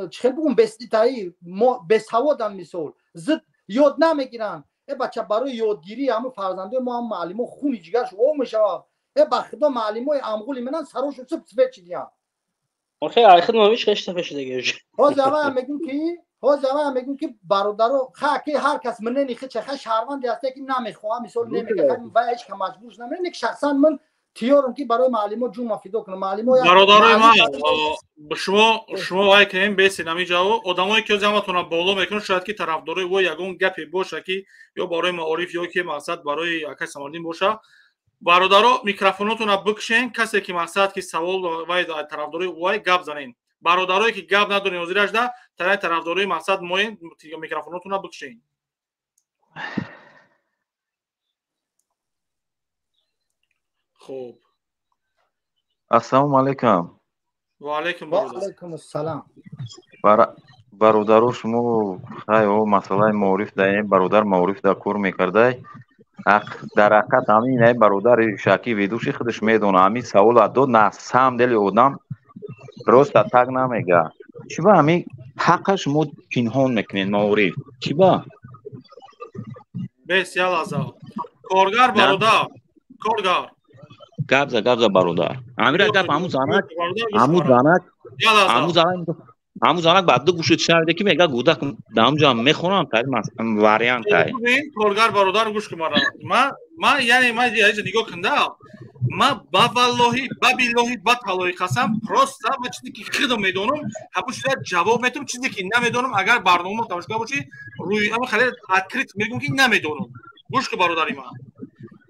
چه بگم بستی تایی ما بسوادن مثال زد یاد نمیگیرن ای بچه برای یادگیری همون فرزندای ما هم معلم خونی جگرش او میشه ای بخدا معلم های امغولی منن سروش سب سفید چیدیم آخه آخر ما میش خشته فشده گیرش ها زمان میگم که برادرو خاکی هر کس من نمیخه چه شهروندی هست که نمیخوام مثال نمیگه و هیچ که مجبورش نمیره شخصا من تیارم که برای معلم جون مفیدو کنم معلم برادرای ما شما وای کنیم بیسین همینجا آدمایی که جمعتون بالا میکنن شاید که طرفدار و یگون گپی باشه که یا برای معارف یا که مقصد برای یکی سماردین باشه برادرها میکروفوناتون بکشین کسی که مقصد که سوال وای طرفدار وای گپ زنین برادرایی که گپ ندارین وزیرش ده طرفدارای مقصد موین میکروفوناتون بکشین خوب السلام علیکم و علیکم السلام برادرو شما خیلی مسئله معارف داریم برادر معارف در کور میکرده در حقیقت همین برادر شکی ویدوشی خودش میدونه همین سوال داد نه سم دل آدم راست تگ نمیگه چی با همین حقش مود پنهان میکنین معارف چی با بسیار لازم کارگر برادر کارگر گبزه برادر امیر گپ همون زانک بعد گوشت شرده که میگه گودک دام جام میخونم تا واریانت های کارگر برادر گوش که ما یعنی ما یه نگاه کنده ما با والله با بالله با تعالی قسم просто ما چیزی که خودم میدونم همش جواب میدم چیزی که نمیدونم اگر برنامه تماشا باشی روی اما خیلی اتکریت میگم که نمیدونم گوش که برادری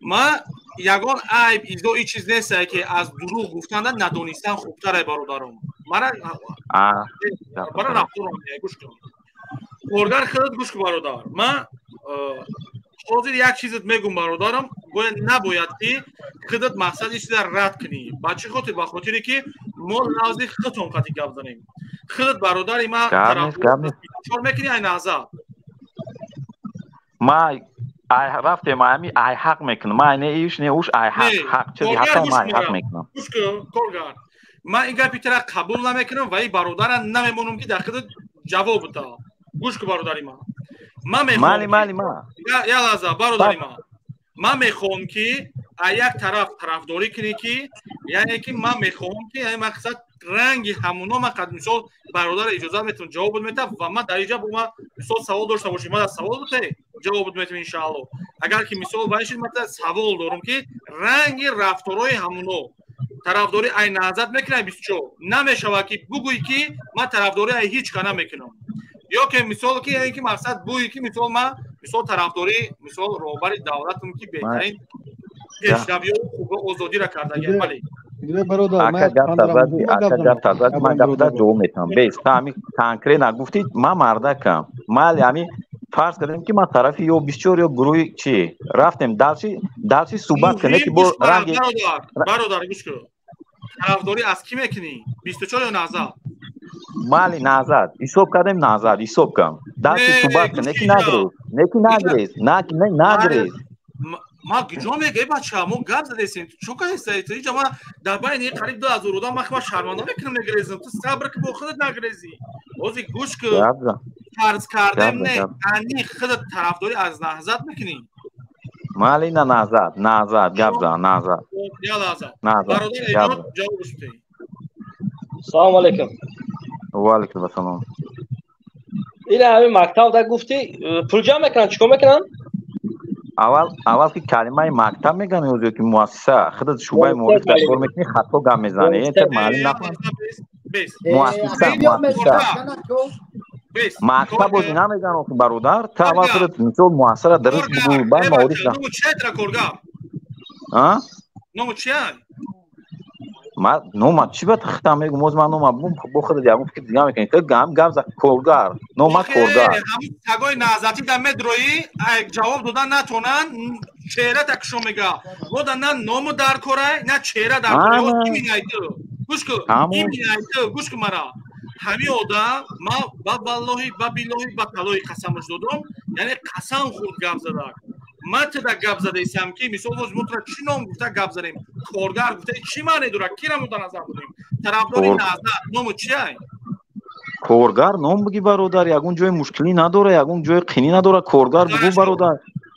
ما یگان عیب ایزو این چیز نیست که از دروغ گفتن ندونستن خوبتره برادرم مرا برای رفتارم گوش کن کارگر خودت گوش کن برادر من حاضر یک چیزت میگم برادرم نباید که خودت مقصد چیز رد کنی بچه خاطر با خاطری که ما لازم خودتون قطعی گپ زنیم خودت برادری ما طرفدار میکنی این نظر ما رفتم ما ای حق میکنم ما نه ایش نه اوش ای حق چیزی حتی ما حق میکنم گوش کن کارگر من این گپی تر قبول نمیکنم و این برادر نمیمونم که در خودت جواب بده گوش کن برادری ما میخوام ما یا لحظه برادری من میخوام که یک طرفداری کنی که یعنی که من میخوام که این مقصد رنگ همونا من قد مثال برادر اجازه میتونم جواب میده و من در اینجا با مثال سوال داشته باشیم من سوال بده جواب میتونم ان شاء الله اگر که مثال باشید من سوال دارم که رنگ رفتارهای همونا طرفداری این نظر میکنه 24 نمیشه که بگویی که من طرفداری هیچ کار نمیکنم یا که مثال که اینکه مقصد بگویی که مثال من مثال طرفداری مثال رهبر دولتم که بهترین پیشروی و خوب آزادی را کرده ولی من گفت جواب میتونم بیس همین تانکری نگفتید من مردکم مال همین فرض کردیم که ما طرفی یا 24 یا گروه چی رفتیم دلچی صحبت کنه که با رنگ برادر گوش کن طرفداری از کی میکنی 24 یا نازد مالی نازد حساب کردیم نازد حساب کردم دلچی صحبت کنه که نگریز ما گجا میگه بچه ما گپ زدیم چون که هستی اینجا ما در بین قریب 2000 آدم ما شرمنده میکنم نگریزم تو صبر که با خودت نگریزی بازی گوش کن فرض کردم نه انی خودت طرفداری از نهضت میکنی مالی نه نهضت گپ زن نهضت یا برادر جواب بده سلام علیکم و علیکم السلام این همین مکتب در گفتی پول جمع میکنن چیکار میکنن اول که کلمه مکتب میگن یا که مؤسسه خودت شعبه معارف در کار میکنی خطا گم میزنه این تر معلوم نکن مکتب بازی نمیگن آخه برادر تا اول خودت مثال موثر درست بگو بعد معارف نمو چیه ترا کورگار ها نمو چیه ما نوما چی بات ختم میگم موز من نوما بو خود دیگه فکر دیگه میکنی که گام ز کورگار نوما کورگار همین تگای نازاتی در مدروی جواب دادن نتونن چهره تکشو میگه گفتن نه نامو در کره نه چهره در کره کی میایدو گوش کن این میایدو گوش کن مرا همین آدم ما با والله با بالله با تعالی قسمش دادم یعنی قسم خورد گپ زدن من تا گپ زده ایسم که مثلا روز متر چی نام گفته گپ زدیم کارگر گفته چی معنی داره کی را متناسب بودیم طرفدار نازا نام چیه کارگر نام بگی برادر یگون جای مشکلی نداره یگون جای قینی نداره کارگر بگو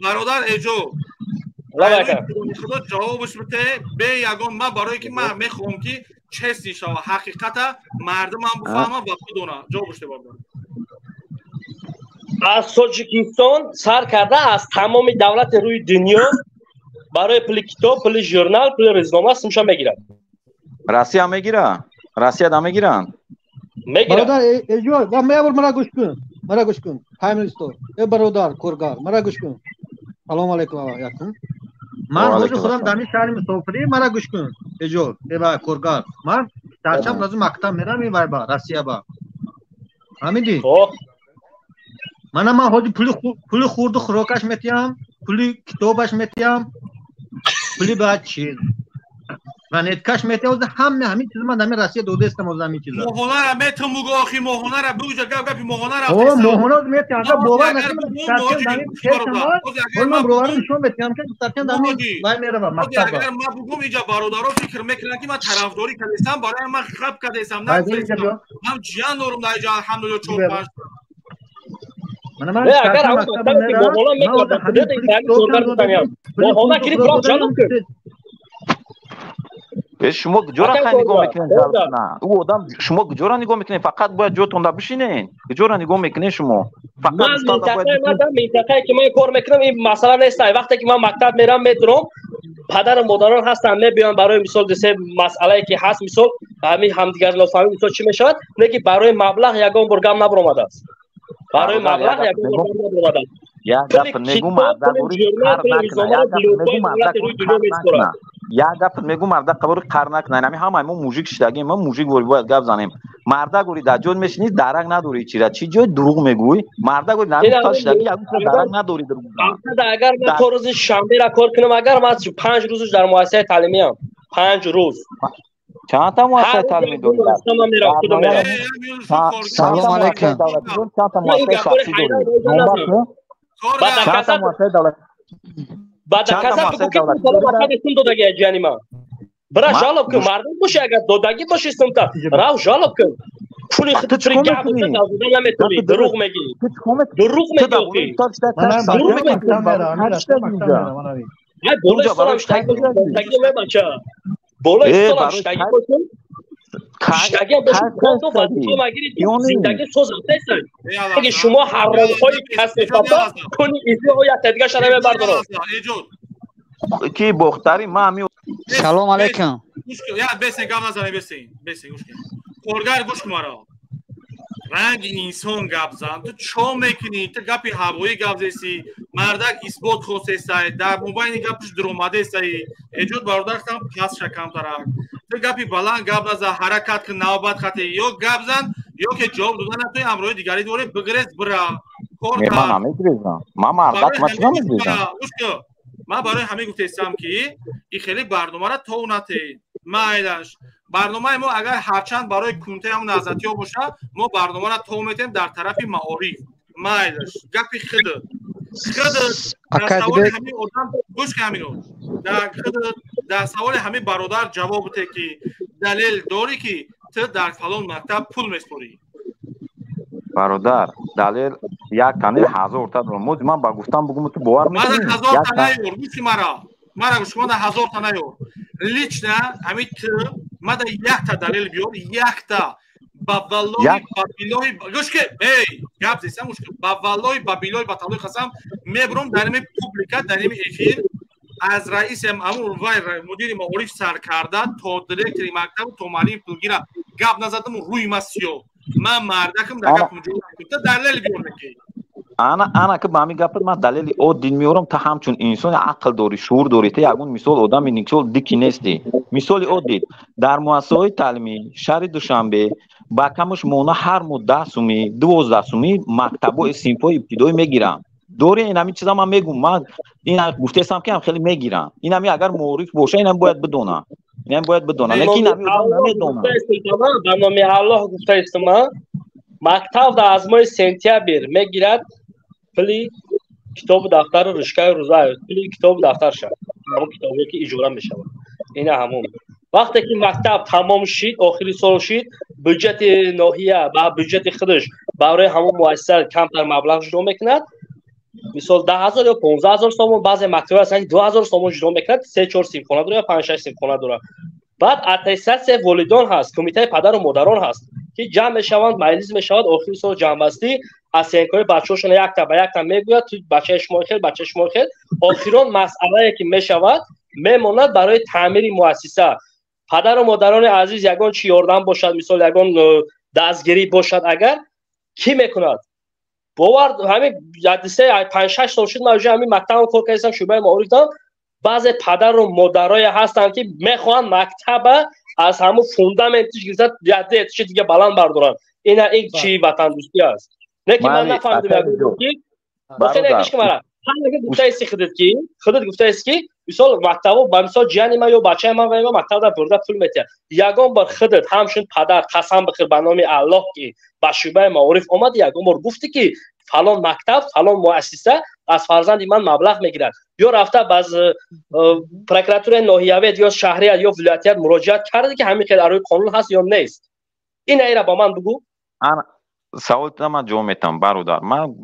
برادر اجو خدا جوابش بده به یگون ما برای که من میخوام که چیزی شو حقیقت مردم هم بفهمن و بدونه جوابش بده از تاجیکستان سر کرده از تمام دولت روی دنیا برای پل کتاب پل ژورنال پل روزنامه سمشا میگیرن روسیه هم میگیرن روسیه هم میگیرن برادر اجوال و میابر مرا گوش کن پرایم مینیستر ای برادر کورگار مرا گوش کن سلام علیکم یکم من روز خودم دمی شهر مسافری مرا گوش کن اجوال ای با کورگار من درچم روز مکتب میرم این با روسیه با همین من حاجی پول خورد و خوراکش میتیم پول کتابش میتیم پول بعد چیز و نتکش میتیم از همین چیز من دمی راستی دو دستم از همین چیزا موهونه را میتم بگو آخی موهونه را بگو گپی موهونه را موهونه میتیم اگه باور نکنید ترکیب دمی چشم من باور نشون میتیم که ترکیب دمی وای میره با مکتب اگر ما بگم اینجا برادرها فکر میکنن که من طرفداری کردم برای من خراب کردم نه من جان دارم در اینجا الحمدلله 4-5 من اگر اون مکتب موهونه میکردم خودت این کار میکنم موهونه کی برام جالب کرد شما گجورا نگاه میکنین نه او آدم شما گجورا نگاه میکنین فقط باید جوتون دا بشینین گجورا نگاه میکنین شما فقط منطقه که من کار میکنم این مسئله نیست وقتی که من مکتب میرم میتونم پدر و مادران هستن میبینن برای مثال دسه مسئله که هست مثال همین همدیگر نفهمیم مثال چی میشود نگی برای مبلغ یگان برگم نبرآمده است برای مبلغ یگان برگم نبرآمده است یا گپ میگم مردا گوری کار نکنه یا گپ میگم مردا قبول کار نکنه همین همه ما موزیک شدگیم ما موزیک گوری باید گپ زنیم مردا گوری در جون میشینی درک نداری چیرا چی جای دروغ میگوی مردا گوری نمی تا شدگی یا درک نداری دروغ اگر من تو روز شنبه را کار کنم اگر من 5 روزش در مؤسسه تعلیمی ام 5 روز چند تا مؤسسه تعلیمی داری سلام علیکم چند تا مؤسسه شخصی داری بعد کسا فکر کنم دادگی جانی ما برا جالب کن مردم باشه اگر دادگی باشه سمتا راو جالب کن پولی خود پری گپ نمیتونی دروغ میگی دروغ میگی بولا استلام شتاگی باشم شتاگی باشم تو مگیری زندگی سوز هستن اگه شما حرام‌های کسفتا کنی ایزی های تدگاه شده ببردارم کی بختری ما همی سلام علیکم یا بسین گام نزنی بسین گوش کن کارگر گوش کن مرا رنگ انسان گپ زن تو چو میکنی تو گپی هوایی گپ زیسی مردک اثبات خواسته در موبایل گپش درآمده است ایجاد برادر کم پاس شکم ترک تو گپی بلند گپ نزن حرکت کن نوبت خطی یا گپ زن یا که جواب دادن توی امروز دیگری دوره بگرز برا کار من نمیگریزم ما مردک ما چرا میگریزم ما برای همه گفتم که این خیلی برنامه را تونته مایلش برنامه ما اگر هرچند برای کنته هم نزدی ها باشه ما برنامه را تو میتیم در طرف معارف مایلش گپی خود در سوال همین آدم گوش که همینو در سوال همین برادر جواب بده که دلیل داری که تو در فلان مکتب پول میسپاری برادر دلیل یک تنه 1000 تا دارم من با گفتم بگم تو باور میکنی 1000 تا نیور گوشی مرا شما در 1000 تا نیور لیچنا همین تو ما در 1 تا دلیل بیار 1 تا با والله با بیلای گوش که ای گپ زیسم مشکل با والله با بیلای با تعالی قسم میبرم در این پوبلیکات در این افیر از رئیس امور و مدیر معارف سر کرده تا دیرکتور مکتب تو معلم پولگیرا گپ نزدم روی مسیو من مردکم در گپ اونجا تو دلیل بیار میگی انا که با می گپ ما دلیل او دین میورم تا همچون انسان عقل داری شعور داری تا یگون مثال آدم نیکسول دیکی نیستی مثال او دید در مؤسسه تعلیمی شهر دوشنبه با کمش مونا هر مدت سومی 12 سومی مکتب و سینپو ابتدایی میگیرم دوره این همین چیزا من میگم من این گفته هستم که هم خیلی میگیرم این همین اگر معرف باشه اینم باید بدونه اینم باید بدونه لیکن نمیدونه برنامه الله گفته است ما مکتب در از ماه سپتامبر میگیرد پلی کتاب و دفتر رشکه روزه پلی کتاب و دفتر شد همون کتابی که اجاره میشه این همون وقتی که مکتب تمام شد آخری سال شد بودجت ناحیه با بودجت خودش برای همون مؤسسه کمتر مبلغ جدا میکند مثال 10,000 یا 15,000 تومان بعضی مکتب هستن 2,000 تومان جدا میکند 3-4 سیمخانه داره یا 5-6 سیمخانه داره بعد اتستات والدان هست کمیته پدر و مادران هست که جمع میشوند مجلس میشود آخر سال جمع بستی از سینکای بچه‌شون یک تا به یک تا میگوید تو بچه شما خیر آخران مسئله که میشود میماند برای تعمیر مؤسسه پدر و مادران عزیز یگان چی یاردن باشد مثال یگان دستگیری باشد اگر کی میکند باور همین حدیثه 5-6 سال شد من همین مکتب کار کردم شعبه معارف دارم بعضی پدر و مادرای هستن که میخوان مکتب از همون فوندامنتش گرفته یادش دیگه بلند بردارن این چی وطن دوستی است نه که من نفهمیدم که بخیر نگیش که مرا همین گفته است خودت گفته است که مثال مکتب با مثال جانی ما یا بچه ما و مکتب در برده پول میته یگان بار خودت همشون پدر قسم بخیر به نام الله که با شعبه معارف اومد یگان بار گفتی که فلان مکتب فلان مؤسسه از فرزند من مبلغ میگیرد یا رفته باز پروکراتور ناحیوی یا شهری یا ولایتی مراجعت کرده که همین خیلی روی قانون هست یا نیست این ایرا با من بگو انا سوال من جواب میدم برادر من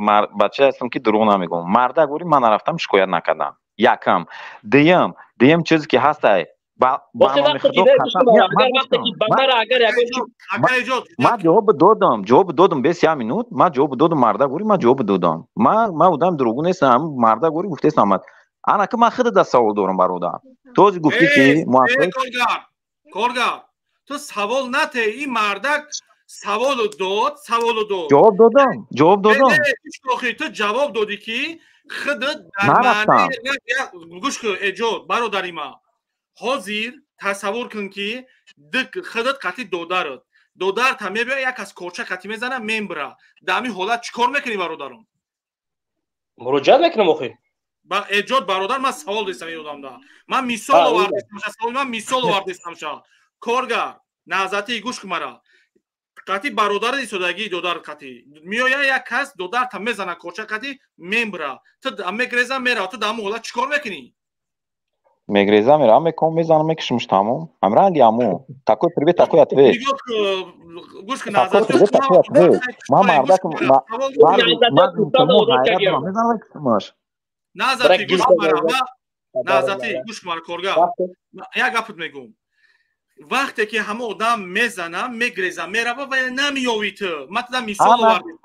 بچه هستم که دروغ نمیگم مردا گوری من رفتم شکایت نکردم یکم دیم چیزی که هست با من جواب دادم 20 minut ما جواب دادم مردا گوری ما جواب دادم ما بودم دروغ نیستم مردا گوری گفته است انا که من خود از سوال دارم برادر تو گفتی که کارگر تو سوال نته این مردک سوال داد جواب دادم تو جواب دادی که خودت در معنی گوش کن ایجاد برادری ما حاضر تصور کن که خودت قطعی دودر تا میبیا یک از کورچه قطعی میزنه میمبره در همین حالت چیکار میکنی برادرم مراجعت میکنم آخه با ایجاد برادر من سوال دستم یادم ده من مثال آوردم کارگر نازاتی گوش کن مرا قطعی برادر دیسودگی دودر قطعی میآید یک کس دودر تا میزنه کورچه قطعی میمبره تو میگریزه میره تو در همین حالت چیکار میکنی میگریزم میرم میکنم میزنم میکشمش تمام همرنگی همون تاکوی پریبی تاکوی اتوی گوش کن نازاتی ما مردا که میزنم میکشمش نازاتی گوش کن مرا نازاتی گوش کن مرا کارگر یک گپت میگم وقتی که همه آدم میزنم میگریزم میره و نمیاوی تو من تو مثال آوردم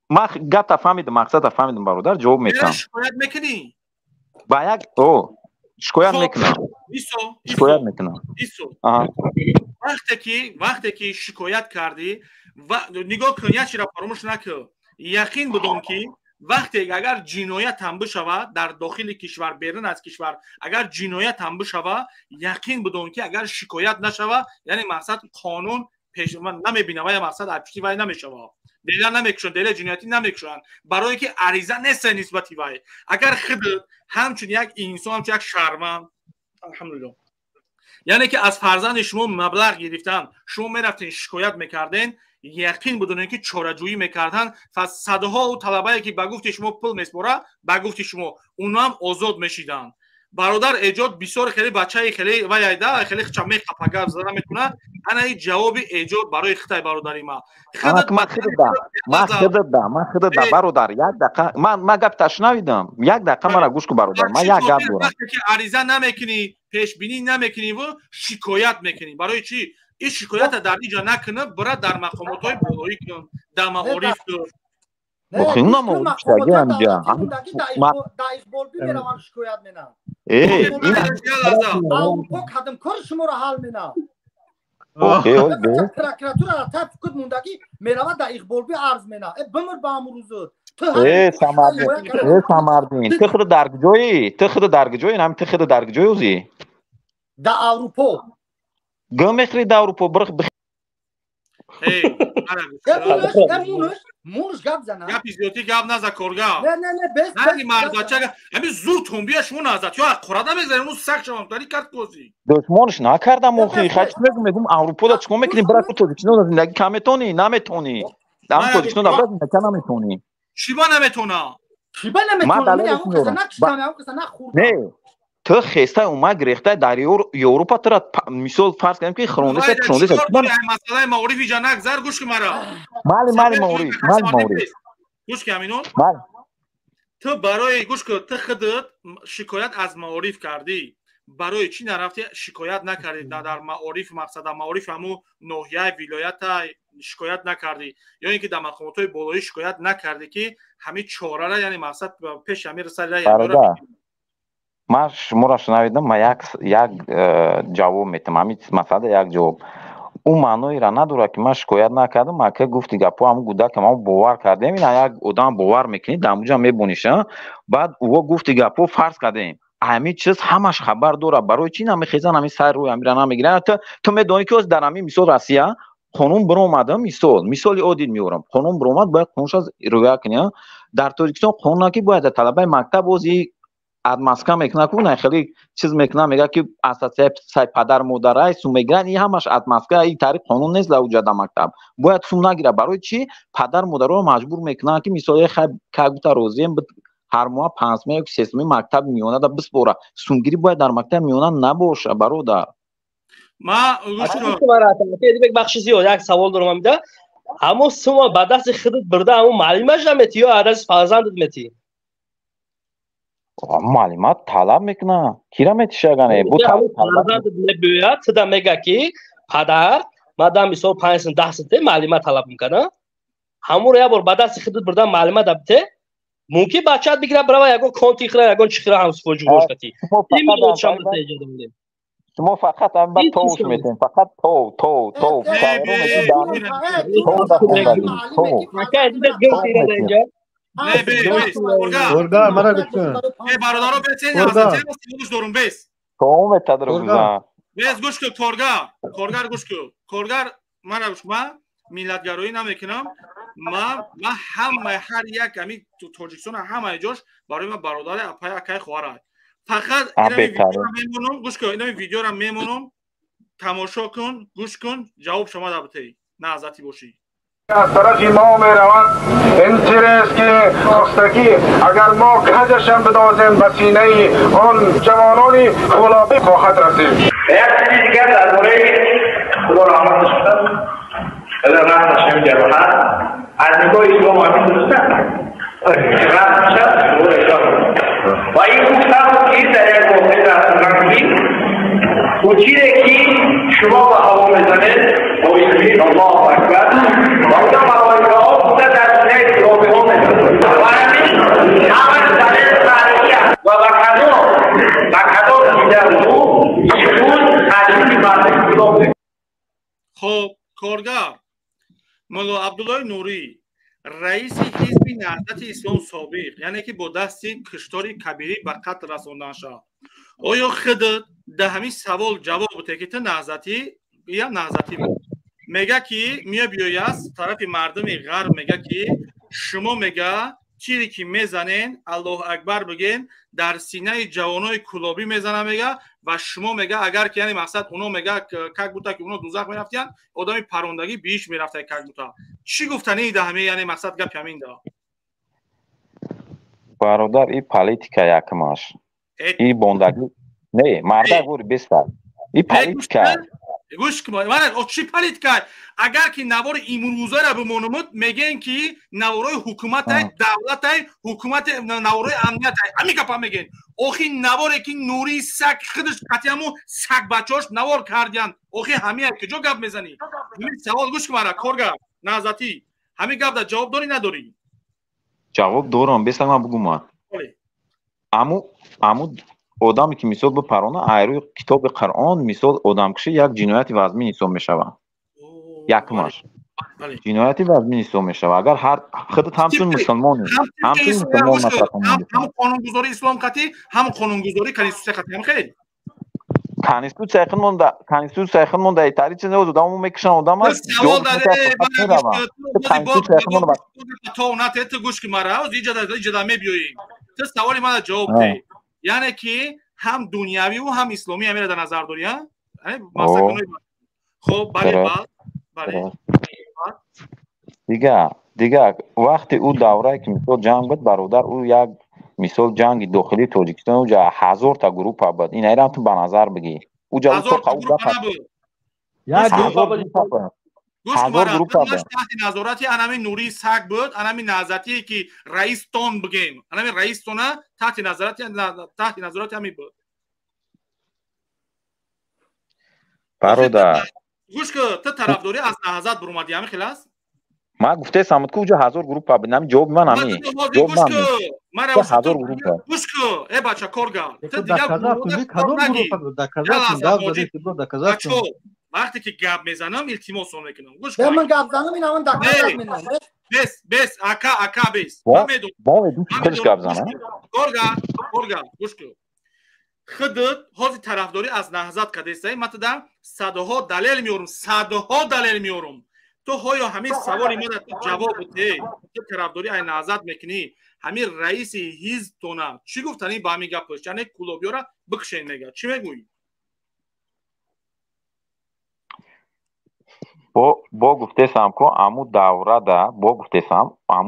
ما گپ فهمیدم مقصد فهمیدم برادر جواب میدم شکایت میکنی با یک شکایت میکنم وقتی که شکایت کردی و نگاه کن یه چی را فراموش نکن یقین بدون که وقتی اگر جنایت هم بشود در داخل کشور بیرون از کشور اگر جنایت هم بشود یقین بدون که اگر شکایت نشود یعنی مقصد قانون پیش من نمیبینه و یا مقصد اپشتی وای نمیشود دیگر نمیکشن دیگر جنایتی نمیکشن برای که عریضه نیست نسبتی وای اگر خودت همچون یک انسان همچون یک شهروند الحمدلله یعنی که از فرزند شما مبلغ گرفتن شما میرفتین شکایت میکردین یقین بدونین که چاره‌جویی میکردن پس صدها و طلبه‌ای که به گفت شما پول میسپره به گفت شما اونا هم آزاد میشیدن برادر ایجاد بسیار خیلی بچه خیلی و یایده خیلی چمه خپگا زدن میکنه انا این جواب ایجاد برای خطای برادری ما خودت برادر یک دقیقه من گپ تشنویدم یک دقیقه مرا گوش کن برادر من یک گپ دارم وقتی که عریضه نمیکنی پیش بینی نمیکنی و شکایت میکنی برای چی این شکایت در اینجا نکنه برای در مقامات بالایی کن در معارف کن مخیم نمو چتاگی همجا اقبال بیمیرم شکایت مینم این پاک حدم کار شما را حل مینم اوکی ول به پروکراتور تا فکر موندگی میرود در اقبال بی عرض مینا بمر با امروز ای ساماردین تو خود درگجوی نام تو خود درگجوی اوزی در اروپا گمخری در اروپا برخ مونش گپ زنه گپ ایزیوتی گپ نزا کورگا نه بس نه مرد بچه همین زور تنبیهش مون ازد یا قرده میزنیم اون سخت شما داری کرد کوزی دشمنش نکردم اوخی خاچ میگم اروپا دا چیکار میکنی برای تو چنو زندگی کمتونی نمیتونی دام پوزیشن دا برای نمیتونی چیبا نمیتونه نه تو خسته اومد گرفته در اروپا ترا مثال فرض کنیم که خرونده مسئله معارفی جنک زر گوش که مرا مال معارف گوش که همینون تو برای گوش که تو خودت شکایت از معارف کردی برای چی نرفتی شکایت نکردی در معارف مقصد معارف همو ناحیه ولایت شکایت نکردی یا اینکه در مقامات بالایی شکایت نکردی که همین چهاره را یعنی مقصد پیش همین رسید ما شما را شنویدم ما یک جواب میتم همین مسئله یک جواب اون معنی را نداره که ما شکایت نکردم ما که گفتی گپو همون گوده که ما باور کردیم این یک آدم باور میکنی در اونجا میبونیشه بعد او گفتی گپو فرض کردیم همین چیز همش خبر داره برای چی نمیخیزن همین سر روی امیر نمیگیرن تو میدونی که در همین مثال روسیه خانم برو اومده مثال عادی میورم خانم برو اومد باید خونش از رویا کنه در تاجیکستان خانم کی باید طلبه مکتب وزی از مسکن میکنه که خیلی چیز میکنه میگه که اساس سای پدر مادرای سوم میگیرن این همش از مسکن این طریق قانون نیست لوجا در مکتب باید سوم نگیره برای چی پدر مادر رو مجبور میکنه که مثلا کاگوتا روزیم هر ماه 5 ماه یک 6 ماه مکتب میونه دا بسپوره سومگیری باید در مکتب میونه نباشه برادر ما گوش کن یک بخش زیاد یک سوال دارم میده اما شما بعد از خودت برده اما معلومش نمیتی یا از فرزندت میتی معلومات طلب میکنه کی را میتیشگانه بو فرزندت میبوید صدا میگه که پدر مادام مثلا 5 سنت 10 سنت معلومات طلب میکنه همون یا بر بعد از خودت برده معلومات دبته ممکن بچه‌ت بگیره برای یگان کانتی خره یگان چخره هم سفوج گوش کتی این میگه شما ایجاد میده شما فقط هم بعد توش میتین فقط تو کورگار مرا گوش کن برادرو بچین از چه دورم بیس تو متدرو بیس گوش کن کورگار گوش کن کورگار مرا گوش ما میلادگرایی نمیکنم ما همه هر یک همین تو تاجیکستان همه جاش برای ما برادر اپای اکای خواره فقط این ویدیو را میمونم گوش کن این ویدیو را میمونم تماشا کن گوش کن جواب شما دبته نعزتی باشی از طرفی ما میروند این است که خستگی اگر ما کجشم بدازیم به سینه آن جوانانی غلابی خواهد رسید یک چیزی دیگر درباره خدا رحمتش کنه رحمت هاشم جراحت از نگاه اسلام آمین درسته رحمت میشه دور اسلام و این گفتم که در یک واقعی رفتن کنید و چیزی که شما به هوا میزنید با اسمی الله اکبر و اونجا ملائکه ها بوده در سینه اسلامی ها میزنید و همین همش دلیل تاریخی و بکدو دیده او شکون عجیبی مرد اسلام. خب کارگر مولا عبدالله نوری رئیس حزب نهضت اسلام سابق یعنی که با دستی کشتاری کبیری به قتل رساندن شد آیا خودت ده همین سوال جواب بده که تو نهضتی یا نهضتی بود میگه که میاد بیای از طرف مردم غرب میگه که شما میگه چیزی که میزنین الله اکبر بگین در سینه جوانای کلابی میزنه میگه و شما میگه اگر که یعنی مقصد اونا میگه کک بوده که اونا دوزخ میرفتن آدمی پروندگی بیش میرفته کک بوده چی گفتنی ده همه یعنی مقصد گپ همین ده برادر این پالیتیکا یکماش این بوندگی نه مردا گوری بسته این پالیتیکا گوش کن من چی پالیتیکا اگر که نوار امروزه را بمونمد میگن که نوارای حکومت دولت حکومت نوارای امنیت همین گپا میگن آخی نواری که نوری سگ خودش قطعمو سگ بچه‌اش نوار کردن آخی همین که جو گپ میزنی همین سوال گوش کن مرا کارگر نهضتی همین گپ دا جواب داری نداری جواب دارم بسم من بگم امو одаме ки мисол бипарона айрӯи китоби Қуръон мисол одамкушӣ як ҷинояти вазмин ҳисоб мешавад. Якмаш ҷинояти вазмин ҳисоб мешавад. Агар ҳар худат ҳамчун мусулмон матлаб ҳам қонунгузори ислом қатӣ, ҳам қонунгузори конститутсия қатӣ ҳам хел. Конституtsiya yaqin monda aytari chizib o'zi davom mekishan odam aст. Savol dare to na te gush ki mara oz ijada mebiyoyim. To savoли мана ҷавоб де. Яъне ки ҳам дунявӣ ва ҳам исломӣ ҳамеро дар назар дорӣ, а? Хоб, бале. Дига вақти ӯ даврае ки мисол ҷанг буд, бародар ӯ як мисол ҷанги дохилии Тоҷикистон уҷа 1000 та группа буд. Инайрам ту ба назар бигир. Уҷа ӯ то қабул набуд. Як группа буд. Таҳти назорати анами Нурии Саг буд, анами Назатие ки раистон бигем. Анами раистона таҳти назорати ами буд. Бародар. Гӯш ки ту тарафдорӣ аз наҳзат бурмадӣ ами хелас? Ман гуфтаам ки уҷа 1000 группа буд. Нами ҷавоби ман ами. Ҷавоби ман. 1000 группа. Гӯш ки е бача коргар. Ту вақте ки гап мезанам илтимосон мекунам. Гӯш ки ман гап занам инам доказат менам. Бес ака бес. Бове ду худш гап занам. Коргар. Гӯш ки худут ҳози тарафдорӣ аз наҳзат кадесаи матадам садоҳо далел меорум. تو های همین سوالی من جواب بده تو طرفداری ای نهضت میکنی همین رئیس حزب تونه چی گفتنی با همین گپش یعنی کلوبیا را بکشین میگه چی میگویی با گفتم که امو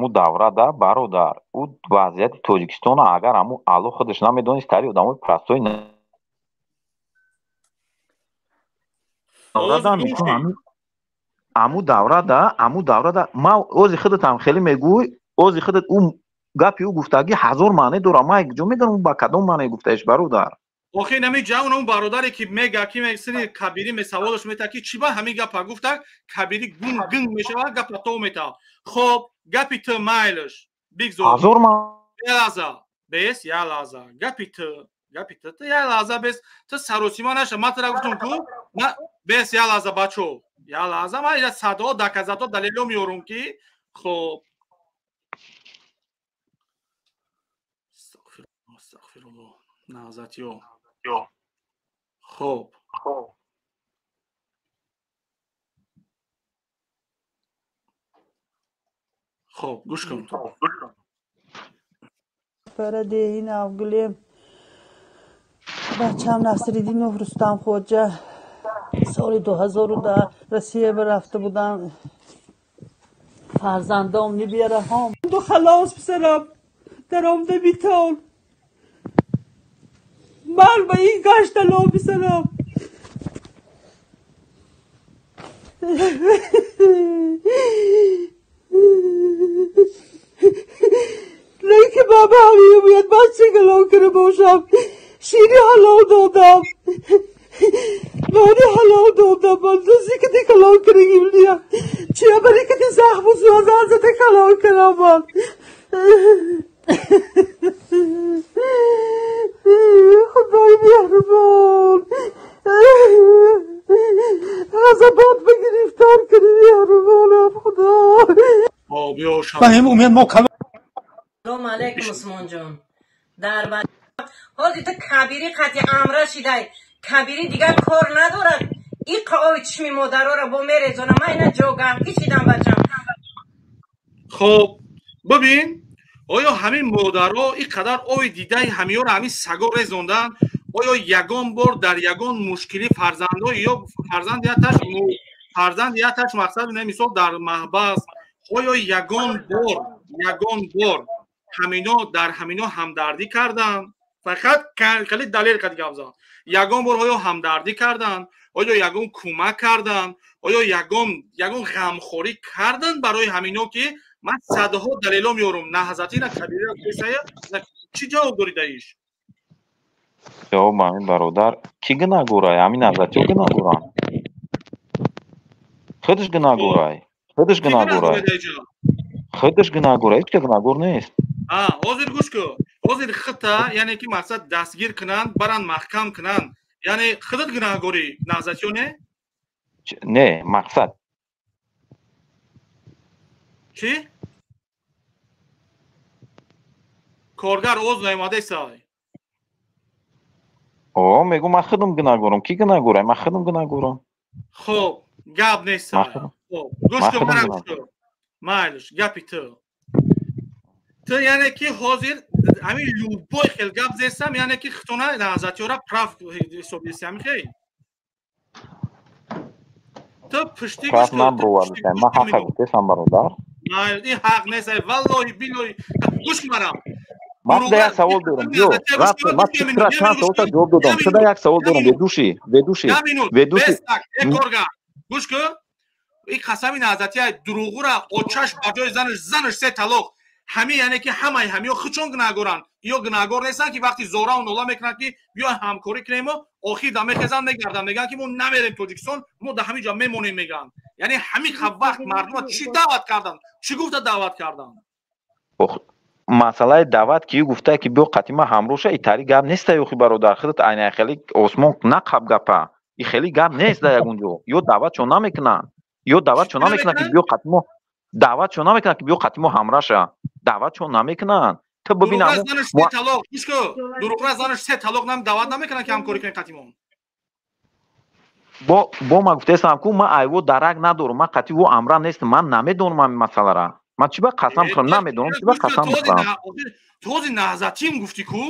دوره دا برادر او وضعیت تاجیکستان اگر امو الو خودش نمیدونست تری آدمای پرستوی امو دوره دا ما اوزی خودت هم خیلی میگوی اوزی خودت اون گپی او گفتگی 1000 معنی داره ما یک جو میدونم با کدوم معنی گفتهش برادر آخه نمی جاون اون برادری که میگه کی میگسنی کبیری می سوالش میتا کی چی با همین گپا گفته کبیری گون میشه و گپ تو میتا خب گپی تو مایلش بگذار 1000 معنی بس یا لازا گپی تو یا لازا بس تو سروسیما نشه ما تو گفتم کو ما بس یا لازا بچو یا لازم اینا صدا دکزاتو دلیلو میورم کی خب استغفر الله نازاتیو خب گوش کن فرده این اوگلیم بچم نصرالدین و رستم خوجه سال 2010 روسیه رفته بودم فرزندام نبیاره هم دو خلاص بسرم در آمده بیتال من به این گشت لا بسرم لیکن بابا همیه باید بچه گلان کنه باشم شیری حلال دادم مانی حلال دادم من دوزی که دی کلان کنگیم لیا چیه بری که دی زخم و سوازان زده کلان کنم من خدای بیارمان غضبات بگریفتار کنی بیارمانم خدا فهم امید مکمل سلام علیکم عثمان جان در بعد حالی تو کبیری قطعی امره شیده کبیری دیگر کار نداره این قاوی چشمی مادرها را با میرزانم من اینا جاگه کشیدم بچم خب ببین آیا همین مادرها اینقدر آوی دیده همیار همین سگا رزوندن آیا یگان بار در یگان مشکلی فرزنده یا فرزند یا تاش مقصد نمیسال در محبس آیا یگان بار همینا در همینا همدردی کردن فقط خیلی دلیل قد گفزان یگان بار آیا همدردی کردن آیا یگان کمک کردن آیا یگان غمخوری کردن برای همینا که من صدها دلیلا میارم نهضتی نه کبیره کیسه چی جواب داری دایش جواب من برادر کی گناه گورای همین نهضتی گناه گورای خودش گناه گورای خودش گناه گورای هیچ که گناه گور نیست حاضر گوش کن ҳозир хита яъне ки мақсад дастгир кунанд баранд маҳкам кунанд яъне худат гунаҳгорӣ назарён не мақсад чӣ коргар оз наомадесай мегӯ ман худам гунаҳгорам ки гунаҳгорай ман худам гунаҳгорам хуб гап несай хуб гӯш кун манам майлш гапи ту яъне ки ҳозир ҳамин любой хел гап зестам яъне ки хитона назатёра прав ҳисоб дестам хей ту пушти прав набровардисам ман ҳаққа гуфтесам бародар ин ҳақ несай валлоҳи биллоҳи гӯш кун манам ман суда як савол дорам ё рафта ман чиқра чанд соата ҷавоб додам суда як савол дорам ведуши коргар гӯш кун ин қасами назатия дурӯғура очаш ба ҷои занаш се талоқ ҳами яъне ки ҳамаи ҳамиё хичон гунаҳгоранд ё гунаҳгор нестанд ки вақти зораву нола мекунанд ки биё ҳамкорӣ кунему охир да мехезанд мегарданд мегӯянд ки мо намерем тоҷикистон мо дар ҳамин ҷо мемонем мегӯянд яъне ҳамин вақт мардума чӣ даъват карданд чӣ гуфта даъват карданд масъалаи даъват ки гуфтае ки биё қатима ҳамроҳша и тари гап нестае охи бародар худат айна хеле осмон нақаб гапа и хеле гап нест дар ягон ҷо ё даъватшон намекунанд ё даъватшон намекунанд ки биё қатимо даъватшон намекунанд ки биё қатимо ҳамраша даъватшон намекунанд ту бибинам дурӯғра занаш се талоқ нам даъват намекунанд ки ҳамкорӣ кунем қатимон бо ман гуфтесам ку ман айво дарак надорам ман қатӣ во амра нестам ман намедонам ҳамин масъалара ман чӣ ба қасам хӯрам намедонам чӣ ба қасам хӯрам ту ҳозир наҳзатим гуфтӣ ку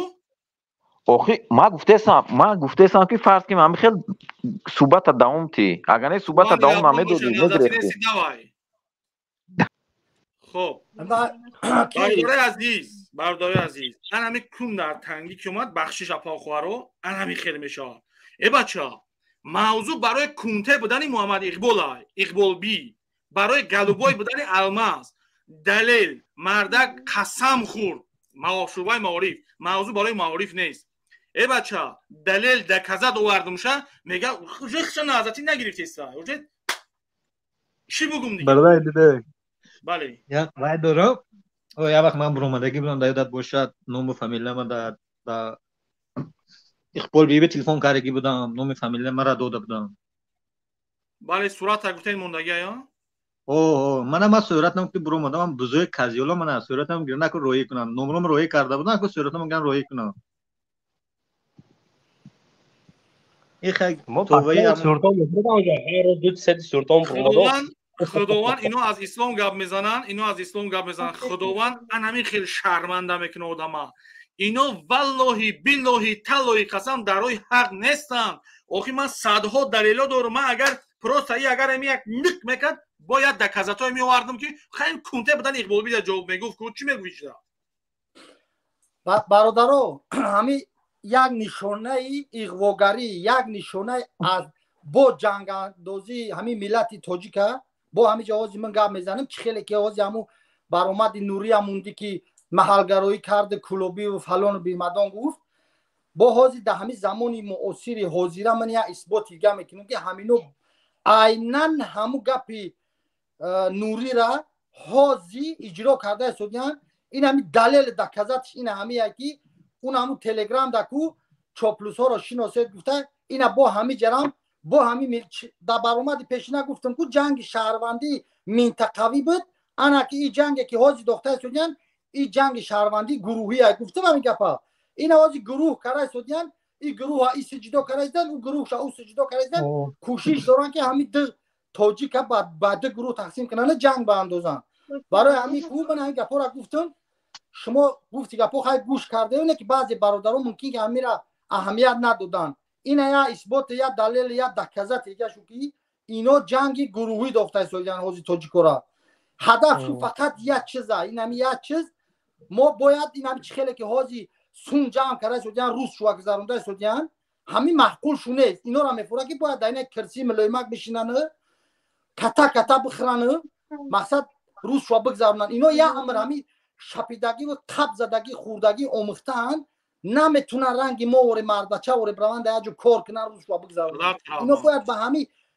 охи ман гуфтесам ки фарз ки ман хел суҳбата давом ти агар не суҳбата давом намедодӣ мегирефтӣ хуб бародари азиз анами кун дар тангӣ ки омад бахшиш апохӯаро анами хел мешавад бача мавзӯъ барои кунте будани муҳаммад иқболбӣ барои галубой будани алмаз далел мардак қасам хӯрд шӯъбаи маориф мавзӯъ барои маориф нест бача далел доказат овардумша мега уже хиша назати нагирифтеса уже чӣ бугум дигар бародари дидек бале як рай дорам як вақт ман буромадагӣ будам дар ёдат бошад ному фамилияма дар иқболбиби телефон кардагӣ будам номи фамилия мара дода будам бале сурата гуфтед мондагӣ ё манам аз суратам ки буромадам бузург казиёла мана суратам гир накун роҳӣ кунам номром роҳӣ карда будам ку суратам гиран роҳӣ кунам худованд ино аз ислом гап мезананд худованд анами хел шарманда мекуна одама ино валлоҳи биллоҳи таллоҳи қасам дар роҳи ҳақ нестанд охи ман садҳо далело дорам ман агар просто агар ами як ник мекард бояд доказатҳое меовардам ки хеле кунте будани иқболбӣ дар ҷавоб мегуфт чӣ мегӯишда бародаро ҳами як нишонаи иғвогарӣ як нишонаи аз бо ҷангандозӣ ҳамин миллати тоҷика бо ҳамин ҷо ҳози ман гап мезанем чӣ хеле ки ҳози ҳамун баромади нурия мунди ки маҳалгароӣ карди кулобиву фалону бимадон гуфт бо ҳози дар ҳамин замони муосири ҳозира ман як исботи дига мекунам ки ҳамино айнан ҳамун гапи нурира ҳози иҷро карда истодиянд ин ҳамин далели доказатш ина ҳамия ки اون همون تلگرام دکو چاپلوس ها رو شناسید گفته اینا با همین جرم با همین در برآمد پیشینه گفتم که جنگ شهروندی منطقوی بود انا که این جنگی که حاجی دختر سودیان این جنگ شهروندی گروهی است گفتم همین گپا اینا حاجی گروه کرای سودیان این گروه ها این سجدا کرایدن اون گروه شا اون سجدا کرایدن کوشش دارن که همین دو تاجیک بعد گروه تقسیم کنن جنگ باندازن برای همین کو من همین گپا را گفتم شما گفتی که خیلی گوش کرده اونه که بعضی برادران ممکن که همین را اهمیت ندادن این یا اثبات یا دلیل یا دکازت دیگه شو که اینا جنگی گروهی داشته سویان حوزه تاجیکورا هدف شو فقط یک چیزه این هم یک چیز ما باید این هم خیلی که حوزه سون جمع کرده سویان روز شو گذرونده سویان همین معقول شونه اینا را میفوره که باید در این کرسی ملایمک بشینن کتا بخرن مقصد روز شو بگذرونن اینا یا امر همین شپیدگی و قب زدگی خوردگی آموختن نمیتونه رنگ ما و مردچه و برند اجو کار کنه روش و بگذارن اینا باید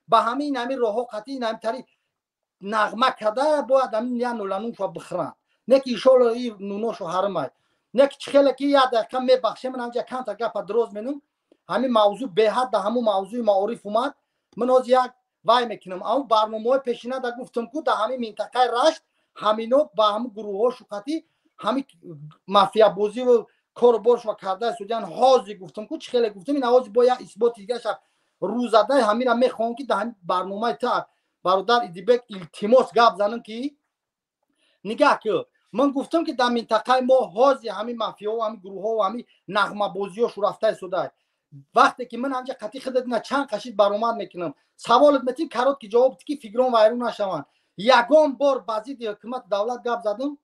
به همین نمی راه قطعی نمی تری نغمه کده باید همین یا نولانوش و بخرن نه که ایشالا این نوناشو حرمه نک چخیل کی یاد کم می بخشه من همجا کانت گپ دروز منم همین موضوع به حد همون موضوع معارف اومد من از یک وای میکنم اما برنامه پیشینه دا گفتم کو دا همین منطقه رشت همینو با هم گروه ها شکاتی همین مافیا بازی و کار برش و کرده سودیان حاضی گفتم کو چخیل گفتم این حاضی با یک اثبات دیگه شد روزاده همین را میخوام که دا همین برنامه تا برادر ایدیبک التماس گپ زنن که نگاه که من گفتم که در منطقه ما حاضی همین مافیا و همین گروه ها و همین نغمه بازی ها شرفته شده وقتی که من همجا قطعی خودت نه چند قشید برآمد میکنم سوالت متین کارات که جواب که فکرام وایرون نشوند یگان بار بازی حکومت دولت گپ زدم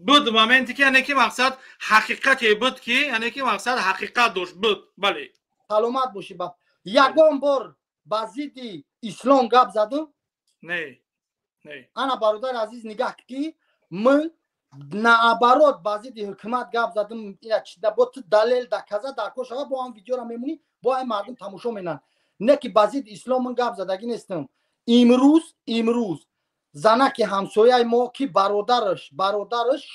بود مومنتی که یعنی که مقصد حقیقتی بود که یعنی که مقصد حقیقت داشت بود بله سلامت باشی باب یگان بار بازی اسلام گپ زدم نه انا برادر عزیز نگاه کی من نابرات بازی حکومت گپ زدم اینا چیزا با دلیل دا کذا در کوشا با هم ویدیو را میمونی با این مردم تماشا مینن نه کی بازی اسلام من گپ زدگی نیستم امروز زنا که همسایه ما کی برادرش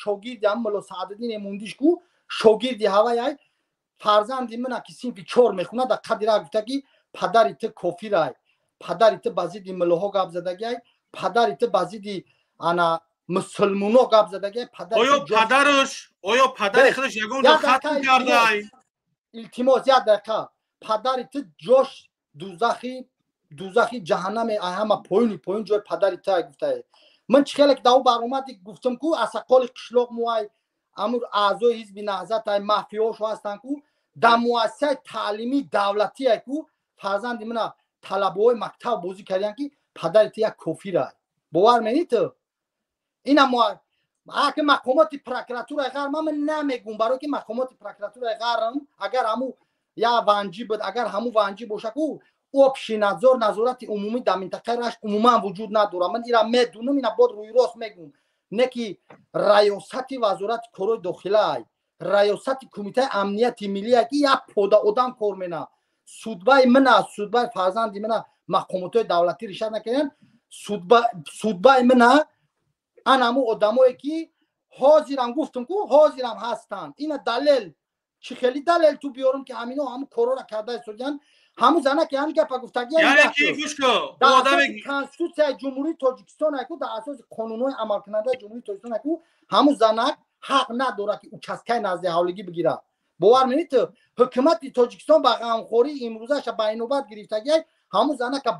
شاگرد هم ملا سعدالدین موندیش کو شاگرد هوای فرزند من کی سینفی 4 میخونه در قدر گفته کی پدرت کافر ای پدرت بازی ملاها گپ زدگی پدرت بازی انا مسلمانو گپ زدگی آیا پدر خودش یگان رو ختم کرده ای التماس یاد دقیقه پدرت جوش دوزخی جهنم همه پایین جای پدرت گفته من چخیل که داو برآمد گفتم کو اسقال قشلاق موای امر اعضای حزب نهضت های مافیاش هستن کو در مؤسسه تعلیمی دولتی ای کو فرزند من طلبه مکتب بازی کردن که پدرت یک کافر باور می‌کنی تو اینا ما اگه مقامات پروکراتور غیر من نمیگم برای که مقامات پروکراتور غیرم اگر همو یا وانجی بود اگر همو وانجی باشه کو اوپشی نظارت عمومی در منطقه رشت عموما وجود نداره من اینا میدونم اینا بود روی راست میگم نه که ریاست وزارت کار داخلی ریاست کمیته امنیت ملی که یک پودا آدم کار میکنه سودبای من سودبای فرزند من مقامات دولتی رشد نکنن سودبای من انمو آدمایی که حاضرم گفتم کو حاضرم هستن این دلیل چه خیلی دلیل تو بیارم که همینو هم کارو را کرده سودیان همون زنه که هم گپ گفتگی یعنی کی گوش کو آدم کنستیتوسیون جمهوری تاجیکستان اکو در اساس قانونهای عمل کننده جمهوری تاجیکستان اکو همون زنه حق نداره که اوچسکای نزد حوالگی بگیره باور می‌کنید تو حکومت تاجیکستان با غمخوری امروزش به نوبت گرفتگی همون زنه که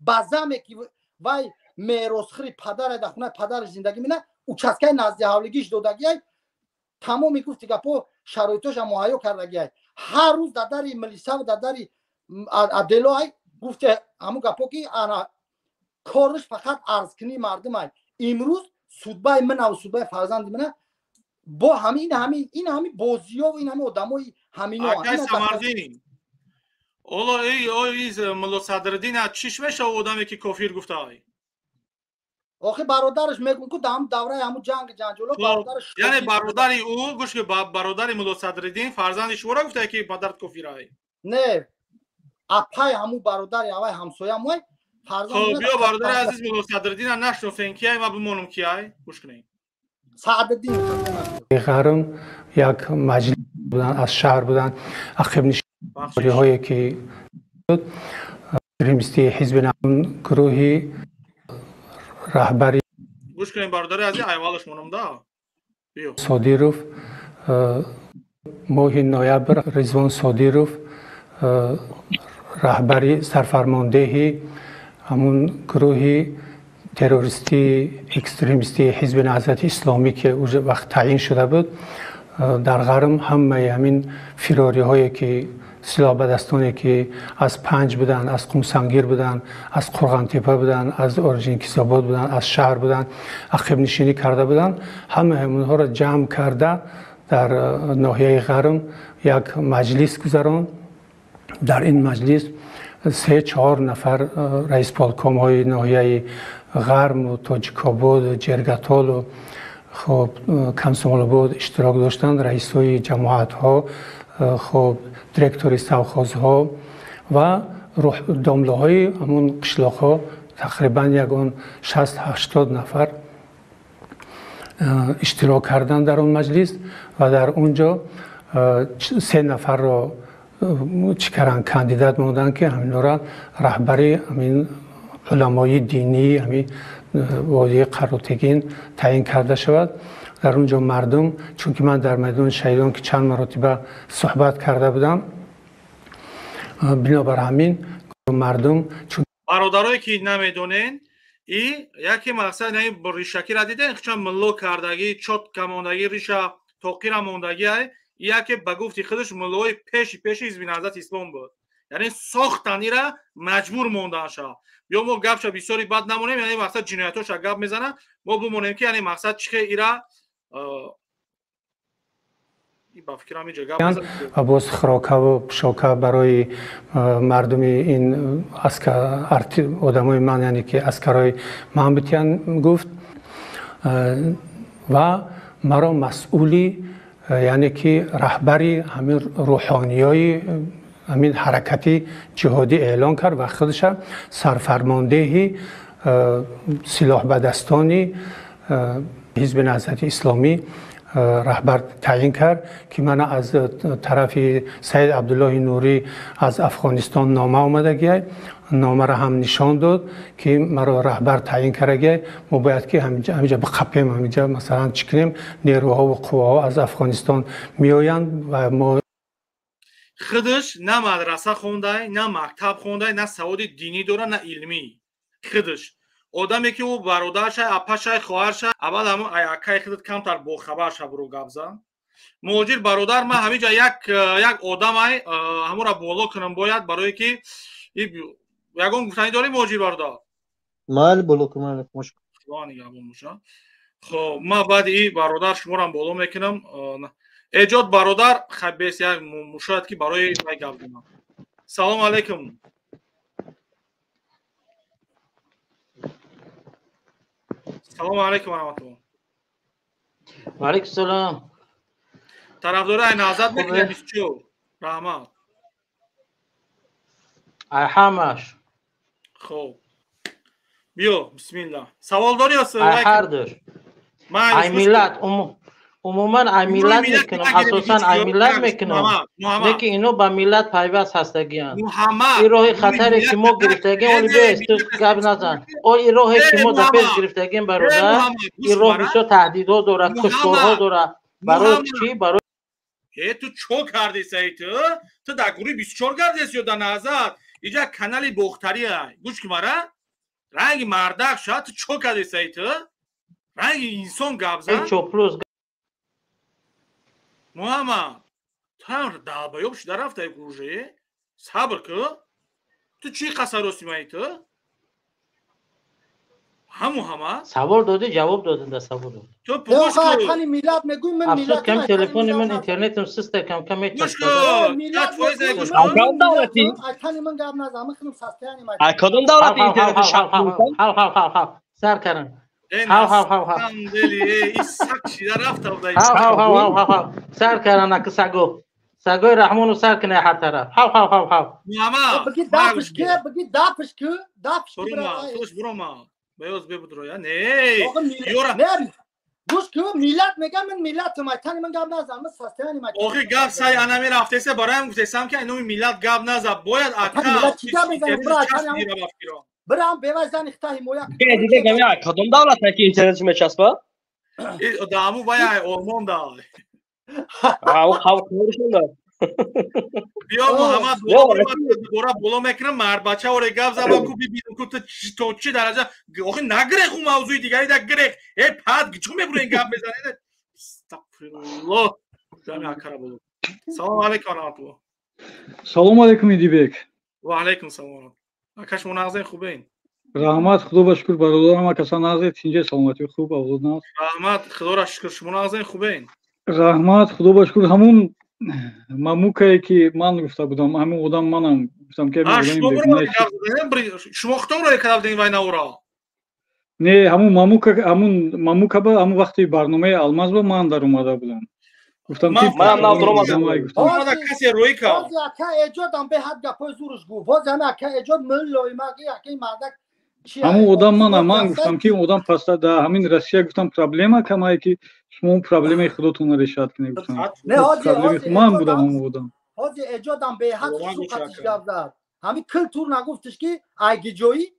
بازم که وای میراثخوری پدر در خونه پدر زندگی مینه اوچسکای نزد حوالگیش دادگی تمام میگفت گپو شرایطش مهیا کردگی هر روز در در ملیسا و در در ادلای گفته همون گپو که انا کارش فقط عرض کنی مردم ای امروز سودبای من و سودبای فرزند من با همین بازی‌ها و این همین آدمای همینا اگه سمردین اولا ای ملا صدرالدین چیش میشه آدمی که کافر گفته ای آخه برادرش میگن که دام دوره همون جنگ جنجالا برادرش یعنی برادر او گوش که برادر ملا صدرالدین فرزندش ورا گفته که پدرت کافر ای نه اپای همون برادر اوای همسایه موی فرزند خب بیا برادر عزیز ملا صدرالدین نشناسین کیای ما بمونم کیای گوش کنین سعدالدین غرم یک مجلس بودن از شهر بودن عقب نشینی هایی که رئیسی حزب نهضت گروهی رهبری گوش کنین برادر عزیز ایوالش مونم دا بیا صادیروف ماه نوامبر رضوان صادیروف رهبری سرفرماندهی همون گروهی تروریستی اکستریمیستی حزب نهضت اسلامی که اون وقت تعیین شده بود در غرم همه همین فراری هایی که سلاح به دستانی که از پنج بودن از قمسنگیر بودن از قرغنتیپه بودن از اورژینکیزآباد بودن از شهر بودن عقب نشینی کرده بودن همه اونها را جمع کرده در ناحیه غرم یک مجلس گذاران در این مجلس 3-4 نفر رئیس پالکام های ناحیه غرم و تاجیک‌آباد و جرگتال و خب کمسمال‌آباد اشتراک داشتند رئیس های جماعت ها خب دیرکتوری سوخاز ها و دامله های همون قشلاق ها تقریبا یکان 60-80 نفر اشتراک کردن در اون مجلس و در اونجا 3 نفر رو چیکارن کاندیدات موندن که همین را رهبری همین علمای دینی همین وادی قروتگین تعیین کرده شود. در اونجا مردم، چون که من در میدان شهیدان که چند مرتبه صحبت کرده بودم، بنابر همین مردم چون برادرایی که نمیدونن ای یکی مقصد نه ریشکی را دیدن چون ملو کردگی چوت کماندگی ریشا توقیر موندگی یکی به گفتی خودش ملوی پیش حزب نهضت اسلام بود، یعنی ساختنی را مجبور موندن شد. یا ما گپش بسیاری بد نمونیم، یعنی مقصد جنایتاش گپ میزنه ما بمونیم که یعنی مقصد چیه ایرا و باز خراکه و شوکه برای مردم این آدمای من، یعنی که اسکرای محمدیان گفت و مرا مسئولی یعنی که رهبری همین روحانیای همین حرکتی جهادی اعلان کرد و خودش سرفرمانده سلاح بدستانی حزب نهضت اسلامی رهبر تعیین کرد که من از طرف سید عبدالله نوری از افغانستان نامه آمده گیه، نامه را هم نشان داد که مرا رهبر تعیین کرده. ما باید که همینجا بخپیم، همینجا مثلا چکنیم نیروها و قواها از افغانستان میآیند و ما خودش نه مدرسه خونده، نه مکتب خونده، نه سواد دینی داره، نه علمی. خودش آدمی که او برادرش، اپش، خواهرش اول همون ایاکای خودت کمتر با خبرش برو گبزن. موجیر برادر من همینجا یک آدم همون را بالا کنم باید برای که یکون گفتنی داری موجیر برادر؟ مال بالا کنم مشکل. خب من بعد این برادر شما را بالا میکنم. ایجاد برادر خبیس یک مشاهد که برای گپ کنم. سلام علیکم. سلام علیکم ورحمت الله. و علیکم السلام. طرفدار نهضت میکنی بیسچو رحمت همش. خب بیا بسم الله. سوال داری یا هر دار ای ملت عموما ای ملت میکنم، اساسا ای ملت میکنم لیکن اینو با ملت پیوست هستگیان. این راه خطری که ما گرفتگیم ولی بیست تو گپ نزن. این راهی که ما در پیش گرفتگیم برادر، این راه بسیار تهدیدها داره، کشتارها داره. برای چی؟ برای تو چو کردی سایی تو در گروه 24 کردی یا در نهضت اینجا کانال بختری گوش که مرا رنگ مردک شد تو چو کردی سایی تو رنگ انسان گپ زن چوپلوز محمد تو دعبایوب شده رفته گروژه صبر که تو چی قصروسی مایی تو همه سوال داده جواب دادن در سوال داده تو پوش کن خالی میلاد میگم من میلاد کم تلفن من اینترنتم سیستم کم میتونم میلاد من گپ نزدم خودم سستانی ما کدوم دولت اینترنت شب سر کردن سر کردن اک سگوی رحمانو سر کنه هر طرف بگی دافش که برو ما بیاز ببودرو یا نه یورا گوش که میلاد میگم من میلاد تو مایتانی من گپ نزدم سستانی ما آخه گپ سای انا می رفتسه برایم گفتم که اینو میلاد گپ نزد باید اکا برام بوزن اختا حمایت دیگه گمیا کدوم دولت که اینترنت میچسبه دامو باید آلمان دا او خورشون دا بیا محمد برا بالا میکنم مرد بچه و رگاب زبا کو ببینم کو تو چی درجه آخه نگره خو موضوع دیگری دا گره ای پد چون میبره این گپ بزنه استغفرالله جمع کارا بولو سلام علیکم ورحمت سلام علیکم دیبک و علیکم سلام آکاش مناظر خوبین رحمت خدا با شکر برادرم آکاش نازه اینجا سلامتی خوب اولاد رحمت خدا را شکر شما نازن خوبین رحمت خدا با شکر همون ماموکایی که من گفته بودم همون آدم منم گفتم که شما خودتون رو کردید این وای نورا نه همون ماموکا با همون وقتی برنامه الماس با من در اومده بودم گفتم که من نادرم اومده کسی روی کا باز اکا ایجادم به حد گپای زورش گفت باز انا اکا ایجاد من لای ماگی اکی مردک همون آدم من گفتم که اون آدم پس در همین روسیه گفتم پرابلم کمایی که شما اون پرابلم خودتون رو رشاد کنید گفتم نه حاجی من بودم اون آدم حاجی اجادم به حد سوقتش گفت داد همین کلتور نگفتش که ایگجویی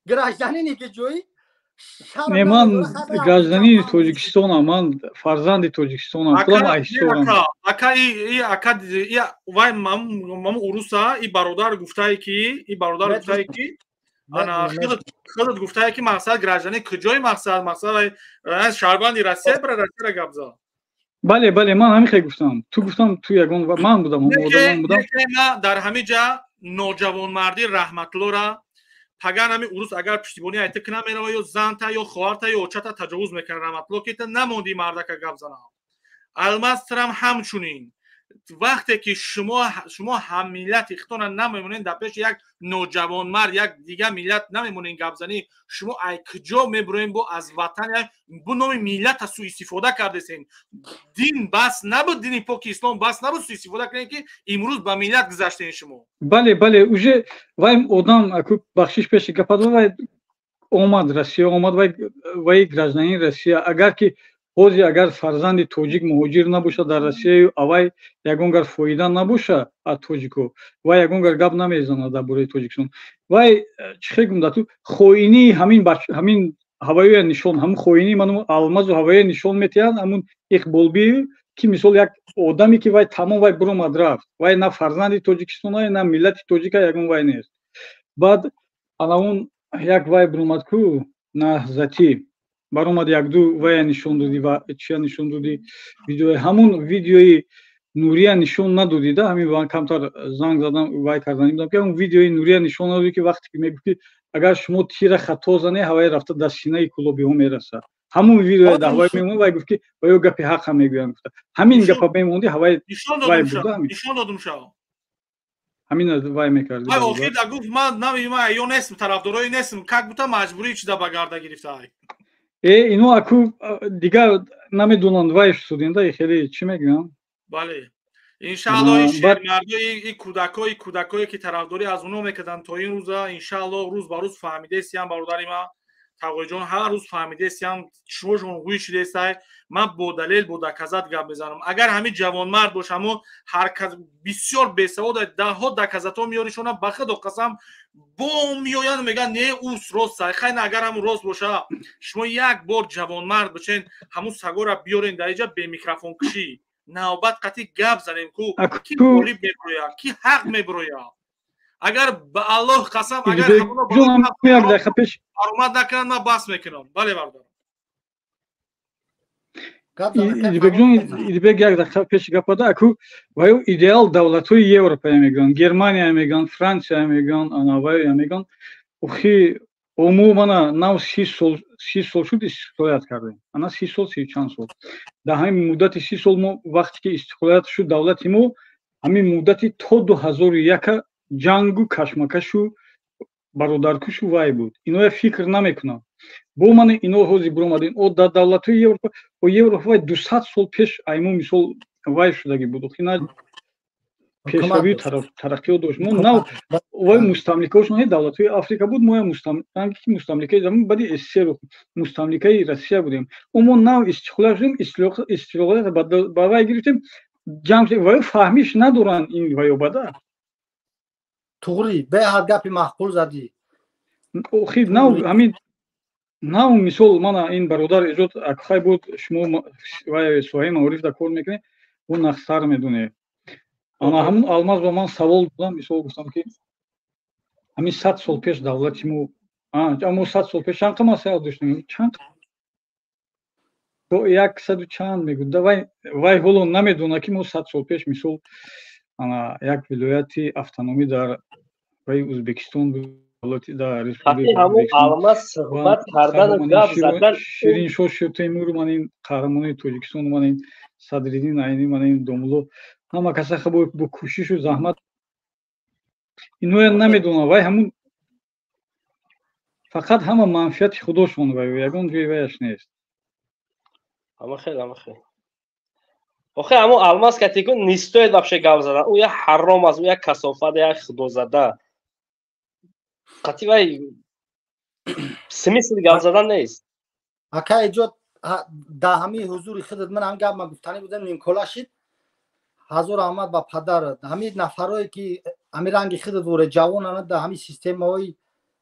گراجدانی نگجویی نه من گراجدانی توجیکستانم من فرزند توجیکستانم خودم ایستورم اکا ای وای مام اوروسا ای برادر گفتایی که انا خودت گفتایی که مقصد گراجدانی کجای مقصد از شهروندی روسیه برای روسیه گابزا بله من همین خیلی گفتم تو گفتم تو یگان من بودم اون آدم بودم در همه جا نوجوان مردی رحمت الله را پگان همین اوروس اگر پشتیبانی ایت کنه میره یا زنتا یا خواهرتا یا اوچتا تجاوز میکنه رحمت الله که نموندی مردا که گابزنا الماسترم همچنین وقتی که شما هم ملت اختون نمیمونین در پیش یک نوجوان مرد یک دیگه ملت نمیمونین گابزنی شما ای کجا میبرین با از وطن بو نام ملت سوء استفاده کردین دین بس نبود دین پاکستان بس نبود سوء استفاده کنین که امروز با ملت گذاشتین شما بله اوجه وای آدم اكو بخشش پیش گپاد وای اومد روسیه اومد وای گراجدانی روسیه اگر که حوزی اگر فرزند توجیک مهاجر نباشه در روسیه اوای یگونگر فایده نباشه از توجیکو و یگونگر گپ نمیزنه در باره توجیکستان وای چه گفتم تو خوینی همین هوایی نشون هم خوینی منو الماز و هوایی نشون میتیان همون اقبالبی که مثال یک آدمی که وای تمام وای برو مدرف وای نه فرزند توجیکستان نه ملت توجیک یگون وای نیست بعد انا اون یک وای برومد کو نه ذاتی برآمد یک دو وای نشون دادی و چیا نشون دادی ویدیو همون ویدیوی نوریا نشون ندادی همین وان کمتر زنگ زدم وای کردم دیدم که اون ویدیوی نوریا نشون ندادی که وقتی که میگفتی اگر شما تیر خطا زنی هوای رفته در سینه کلوبی هم میرسه همون ویدیو در هوای میمون وای گفت که وای گپی حق هم میگویم گفت همین گپ میموندی هوای وای بود نشون دادم شما همین وای میکردی وای آخر دا گفت من نمیدونم یا نیستم طرفدارای نیستم که بوده مجبوری چیزا بگرده گرفته اینو اكو دیگه نمیدونن وای استودنتا خیلی چی میگم بله ان شاء الله این شهرمردی این کودکایی که طرفداری از اونها میکردن تا این روزا ان شاء الله روز به روز فهمیده سیام برادری ما تقوی جان هر روز فهمیده سیام شوشون گوی شده است من با دلیل با دکزات گپ میزنم اگر همین جوان مرد باشم و هر کس بسیار بیسواد ده ها دکزاتا میاریشون بخدا قسم بو میویان میگن نه اوس راست خیلی اگر هم راست باشه شما یک بار جوان مرد بچین همون سگا را بیارین در اینجا به میکروفون کشی نوبت قطعی گپ زنیم کی گلی میبرویا کی حق میبرویا اگر به الله قسم اگر همون یک دقیقه پیش آرومت نکنن من بس میکنم بله بردار یک دقیقه پیش گپ داد اكو وای ایدئال دولت‌های یوروپا میگن گرمانیا میگن فرانسیا میگن اناوای میگن اخی عموما نو 30 سال شد استقلال کردیم انا 30 سال 30 چند سال در همین مدت 30 سال ما وقتی که استقلال شد دولت ما همین مدتی تا 2001 جنگ و کشمکش و برادرکش وای بود اینو فکر نمیکنم بو من اینو حوزی برومدین او در دولت‌های یوروپا و یوروپا 200 سال پیش ایمو مثال وای شدگی بود خیلی پیشروی ترقی داشت ما نه وای مستملکاش نه دولت‌های آفریقا بود ما مستملکه زمین بعد اسیر مستملکه روسیه بودیم اما نه استقلال شدیم استقلال با وای گرفتیم جنگ وای فهمیش ندارن این وای بعد توری به هر گپی معقول زدی خیلی نه همین نه مثال من این برادر اجازت اکخای بود شما وای سوهای معروف در کار میکنه اون نخسر میدونه اما همون الماز با من سوال دادم مثال گفتم که همین 100 سال پیش دولت مو اما 100 سال پیش چند مسائل داشتیم چند تو 100 چند میگه وای هولو نمیدونه که مو 100 سال پیش مثال انا یک ولایتی автономی در وای ازبکستان بود دولتی در ریسپوبلیک همون علما صحبت کردن گپ زدن شیرین شوش تیمور من این قهرمانی توجیکستان من این صدرالدین عینی من این دوملو همه کسا خب با کوشش و زحمت اینو نمیدونه وای همون فقط همه منفعت خودشون وای یگون جوی وایش نیست همه خیلی آخه همون الماس که تیکون نیستوید بخش گپ زدن او یه حرام است او یه کثافت یه خدا زده قطعی وای سمیسل گپ زدن نیست. اکا ایجاد در همین حضور خودت من هم گپ ما گفتنی بودم نیم کلاشید حضور آمد با پدر همین نفرایی که همین رنگ خودت وره جوانان در همین سیستم های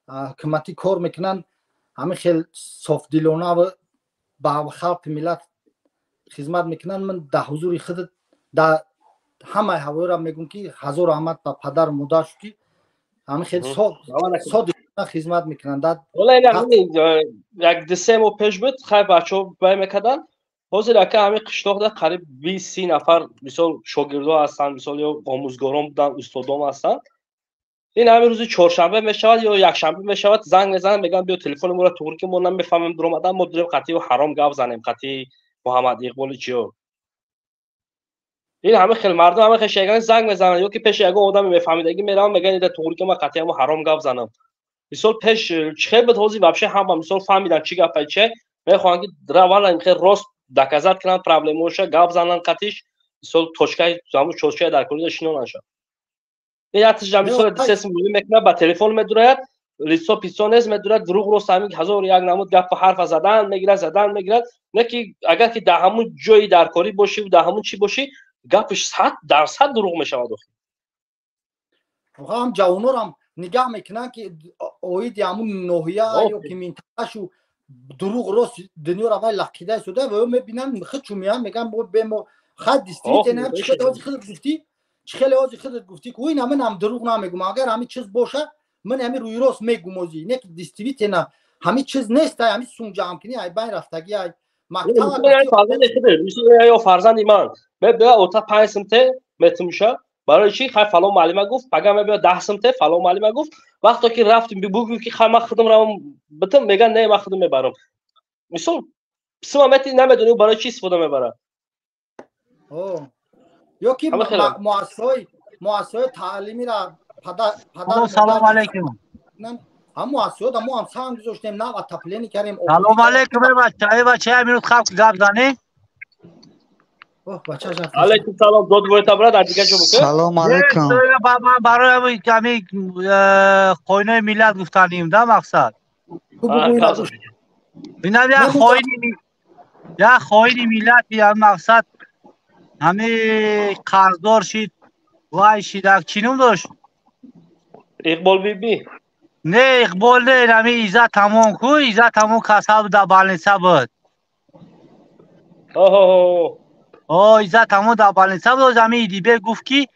حکومتی کار میکنن همین خیلی صاف دلانه و با خلق ملت خدمت میکنن. من در حضور خودت در همه هوای را میگم که حضور آمد با پدر مادر شدی همین خیلی صادق خدمت میکنن. ولی یک دسه مو پیش بود خیلی بچه‌ها بای میکردن حاضر که همین قشتاق قریب 20-30 نفر مثال شاگردا هستن مثال یا آموزگاران بودن استادام هستن. این همین روز چهارشنبه میشود یا یک شنبه میشود زنگ میزنن میگن بیا تلفن ما را طوری که ما نمیفهمیم در اومدن ما داریم قطعی و حرام گپ زنیم قطعی محمد اقبال چیو. این همه خیلی مردم همه خیلی شیگان زنگ میزنن یا که پیش یک آدم میفهمیدگی میرم میگن ایده طوری که ما قطعی و حرام گپ زنم. مثال پیش چه به توضیح وابشه هم مثال فهمیدن چی گپ چه میخوان که دروالا این خیلی راست دکازات کنن پرابلموشه گپ زنن قطعیش مثال توشکای زامو چوشکای در کوریده شنو نشه. یا تیجا مثال دسیس میگه میکنه با تلفن میدوره لیسو پیسونز میدوره دروغ رو سامی هزار یک نمود گپ حرف زدن میگیره نه که اگر که در همون جایی در کاری باشی و در همون چی باشی گپش 100% دروغ میشه. واقعا هم جوانور هم نگاه میکنن که اوید همون نوحیه یا که منطقه‌شو دروغ راست دنیا را وای لقیده شده و میبینن خودشو میان میگن بهم خد دیستریت نه چه خیلی خودت گفتی که این من دروغ نمیگم اگر همین چیز باشه من همین روی راست میگم اوزی نه که دیستریت نه همین چیز نیست همین سون جمع کنی ای بین رفتگی ای مقطع یا فرزند ایمان به اوتا 5 سمت میتونشه برای چی خیلی فلان معلمه گفت پگم بیا 10 سمت فلان معلمه گفت وقتی که رفتیم بگو که خیلی من خودم رو بتم میگن نه من خودم میبرم مثلا سمتی نمیدونی برای چی استفاده میبره. یا که مؤسسه تعلیمی را پدر سلام علیکم هم مؤسسه دا ما هم سهم گذاشتیم نه و تپلینی کردیم. سلام علیکم بچه منوت خلق گپ زنی. علیکم سلام دو دوباره تبرد در دیگه جو بکن. سلام علیکم برای کمی خوینه ملت گفتنیم ده مقصد اینم یک خوینی ملتی هم مقصد همه قرضدار شید وای شیدک چینم داشت اقبال بی بی نه اقبال نه همه ایزا تمام کو ایزا تمام کسب در بالنسه بود ایزا تمام در بالنسه بود همه ایدیبه گفت که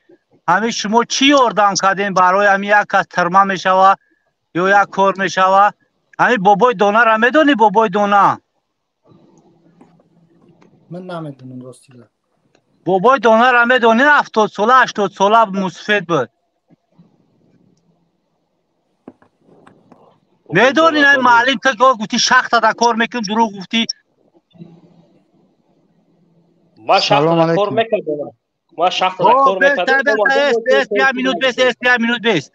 همه شما چی اردام کردین برای همه یک کس ترما میشوه یا یک کار میشوه همه بابای دونه را میدونی بابای دونه من نمیدونم راستی بابای دونه را میدونی 70 ساله 80 ساله مسفید بود میدونی نه معلم که گفتی شخص تا کار میکنم دروغ گفتی ما شخص تا کار میکنم ما شخص تا کار میکنم یک مینوت بیست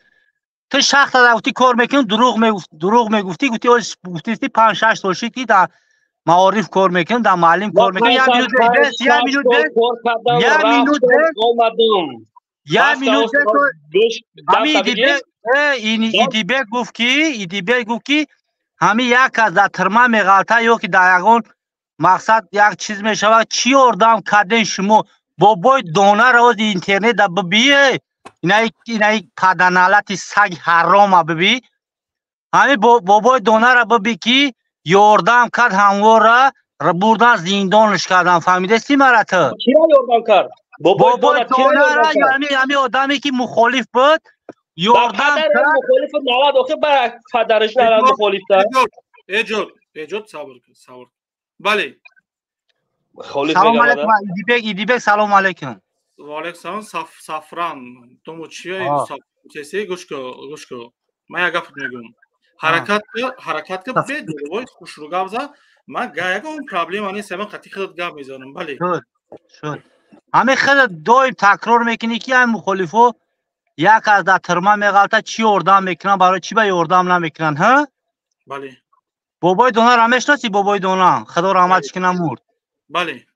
تو شخص تا گفتی کار میکنم دروغ میگفتی گفتی 5 6 سال شدی در معارف کار میکنم در معلم کار میکنم یک مینوت ایدیبه گفت که همه یک از در ترما میغلطه یا که در یکون مقصد یک چیز میشود چی اردام کردین شما بابای دانه را از اینترنت در ببیه اینای پدنالت سگ حرام ببی همه بابای دانه را ببی که یاردم کرد هموار را بردن زندانش کردن فهمیده سی مرته چی را یاردم کرد بابای دانه را یعنی همه آدمی که مخالف بود یاردم کرد مخالف نواد آخه برای پدرش نرم مخالف دار ایجاد صبر بله سلام علیکم ایدیبک سلام علیکم و علیکم سلام سفران تو چیه کسی گوش کو من یک گفت میگم حرکت که بد وای خوش رو گفت من گایا اون پرابلمانی سم قطعی خود گپ میزنم بله شد همه خود دویم تکرار میکنی که هم مخالفو یک از در ترما میغلطه چی اردام میکنن برای چی به اردام نمیکنن ها بله بابای دونه را میشناسی بابای دونه خدا رحمتش کنه مرد بله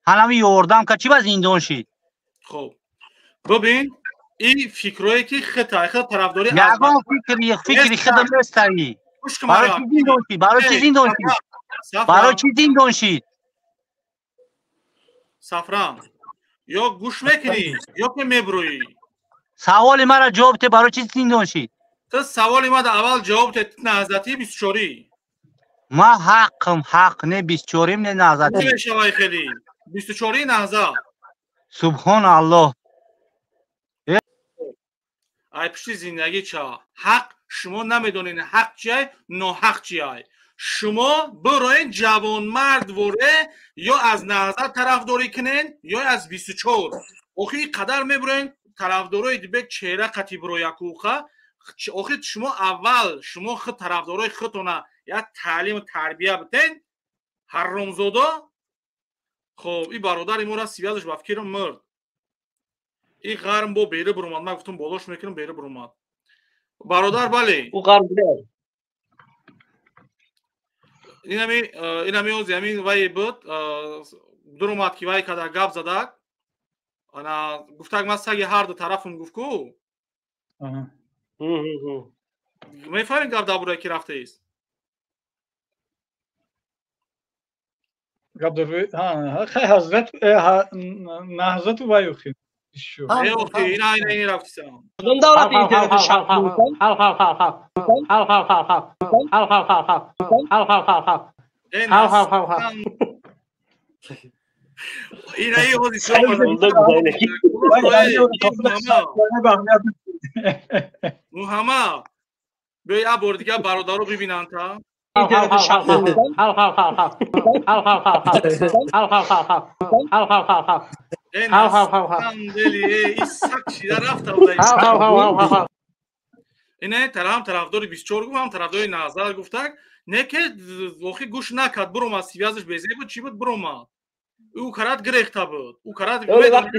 حالا اردام که چی به زندان شید خب ببین این فکرایی که خطا طرفداری فکری خودم نیستی برای چی زندان شید؟ برای چی زندان شید؟ برای چی زندان شید؟ سفران یا گوش میکنی یا که میبروی؟ سوال مرا جواب ده. برای چی زندان شید؟ تو سوال ما ده اول جواب ده نهضتی 24 ما حق نه 24 نه نهضتی نمیشه وای خیلی 24 نهضت. سبحان الله. ای پشت زندگی چا حق شما نمیدونین حق چیه ناحق چیه. شما براین جوان مرد وره یا از نهضت طرفداری کنین یا از 24 اوخی قدر میبرین طرفدارای دیگه چهره قتی برو یکوخه. اوخی شما اول شما خود طرفدارای خودتون یا تعلیم و تربیه بتین حرامزادا. خب این برادر ما را سیازش با فکرم مرد. این غرم با بیره برومد. من گفتم بالاش میکنم بیره برومد. برادر بله او غرم بیره اینمی او زمین وای بود درومد که وای کده گپ زدک انا گفتک من سگی هر دو طرفم گفت کو میفهمین گپ دابورای که رفته ایست گپ دابورای خیلی حضرت نهضت و وای اخی این رفتی سلام دولت اینترنت شخصی این ای هودی محمد بیا بار دیگه برادر رو ببینن تا اینترنت شخصی اینه طرفدار 24 گفت هم طرفدار نهضت گفتک نه که واقعی گوش نکرد برو ما سیازش بزه بود چی بود برو ما او کرات گرفته بود او کرات وقتی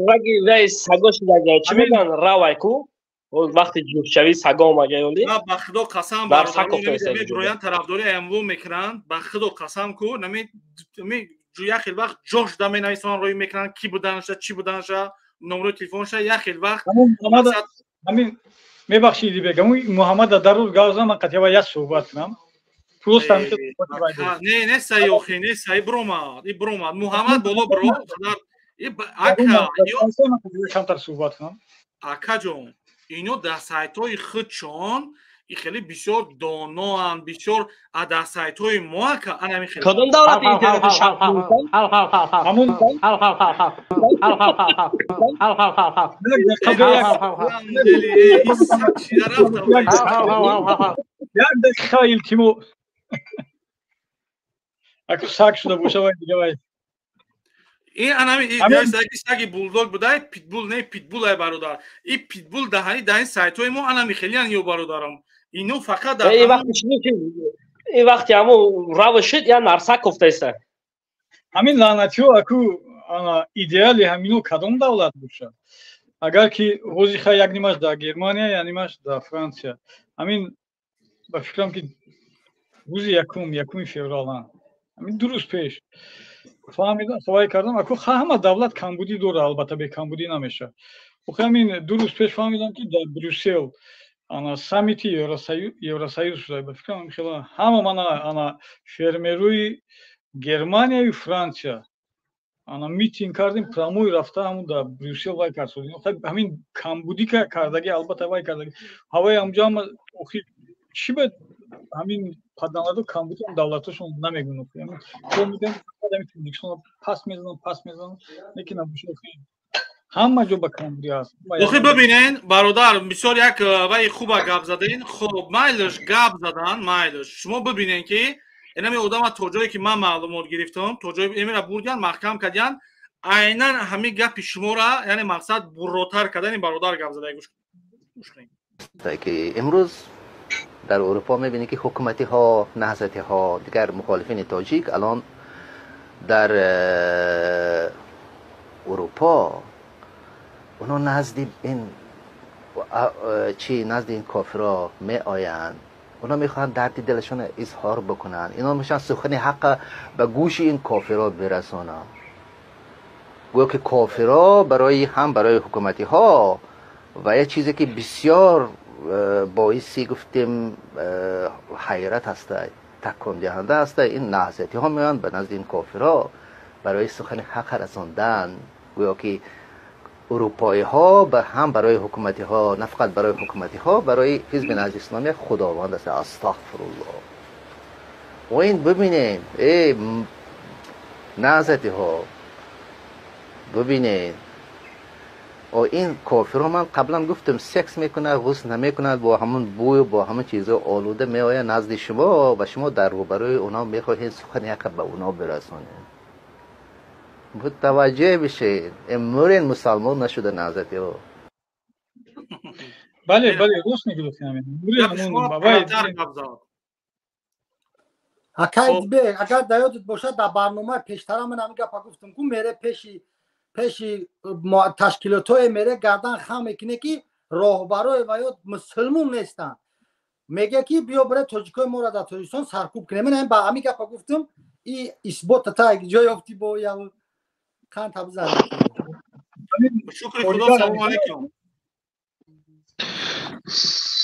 رگی وای سگاش داده چی میگن راوای کو وقتی جور شوی سگا اومده ولی نه به خدا قسم برادران طرفداری امو میکنن به خدا قسم کو نمی جو خیلی وقت جوش دمی نویسان روی میکنن کی بودنش چی بودنش نمره تلفنش خیلی وقت همین میبخشیدی بگم محمد در روز گازم من قطعا یک صحبت کنم پروست همیشه نه سعی اخی نه سعی بروماد ای بروماد محمد بالا برو اکا کمتر صحبت کنم اکا جون اینو در سایت های خودشون این خیلی بسیار دانا هم بسیار در سایت های ما که انا خیلی کدوم دولت اینترنت شخصی همون یک دقیقه خیلی تیمو اکو ساک شده باشه وای دیگه وای این انمی سگی بولدوگ بوده پیتبول نه پیتبول ای برادر این پیتبول دهنی سایت های ما انمی خیلی ان یو برادرم اینو فقط در این وقتی همو روشید یا نرسک گفته است همین لعنتیو اکو ایدئالی همینو کدوم دولت باشه اگر که روزی خیلی یک نیمش در گرمانیا یا نیمش در فرانسیا همین با فکرم که روزی یکم فوریه همین دو روز پیش فهمیدم سوال کردم اکو همه دولت کمبودی داره البته به کمبودی نمیشه و همین دو روز پیش فهمیدم که در بروسل انا سامیتی یوراسیوس شده به فکرم خیلی همه من انا فرمروی گرمانیا و فرانسیا انا میتینگ کردیم پراموی رفته همون در بروسل وای کردیم همین کمبودی که کردگی البته وای کردگی هوای اونجا اخی چی بود همین پادنالو کمبودی هم دولتشون نمیگن همین تو میگن میتونن پاس میزنن لیکن ابوشو همه جو با کمبودی هست اخی ببینین برادر بسیار یک وای خوب گپ زدین خب مایلش گپ زدن مایلش شما ببینین که اینم آدم تا جایی که من معلومات گرفتم تا جایی اینا بردن محکم کردن عیناً همین گپ شما را یعنی مقصد بروتر کردن برادر گپ زده گوش کنین که امروز در اروپا می‌بینی که حکومتی ها نهضتی ها دیگر مخالفین تاجیک الان در اروپا اونا نزد این کافرها می آیند اونا میخوان درد دلشون اظهار بکنن اینا میشن سخن حق به گوش این کافرها برسونن گویا که کافرها برای حکومتی ها و یه چیزی که بسیار باعثی گفتیم حیرت است، تکان دهنده است. این نهضتی ها میان به نزد این کافرها برای سخن حق رساندن، گویا که اروپایی ها هم برای حکومتی ها، نه فقط برای حکومتی ها، برای حزب نهضت اسلامی خداوند است. استغفرالله. و این ببینید ای نهضتی ها، ببینید این کافرها، من قبلا گفتم سکس میکنه، غسل نمیکنه، با همون بوی و با همون چیزا آلوده میآید نزد شما و شما در روبروی اونا میخواهید سخن حق به اونا برسونید. متوجه بشید امور مسلمان نشده نهضتی ها. بله راست میگی اگر یادت باشه در برنامه پیشتر من هم گپ گفتم که میره پیش تشکیلات‌های میره گردن خم میکنه که راهبرای و یا مسلمون نیستن، میگه که بیا برای تاجیکای ما را در تاجیکستان سرکوب کنه. من با همین گپ گفتم این اثبات تا جای افتی با یا کان تبزن. شکر خدا. سلام علیکم.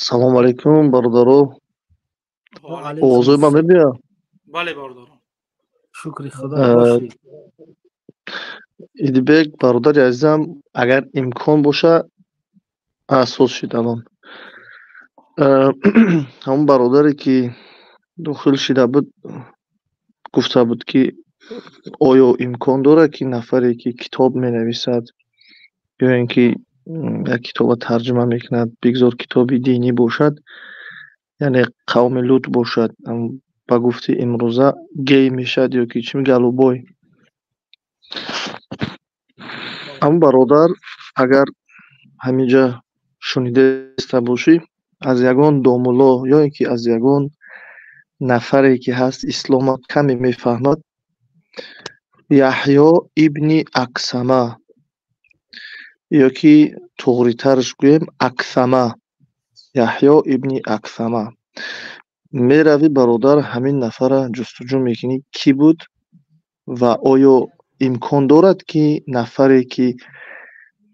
سلام علیکم برادرو. اوضاع ما میبینه؟ بله برادرو. شکر خدا. باشی ایدیبک برادر عزیزم، اگر امکان باشه اساس شد الان همون برادری که داخل شده بود گفته بود که آیا امکان داره که نفری که کتاب می نویسد یا اینکه یک کتاب ترجمه میکند بگذار کتابی دینی باشد، یعنی قوم لوط باشد، با گفته امروزه گی میشد یا که چی میگه الوبای. اما برادر اگر همینجا شنیده است باشی، از یگان دامولا یا اینکه از یگان نفری که هست اسلام کمی میفهمد، یحیی ابن اکثمه یا که طوری ترش گویم اکثمه، یحیی ابن اکثمه، میروی برادر همین نفر جستجو میکنی کی بود و آیا امکان دارد که نفری که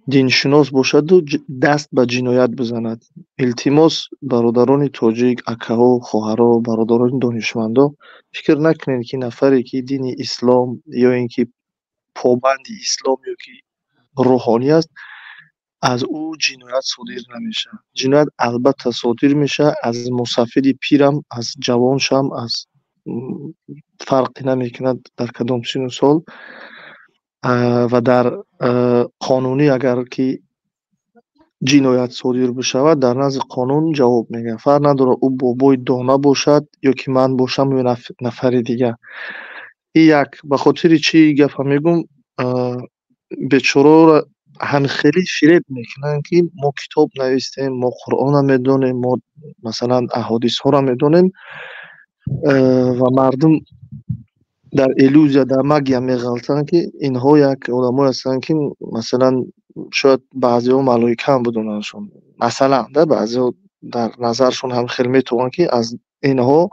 دینشناس باشد و دست به جنایت بزند. التماس برادران تاجیک، اکاها، خواهرها، برادران دانشمندا فکر نکنید که نفری که دین اسلام یا اینکه پابند اسلام یا که روحانی است از او جنایت صادر نمیشه. جنایت البته صادر میشه از مسافر پیرم، از جوانشم، از فرقی نمیکند در کدام سن و سال. و در قانونی اگر که جنایت صادر بشود در نزد قانون جواب میگه. فرق نداره او بابای دانه باشد یا که من باشم یا نفر دیگه. این یک به خاطر چی گپ میگم، بیچاره هم خیلی فریب میکنن که ما کتاب نوشتیم، ما قرآن میدونیم، ما مثلا احادیث ها را میدونیم و مردم در ایلوزیا در مگیا میغلطن که اینها یک آدمایی هستن که مثلا شاید بعضی ها ملائکه هم بدوننشون، مثلا در بعضی ها در نظرشون هم خیلی میتونن که از اینها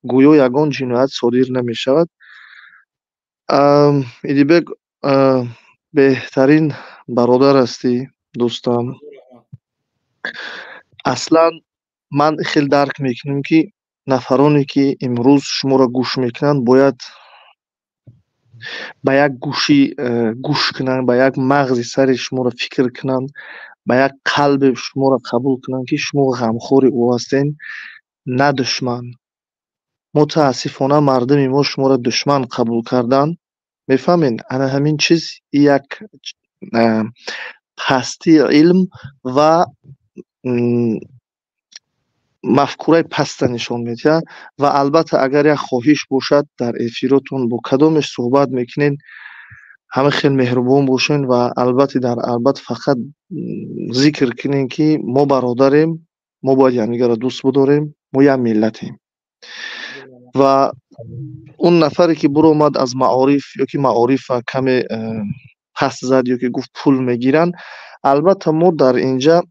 گویا یگان جنایت صادر نمیشود. ایدیبک بهترین برادر هستی دوستم. اصلا من خیلی درک میکنم که نفرانی که امروز شما را گوش میکنن باید با یک گوشی گوش کنن، با یک مغز سر شما را فکر کنن، با یک قلب شما را قبول کنن که شما غمخوار او هستین، نه دشمن. متاسفانه مردم ما شما را دشمن قبول کردن. میفهمین؟ انا همین چیز یک پستی علم و مفکوره پست نشان میده. و البته اگر یک خواهش باشد در افیراتون با کدامش صحبت میکنین همه خیلی مهربان باشین و البته فقط ذکر کنین که ما برادریم، ما باید یعنی را دوست بداریم، ما یک ملتیم. و اون نفری که برو اومد از معارف یا که معارف کمی پس زد یا که گفت پول میگیرن، البته ما در اینجا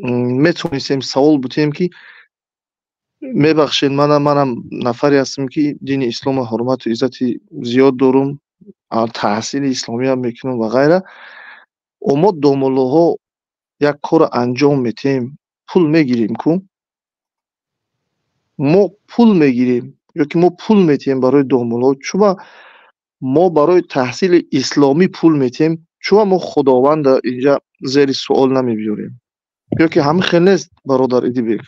میتونیم سوال بودیم که میبخشین منم نفری هستم که دین اسلام حرمت و عزت زیاد دارم، تحصیل اسلامی هم میکنم و غیره. اما دوملوها یک کار انجام میتیم پول میگیریم که ما پول میگیریم یا که ما پول میتیم برای دامولا، چون ما برای تحصیل اسلامی پول میتیم، چون ما خداوند اینجا زیر سوال نمیبیاریم. یا که همه خیلی نیست برادر ایدی بگم.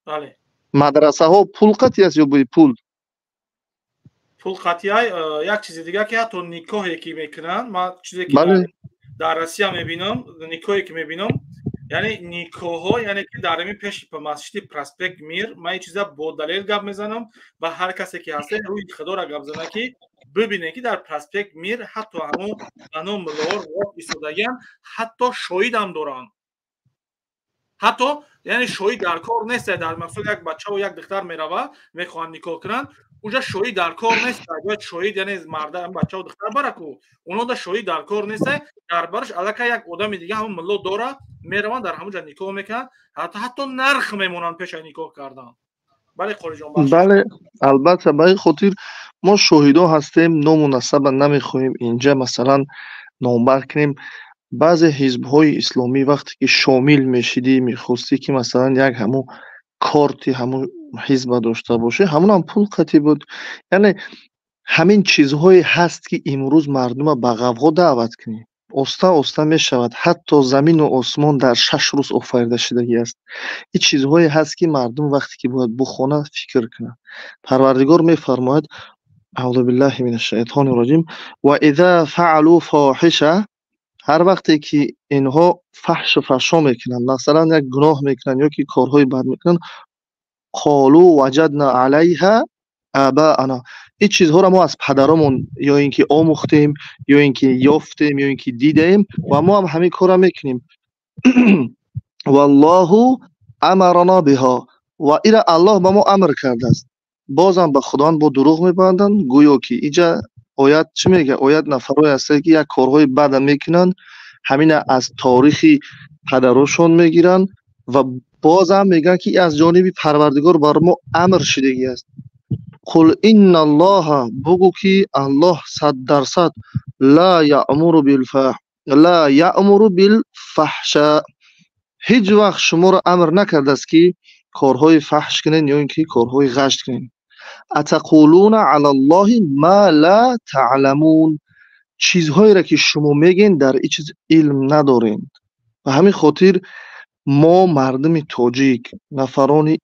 بله. مدرسه ها پول قطعی است یا بوی پول؟ پول قطعی یک چیز دیگه که حتی نیکاهی که میکنن، ما چیزی که در روسیه میبینم، نیکاهی که میبینم، یعنی نیکاه ها، یعنی که در همین پیش په مسجد پراسپکت میر، من این چیزا با دلیل گپ میزنم و هر کسی که هسته روی خدا را گپ زنه که ببینه که در پراسپکت میر حتی همون ملور وقت ایستادگان حتی شاهد هم دارن. حتی یعنی شاهد در کار نیست. در مثلا یک بچه و یک دختر میروه میخوان نکاح کنن، اونجا شاهد در کار نیست. باید شاهد یعنی مرد بچه و دختر برکو، اونا دا شاهد در کار نیست. در برش الکه یک آدم دیگه همون ملو داره میروان در همونجا نکاح میکنن، حتی نرخ میمونن پیش نکاح کردن. بله قاری جان بخش. بله البته به خاطر ما شاهدا هستیم، نامناسب نمیخوایم اینجا مثلا نامبر کنیم. بعضی حزب‌های اسلامی وقتی که شامل میشیدی میخواستی که مثلا یک همون کارتی همون حزب داشته باشه، همون هم پول قطعی بود. یعنی همین چیزهایی هست که امروز مردم به غوغا دعوت کنی، اوستا میشود. حتی زمین و آسمان در 6 روز آفریده شدگی است. این چیزهایی هست که مردم وقتی که باید بخونه فکر کنه. پروردگار میفرماید اعوذ بالله من الشیطان الرجیم و اذا فعلوا فاحشه، هر وقتی که اینها فحش و فحشا میکنن، مثلا یک گناه میکنن یا که کارهای بد میکنن، قالوا وجدنا علیها آباءنا، این چیزها را ما از پدرمون یا اینکه آموختیم یا اینکه یافتیم یا اینکه دیدیم و ما هم همین کارا میکنیم. والله امرنا بها، و اینا الله به ما امر کرده است. بازم به خداوند با دروغ میبندن، گویا که اینجا آیت چی میگه؟ آیت نفرای هست که یک کارهای بد میکنن، همین از تاریخی پدرشون میگیرن و بازم میگن که از جانب پروردگار بر ما امر شدگی است. قل ان الله، بگو که الله 100% لا یأمر بالفحشاء، هیچ وقت شما را امر نکرده است که کارهای فحش کنین یا اینکه کارهای غش کنین. اتقولون علی الله ما لا تعلمون، چیزهایی را که شما میگین در این چیز علم ندارین. و همین خاطر ما مردم تاجیک نفرانی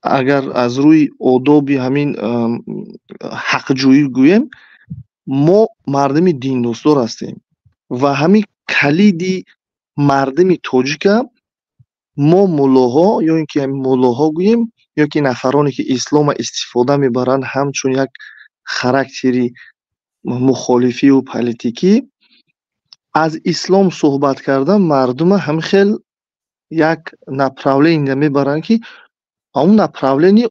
اگر از روی آداب همین حق جویی گوییم، ما مردم دین دوستدار هستیم و همین کلیدی مردم تاجیک ما مولاها یا اینکه مولاها گوییم یا که نفرانی که اسلام استفاده میبرند همچون یک خاراکتری مخالفی و پلیتیکی از اسلام صحبت کردن، مردم هم خیلی یک نپراولین میبرن که اون نپراولینی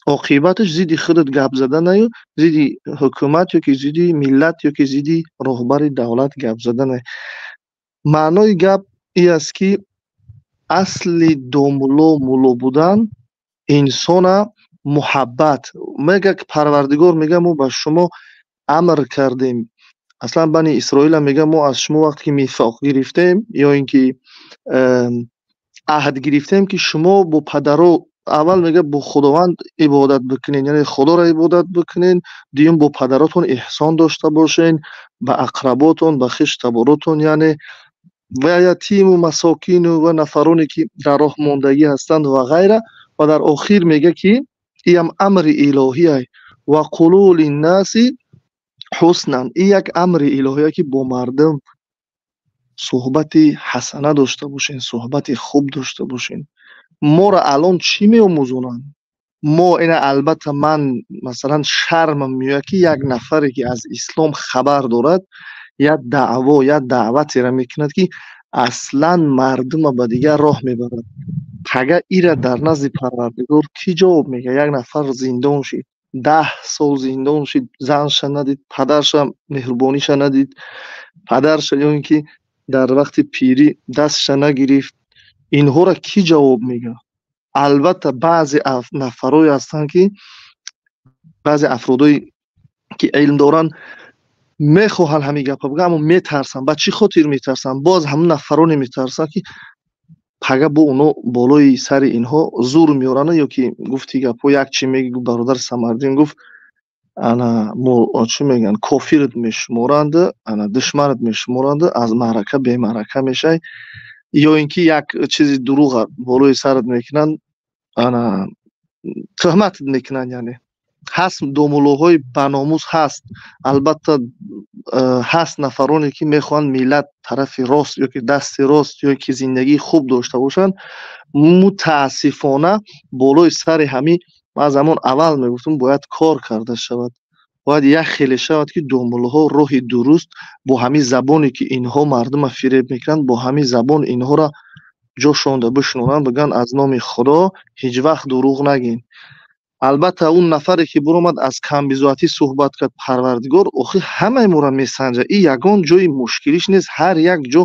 عاقبتش زیدی خودت گپ زدن نه، زیدی حکومت یا که زیدی ملت یا که زیدی رهبر دولت گپ زدن. معنای گپ ای است که اصل مولا بودن انسان محبت. میگه که پروردگار میگه ما به شما امر کردیم، اصلا بنی اسرائیل میگه ما از شما وقتی که میثاق گرفتیم یا اینکه عهد گرفتیم که شما با پدرو، اول میگه با خداوند عبادت بکنین، یعنی خدا را عبادت بکنین، دیگه با پدراتون احسان داشته باشین، به اقرباتون، به خویش تباراتون، یعنی و یتیم و مساکین و نفرانی که در راه ماندگی هستند و غیره. و در آخر میگه که این امر الهی است و قولوا للناس حسنا، این یک امر الهی است که با مردم صحبت حسنه داشته باشین، صحبت خوب داشته باشین. ما را الان چی میآموزونن؟ ما این البته من مثلا شرمم میاد که یک نفری که از اسلام خبر دارد یا دعوا یا دعوتی را میکند که اصلا مردم به دیگر راه میبرد. اگر ایره در نزد پروردگار کی جواب میگه؟ یک نفر زندان شد، 10 سال زندان شد، زنش ندید، پدرش هم مهربانیش ندید، پدرش یا اینکه در وقت پیری دستش نگرفت، اینها را کی جواب میگه؟ البته بعضی نفرای هستن که بعضی افرادی که علم دارن میخواهن همین گپ بگن، اما میترسن. با چی خاطر میترسن؟ باز همون نفرانی میترسن که пага бо оно болои сари инҳо зур меёранд ё ки гуфти гапҳо як чӣ меги бародар Самардин гуфт ана чӣ мегӯянд кофират мешуморанд ана душманат мешуморанд аз маърака бемаърака мешай ё ин ки як чизи дурӯғ болои сарат мекунанд ана тӯҳматат мекунанд яъне ҳаст домулоҳои баномус ҳаст албатта ҳаст нафароне ки мехоҳанд миллат тарафи рост ё ки дасти рост ё ки зиндагии хуб дошта бошанд мутаассифона болои сари ҳамин ман замон аввал мегуфтам бояд кор карда шавад бояд як хеле шавад ки домулаҳо роҳи дуруст бо ҳамин забоне ки инҳо мардума фиреб мекунанд бо ҳамин забон инҳоро ҷошонда бишунонанд бигӯянд аз номи худо ҳеҷ вақт дурӯғ нагӯед. албатта он нафаре ки биромад аз камбизоатӣ суҳбат кард Парвардигор охир ҳамаи моро месанҷад. ин ягон ҷои мушкилиш нест, ҳар як ҷо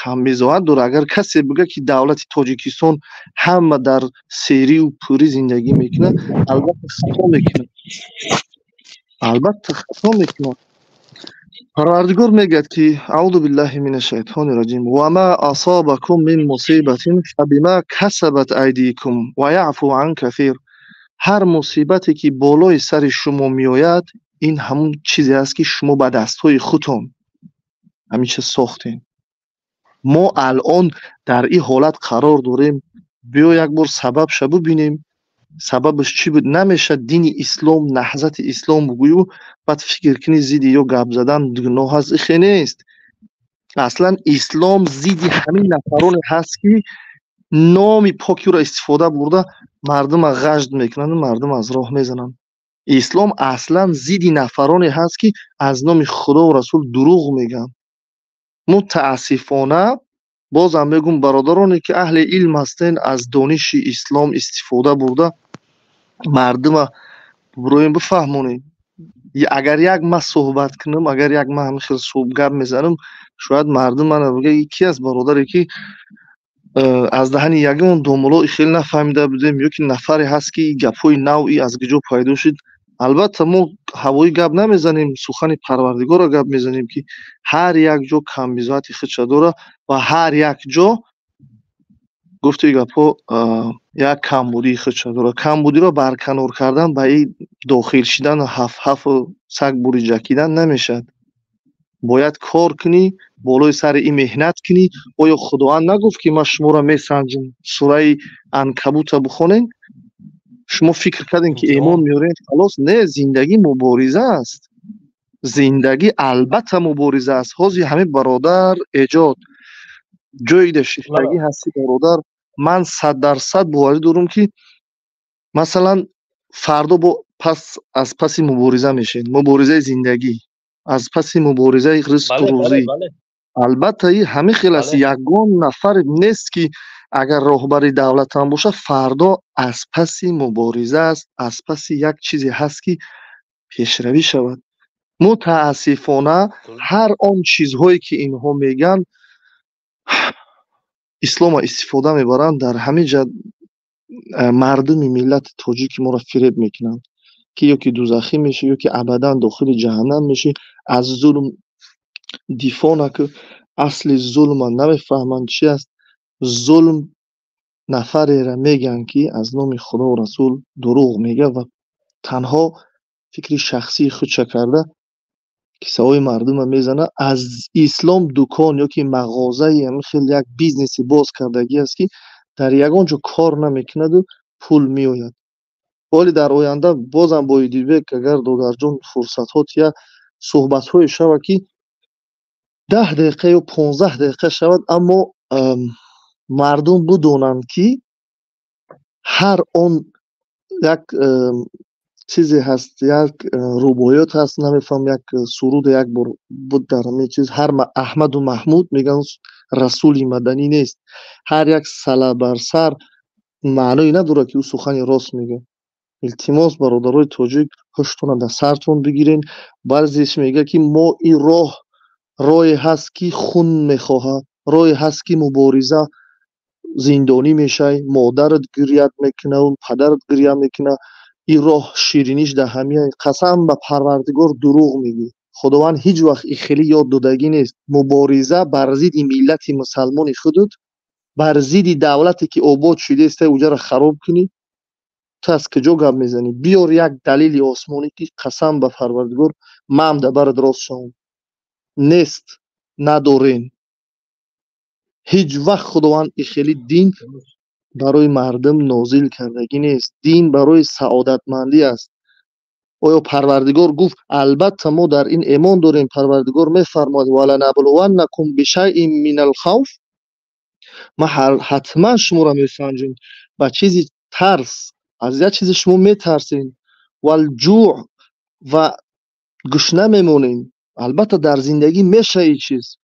камбизоат дорад. агар касе бигӯяд ки давлати Тоҷикистон ҳама дар серию пурӣ зиндагӣ мекунад албатта хато мекунад. албатта хато мекунад. Парвардигор мегӯяд ки аъузу биллаҳи минаш шайтони раҷим ва ма асобакум мин мусибатин фабима касабат айдикум ва яъфу ан касир. ҳар мусибате ки болои сари шумо меояд ин ҳамун чизе аст ки шумо ба дастҳои худтон ҳамиша сохтем. мо алон дар ин ҳолат қарор дорем. биё як бор сабабша бубинем. сабабаш чӣ буд? намешад дини ислом наҳзати ислом бигӯю баъд фикр кунӣ зидди ё гап задан гуноҳ аст. ихе нест. аслан ислом зидди ҳамин нафароне ҳаст ки номи покиро истифода бурда мардума ғажд мекунанд, мардум аз роҳ мезананд. ислом аслан зидди нафароне ҳаст ки аз номи худо ва расул дурӯғ мегӯянд. мутаассифона бозам мегӯям бародароне ки аҳли илм ҳастен аз дониши ислом истифода бурда мардума бироем бифаҳмонед. агар як ман суҳбат кунам, агар як ман ҳамин хел гап мезанам, шояд мардум мана бигӯяд ки аст бародаре ки аз даҳани ягон домуло хеле нафаҳмида будем ё ки нафаре ҳаст ки гапҳои навъи аз куҷо пайдо шуд. албатта мо ҳавоӣ гап намезанем, сухани Парвардигорро гап мезанем ки ҳар як ҷо камбизоати худша дорад ва ҳар як ҷо гуфтаи гапҳо як камбудии худша дорад. камбудиро барканор кардан ба ин дохил шидан ҳафу саг бури ҷакидан намешавад. бояд кор кунӣ, болои сари ин меҳнат кунӣ. оё худованд нагуфт ки ман шуморо месанҷам? сураи Анкабута бихонед. шумо фикр кардем ки эмон меорем халос? не, зиндагӣ мубориза аст. зиндагӣ албатта мубориза аст. ҳозир ҳамин бародар эҷод ҷоида шифтагӣ ҳасти бародар. ман 100% боварӣ дорам ки масалан фардо бо аз паси мубориза мешавед. муборизаи зиндагӣ, аз паси муборизаи ризқу рӯзӣ. албатта ин ҳамин хел аст. ягон нафар нест ки агар роҳбари давлат ҳам бошад фардо аз паси мубориза аст, аз паси як чизе ҳаст ки пешравӣ шавад. мутаассифона ҳар он чизҳое ки инҳо мегӯянд исломо истифода мебаранд. дар ҳамин ҷо мардуми миллати тоҷики моро фиреб мекунанд ки ё ки дузахӣ мешӣ ё ки абадан дохили ҷаҳаннам мешӣ. аз зулм дифоъ накӯ. асли зулма намефаҳманд чӣ аст. зулм нафареро мегӯянд ки аз номи худо ва расул дурӯғ мегӯяд ва танҳо фикри шахсии худша карда киссаҳои мардума мезанад. аз ислом дукон ё ки мағозаи ҳамин хел як бизнеси боз кардагӣ аст ки дар ягон ҷо кор намекунаду пул меояд. ولی در آینده بازم با ایدیبک اگر دادرجان فرصت ها یا صحبت های شود که 10 دقیقه یا 15 دقیقه شود اما مردم بدونند که هر اون یک چیزی هست، یک روبایات هست، نمیفهم یک سرود یک بار بود در همه چیز. هر احمد و محمود میگن رسول مدنی نیست. هر یک سلا بر سر معنی نداره که او سخن راست میگه. التماس برادرای تاجیک هشتون در سرتون بگیرین. بعضیش میگه که ما این راهی هست که خون میخواه، راهی هست که مبارزه زندانی میشه، مادرت گریت میکنه و پدرت گریه میکنه. این راه شیرینیش در همه. قسم به پروردگار دروغ میگی. خداوند هیچ وقت خیلی یاد دادگی نیست. مبارزه بر ضد ملت مسلمان خودت بر ضد دولتی که آباد شده است اوجا را خراب کنی. تو از کجا گپ میزنی؟ بیار یک دلیل آسمانی که قسم به پروردگار من در برات راست شوم. نیست، ندارین. هیچ وقت خداوند خیلی دین برای مردم نازل کردگی نیست. دین برای سعادتمندی است. آیا پروردگار گفت البته ما در این ایمان داریم؟ پروردگار میفرماید ولنبلونکم بشیء من الخوف، ما حتما شما را میسنجیم با چیزی ترس، از یک چیز شما میترسین، والجوع و گشنه میمونین. البته در زندگی میشه این چیز.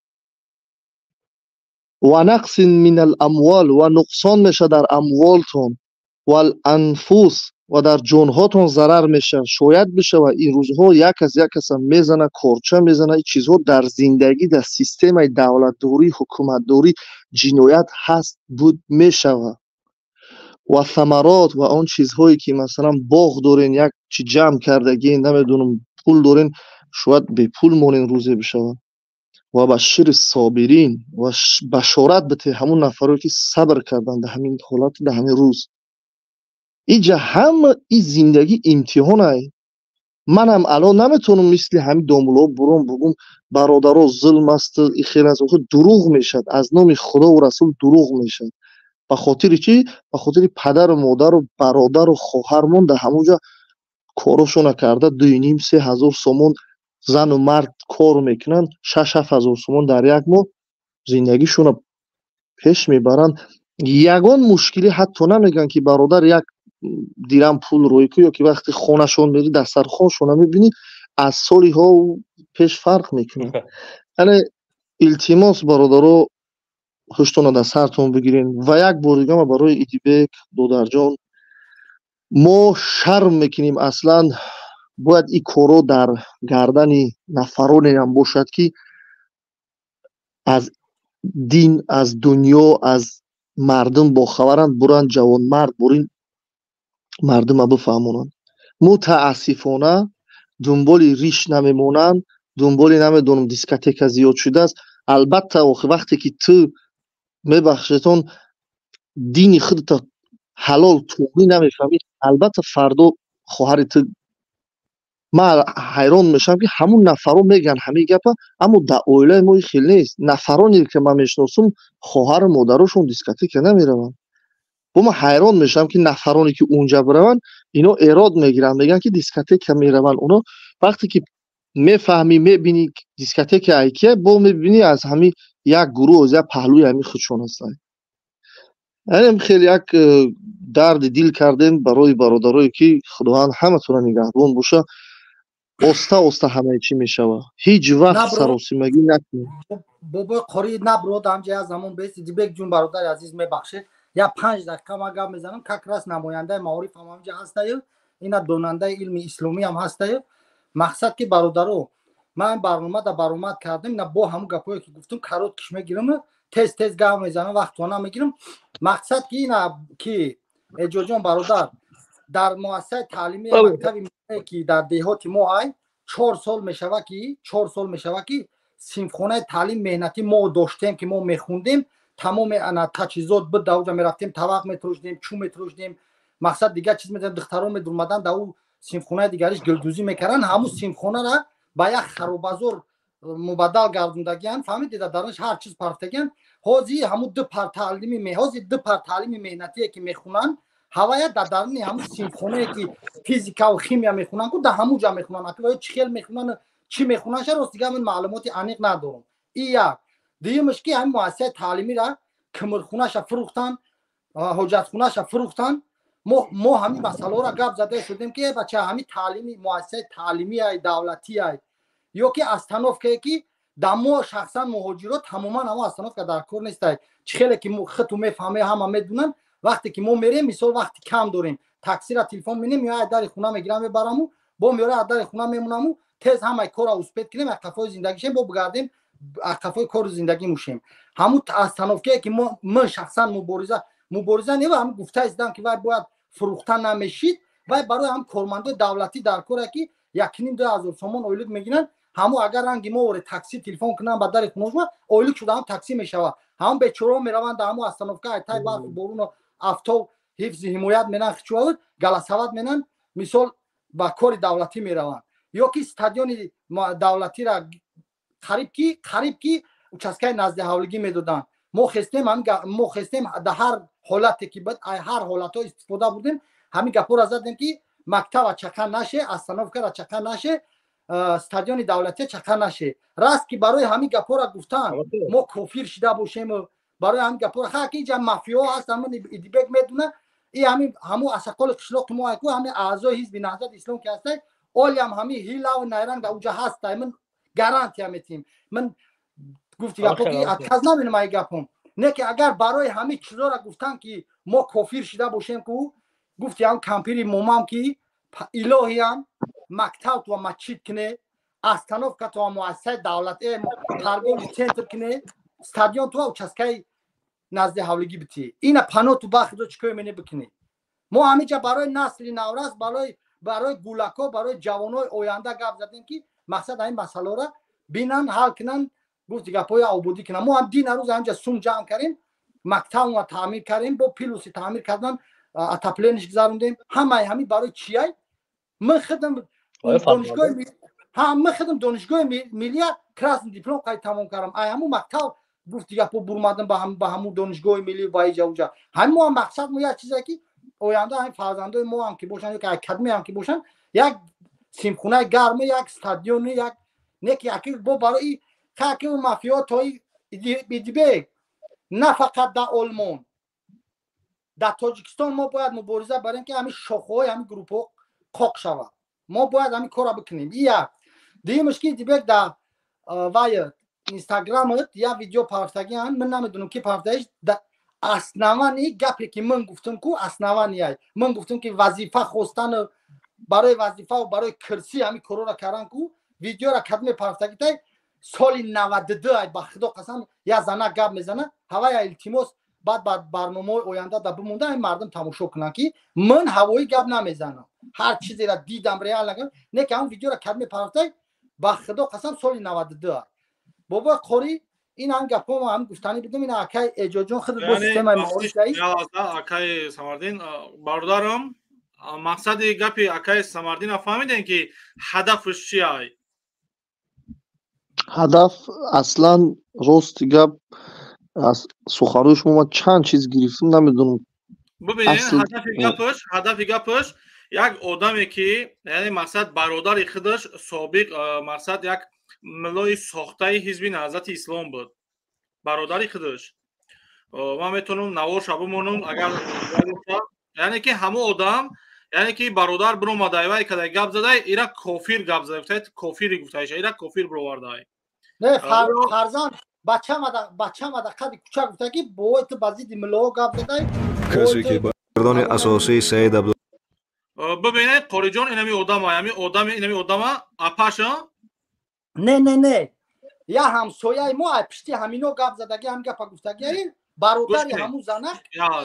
و نقص من الاموال و نقصان میشه در اموالتون، والانفس و در جانهاتون ضرر میشه. شاید بشه و این روزها یک از یک کس میزنه، کارچه میزنه. این چیزها در زندگی در سیستم دولتداری حکومتداری جنایت هست بود میشوه. و ثمرات و آن چیزهایی که مثلا باغ دارین، یک چی جمع کردگی، نمیدونم پول دارین، شاید به پول مونین روزی بشوه. و بشیر صابرین و بشارت بده همون نفرایی که صبر کردن در همین حالت، در همین روز. اینجا هم این زندگی امتحانه. منم الان نمیتونم مثل همین دامولا برام بگم برادرها ظلم است، این خیلی از وقت دروغ میشد، از نام خدا و رسول دروغ میشد. به خاطر چی؟ به خاطر پدر و مادر و برادر و خواهرمون در همونجا کارشون کرده 2,5-3 هزار سومون زن و مرد کار میکنن، 6-7 هزار سومون در یک ماه زندگیشون پیش میبرن. یگان مشکلی حتی نمیگن که برادر یک دیرم پول روی که یا که وقتی خونشون میری دسترخوانشون میبینی از سالی ها پیش فرق میکنه. یعنی التماس برادرها خوشتون در سرتون بگیرین. و یک بار دیگه برای ایدیبک دودرجان ما شرم میکنیم. اصلا باید این کارو در گردن نفرانی هم باشد که از دین، از دنیا، از مردم باخبرند، برن جوان مرد برین مردم ها بفهمونن. متاسفانه دنبال ریش نمیمونن، دنبال نمیدونم دیسکاتک زیاد شده است. البته وقتی که تو میبخشتون دین خودت حلال توبی نمیفهمی، البته فردا خواهر تو. من حیران میشم که همون نفرا میگن همین گپا، اما در اویله ما خیلی نیست. نفرانی که من میشناسم خواهر مادرشون دیسکاتک نمیروند. با من حیران میشم که نفرانی که اونجا برون اینا ایراد میگیرن، میگن که دیسکاتک میروند. اونا وقتی که میفهمی میبینی دیسکاتک ایکیه، با میبینی از همین یک گروه از یک پهلوی همین خودشون هستن. یعنی خیلی یک درد دل کردیم برای برادرایی که خداوند همتون نگهبان باشه. اوستا همه چی میشوه. هیچ وقت سراسیمگی نکنید. بابا قاری نبرو همجا از زمان بیست دیبک جون برادر عزیز میبخشه یا 5 دقیقه ما گپ میزنم. کاکراس نماینده معارف هم همجا هسته، اینا دوننده علم اسلامی هم هسته. مقصد که برادرو من برنامه دا برآمد کردم، اینا با هم گپایی که گفتم کارات کش میگیرم، تز گپ میزنم، وقتونه میگیرم. مقصد که اینا که اجازه برادر در مؤسسه تعلیمی مکتبی که در دهات ما های 4 سال میشوه که صنفخانه تعلیم مهنتی ما داشتیم که ما میخوندیم. تمام انا تجهیزات بود در اونجا میرفتیم، طبق میتروشدیم، چوب میتروشدیم. مقصد دیگه چیز میدن دختران میدرمدن در اون صنفخانه دیگریش گلدوزی میکردن. همون صنفخانه را با یک خرابازور مبدل گردوندگیان. فهمیدید درش هر چیز پرتگن. حاضی همون دو پر تعلیمی مهنتی که میخونن هوایت در درون همون صنفخانه که فیزیکا و شیمیا میخونن که در همون جا میخونن. اصلا چه خیل میخونن چی میخونن شد راست دیگه من معلوماتی عمیق ندارم. این یک دیگه‌اش که همین مؤسسه تعلیمی را کمرخونه‌اش فروختن، حجتخونه‌اش فروختن. ما همین مسئله را گپ زده شدیم که بچه همین تعلیمی مؤسسه تعلیمی های دولتی های یا که استانوف که دمو شخصا مهاجرات تماما هم استانوف که در کار نیست. چه خیلی که خودتون میفهمه هم میدونن. وقتی که ما میریم مثلا وقتی کم داریم تاکسی را تلفن می‌نیم یا در خونه میگیرم میبرم با میاره در خونه میمونم تز همه کار اوسپت کنیم اقفای زندگیش با بگردیم اقفای کار زندگی موشیم. همون استانوفی که من شخصا مبارزه نه هم گفته استم که باید فروختن نمیشید و برای هم کارمند دولتی در کار که 1,5-2,000 تومان اویلک میگیرن. همو اگر رنگی ما ور تاکسی تلفن کنن با در خونه اویلک شده هم تاکسی میشوه. هم بیچاره میروند همو استانوفکا ایتای برف بارون و افتاب حفظ حمایت منن خچواد گلاسواد منن مثال با کار دولتی میروند یا که استادیوم دولتی را قریب کی участкаи назди ҳавлигӣ медоданд мо хестем дар ҳар ҳолате ки бад ҳар ҳолатҳо истифода бурдем ҳамин гапҳоро задем ки мактаба чақа наше остановкара чақа наше стадиони давлатия чақа наше раст ки барои ҳамин гапҳоро гуфтанд мо кофир шуда бошем барои ҳамин гапҳоро хаки ҷа мафиё ҳастанд ман идибек медона и ҳамин ҳамо асақоли қишлоқи мо аку ҳамин аъзои ҳизби наҳзати ислом ки ҳастай олиам ҳамин ҳилаву найранг дар уҷа ҳастай ман гарантия метиҳем ман گفتی گپو که اتکاز نمی‌نم ای گپم نه که اگر برای همه چیزا را گفتن که ما کافر شده باشیم که گفتی هم کمپیری مومام که الهی هم مکتب و مسجد کنه استانوفکا تو مؤسسه دولتی پرگولی سنتر کنه استادیوم تو участкаи نزد ҳавлигӣ бити ина пано ту бахдо чикой мене бикини мо ҳамиҷа барои насли наврас барои гулако барои ҷавонои оянда гап задем ки мақсад ҳамин масъаларо бинан ҳал кинан گفت دیگه پای آبودی کنم ما هم دین روز همجا سوم جمع کردیم مکتب و تعمیر کردیم با پیلوسی تعمیر کردن اتاپلینش گذاروندیم همین برای چیای من خدم دانشگاه ملی کراسن دیپلم قاید تمام کردم همون مکتب گفت دیگه پا برمادم با همون دانشگاه ملی و اینجا اونجا همین ما هم مقصد ما یک چیزی که آینده همین فرزندای ما هم که باشن یک اکادمی هم که باشن یک سیمخونه گرم یک استادیوم یک یکی با برای که اون مافیا توی ایدیبک نه فقط در آلمان در تاجیکستان ما باید مبارزه برای اینکه همین شاخه‌های همین گروه‌ها قاق شود ما باید همین کارا بکنیم یک دیگه مشکل ایدیبک در وای اینستاگرام یا ویدیو پارتاگی هم من نمیدونم کی پارتاگیش اسنوانی گپی که من گفتم کو اسنوانی من گفتم که وظیفه خواستن برای وظیفه و برای کرسی همین کارا را کردن کو ویدیو را کدم پارتاگی تای سال 92 با خدا قسم یا زنا گپ میزنه هوای التماس بعد برنامه آینده در بمونده این مردم تماشا کنن که من هوایی گپ نمیزنم هر چیزی را دیدم ریال نگم نه که اون ویدیو را کدم پارتای با خدا قسم سال 92 بابا قوری این هم گپ ما هم گفتنی بدم این اکای اجاجون خود با سیستم معارف دایی اکای سمردین برادرم مقصد گپ اکای سمردین فهمیدین که هدفش چیه ҳадаф аслан рости гап аз суханои шумо ман чанд чиз гирифтам намедонам бубинед ҳадафи гапаш як одаме ки яъне мақсад бародари худаш собиқ мақсад як миллои сохтаи ҳизби наҳзати ислом буд бародари худаш ман метавонам навоша бимонам агар яъне ки ҳама одам яъне ки бародар биромада вай кадай гап задай ира кофир гап задай кофири гуфтаиша ира кофир бировардай نه فرزند بچه‌م در قد کوچک گفته که باید تو بازی ملو گپ زدی کسی که بردان اساسی سید عبد ببینید قاری جان اینمی آدم اپاشا نه یا همسایه ما پشتی همینو گپ زدگی هم گپ گفتگی برادری همون زنه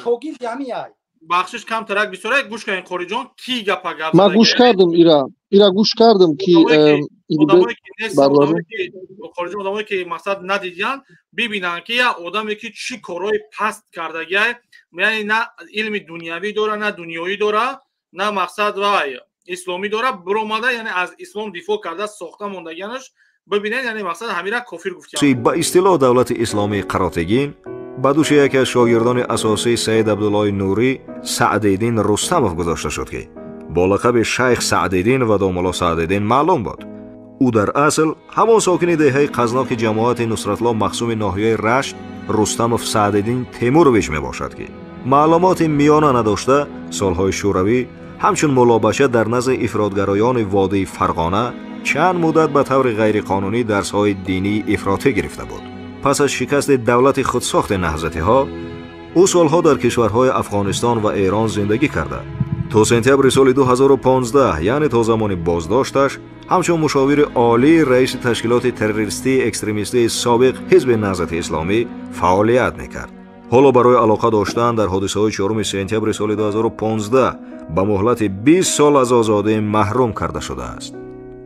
شوگیر همی ای بخشش کم ترک بسوره گوش کنین قاری جان کی گپ زدگی من گوش کردم ایرا گوش کردم که آدمایی که مقصد ندیدن ببینن که یا آدمی که چی کارهای پست کردگی یعنی نه علم دنیوی داره نه دنیویی داره نه مقصد و اسلامی داره برآمده یعنی از اسلام دفاع کرده ساخته موندگیش ببینن یعنی مقصد همیرا کافر گفتن با اصطلاح دولت اسلامی قراتگین بدوش یکی از شاگردان اساسی سید عبدالله نوری سعدالدین رستمov گذاشته شد که با لقب شیخ سعدالدین و داملا سعدالدین معلوم بود او در اصل همان ساکن دهه قزناک جماعت نصرتالله مخزوم ناحیه رشت رستمov سعدالدین تیمورویچ می باشد که معلومات میانه نداشته سالهای شوروی همچون ملابشه در نزد افراطگرایان وادی فرغانه چند مدت به طور غیرقانونی درس‌های دینی افراطی گرفته بود. پس از شکست دولت خودساخت نهضتی ها او سالها در کشورهای افغانستان و ایران زندگی کرده. تا سپتامبر سال 2015 یعنی تا زمان بازداشتش همچون مشاور عالی رئیس تشکیلات تروریستی اکستریمیستی سابق حزب نهضت اسلامی فعالیت میکرد. حالا برای علاقه داشتن در حادثه‌های 4 سپتامبر سال 2015 به مهلت 20 سال از آزادی محروم کرده شده است.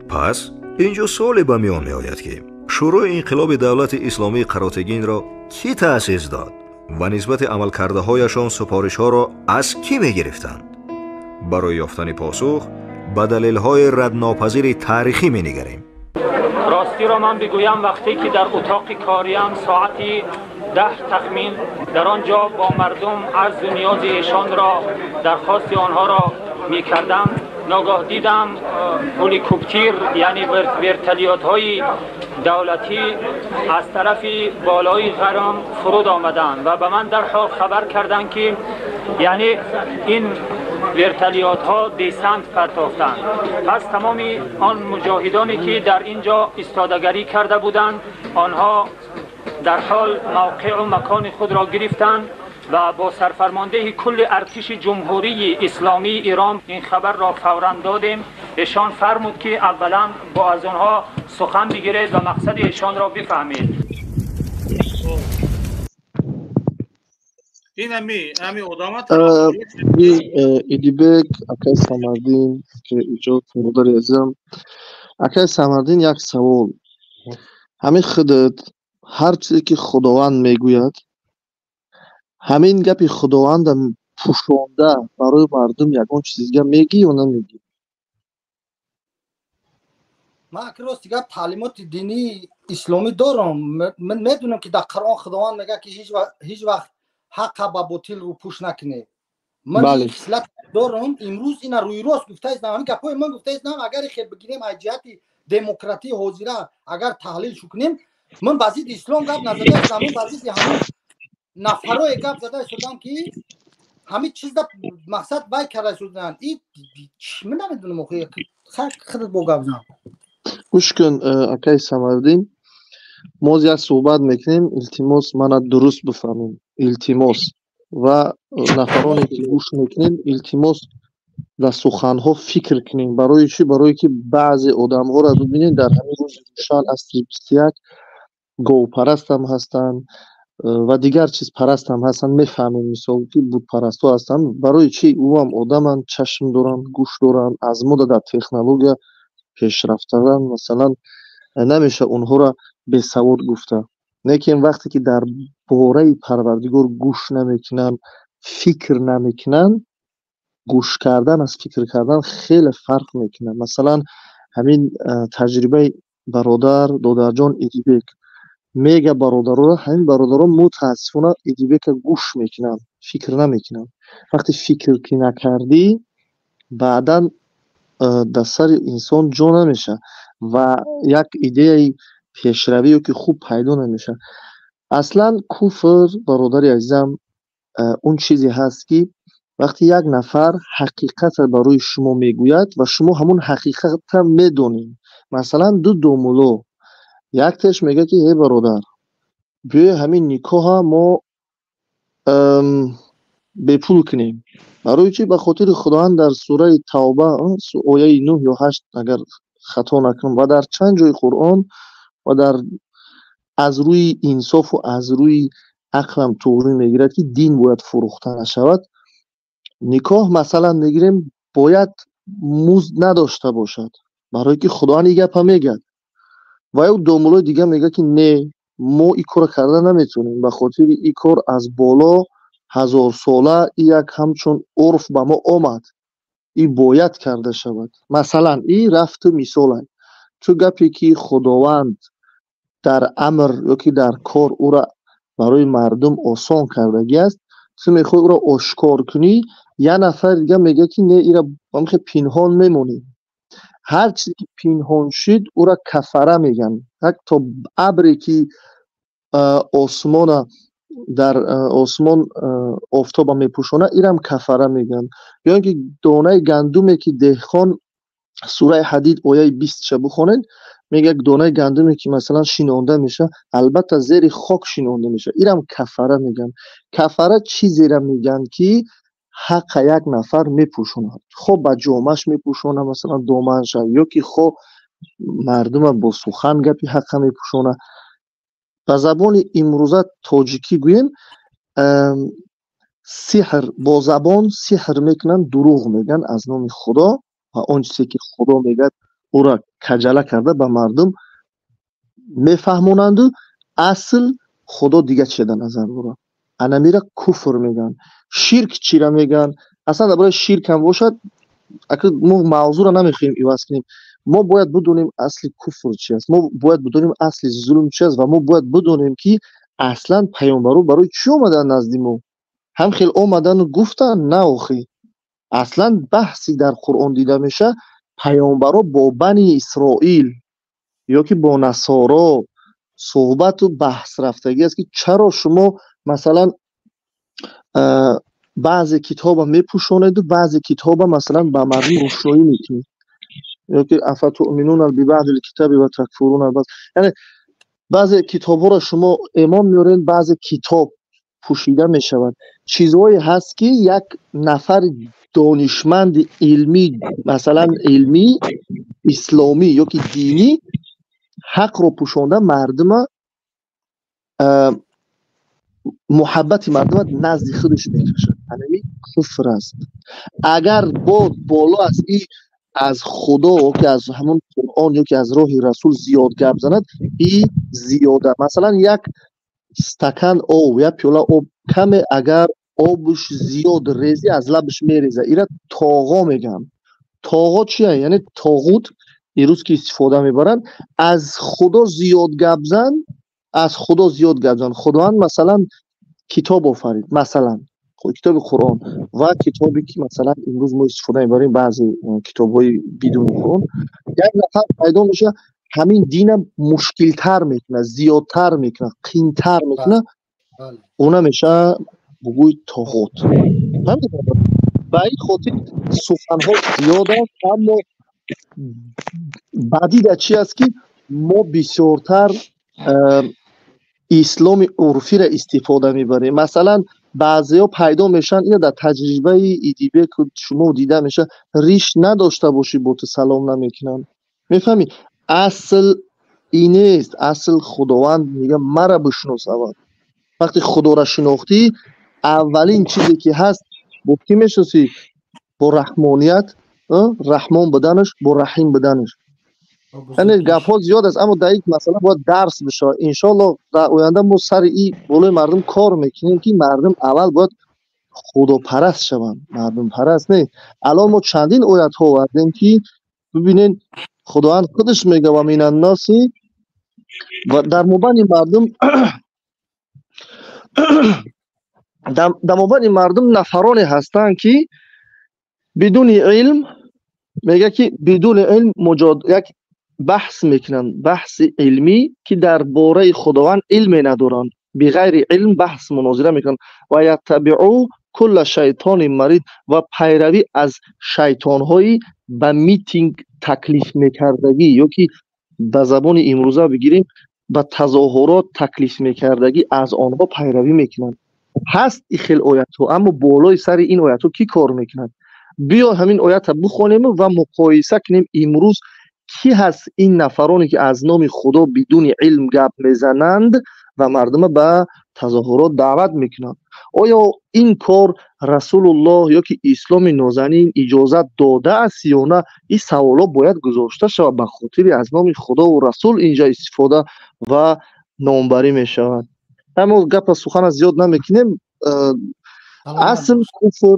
پس اینجا سوالی به میان میآید که شروع انقلاب دولت اسلامی قراتگین را کی تأسیس داد و نسبت عملکرده هایشان سفارش ها را از کی می گرفتند؟ برای یافتن پاسخ به دلیل های ردناپذیر تاریخی می نگریم. راستی را من بگویم وقتی که در اتاق کاریم ساعتی 10 تخمین در آنجا با مردم عرض و نیاز ایشان را درخواست آنها را می کردم، ناگاه دیدم هلیکوپتر یعنی ورتلیات های دولتی از طرف بالای غرم فرود آمدند و به من در حال خبر کردند که یعنی این ورتلیات ها دیسنت پرتافتند. پس تمام آن مجاهدانی که در اینجا استادگری کرده بودند آنها در حال موقع و مکان خود را گرفتند و با سرفرمانده کل ارتش جمهوری اسلامی ایران این خبر را فوراً دادیم. ایشان فرمود که اولا با از آنها سخن بگیرید و مقصد ایشان را بفهمید. این همی ادامت ایدیبک اکای سامردین که ایجاد فرودار ازم اکای سامردین یک سوال همین خودت هر چیزی که خداوند میگوید همین گپی خداوند پوشانده برای مردم یگان چیزیگه میگی یا نمیگی؟ من که راست دیگه تعلیمات دینی اسلامی دارم. من میدونم که در قرآن خداوند میگه که هیچ وقت حق با باطل رو پوش نکنه. من این خصلت دارم. امروز اینا روی راست گفته است، همین گپای من گفته است. اگر خیلی بگیریم از جهت دموکراسی حاضره اگر تحلیل کنیم، من بعضی اسلام گپ نزده است، همین بعضی همین نفرای گپ زده شدن که همین چیز دا مقصد بای کرده شدن. این من نمیدونم خیلی با گپ زدم. گوش کن اکای سامردین، ما یک صحبت میکنیم التماس من درست بفهمیم، التماس و نفرانی که گوش میکنیم التماس در سخنها فکر کنیم. برای چی؟ برای که بعضی آدم ها را ببینید در همین روز روشن از 21 گو پرست هم هستن و دیگر چیز پرست هم هستن. میفهمیم مثال که بود پرست ها هستن. برای چی؟ او هم آدم هم چشم دارن، گوش دارن، از مدت در تکنولوژی پیشرفته دارن. مثلا نمیشه اونها را به سواد گفته. لیکن وقتی که در باره پروردگار گوش نمیکنن، فکر نمیکنن، گوش کردن از فکر کردن خیلی فرق میکنه. مثلا همین تجربه برادر دادرجان ایدیبک میگه برادرها، همین برادرها متاسفانه ایدیبک گوش میکنن، فکر نمیکنن. وقتی فکر که نکردی بعدا در سر انسان جا نمیشه و یک ایده پیشروی که خوب پیدا نمیشه. اصلا کفر برادر عزیزم اون چیزی هست که وقتی یک نفر حقیقت برای شما میگوید و شما همون حقیقت هم میدونید. مثلا دو مولا یک تش میگه که ای برادر بیا همین نکاح ما به پول کنیم. برای چی؟ به خاطر خداوند در سوره توبه آیه 9 یا 8 اگر خطا نکنم و در چند جای قرآن و در از روی انصاف و از روی عقلم توضیح میگیرد که دین باید فروخته نشود. نکاح مثلا میگیریم باید مزد نداشته باشد، برای که خداوند این گپ میگه. و او دومولای دیگه میگه که نه ما این کار کردن نمیتونیم، به خاطر این کار از بالا 1000 ساله یک همچون عرف به ما آمد، این باید کرده شود. مثلا این رفت مثال تو گپی که خداوند در امر یا که در کار او را برای مردم آسان کردگی است، تو میخوای او را آشکار کنی، یه نفر دیگه میگه که نه این را همخه پنهان میمونیم. هر چیزی که پنهان شد او را کفره میگن. حتی ابری که آسمان در آسمان آفتاب میپوشونه این هم کفره میگن. یا اینکه دانه گندمی که دهقان سوره حدید آیه 20 چه بخونید میگه دانه گندمی که مثلا شینانده میشه البته زیر خاک شینانده میشه، این هم کفره میگن. کفره چیزی را میگن که حق یک نفر میپوشونه، خب با جامعش میپوشونه مثلا دامنش، یا که خب مردم با سخن گپی حق میپوشونه. به زبان امروزه تاجیکی گوین سحر با زبان سحر میکنن، دروغ میگن از نام خدا و آن چیزی که خدا میگه او را کجله کرده به مردم میفهمونند اصل خدا دیگه چه در نظر داره. انا میره کفر میگن. شرک چی را میگن؟ اصلا درباره شرک هم باشد اگر ما موضوع را نمیخوایم ایواز کنیم، ما باید بدونیم اصل کفر چی است، ما باید بدونیم اصل ظلم چی است و ما باید بدونیم که اصلا پیامبرو برای چی اومدن نزد ما. هم خیلی اومدن و گفتن نه آخی اصلا بحثی در قرآن دیده میشه پیامبرو با بنی اسرائیل یا که با نصارا صحبت و بحث رفتگی است که چرا شما مثلا بعضی کتاب میپوشونید و بعضی کتاب مثلا به مردم روشنایی میکنید یا که افتؤمنون ببعض الکتاب و تکفرون البعض. یعنی بعضی کتاب ها را شما ایمان میارین بعضی کتاب پوشیده میشود. چیزهایی هست که یک نفر دانشمند علمی مثلا علمی اسلامی یا که دینی حق رو پوشونده مردم محبت مردم نزد خودش میکشد. همین کفر است. اگر بالا از این از خدا که از همون قرآن یا که از راه رسول زیاد گپ زند این زیاده. مثلا یک استکان آب یا پیاله آب کمه اگر آبش زیاد ریزی از لبش میریزه اینا طاغا میگن. طاغا چیه؟ یعنی طاغوت ایروز که استفاده میبرن از خدا زیاد گپ زن. از خدا زیاد گپ زن. خداوند مثلا کتاب آفرید مثلا کتاب قرآن و کتابی که مثلا امروز ما استفاده میبریم بعضی کتاب‌های بدون قرآن یک نفر پیدا میشه همین دین مشکل تر میکنه زیادتر میکنه قینتر میکنه اون میشه بگوی طاغوت. و این خاطر سخن‌ها زیاد است اما بعدی در چی است که ما بسیارتر اسلام عرفی را استفاده میبریم. مثلا بعضیا پیدا میشن اینو در تجربه ایدیبه که شما دیده میشه ریش نداشته باشی بوت سلام نمیکنن. میفهمی اصل اینست. اصل خداوند میگه مرا بشناس. اول وقتی خدا را شناختی اولین چیزی که هست با کی میشناسی؟ با رحمانیت رحمان بدنش با رحیم بدنش. یعنی گپ ها زیاد است اما در این مسئله باید درس بشه. انشالله در آینده ما سر این بالای مردم کار میکنیم که مردم اول باید خدا پرست شوند. مردم پرست نه. الان ما چندین آیت ها آوردیم که ببینین خداوند خودش میگه و من الناس و در مبین مردم در مبین مردم نفرانی هستند که بدون علم میگه که بدون علم یک بحث میکنن بحث علمی که درباره خداوند علم ندارن بغیر علم بحث مناظره میکنن و یتبعو کل شیطان مرید و پیروی از شیطان های به میتینگ تکلیف میکردگی یا که به زبان امروزه بگیریم به تظاهرات تکلیف میکردگی از آنها پیروی میکنن. هست این خیلی آیت ها اما بالای سر این آیت ها کی کار میکنن؟ بیا همین آیت بخونیم و مقایسه کنیم امروز کی هست این نفرانی که از نام خدا بدون علم گپ میزنند و مردم به تظاهرات دعوت میکنند. آیا این کار رسول الله یا که اسلام نازنین اجازت داده است یا نه؟ این سوالا باید گذاشته شود به خاطر از نام خدا و رسول اینجا استفاده و نامبری میشود. اما گپ سخن زیاد نمیکنیم. اصل کفر،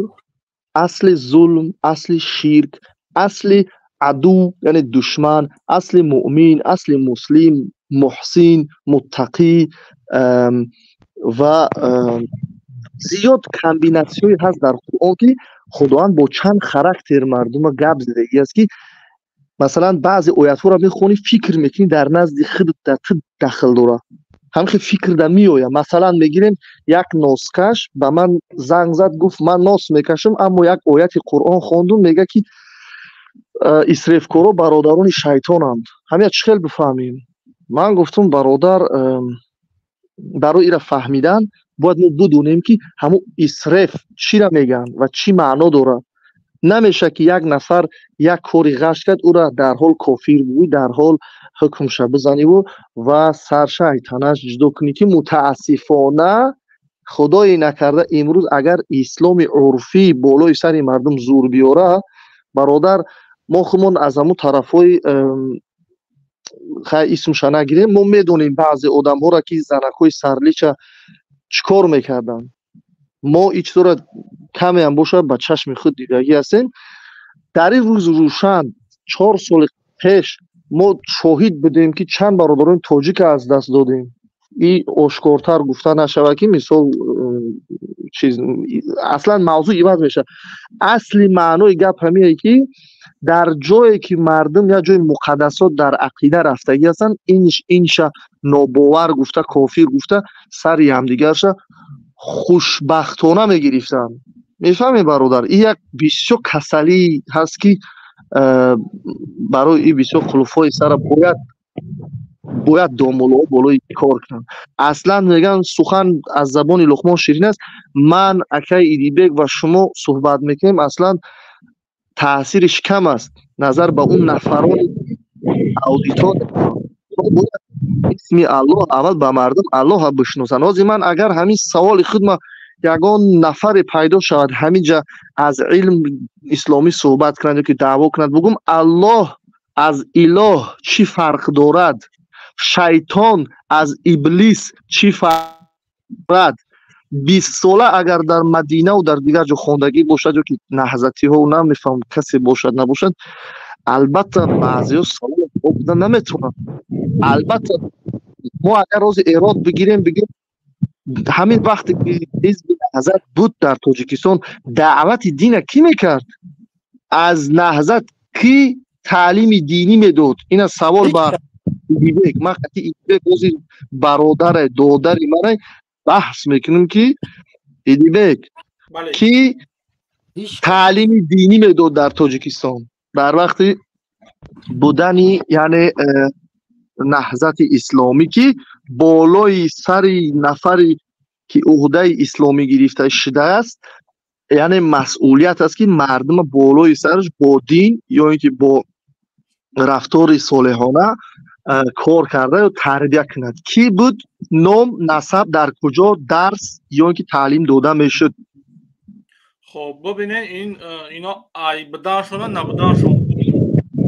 اصل ظلم، اصل شرک، اصل عدو یعنی دشمن، اصل مؤمن، اصل مسلم، محسن، متقی و زیاد کامبیناسیون هست در قرآن که خداوند با چند خاراکتر مردم گپ زدگی است که مثلا بعضی آیات ها را میخونی فکر میکنی در نزد خودت در داخل داره همخی فکر در میآید. مثلا میگیریم یک ناسکش به من زنگ زد گفت من ناس میکشم اما یک آیت قرآن خواندم میگه که اسرافکارا برادران شیطانند. همین چخیل بفهمیم. من گفتم برادر برای ایره فهمیدن باید ما بدونیم که همون اسراف چی را میگن و چی معنا داره. نمیشه که یک نفر یک کاری غش کرد او را در حال کافر بگویی در حال حکمش بزنی و سرش تنش جدا کنی که متاسفانه خدای نکرده امروز اگر اسلام عرفی بالای سر مردم زور بیاره برادر ما خودمون از همون طرفای خیلی اسمش نگیریم. ما میدونیم بعضی آدم ها را که زنکوی سرلیچه چیکار میکردن. ما هیچ طور کمی هم باشه به چشم خود دیدگی هستیم. در این روز روشن 4 سال پیش ما شاهد بودیم که چند برادران تاجیک از دست دادیم. این آشکارتر گفته نشود که مثال چیز اصلا موضوع عوض میشه. اصلی معنای گپ همینه که در جایی که مردم یا جای مقدسات در عقیده رفتگی هستن، اینش ناباور گفته، کافر گفته، سری هم دیگرش خوشبختانه میگرفتن. میفهمی برادر؟ این یک بسیار کسلی هست که برای این بسیار خلفای سر باید دامولا بالای کار کنن. اصلا میگن سخن از زبان لقمان شیرین است. من اکای ایدیبک و شما صحبت میکنیم اصلا تاثیرش کم است نظر به اون نفران اودیتور. باید اسم الله اول به مردم الله بشناسن. من اگر همین سوال خود ما یگان نفر پیدا شود همینجا از علم اسلامی صحبت کنند که دعوا کنند بگم الله از اله چی فرق دارد، شیطان از ابلیس چی فرق دارد، 20 ساله اگر در مدینه و در دیگر جا خواندگی باشد که نهضتی ها و نمیفهم کسی باشد نباشد، البته بعضی ها سوال بودن نمیتونن. البته ما اگر روز ایراد بگیریم همین وقتی که حزب نهضت بود در تاجیکستان دعوت دین کی میکرد؟ از نهضت کی تعلیم دینی میداد؟ این سوال بر ایدیبک. من قطعی ایدیبک برادر دادر من بحث میکنم که ایدیبک کی تعلیم دینی میداد در تاجیکستان در وقتی بودنی یعنی نهضت اسلامی که بالای سری نفری که عهده اسلامی گرفته شده است، یعنی مسئولیت است که مردم بالای سرش با دین یا اینکه با رفتار صالحانه کار کرده یا تربیت کند. کی بود؟ نام، نسب، در کجا درس یا اینکه تعلیم داده میشد. خب ببینید اینا عیبدارشون نبودنشون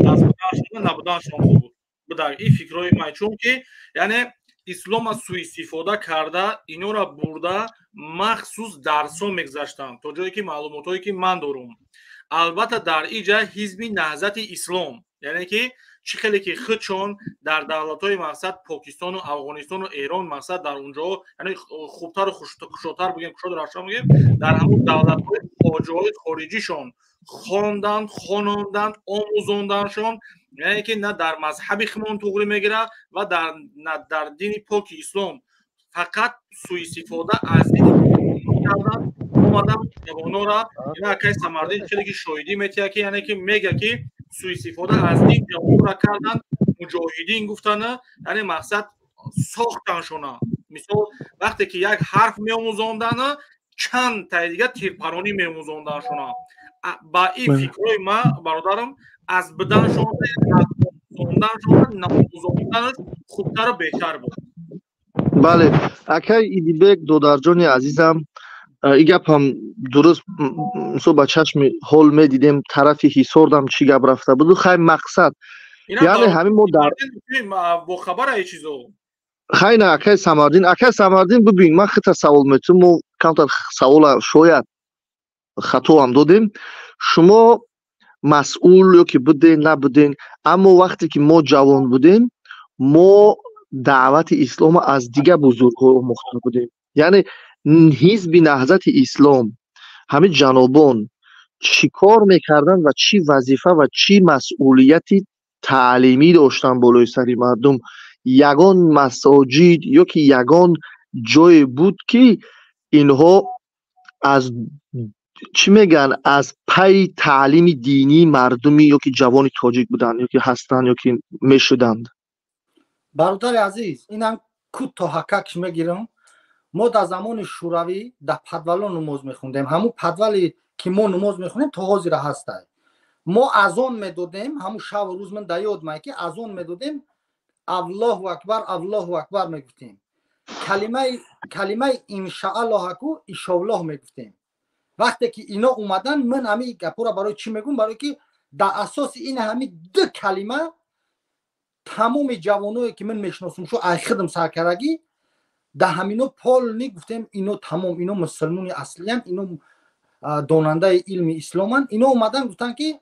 از بدنشون نبودنشون خوب بود. بدار این فکرای من چون که یعنی اسلام از سوء استفاده کرده اینا را برده مخصوص درس‌ها میگذاشتن تا جایی که معلوماتایی که من دارم. البته در اینجا حزب نهضت اسلام یعنی که چی خیلی که خودشون در دولت‌های مقصد پاکستان و افغانستان و ایران مقصد در اونجا یعنی خوبتر و خوشتر بگیم کشاد روشن بگیم در همون دولت‌های فاجعه‌های خارجیشون خواندن آموزاندنشون یعنی که نه در مذهب خمون توغری میگیره و در دین پاک اسلام فقط سوء استفاده از دین کردن اومدن جوانو را اینا که سمردین خیلی که شاهدی میتیه که یعنی که میگه که سوء استفاده از دین جوانو را کردن مجاهدین گفتن یعنی مقصد ساختنشونه. مثال وقتی که یک حرف میآموزاندن چند تا دیگه تیرپرانی میآموزاندنشونه. با این فکرای ما برادرم از بدنشون نموزاندنش خوبتر و بهتر بود. بله اکای ایدیبک دودرجانی عزیزم این گپ هم درست با چشم حال میدیدیم طرفی حساردم چی گپ رفته بود خیلی مقصد یعنی همین ما در با خبر ای چیزو خیلی نه اکای سمردین ببین من خیلی سوال میتونم و کمتر سوال شاید خطا هم دادیم. شما مسئول یا که بودین نبودین اما وقتی که ما جوان بودیم ما دعوت اسلام از دیگه بزرگ‌ها مختلف بودیم. یعنی حزب نهضت اسلام همین جنابان چی کار میکردن و چی وظیفه و چی مسئولیتی تعلیمی داشتن بالای سری مردم. یگان مساجد یا که یگان جای بود که اینها از چی میگن از پی تعلیم دینی مردمی یا که جوان تاجیک بودن یا که هستن یا که میشدند. برادر عزیز اینم کوتاهکش میگیرم. ما در زمان شوروی در پدوالان نماز میخوندیم. همون پدوالی که ما نماز میخونیم تا حاضر هسته. ما اذان میدادیم همون شب و روز من در یاد میاد که اذان میدادیم الله اکبر میگفتیم. کلمه انشاءالله و ایشاءالله میگفتیم. وقتی که اینا اومدن من همین گپا را برای چی میگم؟ برای که در اساس این همین دو کلمه تمام جوانایی که من میشناسم شو ای خدم سرکرگی ده همینو پول نی گفتم اینو تمام اینو مسلمانی اصلی هم اینو داننده علم اسلامن اینو اومدن گفتن که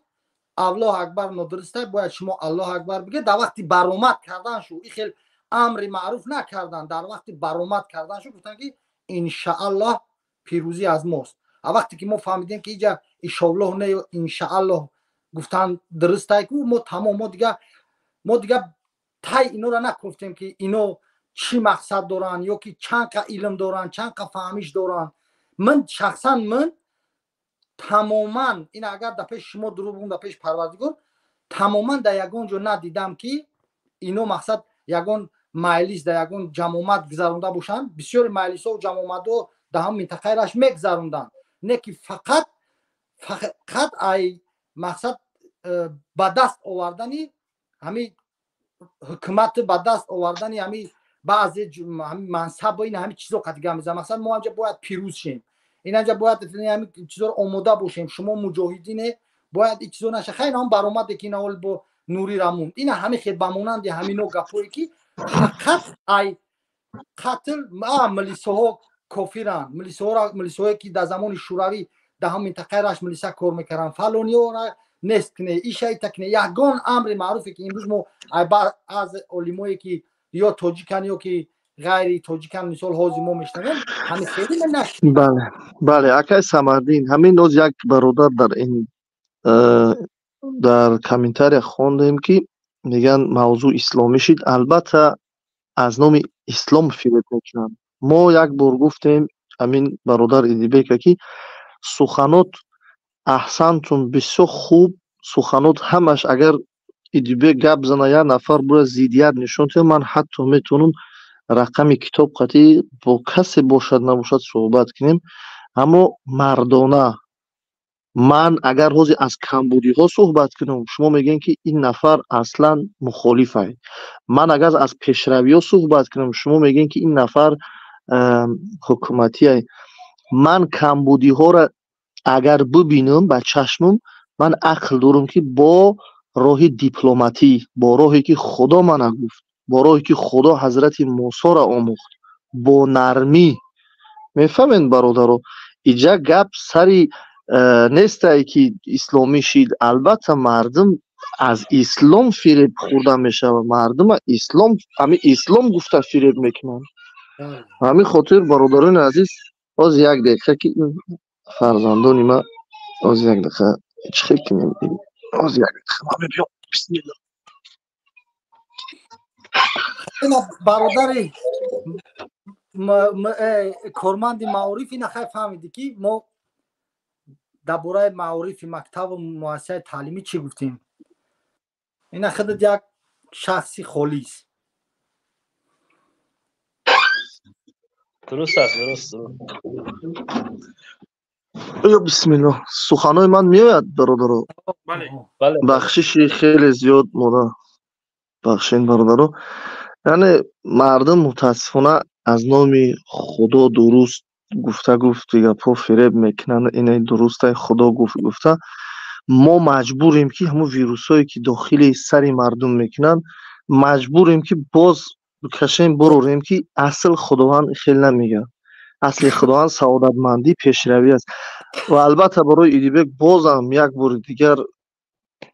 الله اکبر ندرسته باید شما الله اکبر بگه. در وقتی برآمد کردن شو این خیلی امر معروف نکردن، در وقتی برآمد کردن شو گفتن که ان شاء الله پیروزی از ماست. وقتی که ما فهمیدیم که اینجا ان شاء الله نه ان شاء الله گفتن درسته که ما تمام ما دیگه تای اینو را نگفتیم که اینو چی مقصد دارن یا که چند کا علم دارن چند کا فهمیش دارن. من شخصا من تماما این اگر در پیش شما دروغ بگم در پیش پروردگار تماما در یگان جو ندیدم که اینو مقصد یگان مجلس در یگان جماعت گذرونده باشن. بسیار مجلس ها و جماعت ها در هم منطقه راش میگذروندن، نه که فقط ای مقصد به دست آوردنی همین حکومت به دست آوردنی همین بعضی منصب و این همین چیزا قضیه میزنه. مثلا ما اینجا باید پیروز شیم، این اینجا باید همین چیزا رو آماده باشیم. شما مجاهدین باید این چیزا نشه. خیلی هم برآمد که این اول با نوری رموند این همین خیلی بمونند همین نوع گپایی که فقط ای قتل ملیساها کافرن، ملیساهایی که در زمان شوروی در هم منطقه راش ملیسا کار میکردن فلانی ها نیست کنه این شای تکنه. یگان امر معروفی که امروز ما از علمایی که یا تاجیکن یا که غیر تاجیکن مثال حاضی ما میشنویم همین خیلی من نشنیدم. بله بله اکای سمردین همین روز یک برادر در این در کامنتاری خوندیم که میگن موضوع اسلامی شد. البته از نام اسلام فریب میکنن. ما یک بار گفتیم همین برادر ایدیبک که سخنات احسنتون بسیار خوب سخنات همش اگر ایدیبک گپ بزنه یک نفر برای زیدیت نشون ده من حتی میتونم رقم کتاب قطعی با کسی باشد نباشد صحبت کنیم. اما مردانه من اگر حوزی از کمبودی ها صحبت کنم شما میگین که این نفر اصلا مخالف است. من اگر از پیشروی ها صحبت کنم شما میگین که این نفر حکومتی است. من کمبودی ها را اگر ببینم با چشمم من عقل دارم که با راه دیپلماتی با راهی که خدا من گفت با راهی که خدا حضرت موسی را آموخت با نرمی میفهمین برادرو اینجا گپ سری نیست که اسلامی شید. البته مردم از اسلام فریب خورده میشه و مردم اسلام گفته فریب میکنن. همین خاطر برادران عزیز باز یک دقیقه که این فرزندان ما باز یک دقیقه چه کنیم باز یک دقیقه بسم الله. این برادر کارمند معارف این خیلی فهمیدی که ما درباره معارف مکتب و مؤسسه تعلیمی چی گفتیم. این خودت یک شخصی خالیست. درست است درست. بسم الله. سخنای من میاد برادرو. بله بخشش خیلی زیاد مودا بخشین برادرو. یعنی مردم متاسفانه از نام خدا درست گفت دیگه پا فریب میکنن. این درسته خدا گفته ما مجبوریم که همون ویروس هایی که داخل سر مردم میکنن مجبوریم که باز کشیم بروریم که اصل خداوند خیلی نمیگه. اصل خداوند سعادتمندی پیشروی است. و البته برای ایدیبک بازم یک بار دیگر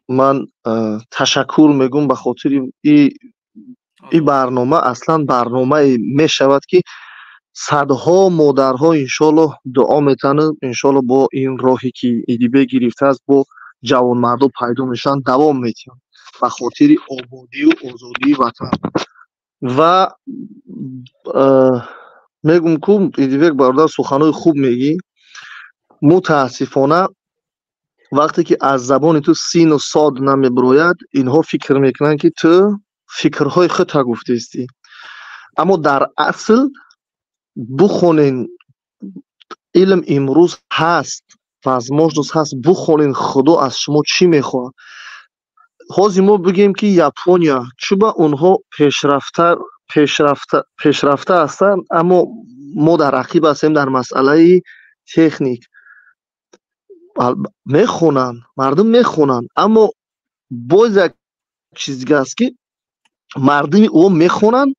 من تشکر میگم به خاطر این برنامه اصلا برنامه میشود که صدها مادرها انشالله دعا میتنه انشالله با این راهی که ایدیبک گرفته است با جوان مردم پیدا میشن دوام میتن به خاطر آبادی و آزادی وطن. و میگم که ایدیبک برادر سخنای خوب میگی. متاسفانه وقتی که از زبان تو سین و صاد نمیبروید اینها فکر میکنن که تو فکرهای خود گفته استی. اما در اصل بخونین علم امروز هست возможность هست بخونین خدا از شما چی میخواد. حاضی ما بگیم که یابونیا چوبا اونها پیشرفته هستن اما ما در رقیب هستیم در مسئله تکنیک. میخونن مردم میخونن اما باز یک چیزی هست که مردمی او میخونن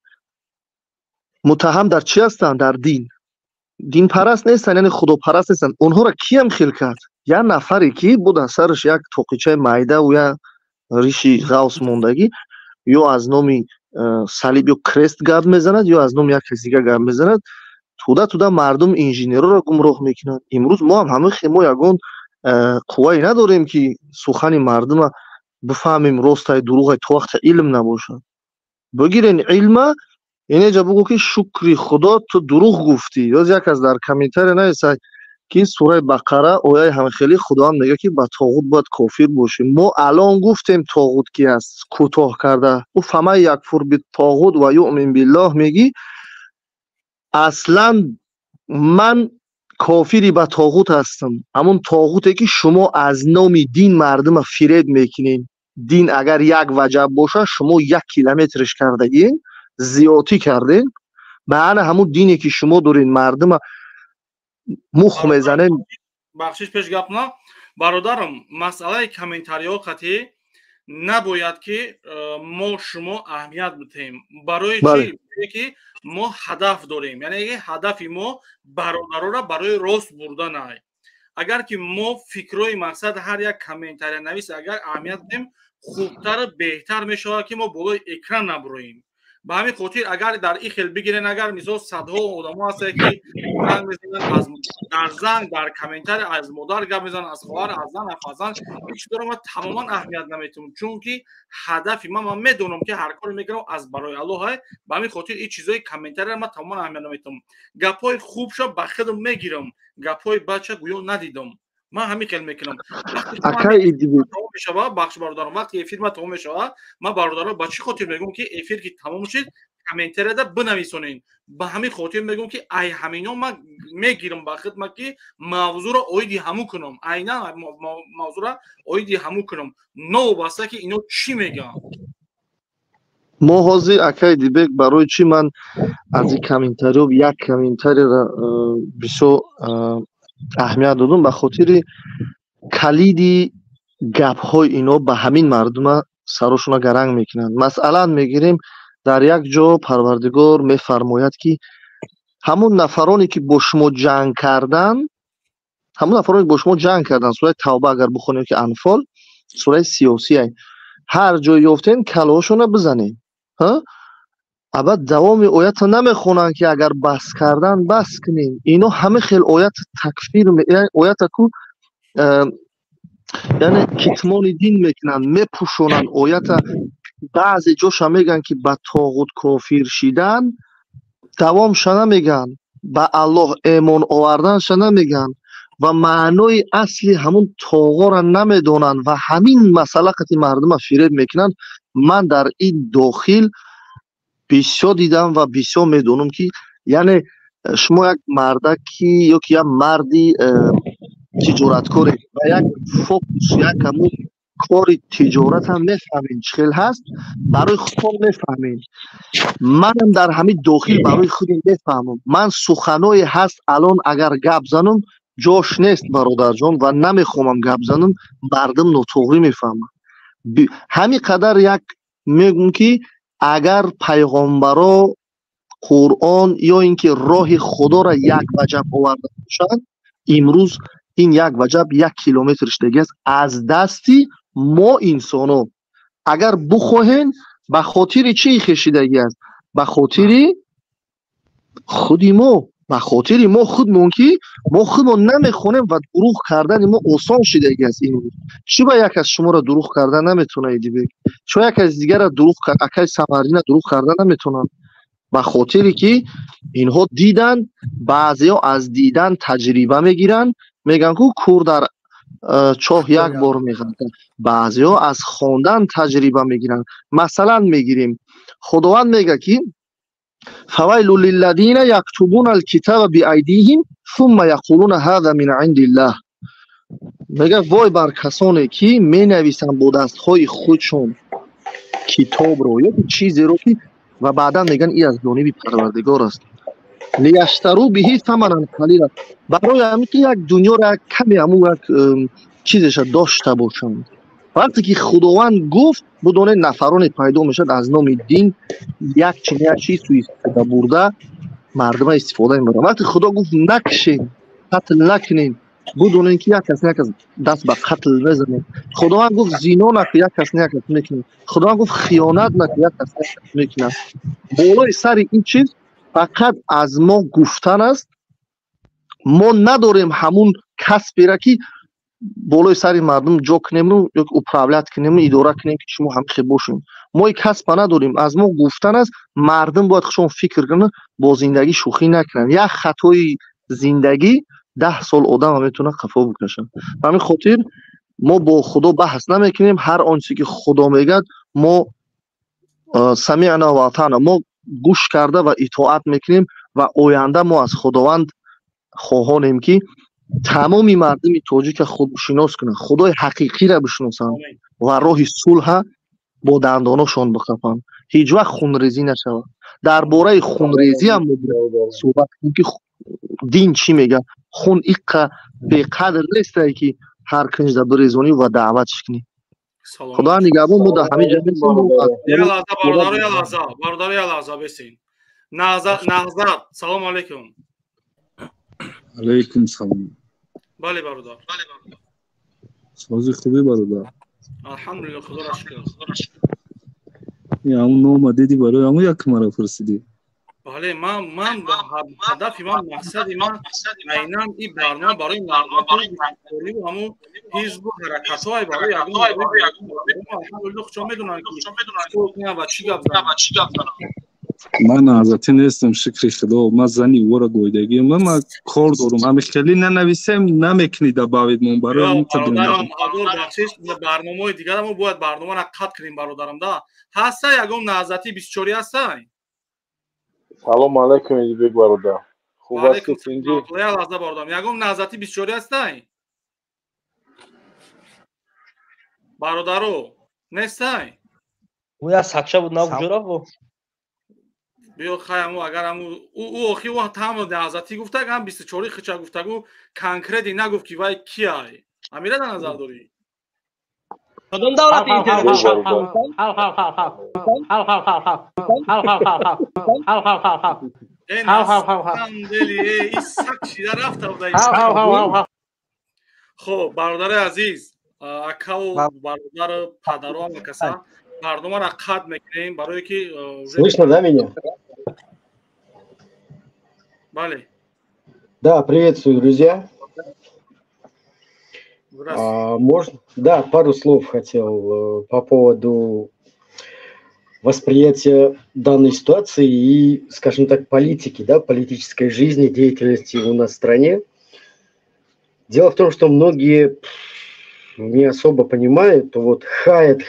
متهم در چی هستن؟ در دین پرست نیستن، یعنی خدا پرست نیستن. اونها را کی هم خیل کرد؟ یا نفری که بود از سرش یک توقیچه معده و یا ریشی غوث موندگی، یا از نامی صلیب یا کرست گپ میزند، یا از نام یک کسی دیگه گپ میزند. تودا مردم انجینیرها را گمراه میکنند. امروز ما هم همه یگان قوی نداریم که سخن مردم بفهمیم راستای دروغ تا وقت علم نباشه. بگیرین علم اینه جا بگو که شکری خدا تو دروغ گفتی. یا یک از در کامنتر نویسه که سوره بقره آیه همه خیلی خدا هم میگه که با طاغوت باید کافر باشیم. ما الان گفتیم طاغوت کی است، کوتاه کرده. او فما یکفر بالطاغوت و یؤمن بالله میگی اصلا من کافری با طاغوت هستم. همون طاغوتی که شما از نام دین مردم فریب میکنین. دین اگر یک وجب باشه شما 1 کیلومترش کردگین، زیادتی کردین. معنی همون دینی که شما دارین مردم مخ میزنین. بخشش پیش گپ نه برادرم، مسئله کامنتاریو قطعی نباید که ما شما اهمیت بدیم. برای چی؟ که ما هدف داریم، یعنی هدف ما برادرها را برای راست بردن است. اگر که ما فکرای مقصد هر یک کامنتار نویس اگر اهمیت بدیم، خوبتر بهتر میشه که ما بالای اکران نبرویم. به همین خاطر اگر در این خیل بگیرین، اگر مثلا صدها آدم هست که زنگ میزنن از در زنگ در کامنتار از مادر گپ میزنن، از خواهر، از زن، از فرزند، هیچ دارم ما تماما اهمیت نمیتونم، چون که هدف من میدونم که هر کاری میکنم از برای الله. به همین خاطر این چیزای کامنتار ما تماما اهمیت نمیتونم. گپای خوب شو به خودم میگیرم، گپای بچه گویا ندیدم. من همین خیلی میکنم. بخش برادرم وقتی افیر ما تمام میشه، ما برادرها با چی خاطر میگم که افیر که تمام شد کامنتر ده بنویسونین. به همین خاطر میگم که ای همینا ما میگیرم با خدمت که موضوع را اویدی همو کنم، عینا موضوع را اویدی همو کنم. نو واسه که اینو چی میگن. ما حاضر اکای دیبک برای چی من از این کامنتاری یک کامنتاری را بسیار اهمیت دادم؟ به خاطر کلیدی گپ های اینا به همین مردم سرشون گرنگ میکنن. مثلا میگیریم در یک جا پروردگار میفرماید که همون نفرانی که با شما جنگ کردن، سوره توبه اگر بخونیم که انفال سوره 30 هر جا یافتین کلاهاشون بزنین. ابد دوام آیت نمیخونن که اگر بس کردن بس کنین. اینو همه خیلی آیت تکفیر یعنی آیت کو یعنی کتمان دین میکنن، میپوشونن. آیت بعضی جاش میگن که به طاغوت کافر شدن دوامش نمیگن، به الله ایمان آوردنش نمیگن و معنای اصلی همون طاغوت را نمیدونن و همین مسئله که مردم فریب میکنن. من در این داخل بسیار دیدم و بسیار میدونم که یعنی شما یک مردکی یا که یک مردی تجارتکاری و یک فوکس یک همون کار تجارت هم میفهمین چخیل هست، برای خودم میفهمین. منم در همین داخل برای خودم میفهمم. من سخنای هست الان اگر گپ زنم جاش نیست برادر جان و نمیخوام گپ زنم، مردم ناطقی میفهمن. همین قدر یک میگم که اگر پیغمبرا قرآن یا اینکه راه خدا را یک وجب آورده باشند، امروز این یک وجب 1 کیلومترش دیگه است از دستی ما انسانو. اگر بخواهین به خاطر چی خشیدگی است؟ به خاطر خودی ما، به خاطر ما خودمون که ما خودمون نمیخونیم و دروغ کردن ما آسان شدگی است. این چی با یک از شما را دروغ کردن نمیتونه ایدی بگی، چون یک از دیگر را دروغ اکای سمرین دروغ کردن نمیتونن. به خاطری که اینها دیدن، بعضی ها از دیدن تجربه میگیرن، میگن که کور در چاه یک بار میخوندن. بعضی ها از خواندن تجربه میگیرن. مثلا میگیریم خداوند میگه که فویل للذین یکتبون الکتاب بایدیهم ثم یقولون هذا من عند الله. میگه وای بر کسانی که می نویسن با دستهای خودشون کتاب رو یا چیزی رو که و بعدا میگن این از جانب پروردگار است. لیشتروا به ثمنا قلیلا، برای همین که یک دنیا را کمی یک چیزش داشته باشند. وقتی که خداوند گفت بدون نفران پیدا میشد از نام دین یک چیز سوی استفاده برده مردم استفاده میبرن. وقتی خدا گفت نکشین قتل نکنین بدون اینکه یک کس دست به قتل بزنه، خداوند گفت زنا نکن یک کس میکنه، خداوند گفت خیانت نکن یک کس میکنه. بالای سر این چیز فقط از ما گفتن است. ما نداریم همون کسبی را که بالای سر مردم جا کنیم رو یا اپرابلت کنیم اداره کنیم که شما هم خیلی باشیم. ما یک کسب نداریم، از ما گفتن است. مردم باید خودشون فکر کنن با زندگی شوخی نکنن. یک خطای زندگی 10 سال آدم میتونه خفا بکشن. همین خاطر ما با خدا بحث نمیکنیم. هر آنچه که خدا میگه ما سمعنا و اطعنا، ما گوش کرده و اطاعت میکنیم و آینده ما از خداوند خواهانیم که تمامی مردم تاجیک خود شناس کنند، خدای حقیقی را بشناسند و راه صلح با دنداناشان بخپند. هیچ وقت خونریزی نشود. درباره خونریزی هم صحبت کنیم که دین چی میگه. خون ایقا به قدر نیست که هر کنج در بریزونی و دعوتش کنی. خدا نگهبان ما در همه جمعی بارداری الازا بسین نهزت. سلام علیکم. علیکم سلام. بله برادر. سازی خوبی برادر؟ الحمدلله خدا را شکر. همون نام دیدی برای همون یک مرا فرستیدی. بله من هدفی من مقصدی من عیناً این برنامه برای مردم و همون حزب و حرکت‌های برای الحمدلله خودشون میدونن که و چی گپ زنن. من حضرتی نیستم شکر خدا. من زنی او را گویدگی من کار دارم. همه خیلی ننویسم نمیکنی در باید من برای همون برادرم حضور بخشش برنامه دیگر ما باید برنامه را قطع کنیم برادرم. دا هسته یکم نهزتی 24 هسته. سلام علیکم ایدیبک برادر. خوب است که سنجی؟ لحظه برادرم یکم نهزتی 24 هسته. برادرو نسته. او یا سچه بود نه بجورا بود. بیو خیامو اگر همو او آخی و تمام نهزتی گفته هم 24 خچه گفته گو کنکردی نگفت که وای کیای امیره در نظر داری کدوم دولت اینترنت این دلی این سکشی در رفته بوده. خب برادر عزیز اکا و برادر پدرو هم کسا برنامه را قطع میکنیم برای که слышно, да, меня? Вали. Да, приветствую, друзья. Можно? Да, пару слов хотел по поводу восприятия данной ситуации и, скажем так, политики, да, политической жизни, деятельности у нас в стране. Дело в том, что многие не особо понимают, вот хаят,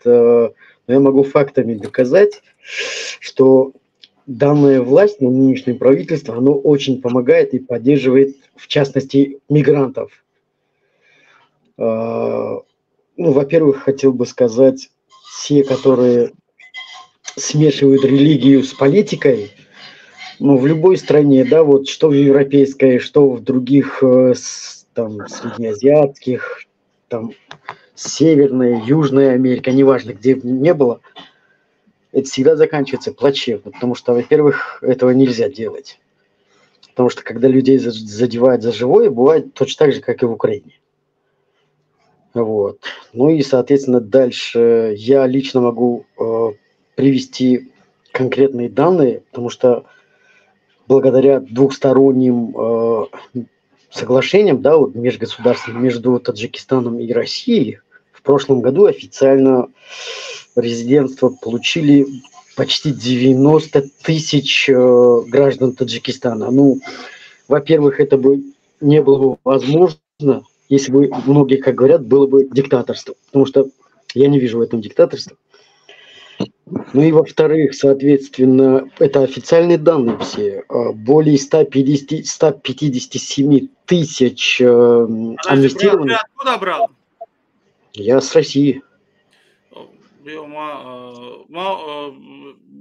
но я могу фактами доказать, что данная власть, нынешнее правительство, оно очень помогает и поддерживает, в частности, мигрантов. Ну, во-первых, хотел бы сказать, те, которые смешивают религию с политикой, ну, в любой стране, да, вот что в европейской, что в других, там, среднеазиатских, там, Северная, Южная Америка, неважно, где бы ни было, это всегда заканчивается плачевно, потому что, во-первых, этого нельзя делать. Потому что, когда людей задевают за живое, бывает точно так же, как и в Украине. Вот. Ну и, соответственно, дальше я лично могу привести конкретные данные, потому что благодаря двухсторонним соглашениям, да, вот межгосударственным, между Таджикистаном и Россией, в прошлом году официально резидентство получили почти 90 тысяч граждан Таджикистана. Ну, во-первых, это бы не было бы возможно, если бы, многие, как говорят, было бы диктаторство, потому что я не вижу в этом диктаторства. Ну и во-вторых, соответственно, это официальные данные все. Более 157 тысяч амнистированных. Ты откуда брал? Я с России.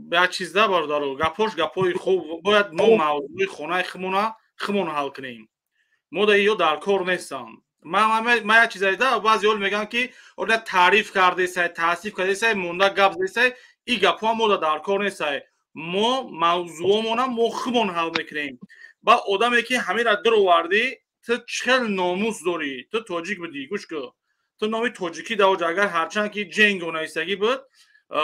به چیزده بار دارو گپای خوب باید ما موضوع خونه خمون حل کنیم. ما در کار نیستم. من یک چیزایی دا بعضی اول میگن که اون تعریف کرده سای تاسیف کرده سای مونده گپ زیسای ای گپ ها مو در کار نیست. ما موضوعمون مخمون حل میکنیم. با آدمی که همین را در آوردی تو چهل ناموس داری تو تاجیک بدی گوش کن تو نامی تاجیکی داوج اگر هرچند که جنگ و نیستگی بود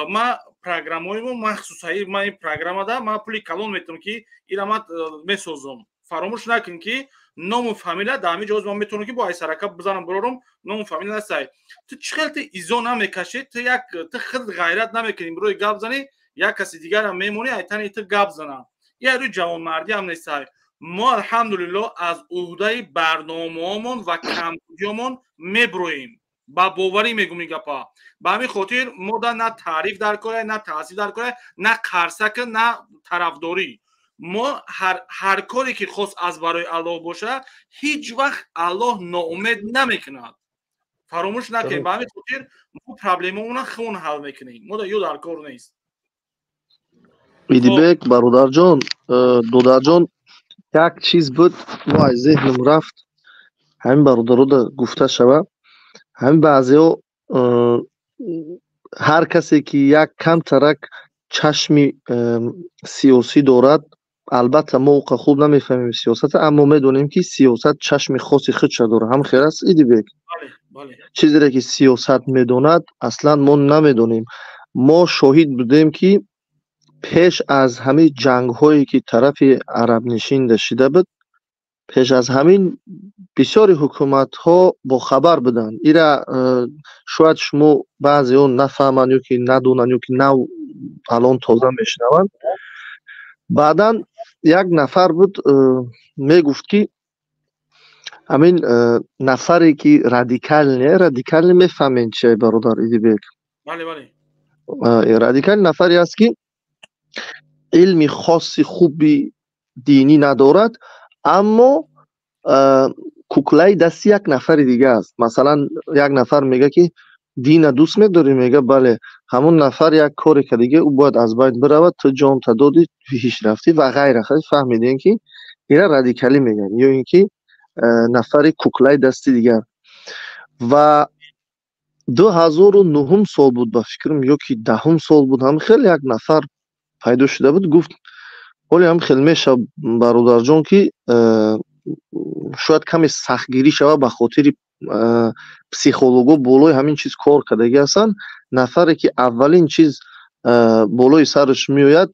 ما پروگرامایمو مخصوصایی ما این پروگرام دا ما پلی کلون میتونم که ایرامات میسازم فراموش نکن که نام فامیلا دامی جوز ما میتونم که با ای سرکب بزنم برورم نام فامیلا نسای تو چخیل تو ایزو نمیکشی تو یک تو خود غیرت نمیکنیم روی گپ زنی یک کسی دیگر هم میمونی ایتانی تو گپ زنم یه روی جوان مردی هم نیستای ما الحمدلله از عهده برنامه‌مون و کمبودیمون میبرویم با باوری میگم این گپا با همین خاطر ما نه تعریف در کاره نه تحصیل در کاره نه قرصک نه طرفداری ما هر کاری که خواست از برای الله باشه هیچ وقت الله ناامید نمیکند فراموش نکنید با همین خاطر ما پرابلممون خون حل میکنیم ما در کار نیست ایدیبک برادر جان دودر جان یک چیز بود ما از ذهنم رفت همین برادرها دا گفته شود همین بعضی ها هر کسی که یک کم ترک چشمی سیاسی دارد البته ما اوقع خوب نمیفهمیم سیاست اما میدونیم که سیاست چشم خاصی خودش داره هم خیر است ایدیبک چیزی را که سیاست میدوند اصلا ما نمیدونیم ما شاهد بودیم که پیش از همین جنگ هایی که طرف عرب نشین داشته بود پیش از همین بسیاری حکومت ها با خبر بودن ایرا شاید شما بعضی اون نفهمن یا که ندونن یا که نو الان تازه میشنوند بعدا یک نفر بود میگفت که همین نفری که رادیکال میفهمین چه برادر ایدیبک بله بله رادیکال نفری است که علمی خاصی خوبی دینی ندارد اما کوکلای دست یک نفر دیگه است مثلا یک نفر میگه که دین دوست میداری میگه بله همون نفر یک کاری که دیگه او باید از باید برود تو جان تا دادی پیش رفتی و غیره فهمیدین که اینا رادیکالی میگن یا اینکه نفر کوکلای دستی دیگر و 2009 سال بود با فکرم یا که 10 سال بود هم خیلی یک نفر پیدا شده بود گفت ولی هم خیلی میشه برادر جان که شاید کمی سختگیری شود به خاطر پسیخولوگو بالای همین چیز کار کرده هستن نفری که اولین چیز بالای سرش میآید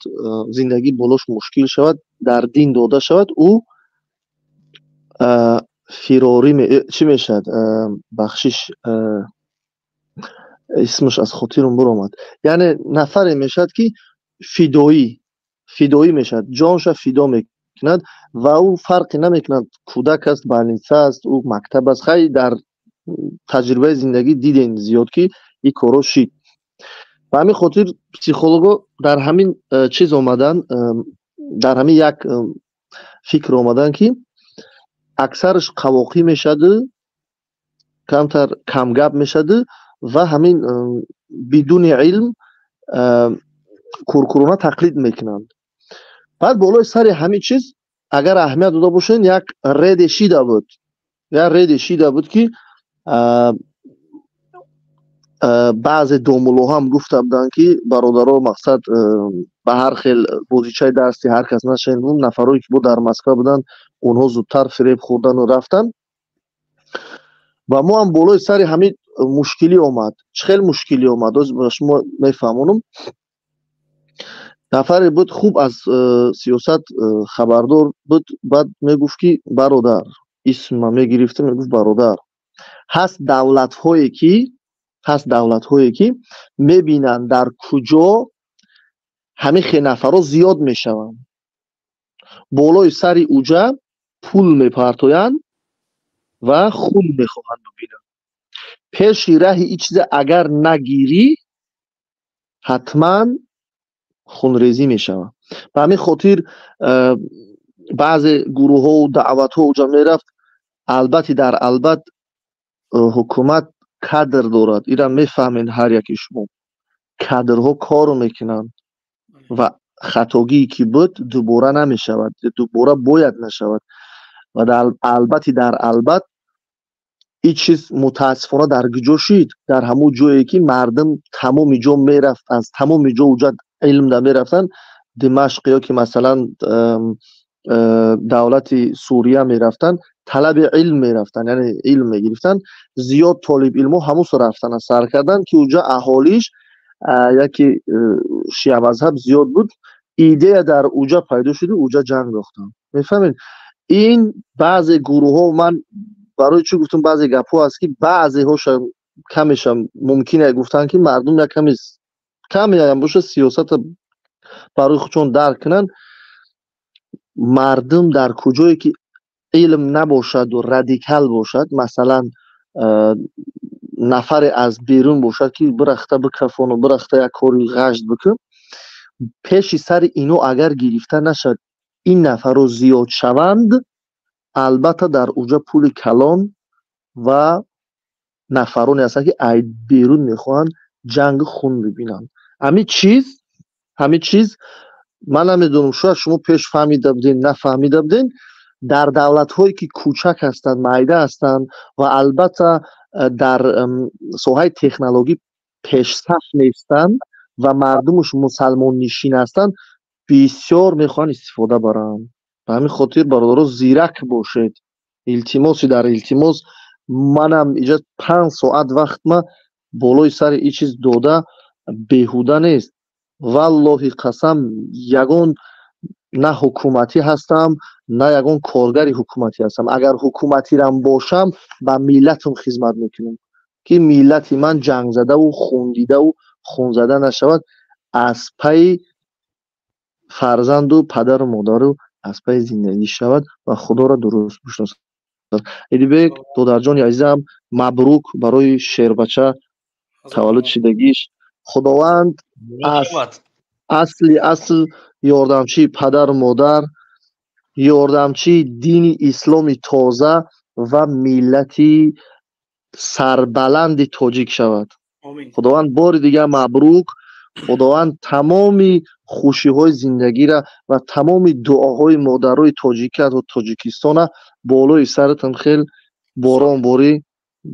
زندگی بالاش مشکل شود در دین داده شود او فراری چی میشد بخشش اسمش از خاطرم برآمد یعنی نفری میشد که فدایی میشد جانش فدا میکند و او فرقی نمیکند کودک است بالینسه است او مکتب است خیلی در تجربه زندگی دیدین زیاد که این کارو شید و همین خاطر پسیخولوگا در همین چیز آمدن در همین یک فکر آمدن که اکثرش قواقی میشد کمتر کمگپ میشد و همین بدون علم کورکورونا تقلید میکنند بعد بالای سر همین چیز اگر اهمیت داده باشین یک رید شیده بود که بعض دومولو هم گفته بودن که برادرها مقصد به هر خیل بوزیچه دستی هر کس نشین اون نفرهایی که بود در مسکو بودن اونها زودتر فریب خوردن و رفتن و ما هم بالای سر همین مشکلی اومد خیلی مشکلی اومد شما میفهمونم نفری بود خوب از سیاست خبردار بود بعد میگفت که برادر اسم میگرفته میگفت برادر هست دولت هایی که میبینن در کجا همه خیلی نفرها زیاد میشون بالای سری اوجه پول میپرتوین و خون میخواهند ببینن پیش ره این چیز اگر نگیری حتما خونریزی میشود به همین خاطر بعض گروه ها و دعوت ها اوجا میرفت البته در البته حکومت کادر دارد ایران میفهمین هر یکی شما کادرها کارو میکنن و خطاگی که بود دوباره نمیشود دوباره باید نشود و البته در البته این چیز متاسفانه در گجا شد در همون جایی که مردم تمام جا میرفت از تمام جا وجود علم در میرفتن دمشق یا که مثلا دولت سوریه میرفتن طلب علم میرفتن یعنی علم میگرفتن زیاد طالب علم همون سو رفتن سر کردن که اونجا اهالیش یکی شیعه مذهب زیاد بود ایده در اونجا پیدا شده اونجا جنگ رفتن میفهمین این بعضی گروه ها من برای چی گفتم بعضی گپ ها هست که بعضی هاش کمش ممکنه گفتن که مردم یک کمی هم باشه سیاست برای خودشون درک کنن مردم در کجایی که علم نباشد و رادیکال باشد مثلا نفر از بیرون باشد که برخته بکفان و برخته یک کاری غشت بکن پیش سر اینو اگر گرفته نشد این نفر رو زیاد شوند البته در اوجا پول کلان و نفرانی هستن که از بیرون میخوان جنگ خون ببینن همین چیز من نمیدونم شاید شما پیش فهمیده بودین نفهمیده بودین در دولت هایی که کوچک هستند معیده هستند و البته در ساحه تکنولوژی پیشرفت نیستند و مردمش مسلمان نشین هستند بسیار میخوان استفاده برن به همین خاطر برادرها زیرک باشید التماسی در التماس منم اینجا 5 ساعت وقت ما بالای سر این چیز داده بیهوده نیست والله قسم یگان نه حکومتی هستم نه یگان کارگری حکومتی هستم اگر حکومتی رم باشم با ملتم خدمت میکنم که ملتی من جنگ زده و خون دیده و خون زده نشود از پی فرزند و پدر و مادر و از پی زندگی شود و خدا را درست بشناسد ایدیبک دادر جان عزیزم مبروک برای شیربچه تولد شدگیش خداوند اصل یاردمچی پدر و مادر یاردمچی دین اسلامی تازه و ملتی سربلند تاجیک شود خداوند بار دیگه مبروک خداوند تمامی خوشی های زندگی را و تمامی دعاهای مادرای تاجیکیت و تاجیکستان بالای سرتان خیل باران باری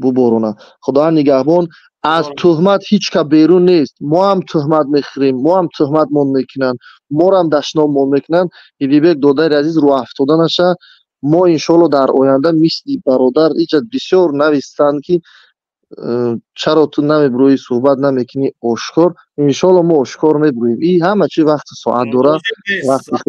ببارونه خداوند نگهبان از تهمت هیچ که بیرون نیست ما هم تهمت میخوریم ما هم تهمت مون میکنن ما هم دشنام مون میکنن ایدیبک دادر عزیز رو افتاده نشه ما انشالله در آینده مثل برادر ایجاد بسیار نویستند که چرا تو نمیبروی صحبت نمیکنی آشکار انشالله ما آشکار میبرویم این همه چی وقت ساعت داره وقتی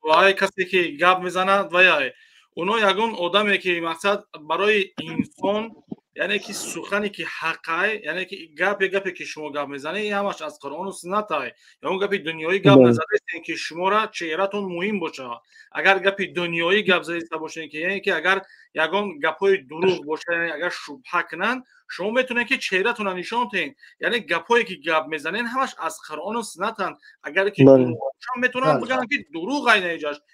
وای کسی که گپ میزند وای اونو یگون آدمی که مقصد برای انسان یعنی که سخنی که حقه یعنی که گپی که شما گپ میزنید این همش از قرآن و سنت است یا اون گپی دنیایی گپ نزدید که شما را چهرهتون مهم باشه اگر گپی دنیایی گپ زدید باشه که یعنی که اگر یگان گپای دروغ باشه یعنی اگر شبهه کنن شما میتونید که چهرهتون را نشان دهید یعنی گپایی که گپ میزنین همش از قرآن و سنت است اگر که دروغ شما میتونن بگن که دروغ اینه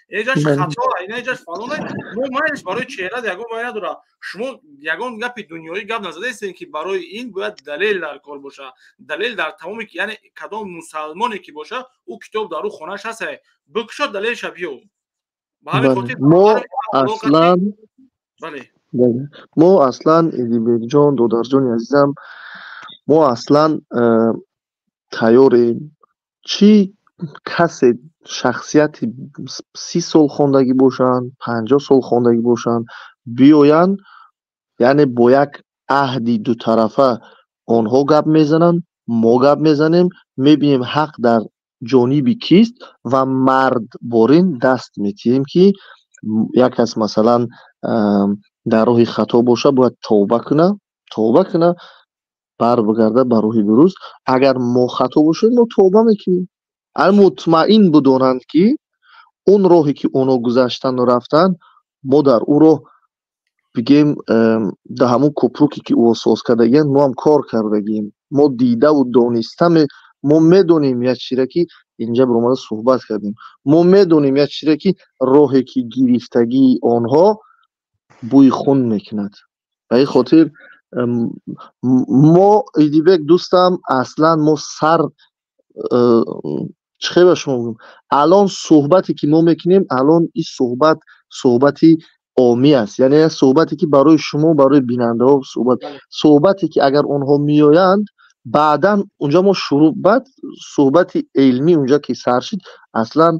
ایجاش خطا اینه ایجاش فلانه ماش برای چهره یگان باید داره شما یگان گپی دنیایی گپ نزدید که برای این باید دلیل در کار باشه دلیل در تمام یعنی کدام مسلمانی که باشه او کتاب در خونش هست بکشاد دلیل شبیه او ما اصلا ما اصلا ایدیبک جان دادر جان عزیزم ما اصلا تیاریم چی کسی شخصیت 30 سال خوندگی باشن 50 سال خوندگی باشن بیاین یعنی با یک عهدی دو طرفه آنها گپ میزنن ما گپ میزنیم میبینیم حق در جانبی کیست و مرد بارین دست میتیم که یک کس مثلا در راه خطا باشه باید توبه کنه بر بگرده بر راه درست اگر ما خطا باشیم ما توبه میکنیم مطمئن بدونند که اون راهی که اونا گذشتن و رفتن ما در او راه بگیم در همون کپروکی که او اساس کردگیم ما هم کار کردگیم ما دیده و دانستم ما میدونیم یک چیزی که اینجا برامون صحبت کردیم ما میدونیم یک چیزی که راهی که گرفتگی آنها بوی خون میکند به این خاطر ما ایدیبک دوستم اصلا ما سر چه به شما بگم الان صحبتی که ما میکنیم الان این صحبتی عامی است. یعنی صحبتی که برای شما برای بیننده ها صحبتی که اگر اونها میآیند بعدا اونجا ما شروع بعد صحبت علمی اونجا که سر شد اصلا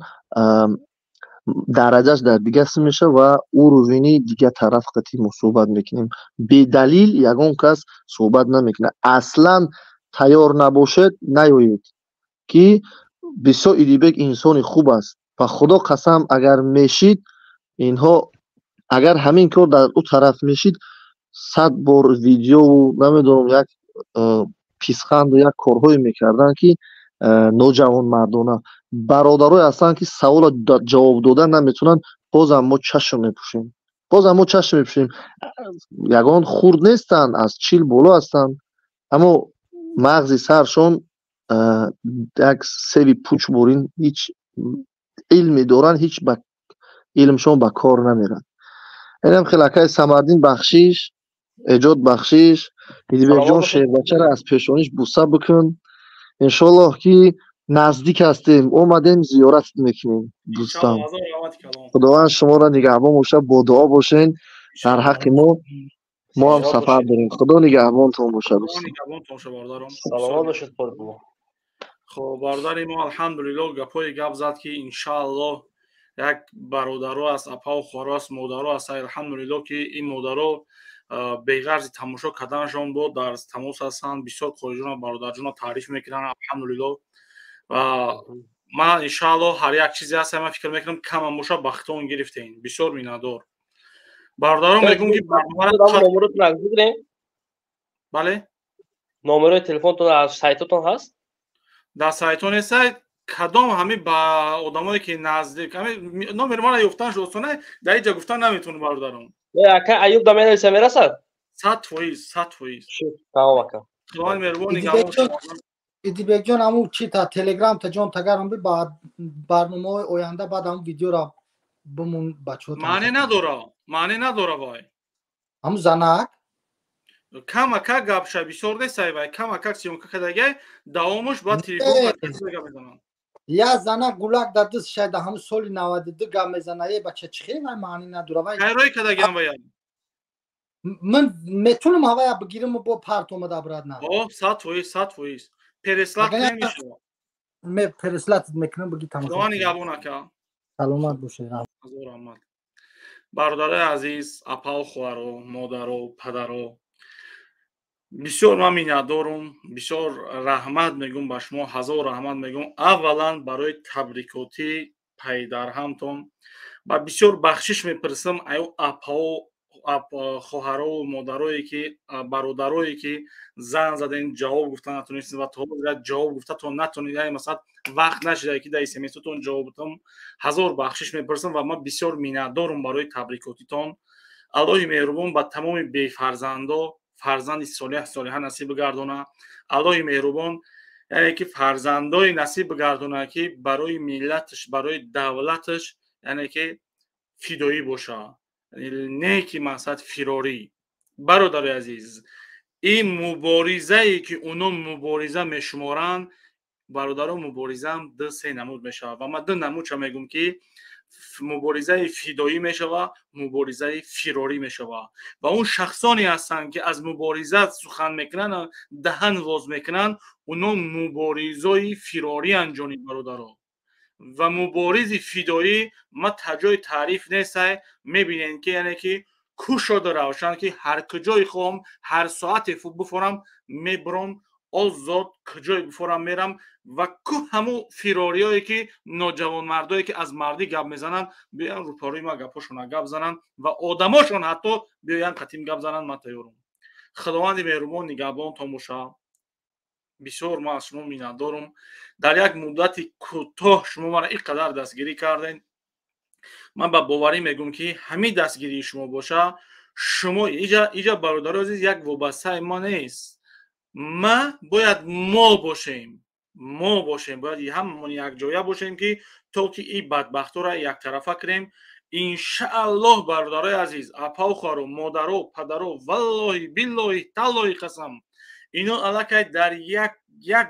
درجهش در دیگه است میشه و او رو وینی دیگه طرف قطعی ما صحبت میکنیم. بی دلیل یگان کس صحبت نمیکنه. اصلا تیار نباشد نیایید که بسیار ایدیبک انسان خوب است و خدا قسم اگر میشید اینها اگر همین کار در او طرف میشید 100 بار ویدیو و نمیدونم یک پیسخند و یک کارهایی میکردن که نوجوان مردانه برادرای هستن که سوال جواب دادن نمیتونن. بازم ما چشم میپوشیم. یگان خورد نیستن، از 40 بالا هستن، اما مغزی سرشون یک سری پوچ برین، هیچ علمی دارن، هیچ علمشون به کار نمیرن. اینم خلاکای سمردین بخشیش ایجاد بخشیش ایدیبک جان شیر بچه را از پیشانیش بوسه بکن. انشالله که نزدیک هستیم اومدیم زیارت میکنیم دوستان. خداوند شما را نگهبان باشه، با دعا باشین در حق ما هم سفر داریم. خدا نگهبانتون باشه دوستان. سلامت باشید. خب برادر ما الحمدلله گپای گپ زد که انشالله یک برادرو است، اپا و خواراست، مادرو است. الحمدلله که این مادرو بی‌غرض تماشا کردنشان بود در تماس هستند. بسیار خواهرجان برادرجان تعریف میکنن الحمدلله. و ما انشالله هر یک چیزی هست من فکر میکنم کم هم باشه بختون گرفتین. بسیار مینادور برادران میگم که نمبرتون از بگیرین. بله نمره تلفنتون از سایتتون هست؟ در سایتون سایت کدام همه با آدمایی که نزدیک همه نمره ما را یافتن شدونه در اینجا گفتن نمیتونم برادرم. اکا ایوب دامن نویسه میرسد؟ 100%. تمام اکا. خداوند مهربون ایدیبک جان همون چی تا تلگرام تا جام تگر هم بعد برنامه آینده بعد هم ویدیو را بمون بچه‌ها معنی نداره وای. همون زنک کم اکا گپ شای بسیار نیست وای. کم اکا سیون که دیگه دوامش با تلفن گپ میزنن. یا زنک گلک در دست شاید همون سال 92 گپ میزنه. یه بچه چخه وای معنی نداره وای. خیرای که دیگه وای. من میتونم هوای بگیرم با پرت اومده برات نه. 100%. پرسلات نمیشه. من پرسلات میکنم بگی تمام. خدا نگهبان که. سلامت باشه. برادر عزیز، اپا و خواهر و مادر و پدر و بسیار من میندارم، بسیار رحمت میگم به شما، هزار رحمت میگم. اولا برای تبریکاتی پیدر همتون و بسیار بخشش میپرسم ایو اپا و خواهرها و مادرایی که برادرایی که زنگ زدن جواب گفتن نتونستین و تا جواب گفته تو نتونید مثلا وقت نشده که در اس ام اس تون جواب بدم، هزار بخشش میپرسم و من بسیار مینتدارم برای تبریکاتیتون. الله مهربان با تمام بی فرزندا فرزند صالح نصیب گردونه. الله مهربان یعنی که فرزندای نصیب گردونه که برای ملتش برای دولتش یعنی که فدایی باشه، نه که مقصد فراری. برادر عزیز این مبارزه ای که اونا مبارزه میشمارن برادران مبارزه هم دو سه نمود میشه و من دو نمود چه میگم که مبارزه فدایی میشه و مبارزه فراری میشه و اون شخصانی هستن که از مبارزه سخن میکنن دهن واز میکنن اونا مبارزه فراری انجام برادران و مبارز فدایی ما تجای تعریف نیست. میبینین که یعنی که کوشاده روشن که هر کجای خوام هر ساعت بفورم میبرم آزاد کجای بفورم میرم و که همو فراری هایی که نوجوان مردایی که از مردی گپ میزنن بیان رو پاروی ما گپاشون گپ زنن و آدماشون حتی بیان قطیم گپ زنن. من تیارم. خداوند مهربان نگهبان تماشا. بسیار ما از شما میندارم. در یک مدت کوتاه شما مرا اینقدر دستگیری کردین. من با باوری میگم که همین دستگیری شما باشه شما ایجا برادر عزیز یک وابسته ما نیست. ما باید ما باشیم باید هممون یک جایه باشیم که تا که این بدبختا را یک طرفه کنیم. انشاءالله برادرای عزیز اپا و خواهر و مادر و پدر و والله بالله تالله قسم اینا علاقه در یک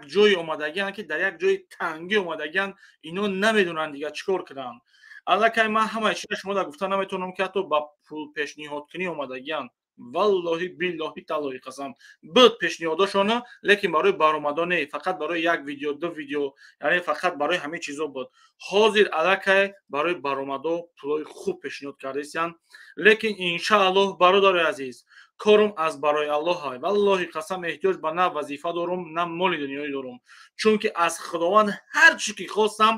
جای اومدگیان که در یک جای تنگی اومدگیان اینا نمیدونن دیگه چیکار کنن. аллакай ман ҳамаи чизро шумо дар гуфта наметавонам ки ҳатто ба пул пешниҳодкунӣ омадагиянд. валлоҳи биллоҳи таллоҳи қасам буд пешниҳодошона, лекин барои баромадон не, фақат барои як видео, ду видео, яъне фақат барои ҳамин чизо буд. ҳозир аллакай барои баромадо пулои хуб пешниҳод кардесиянд, лекин иншааллоҳ бародари азиз, корум аз барои аллоҳай. валлоҳи қасам эҳтиёҷ ба на вазифа дорум, на моли дунёӣ дорум, чунки аз худованд ҳар чӣ ки хостам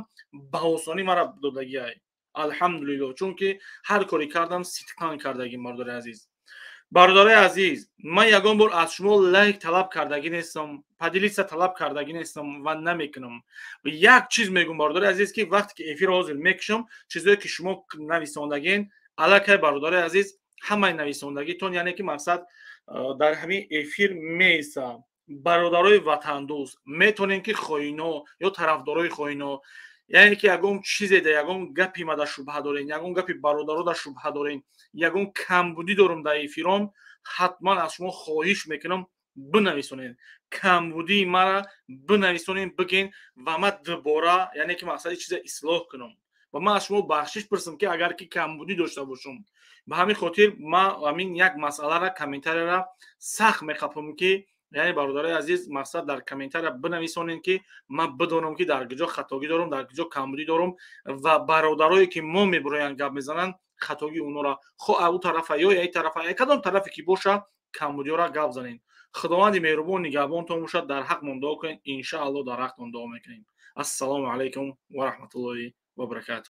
ба осонӣ мара додагиай. алҳамдулиллоҳ, чунки ҳар коре кардам сидқан кардагим. бародари азиз, бародари азиз, ман ягон бор аз шумо лайк талаб кардагӣ нестам, падилиса талаб кардагӣ нестам ва намекунам. як чиз мегӯм бародари азиз, ки вақте ки эфир ҳозир мекушам, чизое ки шумо нависондагин, аллакай бародари азиз, ҳамаи нависондагитон, яъне ки мақсад дар ҳамин эфир меиста. бародарои ватандӯст, метонем ки хоино ё тарафдорои хоино, яъне ки ягон чизе да ягон гапи ма дар шубҳа дорен, ягон гапи бародаро дар шубҳа дорен, ягон камбудӣ дорум дар эфиром, ҳатман аз шумо хоҳиш мекунам бинависонед. камбудии мара бинависонед, бигин ва ман дубора, яъне ки мақсади чизе ислоҳ кунам. ва ман аз шумо бахшиш пурсам ки агар ки камбудӣ дошта бошам, ба ҳамин хотир ман ҳамин як масъалара комментарияра сахт мехапам ки, яъне бародари азиз, мақсад дар комментария бинависонед ки ман бидонам ки дар куҷо хатогӣ дорам, дар куҷо камбудӣ дорам, ва бародарое ки мо мебуроянд гап мезананд, хатогии онҳоро хоҳ ав тарафа ё ин тарафа, кадом тарафе ки боша, камбудиёра гап занед. худованди меҳрубон нигаҳбонтон бошад. дар ҳақмон дуо кунед, иншааллоҳ дар ҳақтон дуо мекунем. ассалому алайкум ва раҳматуллоҳи ва баракатуҳ.